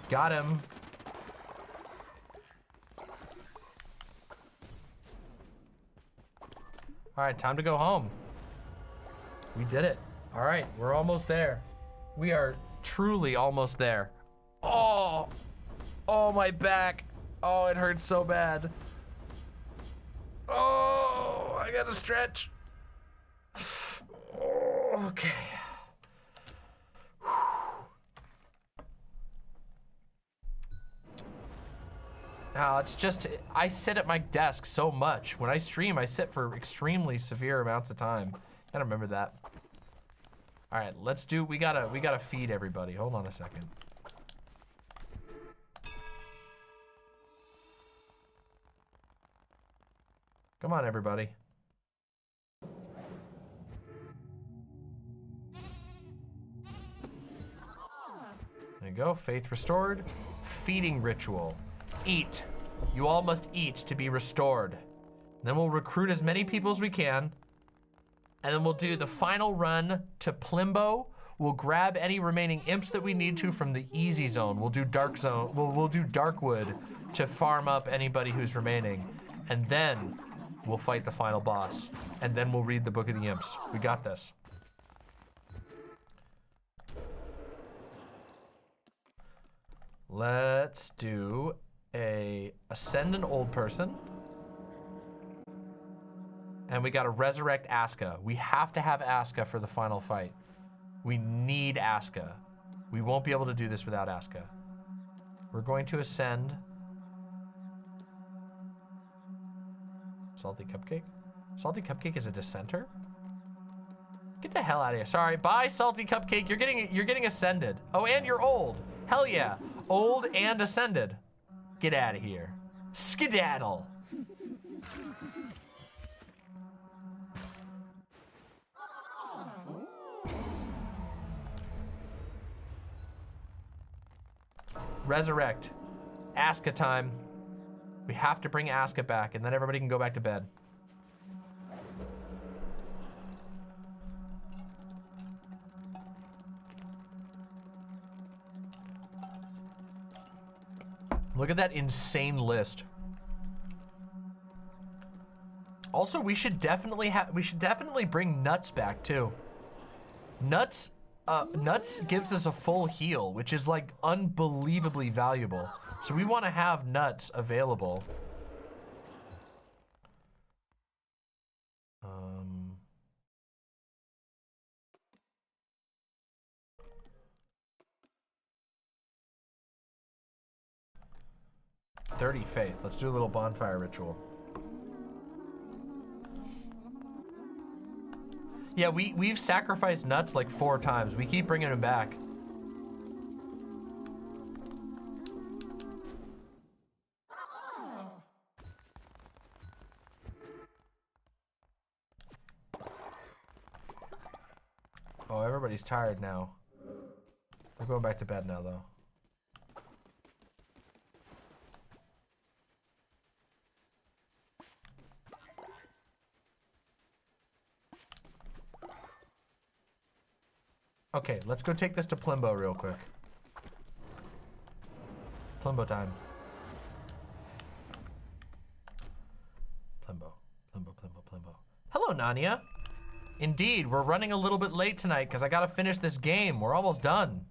Got him. All right, time to go home. We did it. All right, we're almost there. We are truly almost there. Oh, my back. Oh, it hurts so bad. Oh, I gotta stretch. Oh, okay. Now, it's just, I sit at my desk so much. When I stream, I sit for extremely severe amounts of time. Gotta remember that. All right, let's do, we gotta feed everybody. Hold on a second. Come on, everybody. we go. Faith restored. Feeding ritual. Eat. You all must eat to be restored. Then we'll recruit as many people as we can. And then we'll do the final run to Plimbo. We'll grab any remaining imps that we need to from the easy zone. We'll do dark zone. We'll do Darkwood to farm up anybody who's remaining. And then we'll fight the final boss. And then we'll read the Book of the Imps. We got this. Let's do a ascend an old person. And we gotta resurrect Aska. We have to have Aska for the final fight. We need Aska. We won't be able to do this without Aska. We're going to ascend. Salty Cupcake? Salty Cupcake is a dissenter? Get the hell out of here. Sorry, bye Salty Cupcake. You're getting ascended. Oh, and you're old. Hell yeah. Old and ascended. Get out of here. Skedaddle. Resurrect. Aska time. We have to bring Aska back, and then everybody can go back to bed. Look at that insane list. Also, we should definitely bring Nuts back too. Nuts gives us a full heal, which is like unbelievably valuable. So we want to have Nuts available. Dirty Faith. Let's do a little bonfire ritual. Yeah, we've sacrificed Nuts like 4 times. We keep bringing him back. Oh, everybody's tired now. We're going back to bed now, though. Okay, let's go take this to Plimbo real quick. Plimbo time. Plimbo. Hello, Nania. Indeed, we're running a little bit late tonight because I gotta finish this game. We're almost done.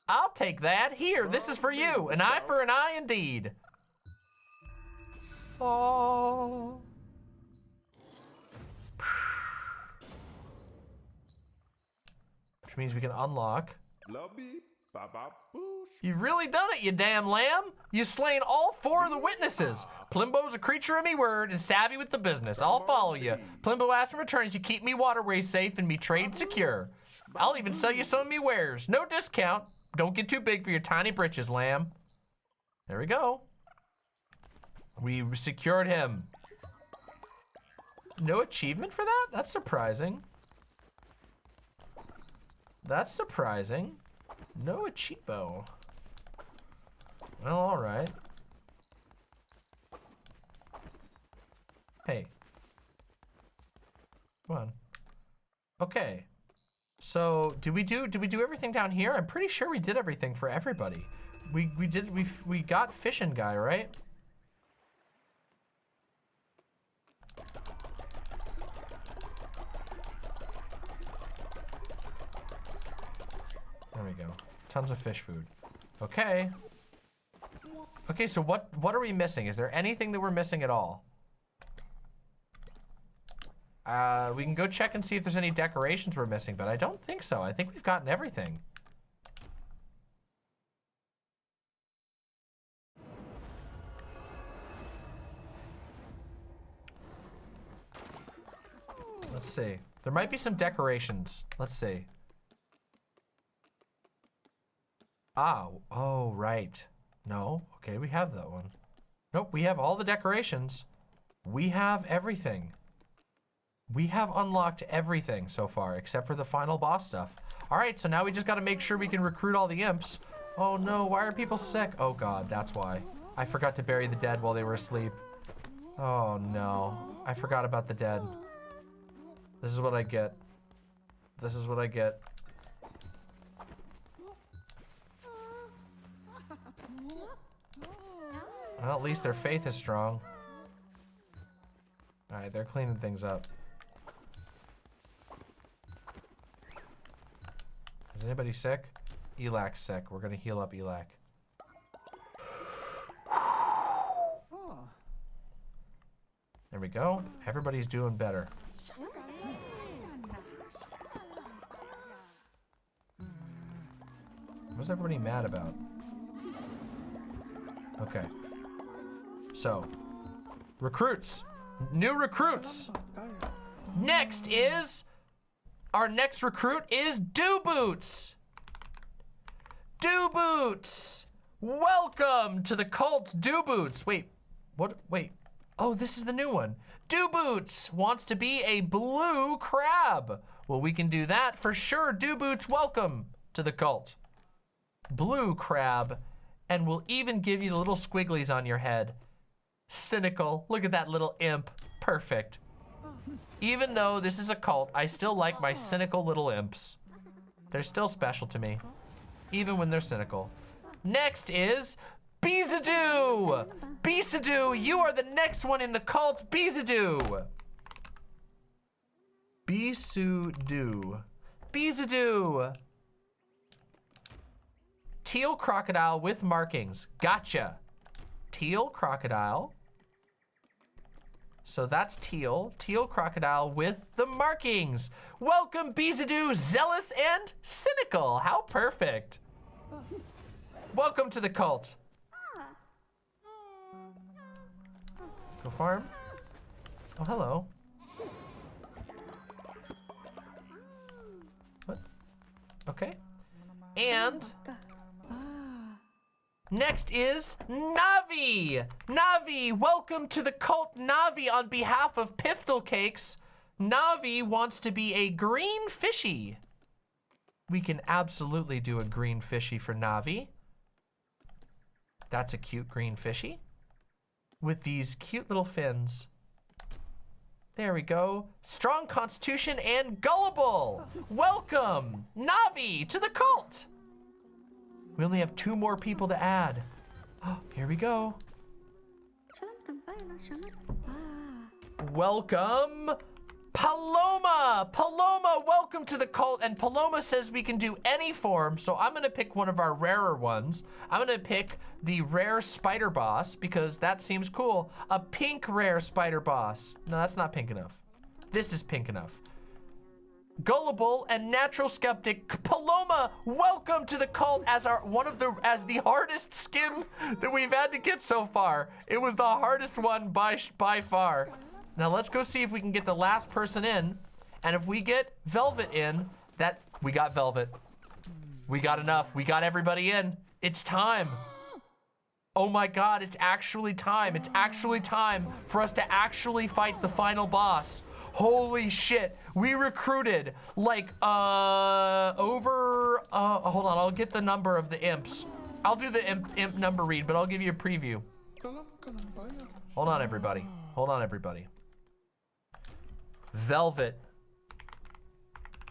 I'll take that. Here, this is for you. An eye for an eye indeed. Oh. Which means we can unlock. You've really done it, you damn lamb. You've slain all 4 of the witnesses. Plimbo's a creature of me word and savvy with the business. I'll follow you. Plimbo asks in return you keep me waterways safe and me trade secure. I'll even sell you some of me wares. No discount. Don't get too big for your tiny britches, lamb. There we go. We secured him. No achievement for that? That's surprising. That's surprising. No achievo. Well, all right. Hey. Come on. Okay. So, did we do everything down here? I'm pretty sure we did everything for everybody. We got Fishin' Guy, right? There we go. Tons of fish food. Okay. Okay, so what are we missing? Is there anything that we're missing at all? We can go check and see if there's any decorations we're missing, but I don't think so. I think we've gotten everything. Let's see. There might be some decorations. Let's see. Oh, right. No, okay, we have that one. Nope, we have all the decorations. We have everything. We have unlocked everything so far, except for the final boss stuff. All right, so now we just gotta make sure we can recruit all the imps. Oh no, why are people sick? Oh God, that's why. I forgot to bury the dead while they were asleep. Oh no, I forgot about the dead. This is what I get. This is what I get. Well, at least their faith is strong. All right, they're cleaning things up. Is anybody sick? Elak's sick. We're gonna heal up Elak. There we go. Everybody's doing better. What's everybody mad about? Okay. So, recruits. New recruits. Next is... Our next recruit is Do Boots. Do Boots. Welcome to the cult, Do Boots. Wait, what? Wait. Oh, this is the new one. Do Boots wants to be a blue crab. Well, we can do that for sure. Do Boots, welcome to the cult. Blue crab. And we'll even give you the little squigglies on your head. Cynical. Look at that little imp. Perfect. Even though this is a cult, I still like my cynical little imps. They're still special to me, even when they're cynical. Next is Beezadoo. Beezadoo, you are the next one in the cult. Beezadoo. Beezadoo. Beezadoo. Teal crocodile with markings. Gotcha. Teal crocodile. So that's teal. Teal crocodile with the markings. Welcome, Beezadoo, zealous and cynical. How perfect. Welcome to the cult. Go farm. Oh, hello. What? Okay. And next is Navi. Navi, welcome to the cult, Navi. On behalf of Piftle Cakes, Navi wants to be a green fishy. We can absolutely do a green fishy for Navi. That's a cute green fishy with these cute little fins. There we go. Strong constitution and gullible. Welcome, Navi, to the cult. We only have 2 more people to add. Oh, here we go. Welcome, Paloma. Paloma, welcome to the cult. And Paloma says we can do any form, so I'm gonna pick one of our rarer ones. I'm gonna pick the rare spider boss because that seems cool. A pink rare spider boss. No, that's not pink enough. This is pink enough. Gullible and natural skeptic Paloma, welcome to the cult as as the hardest skin that we've had to get so far. It was the hardest one by far. Now let's go see if we can get the last person in, and if we get Velvet in, we got Velvet. We got enough. We got everybody in. It's time. Oh my God, it's actually time. It's actually time for us to actually fight the final boss. Holy shit, we recruited like hold on, I'll get the number of the imps. I'll do the imp number read, but I'll give you a preview. Hold on, everybody. Hold on, everybody. Velvet.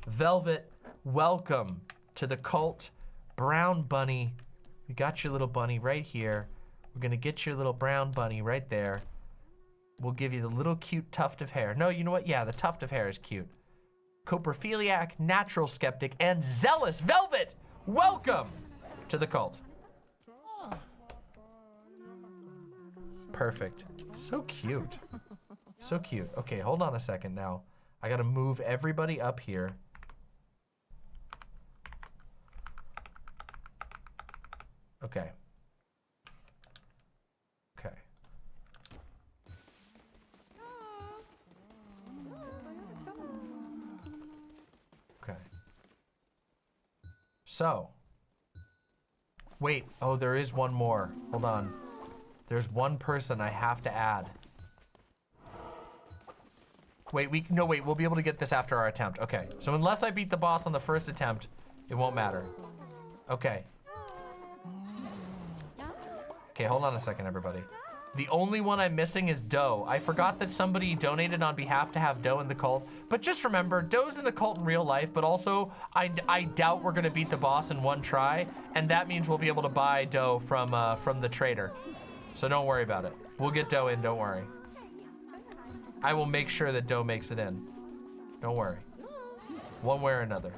Velvet, welcome to the cult. Brown bunny. We got your little bunny right here. We're gonna get your little brown bunny right there. We'll give you the little cute tuft of hair. No, you know what? Yeah, the tuft of hair is cute. Coprophiliac, natural skeptic, and zealous. Velvet, welcome to the cult. Perfect. So cute. So cute. Okay, hold on a second now. I gotta move everybody up here. Okay. Okay. Okay. So. Wait, oh, there is one more. Hold on. There's one person I have to add. Wait, we'll be able to get this after our attempt. Okay, so unless I beat the boss on the first attempt, it won't matter. Okay. Okay, hold on a second, everybody. The only one I'm missing is Doe. I forgot that somebody donated on behalf to have Doe in the cult, but just remember, Doe's in the cult in real life, but also I doubt we're gonna beat the boss in one try, and that means we'll be able to buy Doe from the trader. So don't worry about it. We'll get Doe in, don't worry. I will make sure that Doe makes it in. Don't worry. One way or another.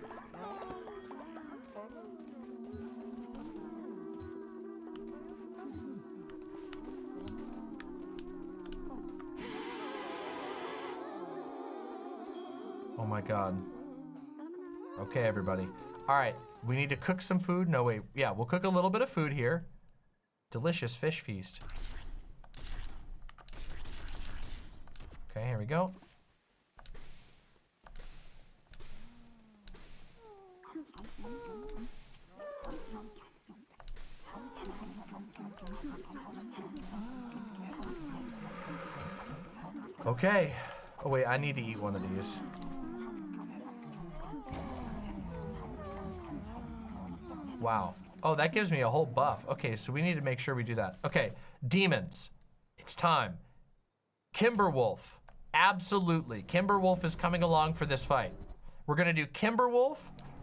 Oh my God. Okay, everybody. All right, we need to cook some food. No, wait. Yeah, we'll cook a little bit of food here. Delicious fish feast. Okay, here we go. Okay. Oh wait, I need to eat one of these. Wow. Oh, that gives me a whole buff. Okay, so we need to make sure we do that. Okay, demons. It's time. Kimberwolf. Absolutely. Kimberwolf is coming along for this fight. We're gonna do Kimberwolf.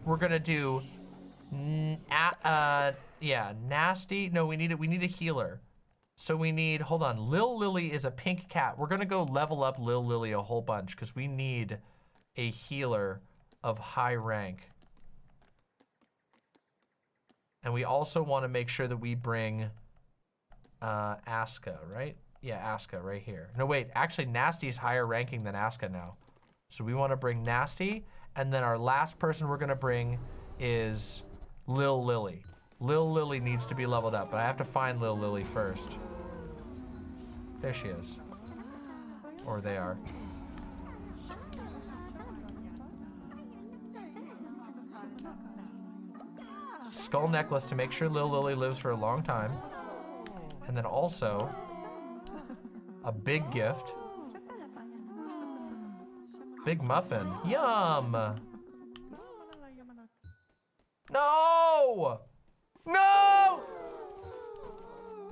We're gonna do yeah, nasty. No, we need a healer. So we need, hold on, Lil Lily is a pink cat. We're gonna go level up Lil Lily a whole bunch because we need a healer of high rank. And we also want to make sure that we bring Aska, right? Yeah, Aska right here. No, wait, actually Nasty is higher ranking than Aska now. So we want to bring Nasty, and then our last person we're gonna bring is Lil Lily. Lil Lily needs to be leveled up, but I have to find Lil Lily first. There she is. Or they are. Skull necklace to make sure Lil Lily lives for a long time. And then also a big gift. Big muffin. Yum! No! No!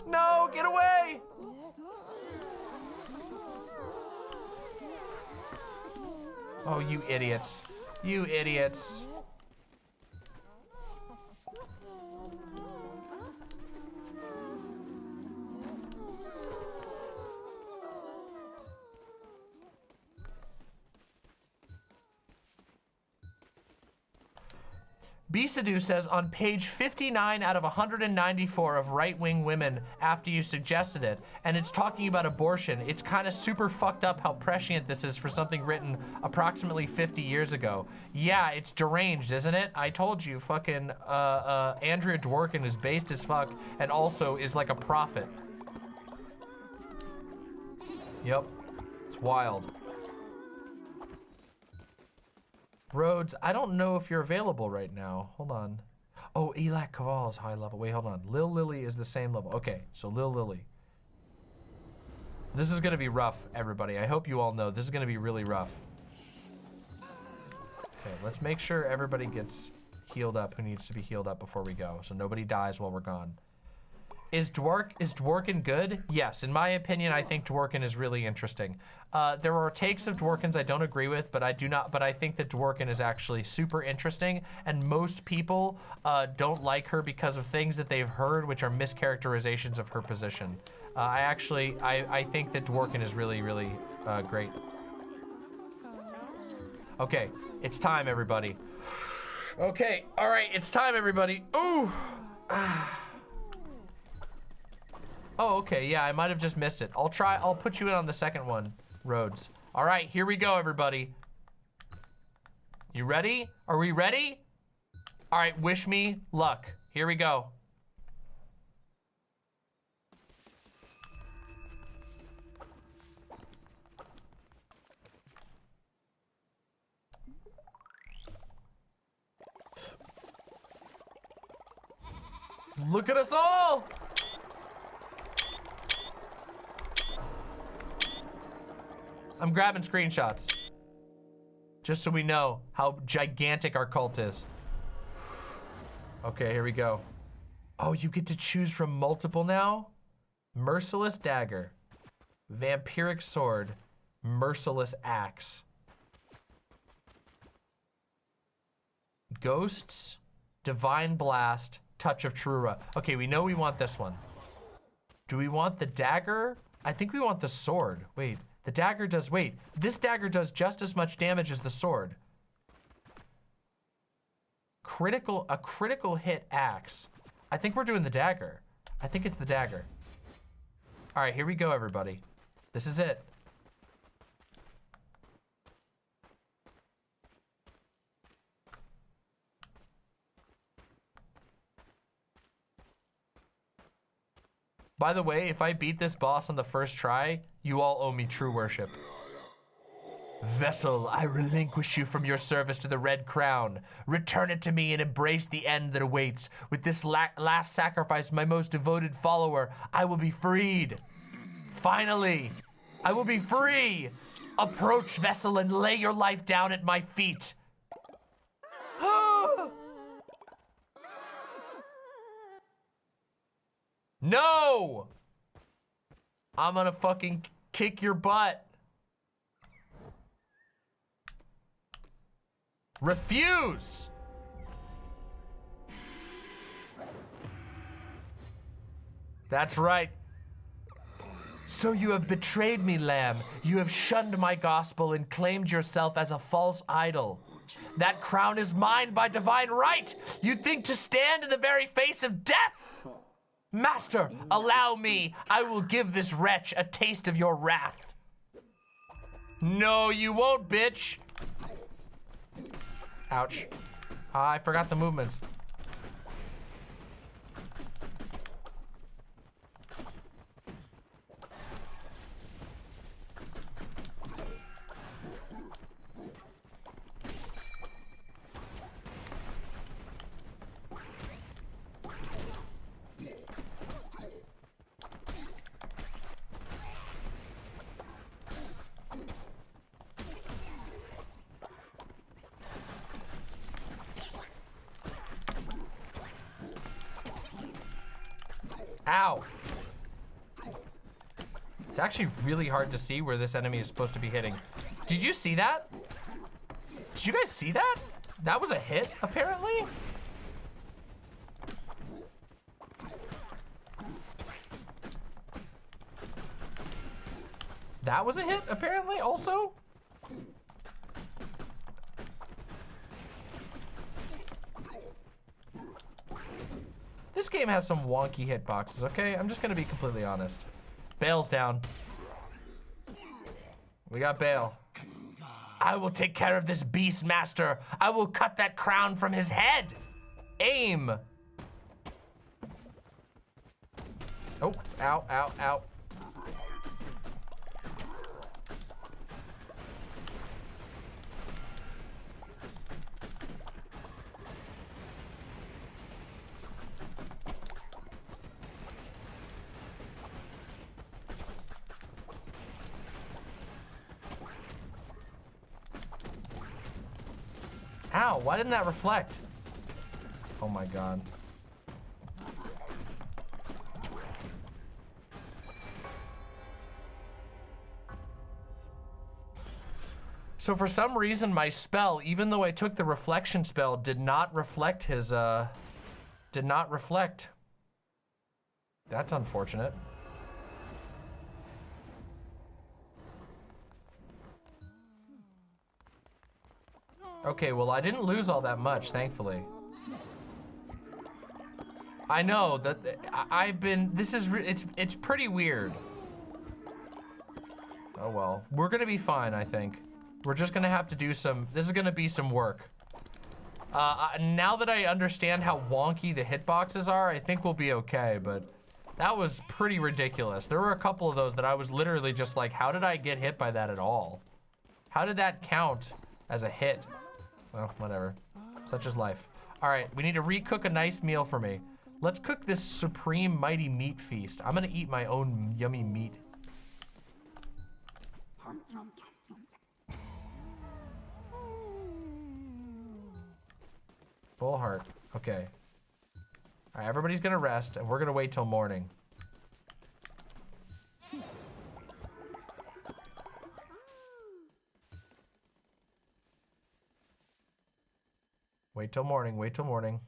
No, get away! Oh, you idiots. You idiots. Bisadu says, on page 59 out of 194 of right-wing women after you suggested it, and it's talking about abortion, it's kind of super fucked up how prescient this is for something written approximately 50 years ago. Yeah, it's deranged, isn't it? I told you, fucking Andrea Dworkin is based as fuck and also is like a prophet. Yep, it's wild. Rhodes, I don't know if you're available right now. Hold on. Oh, Elak Kaval is high level. Wait, hold on. Lil Lily is the same level. Okay, so Lil Lily. This is gonna be rough, everybody. I hope you all know this is gonna be really rough. Okay, let's make sure everybody gets healed up who needs to be healed up before we go, so nobody dies while we're gone. Is Dworkin good? Yes, in my opinion, I think Dworkin is really interesting. There are takes of Dworkin's I don't agree with, but I think that Dworkin is actually super interesting, and most people don't like her because of things that they've heard, which are mischaracterizations of her position. I think that Dworkin is really, really great. Okay, it's time, everybody. Okay, all right, it's time, everybody. Ooh. Oh, okay, yeah, I might have just missed it. I'll put you in on the second one, Rhodes. All right, here we go, everybody. You ready? Are we ready? All right, wish me luck. Here we go. Look at us all! I'm grabbing screenshots. Just so we know how gigantic our cult is. Okay, here we go. Oh, you get to choose from multiple now? Merciless dagger, vampiric sword, merciless axe. Ghosts, divine blast, touch of Trura. Okay, we know we want this one. Do we want the dagger? I think we want the sword. Wait, the dagger does, wait. This dagger does just as much damage as the sword. A critical hit axe. I think we're doing the dagger. I think it's the dagger. All right, here we go, everybody. This is it. By the way, if I beat this boss on the first try, you all owe me true worship. Vessel, I relinquish you from your service to the Red Crown. Return it to me and embrace the end that awaits. With this last sacrifice, my most devoted follower, I will be freed. Finally, I will be free. Approach, Vessel, and lay your life down at my feet. No! I'm gonna fucking kick your butt. Refuse! That's right. So you have betrayed me, Lamb. You have shunned my gospel and claimed yourself as a false idol. That crown is mine by divine right. You think to stand in the very face of death? Master, allow me. I will give this wretch a taste of your wrath. No, you won't, bitch. Ouch. I forgot the movements. Ow. It's actually really hard to see where this enemy is supposed to be hitting. Did you see that? Did you guys see that? That was a hit, apparently? That was a hit, apparently, also? This game has some wonky hitboxes, okay? I'm just gonna be completely honest. Bale's down. We got Bale. I will take care of this beast, master. I will cut that crown from his head. Aim. Oh, ow, ow, ow. Ow, why didn't that reflect? Oh my god. So for some reason my spell, even though I took the reflection spell, did not reflect his, did not reflect. That's unfortunate. Okay, well, I didn't lose all that much, thankfully. I know that I've been, it's pretty weird. Oh well, we're gonna be fine, I think. We're just gonna have to do some, this is gonna be some work. Now that I understand how wonky the hitboxes are, I think we'll be okay, but that was pretty ridiculous. There were a couple of those that I was literally just like, how did I get hit by that at all? How did that count as a hit? Well, whatever. Such is life. All right, we need to recook a nice meal for me. Let's cook this supreme mighty meat feast. I'm gonna eat my own yummy meat. Full heart. Okay. All right, everybody's gonna rest, and we're gonna wait till morning. Wait till morning, wait till morning.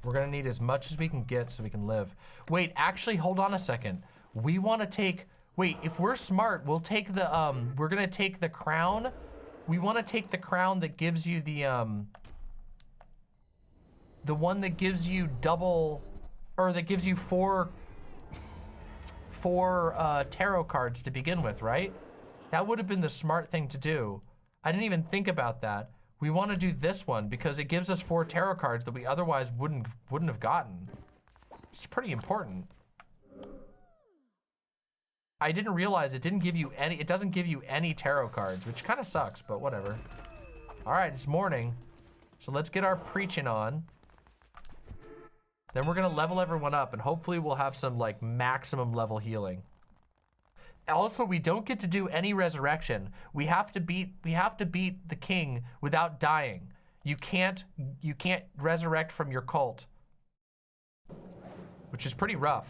We're gonna need as much as we can get so we can live. Wait, actually, hold on a second. We wanna take, wait, if we're smart, we'll take the, we're gonna take the crown. We wanna take the crown that gives you the one that gives you double, or that gives you four tarot cards to begin with, right? That would have been the smart thing to do. I didn't even think about that. We want to do this one because it gives us 4 tarot cards that we otherwise wouldn't have gotten. It's pretty important. I didn't realize it didn't give you any, it doesn't give you any tarot cards, which kind of sucks, but whatever. All right, it's morning. So let's get our preaching on. Then we're gonna level everyone up and hopefully we'll have some like maximum level healing. Also, we don't get to do any resurrection. We have to beat the king without dying. You can't resurrect from your cult, which is pretty rough.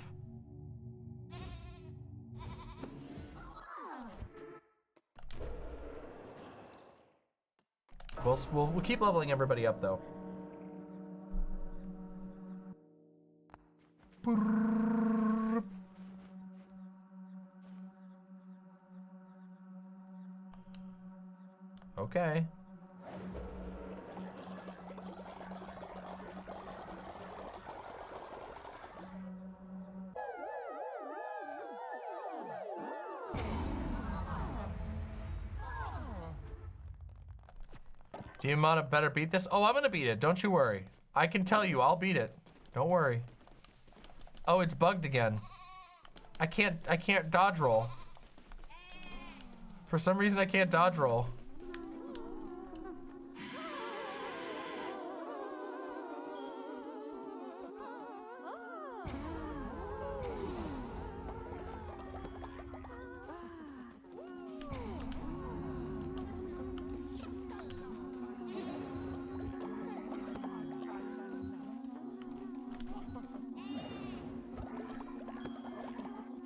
We'll keep leveling everybody up though. Okay. Do you want to better beat this? Oh, I'm gonna beat it. Don't you worry. I can tell you, I'll beat it. Don't worry. Oh, it's bugged again. I can't dodge roll. For some reason, I can't dodge roll.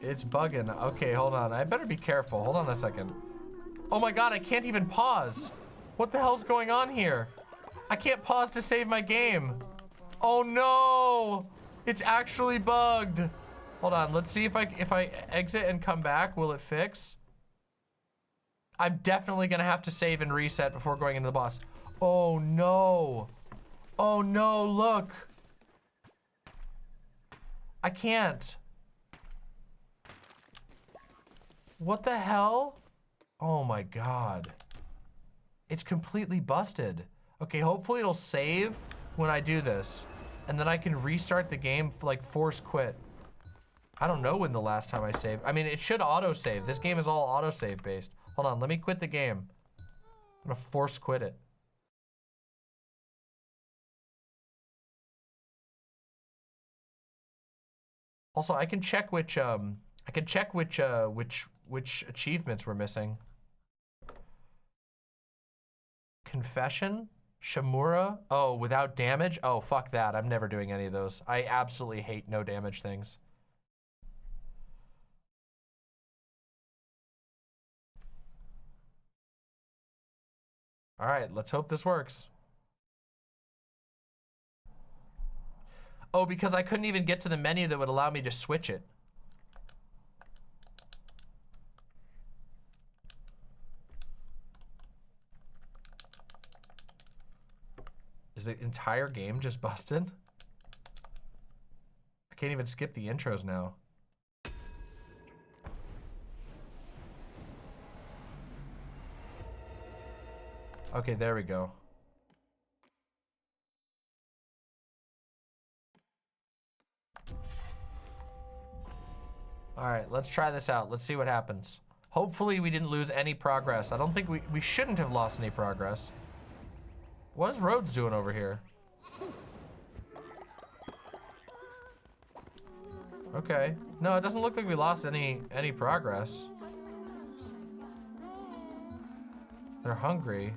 It's bugging. Okay, hold on. I better be careful. Hold on a second. Oh my god, I can't even pause. What the hell's going on here? I can't pause to save my game. Oh no! It's actually bugged. Hold on, let's see if I exit and come back, will it fix? I'm definitely gonna have to save and reset before going into the boss. Oh no. Oh no, look. I can't. What the hell? Oh my god. It's completely busted. Okay, hopefully it'll save when I do this. And then I can restart the game, like force quit. I don't know when the last time I saved. I mean, it should auto-save. This game is all auto-save based. Hold on, let me quit the game. I'm gonna force quit it. Also, I can check which which achievements we're missing. Confession? Shamura? Oh, without damage? Oh, fuck that. I'm never doing any of those. I absolutely hate no damage things. All right, let's hope this works. Oh, because I couldn't even get to the menu that would allow me to switch it. Is the entire game just busted? I can't even skip the intros now. Okay, there we go. All right, let's try this out. Let's see what happens. Hopefully we didn't lose any progress. I don't think we shouldn't have lost any progress. What is Rhodes doing over here? Okay. No, it doesn't look like we lost any progress. They're hungry.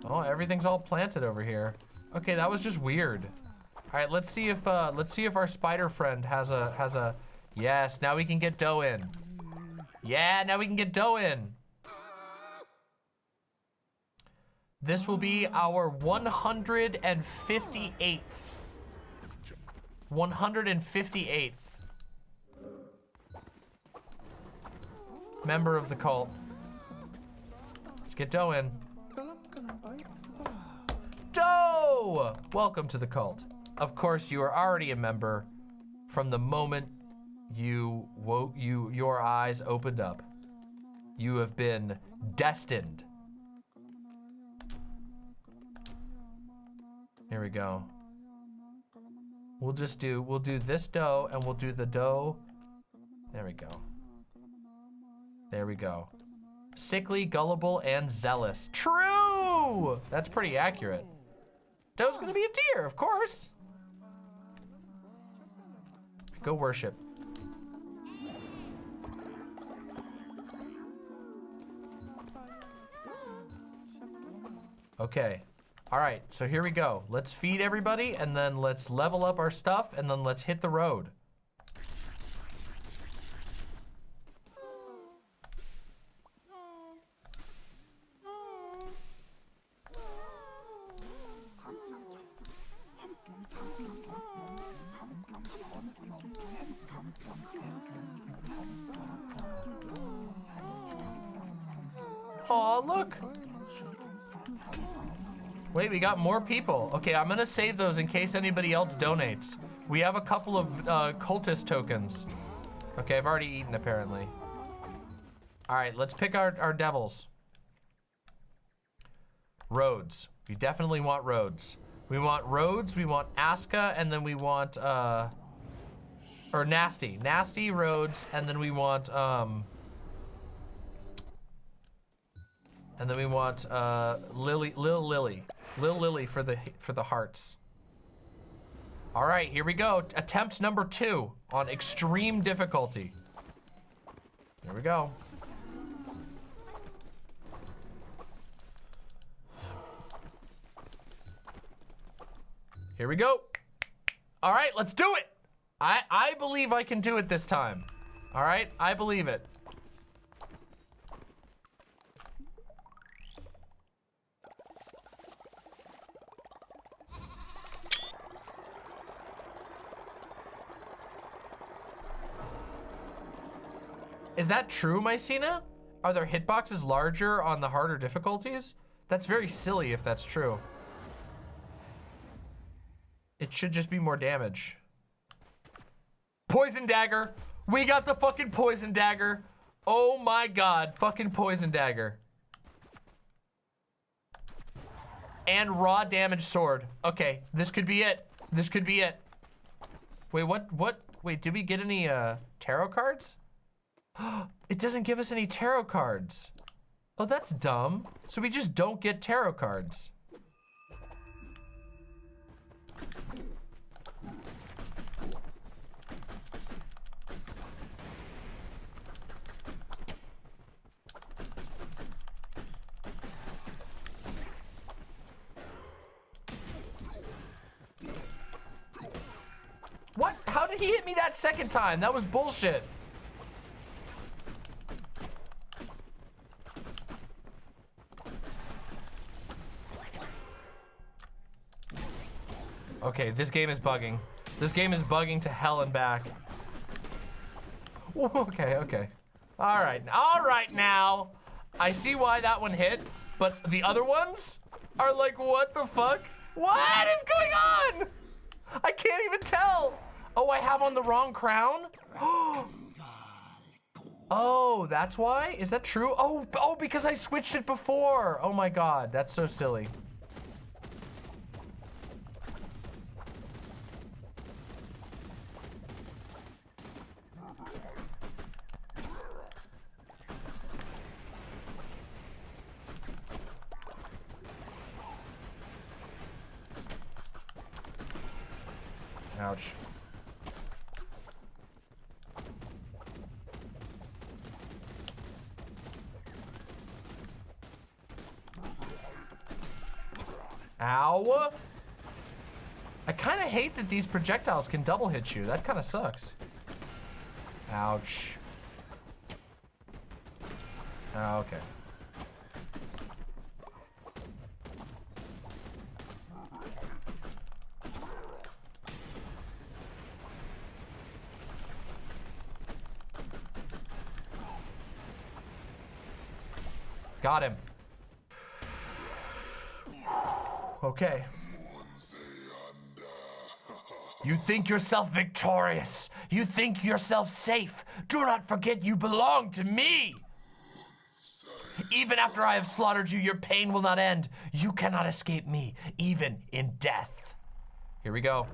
Oh, everything's all planted over here. Okay, that was just weird. All right, let's see if our spider friend has a. Yes, now we can get dough in. Yeah, now we can get dough in. This will be our 158th. 158th member of the cult. Let's get dough in. Dough! Welcome to the cult. Of course, you are already a member from the moment your eyes opened up. You have been destined. Here we go. We'll do this dough and we'll do the dough. There we go. There we go. Sickly, gullible, and zealous. True! That's pretty accurate. Dough's gonna be a deer, of course. Go worship. Okay. All right, so here we go. Let's feed everybody and then let's level up our stuff and then let's hit the road. Aw, look. Wait, we got more people. Okay, I'm gonna save those in case anybody else donates. We have a couple of cultist tokens. Okay, I've already eaten apparently. All right, let's pick our devils. Rhodes. We definitely want Rhodes. We want Rhodes, we want Aska, and then we want, or Nasty. Nasty, Rhodes, and then we want, Lil Lily for the hearts. All right, here we go. Attempt number 2 on extreme difficulty. Here we go. Here we go. All right, let's do it. I believe I can do it this time. All right, I believe it. Is that true, Mycena? Are their hitboxes larger on the harder difficulties? That's very silly if that's true. It should just be more damage. Poison dagger. We got the fucking poison dagger. Oh my god, fucking poison dagger. And raw damage sword. Okay, this could be it. This could be it. Wait, what? Wait, did we get any tarot cards? It doesn't give us any tarot cards. Oh, that's dumb. So we just don't get tarot cards. What? How did he hit me that second time? That was bullshit. Okay, this game is bugging. This game is bugging to hell and back. Okay, okay. All right now. I see why that one hit, but the other ones are like, what the fuck? What is going on? I can't even tell. Oh, I have on the wrong crown? Oh, that's why? Is that true? Oh, because I switched it before. Oh my god, that's so silly. Ouch. Ow! I kind of hate that these projectiles can double hit you. That kind of sucks. Ouch. Oh, okay. Got him. Okay. You think yourself victorious. You think yourself safe. Do not forget you belong to me. Even after I have slaughtered you, your pain will not end. You cannot escape me, even in death. Here we go.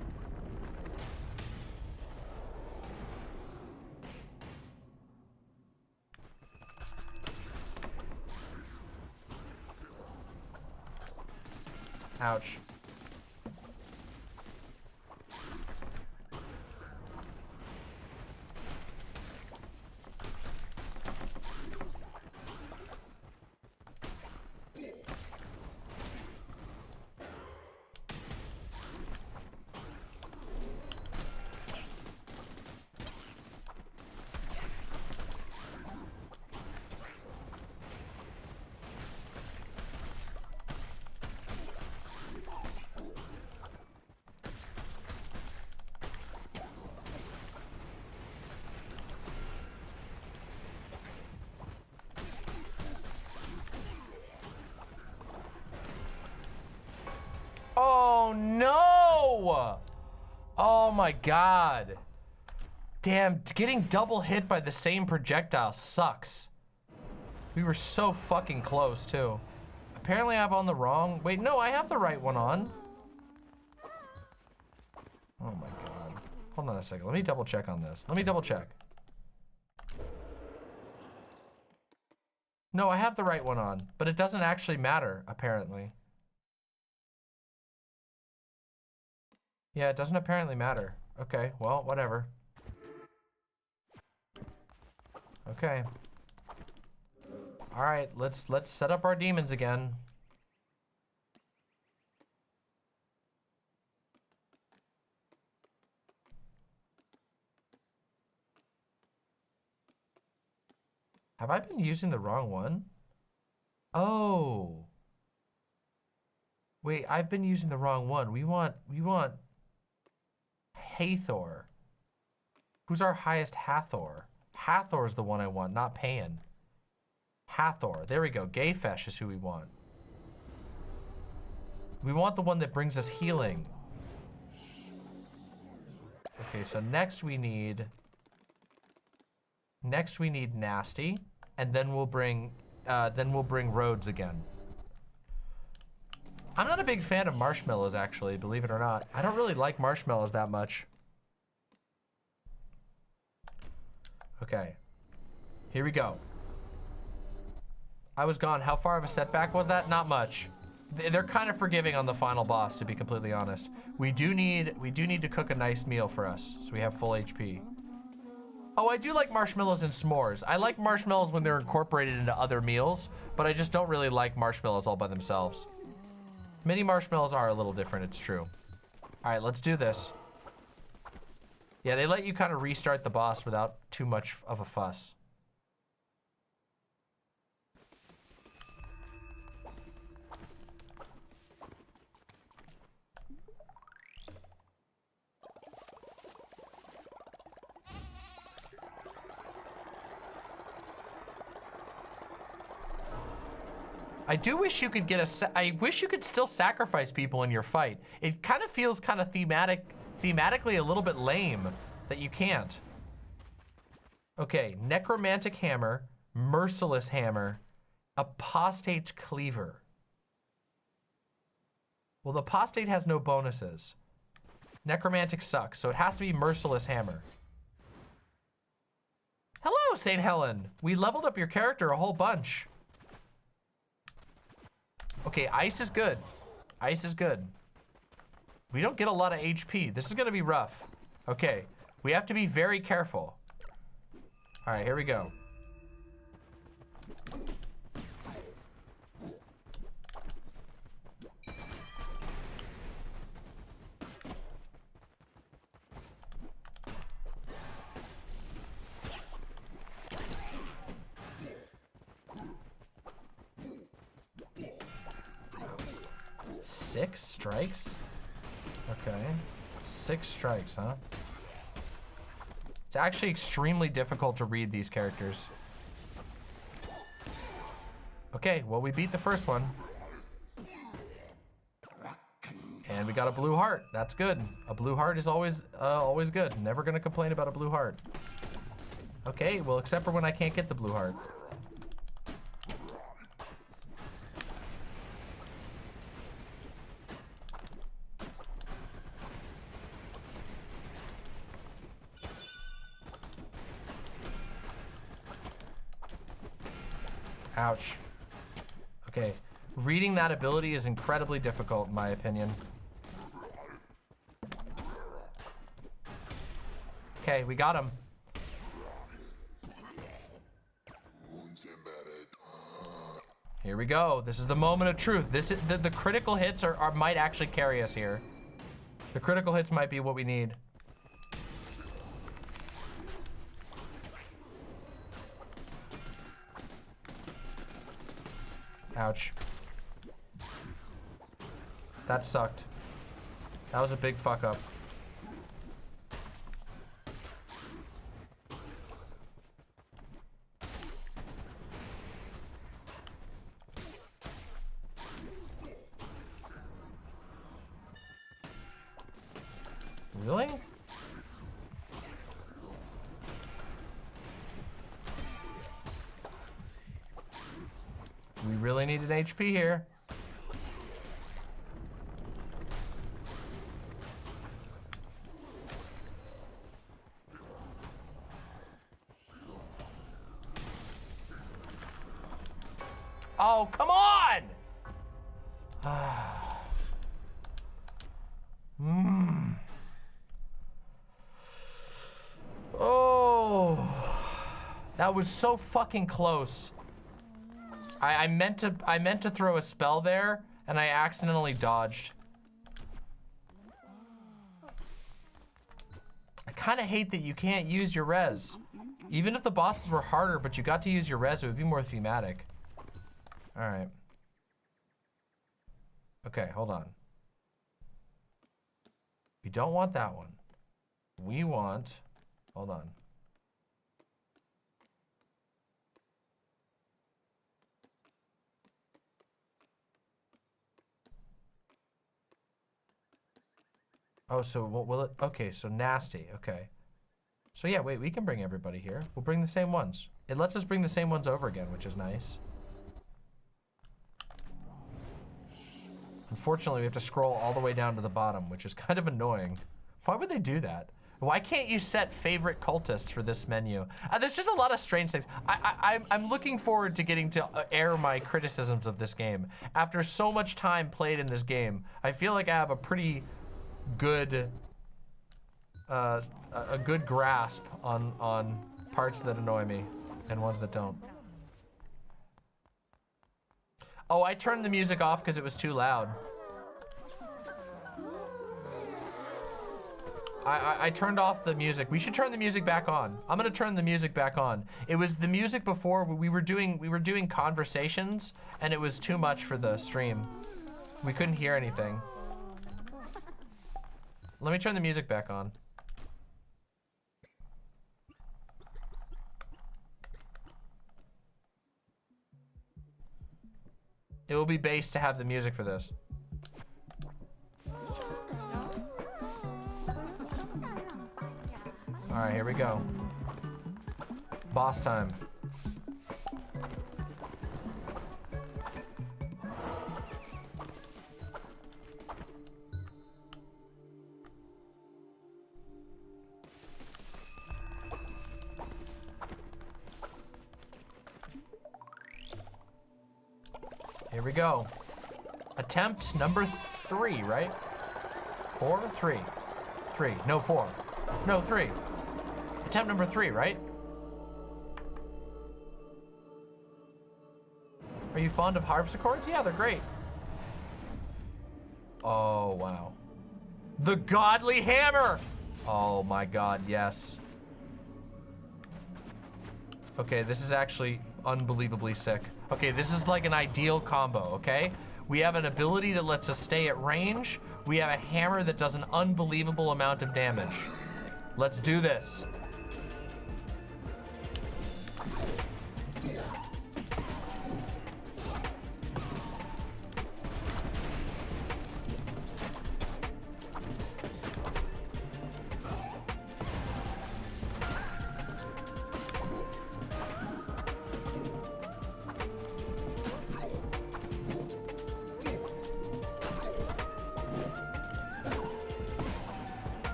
Ouch. Oh no! Oh my god. Damn, getting double hit by the same projectile sucks. We were so fucking close too. Apparently I have on the wrong, wait, no, I have the right one on. Oh my god. Hold on a second, let me double check on this. Let me double check. No, I have the right one on, but it doesn't actually matter, apparently. Yeah, it doesn't apparently matter. Okay, well, whatever. Okay. All right, let's set up our demons again. Have I been using the wrong one? Oh. Wait, I've been using the wrong one. We want Hathor. Who's our highest Hathor? Hathor's the one I want, not Pan. Hathor. There we go. Gayfesh is who we want. We want the one that brings us healing. Okay, so next we need Nasty, and then we'll bring Rhodes again. I'm not a big fan of marshmallows, actually, believe it or not. I don't really like marshmallows that much. Okay, here we go. I was gone. How far of a setback was that? Not much. They're kind of forgiving on the final boss, to be completely honest. We do need to cook a nice meal for us, so we have full HP. Oh, I do like marshmallows and s'mores. I like marshmallows when they're incorporated into other meals, but I just don't really like marshmallows all by themselves. Mini marshmallows are a little different, it's true. All right, let's do this. Yeah, they let you kind of restart the boss without too much of a fuss. I do wish you could I wish you could still sacrifice people in your fight. It kind of feels kind of thematically a little bit lame that you can't. Okay, Necromantic Hammer, Merciless Hammer, Apostate's Cleaver. Well, the Apostate has no bonuses. Necromantic sucks, so it has to be Merciless Hammer. Hello, St. Helen. We leveled up your character a whole bunch. Okay, ice is good. Ice is good. We don't get a lot of HP. This is gonna be rough. Okay, we have to be very careful. All right, here we go. Six strikes? Okay. 6 strikes, huh? It's actually extremely difficult to read these characters. Okay, well, we beat the first one. And we got a blue heart. That's good. A blue heart is always good. Never gonna complain about a blue heart. Okay, well, except for when I can't get the blue heart. Ouch. Okay, reading that ability is incredibly difficult in my opinion. Okay, we got him. Here we go. This is the moment of truth. This is the critical hits might actually carry us here. The critical hits might be what we need. Ouch. That sucked. That was a big fuck up. Really? We really need an HP here. Oh, come on! Oh, that was so fucking close. I meant to throw a spell there, and I accidentally dodged. I kind of hate that you can't use your res. Even if the bosses were harder, but you got to use your res, it would be more thematic. All right. Okay, hold on. We don't want that one. We want, hold on. Oh, so will it? Okay, so nasty. Okay. So yeah, wait, we can bring everybody here. We'll bring the same ones. It lets us bring the same ones over again, which is nice. Unfortunately, we have to scroll all the way down to the bottom, which is kind of annoying. Why would they do that? Why can't you set favorite cultists for this menu? There's just a lot of strange things. I'm looking forward to getting to air my criticisms of this game. After so much time played in this game, I feel like I have a pretty good, a good grasp on parts that annoy me and ones that don't. Oh, I turned the music off because it was too loud. I turned off the music. We should turn the music back on. I'm gonna turn the music back on. It was the music before we were doing conversations, and it was too much for the stream. We couldn't hear anything. Let me turn the music back on. It will be base to have the music for this. All right, here we go. Boss time. Here we go. Attempt number 3, right? 4? 3. 3. No, 4. No, 3. Attempt number 3, right? Are you fond of harpsichords? Yeah, they're great. Oh, wow. The godly hammer! Oh my god, yes. Okay, this is actually unbelievably sick. Okay, this is like an ideal combo, okay? We have an ability that lets us stay at range. We have a hammer that does an unbelievable amount of damage. Let's do this.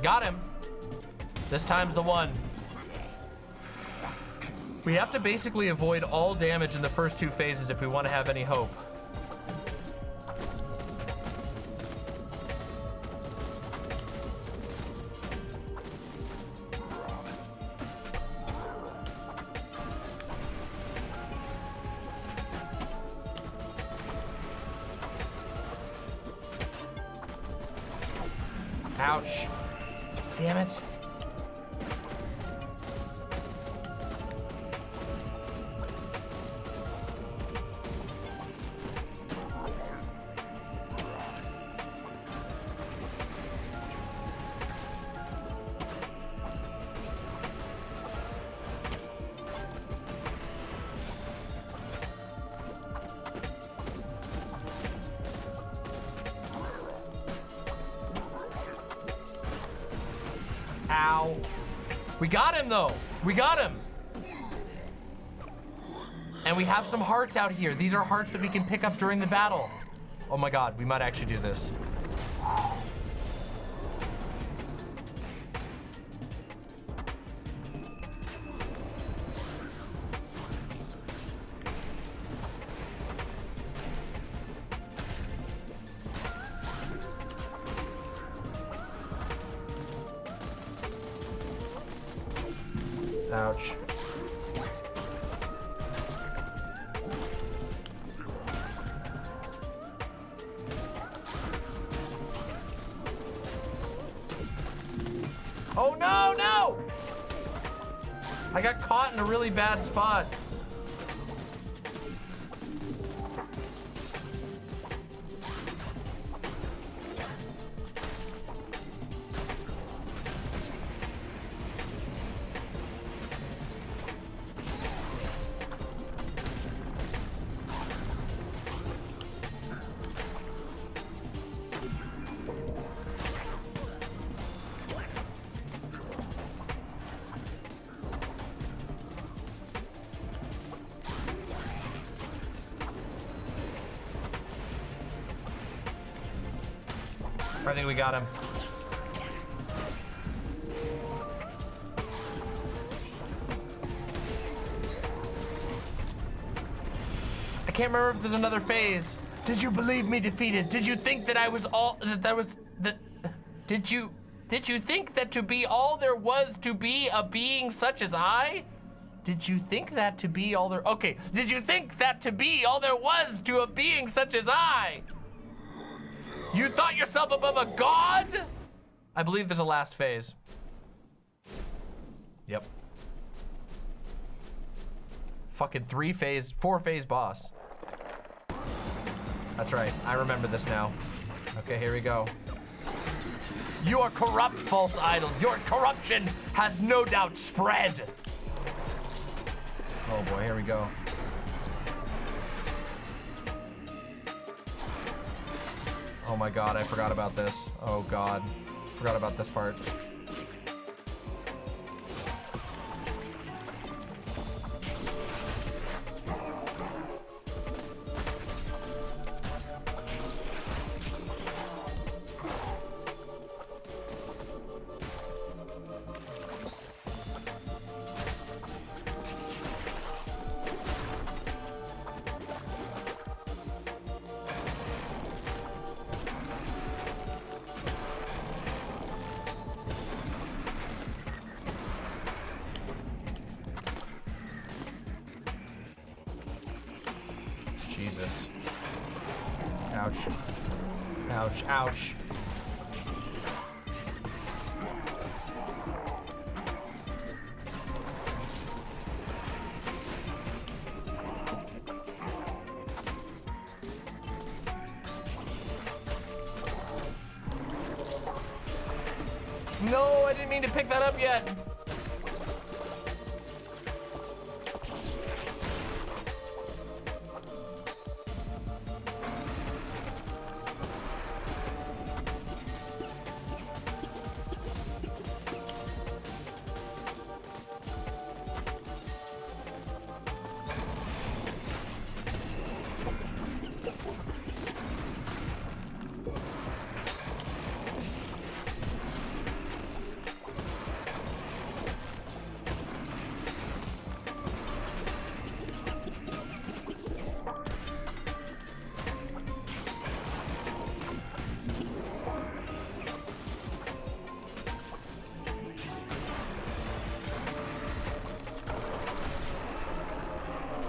Got him. This time's the one. We have to basically avoid all damage in the first 2 phases if we want to have any hope. Ouch. Damn it. Ow. We got him though. We got him. And we have some hearts out here. These are hearts that we can pick up during the battle. Oh my god, we might actually do this. Ouch. Oh no, no! I got caught in a really bad spot. I think we got him. I can't remember if there's another phase. Did you believe me defeated? Did you think that I was all that was that? Did you think that to be all there was to be a being such as I? Did you think that to be all there? Okay. Did you think that to be all there was to a being such as I? You thought yourself above a god? I believe there's a last phase. Yep. Fucking 4 phase boss. That's right, I remember this now. Okay, here we go. You are corrupt, false idol. Your corruption has no doubt spread. Oh boy, here we go. Oh my god, I forgot about this. Oh god, forgot about this part. ouch, ouch. No, I didn't mean to pick that up yet.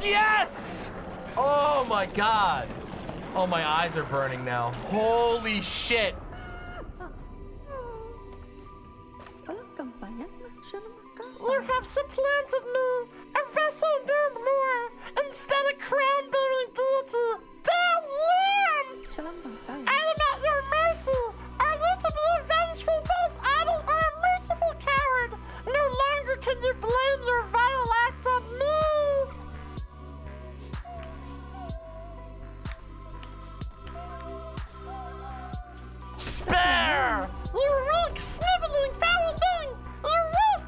Yes! Oh my god. Oh, my eyes are burning now. Holy shit. You have supplanted me, a vessel no more, instead a crown-bearing deity. Damn land! I am at your mercy. Are you to be a vengeful false idol or a merciful coward? No longer can you blame your vile acts on me. Spare! You weak, sniveling, foul thing! You weak!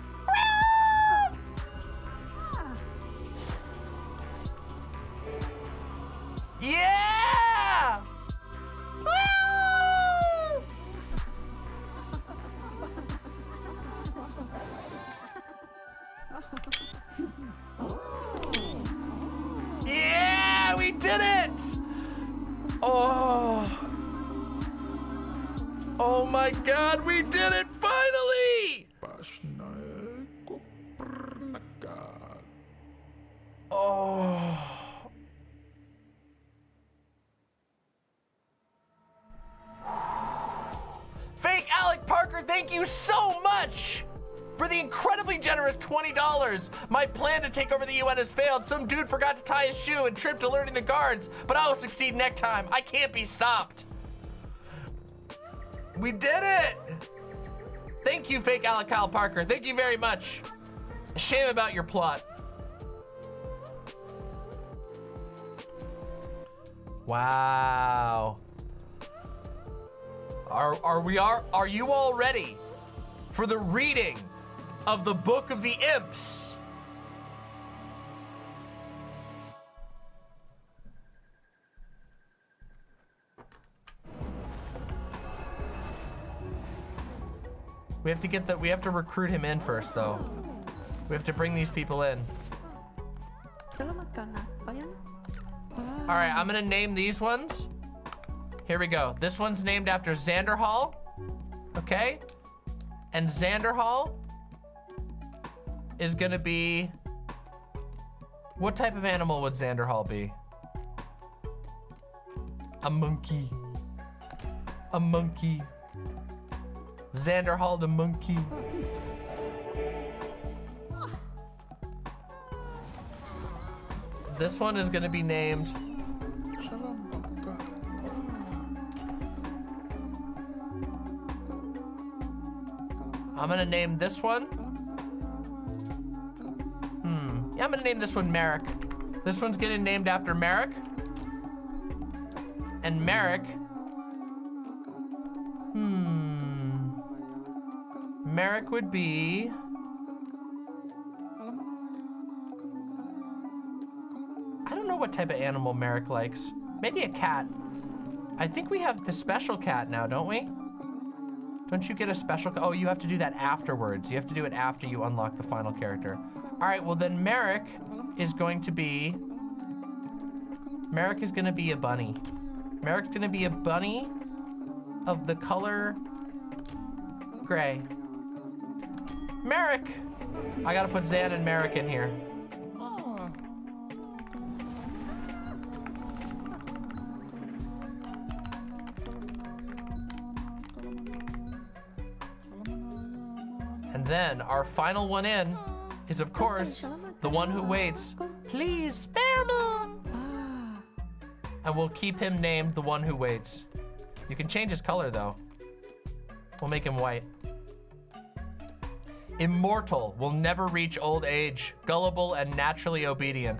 Yeah! Yeah, we did it! Oh. Oh my god, we did it finally! Oh. Fake Alec Parker, thank you so much for the incredibly generous $20. My plan to take over the UN has failed. Some dude forgot to tie his shoe and tripped alerting the guards, but I will succeed next time. I can't be stopped. We did it! Thank you, fake Alec Kyle Parker. Thank you very much. Shame about your plot. Wow. Are you all ready for the reading of the Book of the Imps? We have to recruit him in first, though. We have to bring these people in. All right, I'm gonna name these ones. Here we go. This one's named after Xander Hall. Okay? And Xander Hall is gonna be... What type of animal would Xander Hall be? A monkey. A monkey. Xander Hall the monkey. This one is gonna be named... I'm gonna name this one. Yeah, I'm gonna name this one Merrick. This one's getting named after Merrick. And Merrick. Merrick would be... I don't know what type of animal Merrick likes. Maybe a cat. I think we have the special cat now, don't we? Don't you get a special? Oh, you have to do that afterwards. You have to do it after you unlock the final character. All right, well then Merrick is going to be... Merrick is gonna be a bunny. Merrick's gonna be a bunny of the color gray. Merrick! I gotta put Zan and Merrick in here. And then our final one in is, of course, the one who waits. Please spare me. And we'll keep him named the one who waits. You can change his color though. We'll make him white. Immortal, will never reach old age, gullible and naturally obedient.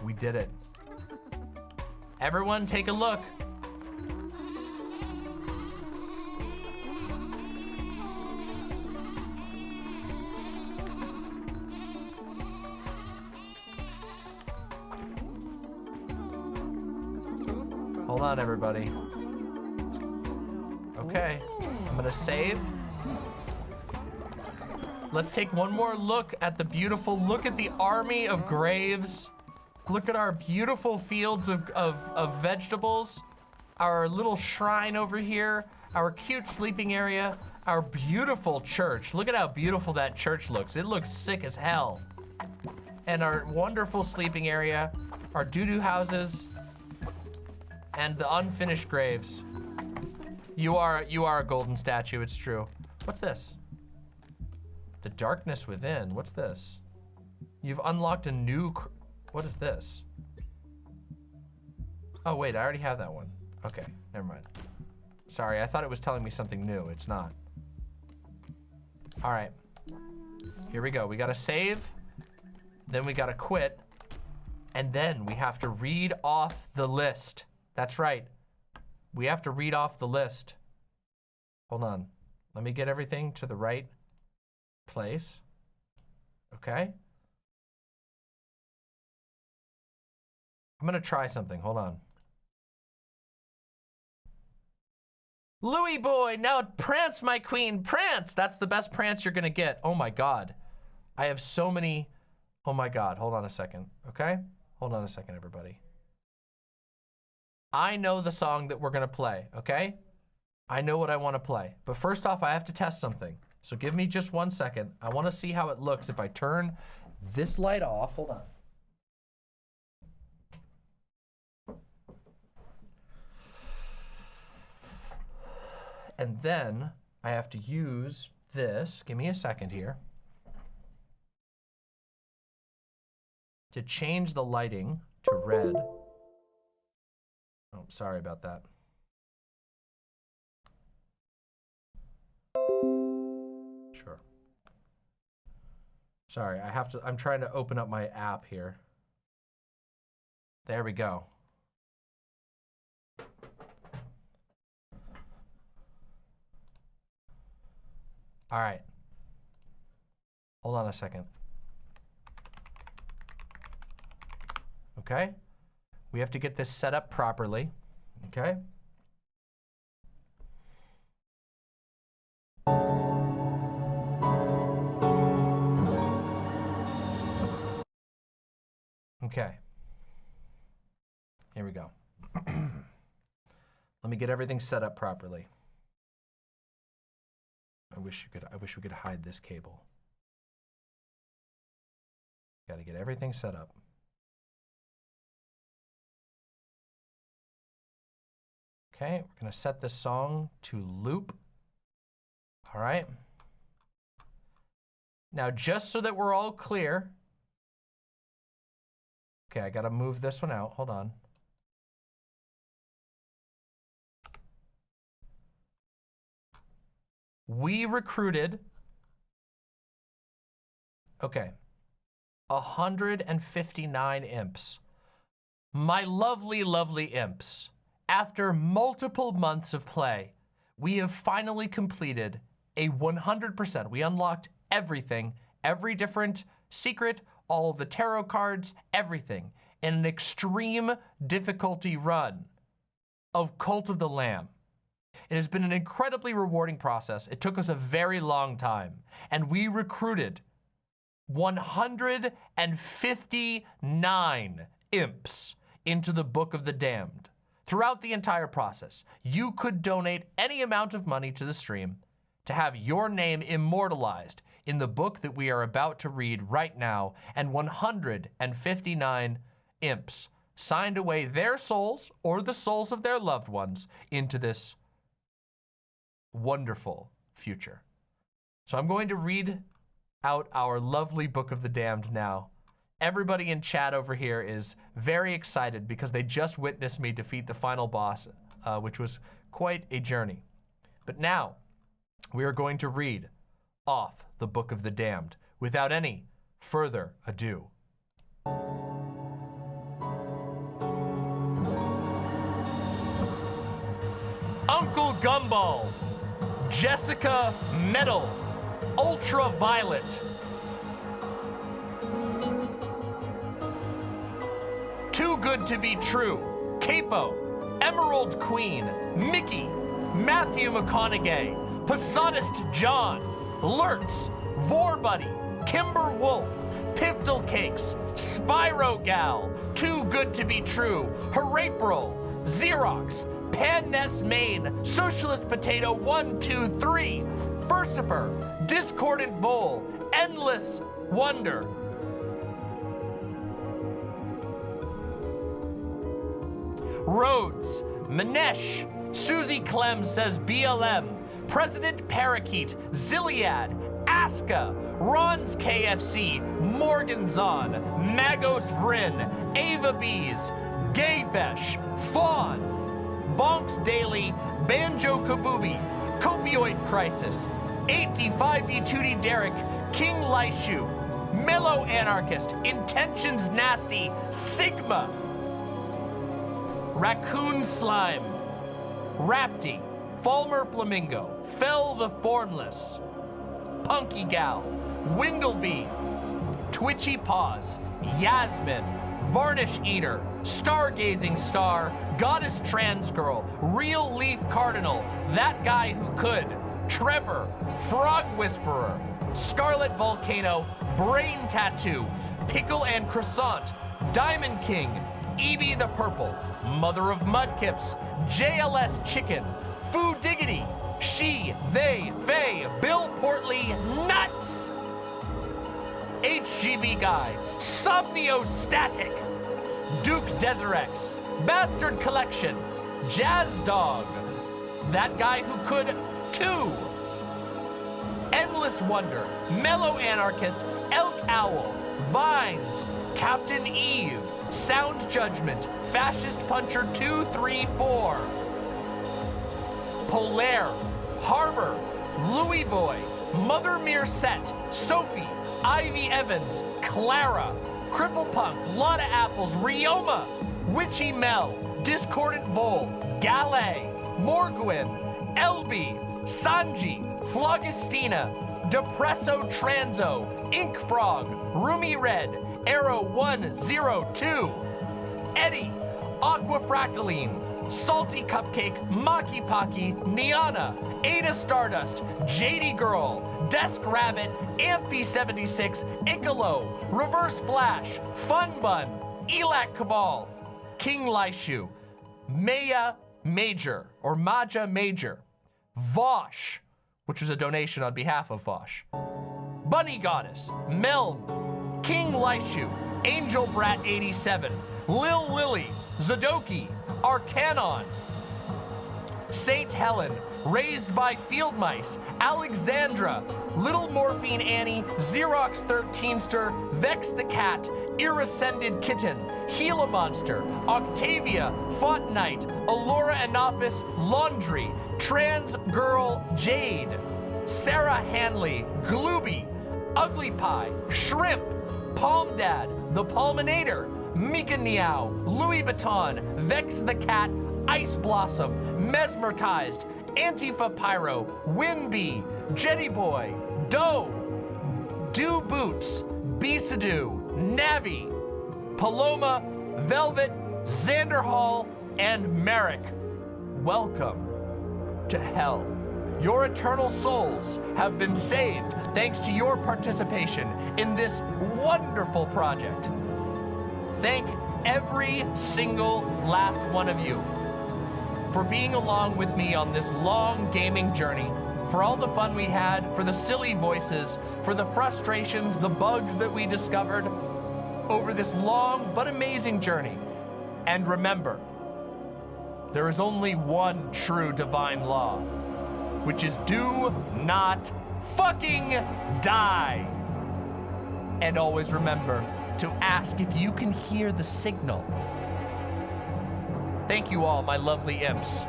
We did it. Everyone take a look. Hold on, everybody. Okay, I'm gonna save. Let's take one more look at the beautiful, look at the army of graves. Look at our beautiful fields of vegetables, our little shrine over here, our cute sleeping area, our beautiful church. Look at how beautiful that church looks. It looks sick as hell. And our wonderful sleeping area, our doo-doo houses, and the unfinished graves. You are a golden statue, it's true. What's this? The darkness within, what's this? You've unlocked a new, what is this? Oh wait, I already have that one. Okay, never mind. Sorry, I thought it was telling me something new, it's not. All right, here we go. We gotta save, then we gotta quit, and then we have to read off the list. That's right, we have to read off the list. Hold on, let me get everything to the right place, okay? I'm gonna try something, hold on. Louis boy, now prance, my queen, prance! That's the best prance you're gonna get. Oh my God. I have so many, oh my God, hold on a second, okay? Hold on a second, everybody. I know the song that we're gonna play, okay? I know what I wanna play, but first off, I have to test something. So give me just 1 second. I wanna see how it looks if I turn this light off, hold on. And then I have to use this, give me a second here, to change the lighting to red. Oh, sorry about that. Sure. Sorry, I'm trying to open up my app here. There we go. All right. Hold on a second. Okay. We have to get this set up properly. Okay. Okay. Here we go. Let me get everything set up properly. I wish we could hide this cable. Got to get everything set up. Okay, we're gonna set this song to loop. All right. Now, just so that we're all clear. Okay, I gotta move this one out, hold on. We recruited, okay, 159 imps. My lovely, lovely imps. After multiple months of play, we have finally completed a 100%. We unlocked everything, every different secret, all of the tarot cards, everything, in an extreme difficulty run of Cult of the Lamb. It has been an incredibly rewarding process. It took us a very long time, and we recruited 159 imps into the Book of the Damned. Throughout the entire process, you could donate any amount of money to the stream to have your name immortalized in the book that we are about to read right now, and 159 imps signed away their souls or the souls of their loved ones into this wonderful future. So I'm going to read out our lovely Book of the Damned now. Everybody in chat over here is very excited because they just witnessed me defeat the final boss, which was quite a journey. But now, we are going to read off the Book of the Damned without any further ado. Uncle Gumbald, Jessica Metal, Ultraviolet, Too Good to Be True, Capo, Emerald Queen, Mickey, Matthew McConaughey, Posadist John, Lurtz, Vorbuddy, Kimber Wolf, Piftle Cakes, Spyro Gal, Too Good to Be True, Harapril, Xerox, Pan Nest Main, Socialist Potato 123, Furcifer, Discordant Vole, Endless Wonder, Rhodes, Manesh, Susie Clem says BLM, President Parakeet, Ziliad, Aska, Ron's KFC, Morganzon, Magos Vrin, Ava Bees, Gayfesh, Fawn, Bonks Daily, Banjo Kabubi, Copioid Crisis, 85D2D Derek, King Laishu, Mellow Anarchist, Intentions Nasty, Sigma, Raccoon Slime, Rapti, Falmer Flamingo, Fell the Formless, Punky Gal, Wingleby, Twitchy Paws, Yasmin, Varnish Eater, Stargazing Star, Goddess Trans Girl, Real Leaf Cardinal, That Guy Who Could, Trevor, Frog Whisperer, Scarlet Volcano, Brain Tattoo, Pickle and Croissant, Diamond King, Evie the Purple, Mother of Mudkips, JLS Chicken, Food Diggity, She, They, Faye, Bill Portley, Nuts, HGB Guy, Somniostatic, Duke Deserex, Bastard Collection, Jazz Dog, That Guy Who Could, Too, Endless Wonder, Mellow Anarchist, Elk Owl, Vines, Captain Eve, Sound Judgment, Fascist Puncher 234, Polaire, Harbor, Louis Boy, Mother Meerset, Sophie, Ivy Evans, Clara, Cripple Punk, Lotta Apples, Rioma, Witchy Mel, Discordant Vole, Gallet, Morgwin, Elby, Sanji, Phlogistina, Depresso Transo, Ink Frog, Roomy Red, Arrow 102, Eddie, Aquafractaline, Salty Cupcake, Maki Paki, Niana, Ada Stardust, JD Girl, Desk Rabbit, Amphi76, Icolo, Reverse Flash, Fun Bun, Elak Cabal, King Laishu, Maya Major, or Maja Major, Vosh, which was a donation on behalf of Vosh, Bunny Goddess, Melm, King Laishu, Angel Brat 87, Lil Lily, Zadoki, Arcanon, Saint Helen, Raised by Field Mice, Alexandra, Little Morphine Annie, Xerox 13ster, Vex the Cat, Irascended Kitten, Gila Monster, Octavia, Font Knight, Alora Anopis, Laundry, Trans Girl Jade, Sarah Hanley, Glooby, Ugly Pie, Shrimp, Palm Dad, The Palminator, Mika Meow, Louis Vuitton, Vex the Cat, Ice Blossom, Mesmerized, Antifa Pyro, Winbee, Jetty Boy, Doe, Do Boots, Besadoo, Navi, Paloma, Velvet, Xander Hall, and Merrick. Welcome to hell. Your eternal souls have been saved thanks to your participation in this wonderful project. Thank every single last one of you for being along with me on this long gaming journey, for all the fun we had, for the silly voices, for the frustrations, the bugs that we discovered over this long but amazing journey. And remember, there is only one true divine law, which is do not fucking die. And always remember to ask if you can hear the signal. Thank you all, my lovely imps,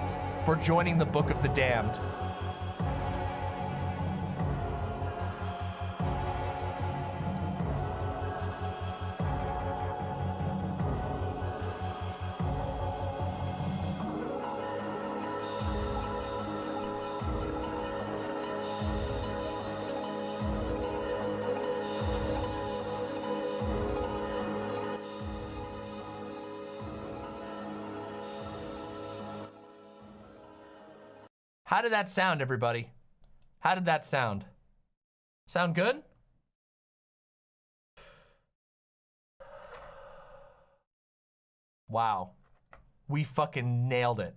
for joining the Book of the Damned. How did that sound, everybody? How did that sound? Sound good? Wow. We fucking nailed it.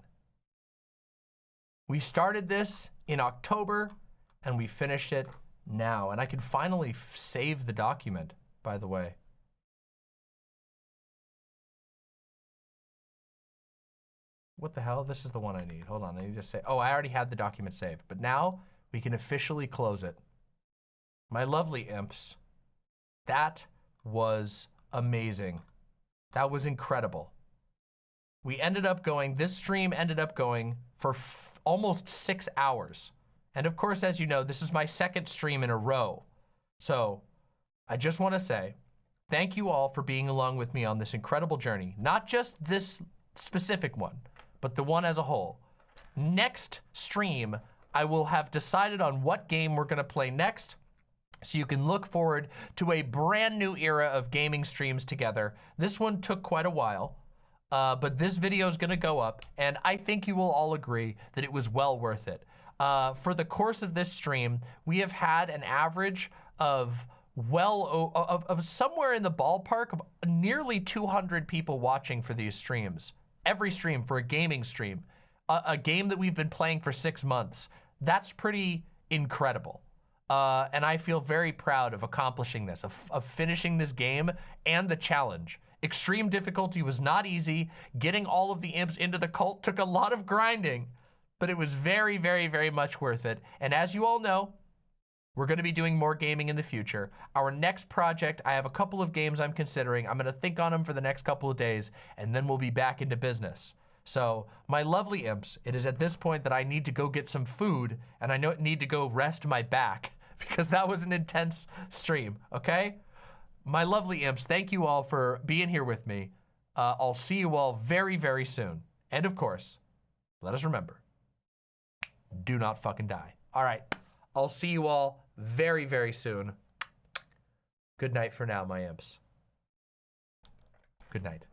We started this in October and we finished it now. And I can finally save the document, by the way. What the hell? This is the one I need. Hold on, I need to say, oh, I already had the document saved, but now we can officially close it. My lovely imps, that was amazing. That was incredible. We ended up going, this stream ended up going for almost 6 hours. And of course, as you know, this is my second stream in a row. So I just want to say, thank you all for being along with me on this incredible journey. Not just this specific one, but the one as a whole. Next stream, I will have decided on what game we're gonna play next, so you can look forward to a brand new era of gaming streams together. This one took quite a while, but this video is gonna go up, and I think you will all agree that it was well worth it. For the course of this stream, we have had an average of of somewhere in the ballpark of nearly 200 people watching for these streams. Every stream for a gaming stream, a game that we've been playing for 6 months. That's pretty incredible. And I feel very proud of accomplishing this, of finishing this game and the challenge. Extreme difficulty was not easy. Getting all of the imps into the cult took a lot of grinding, but it was very, very, very much worth it. And as you all know, we're gonna be doing more gaming in the future. Our next project, I have a couple of games I'm considering. I'm gonna think on them for the next couple of days, and then we'll be back into business. So, my lovely imps, it is at this point that I need to go get some food, and I need to go rest my back, because that was an intense stream, okay? My lovely imps, thank you all for being here with me. I'll see you all very, very soon. And of course, let us remember, do not fucking die. All right. I'll see you all very, very soon. Good night for now, my imps. Good night.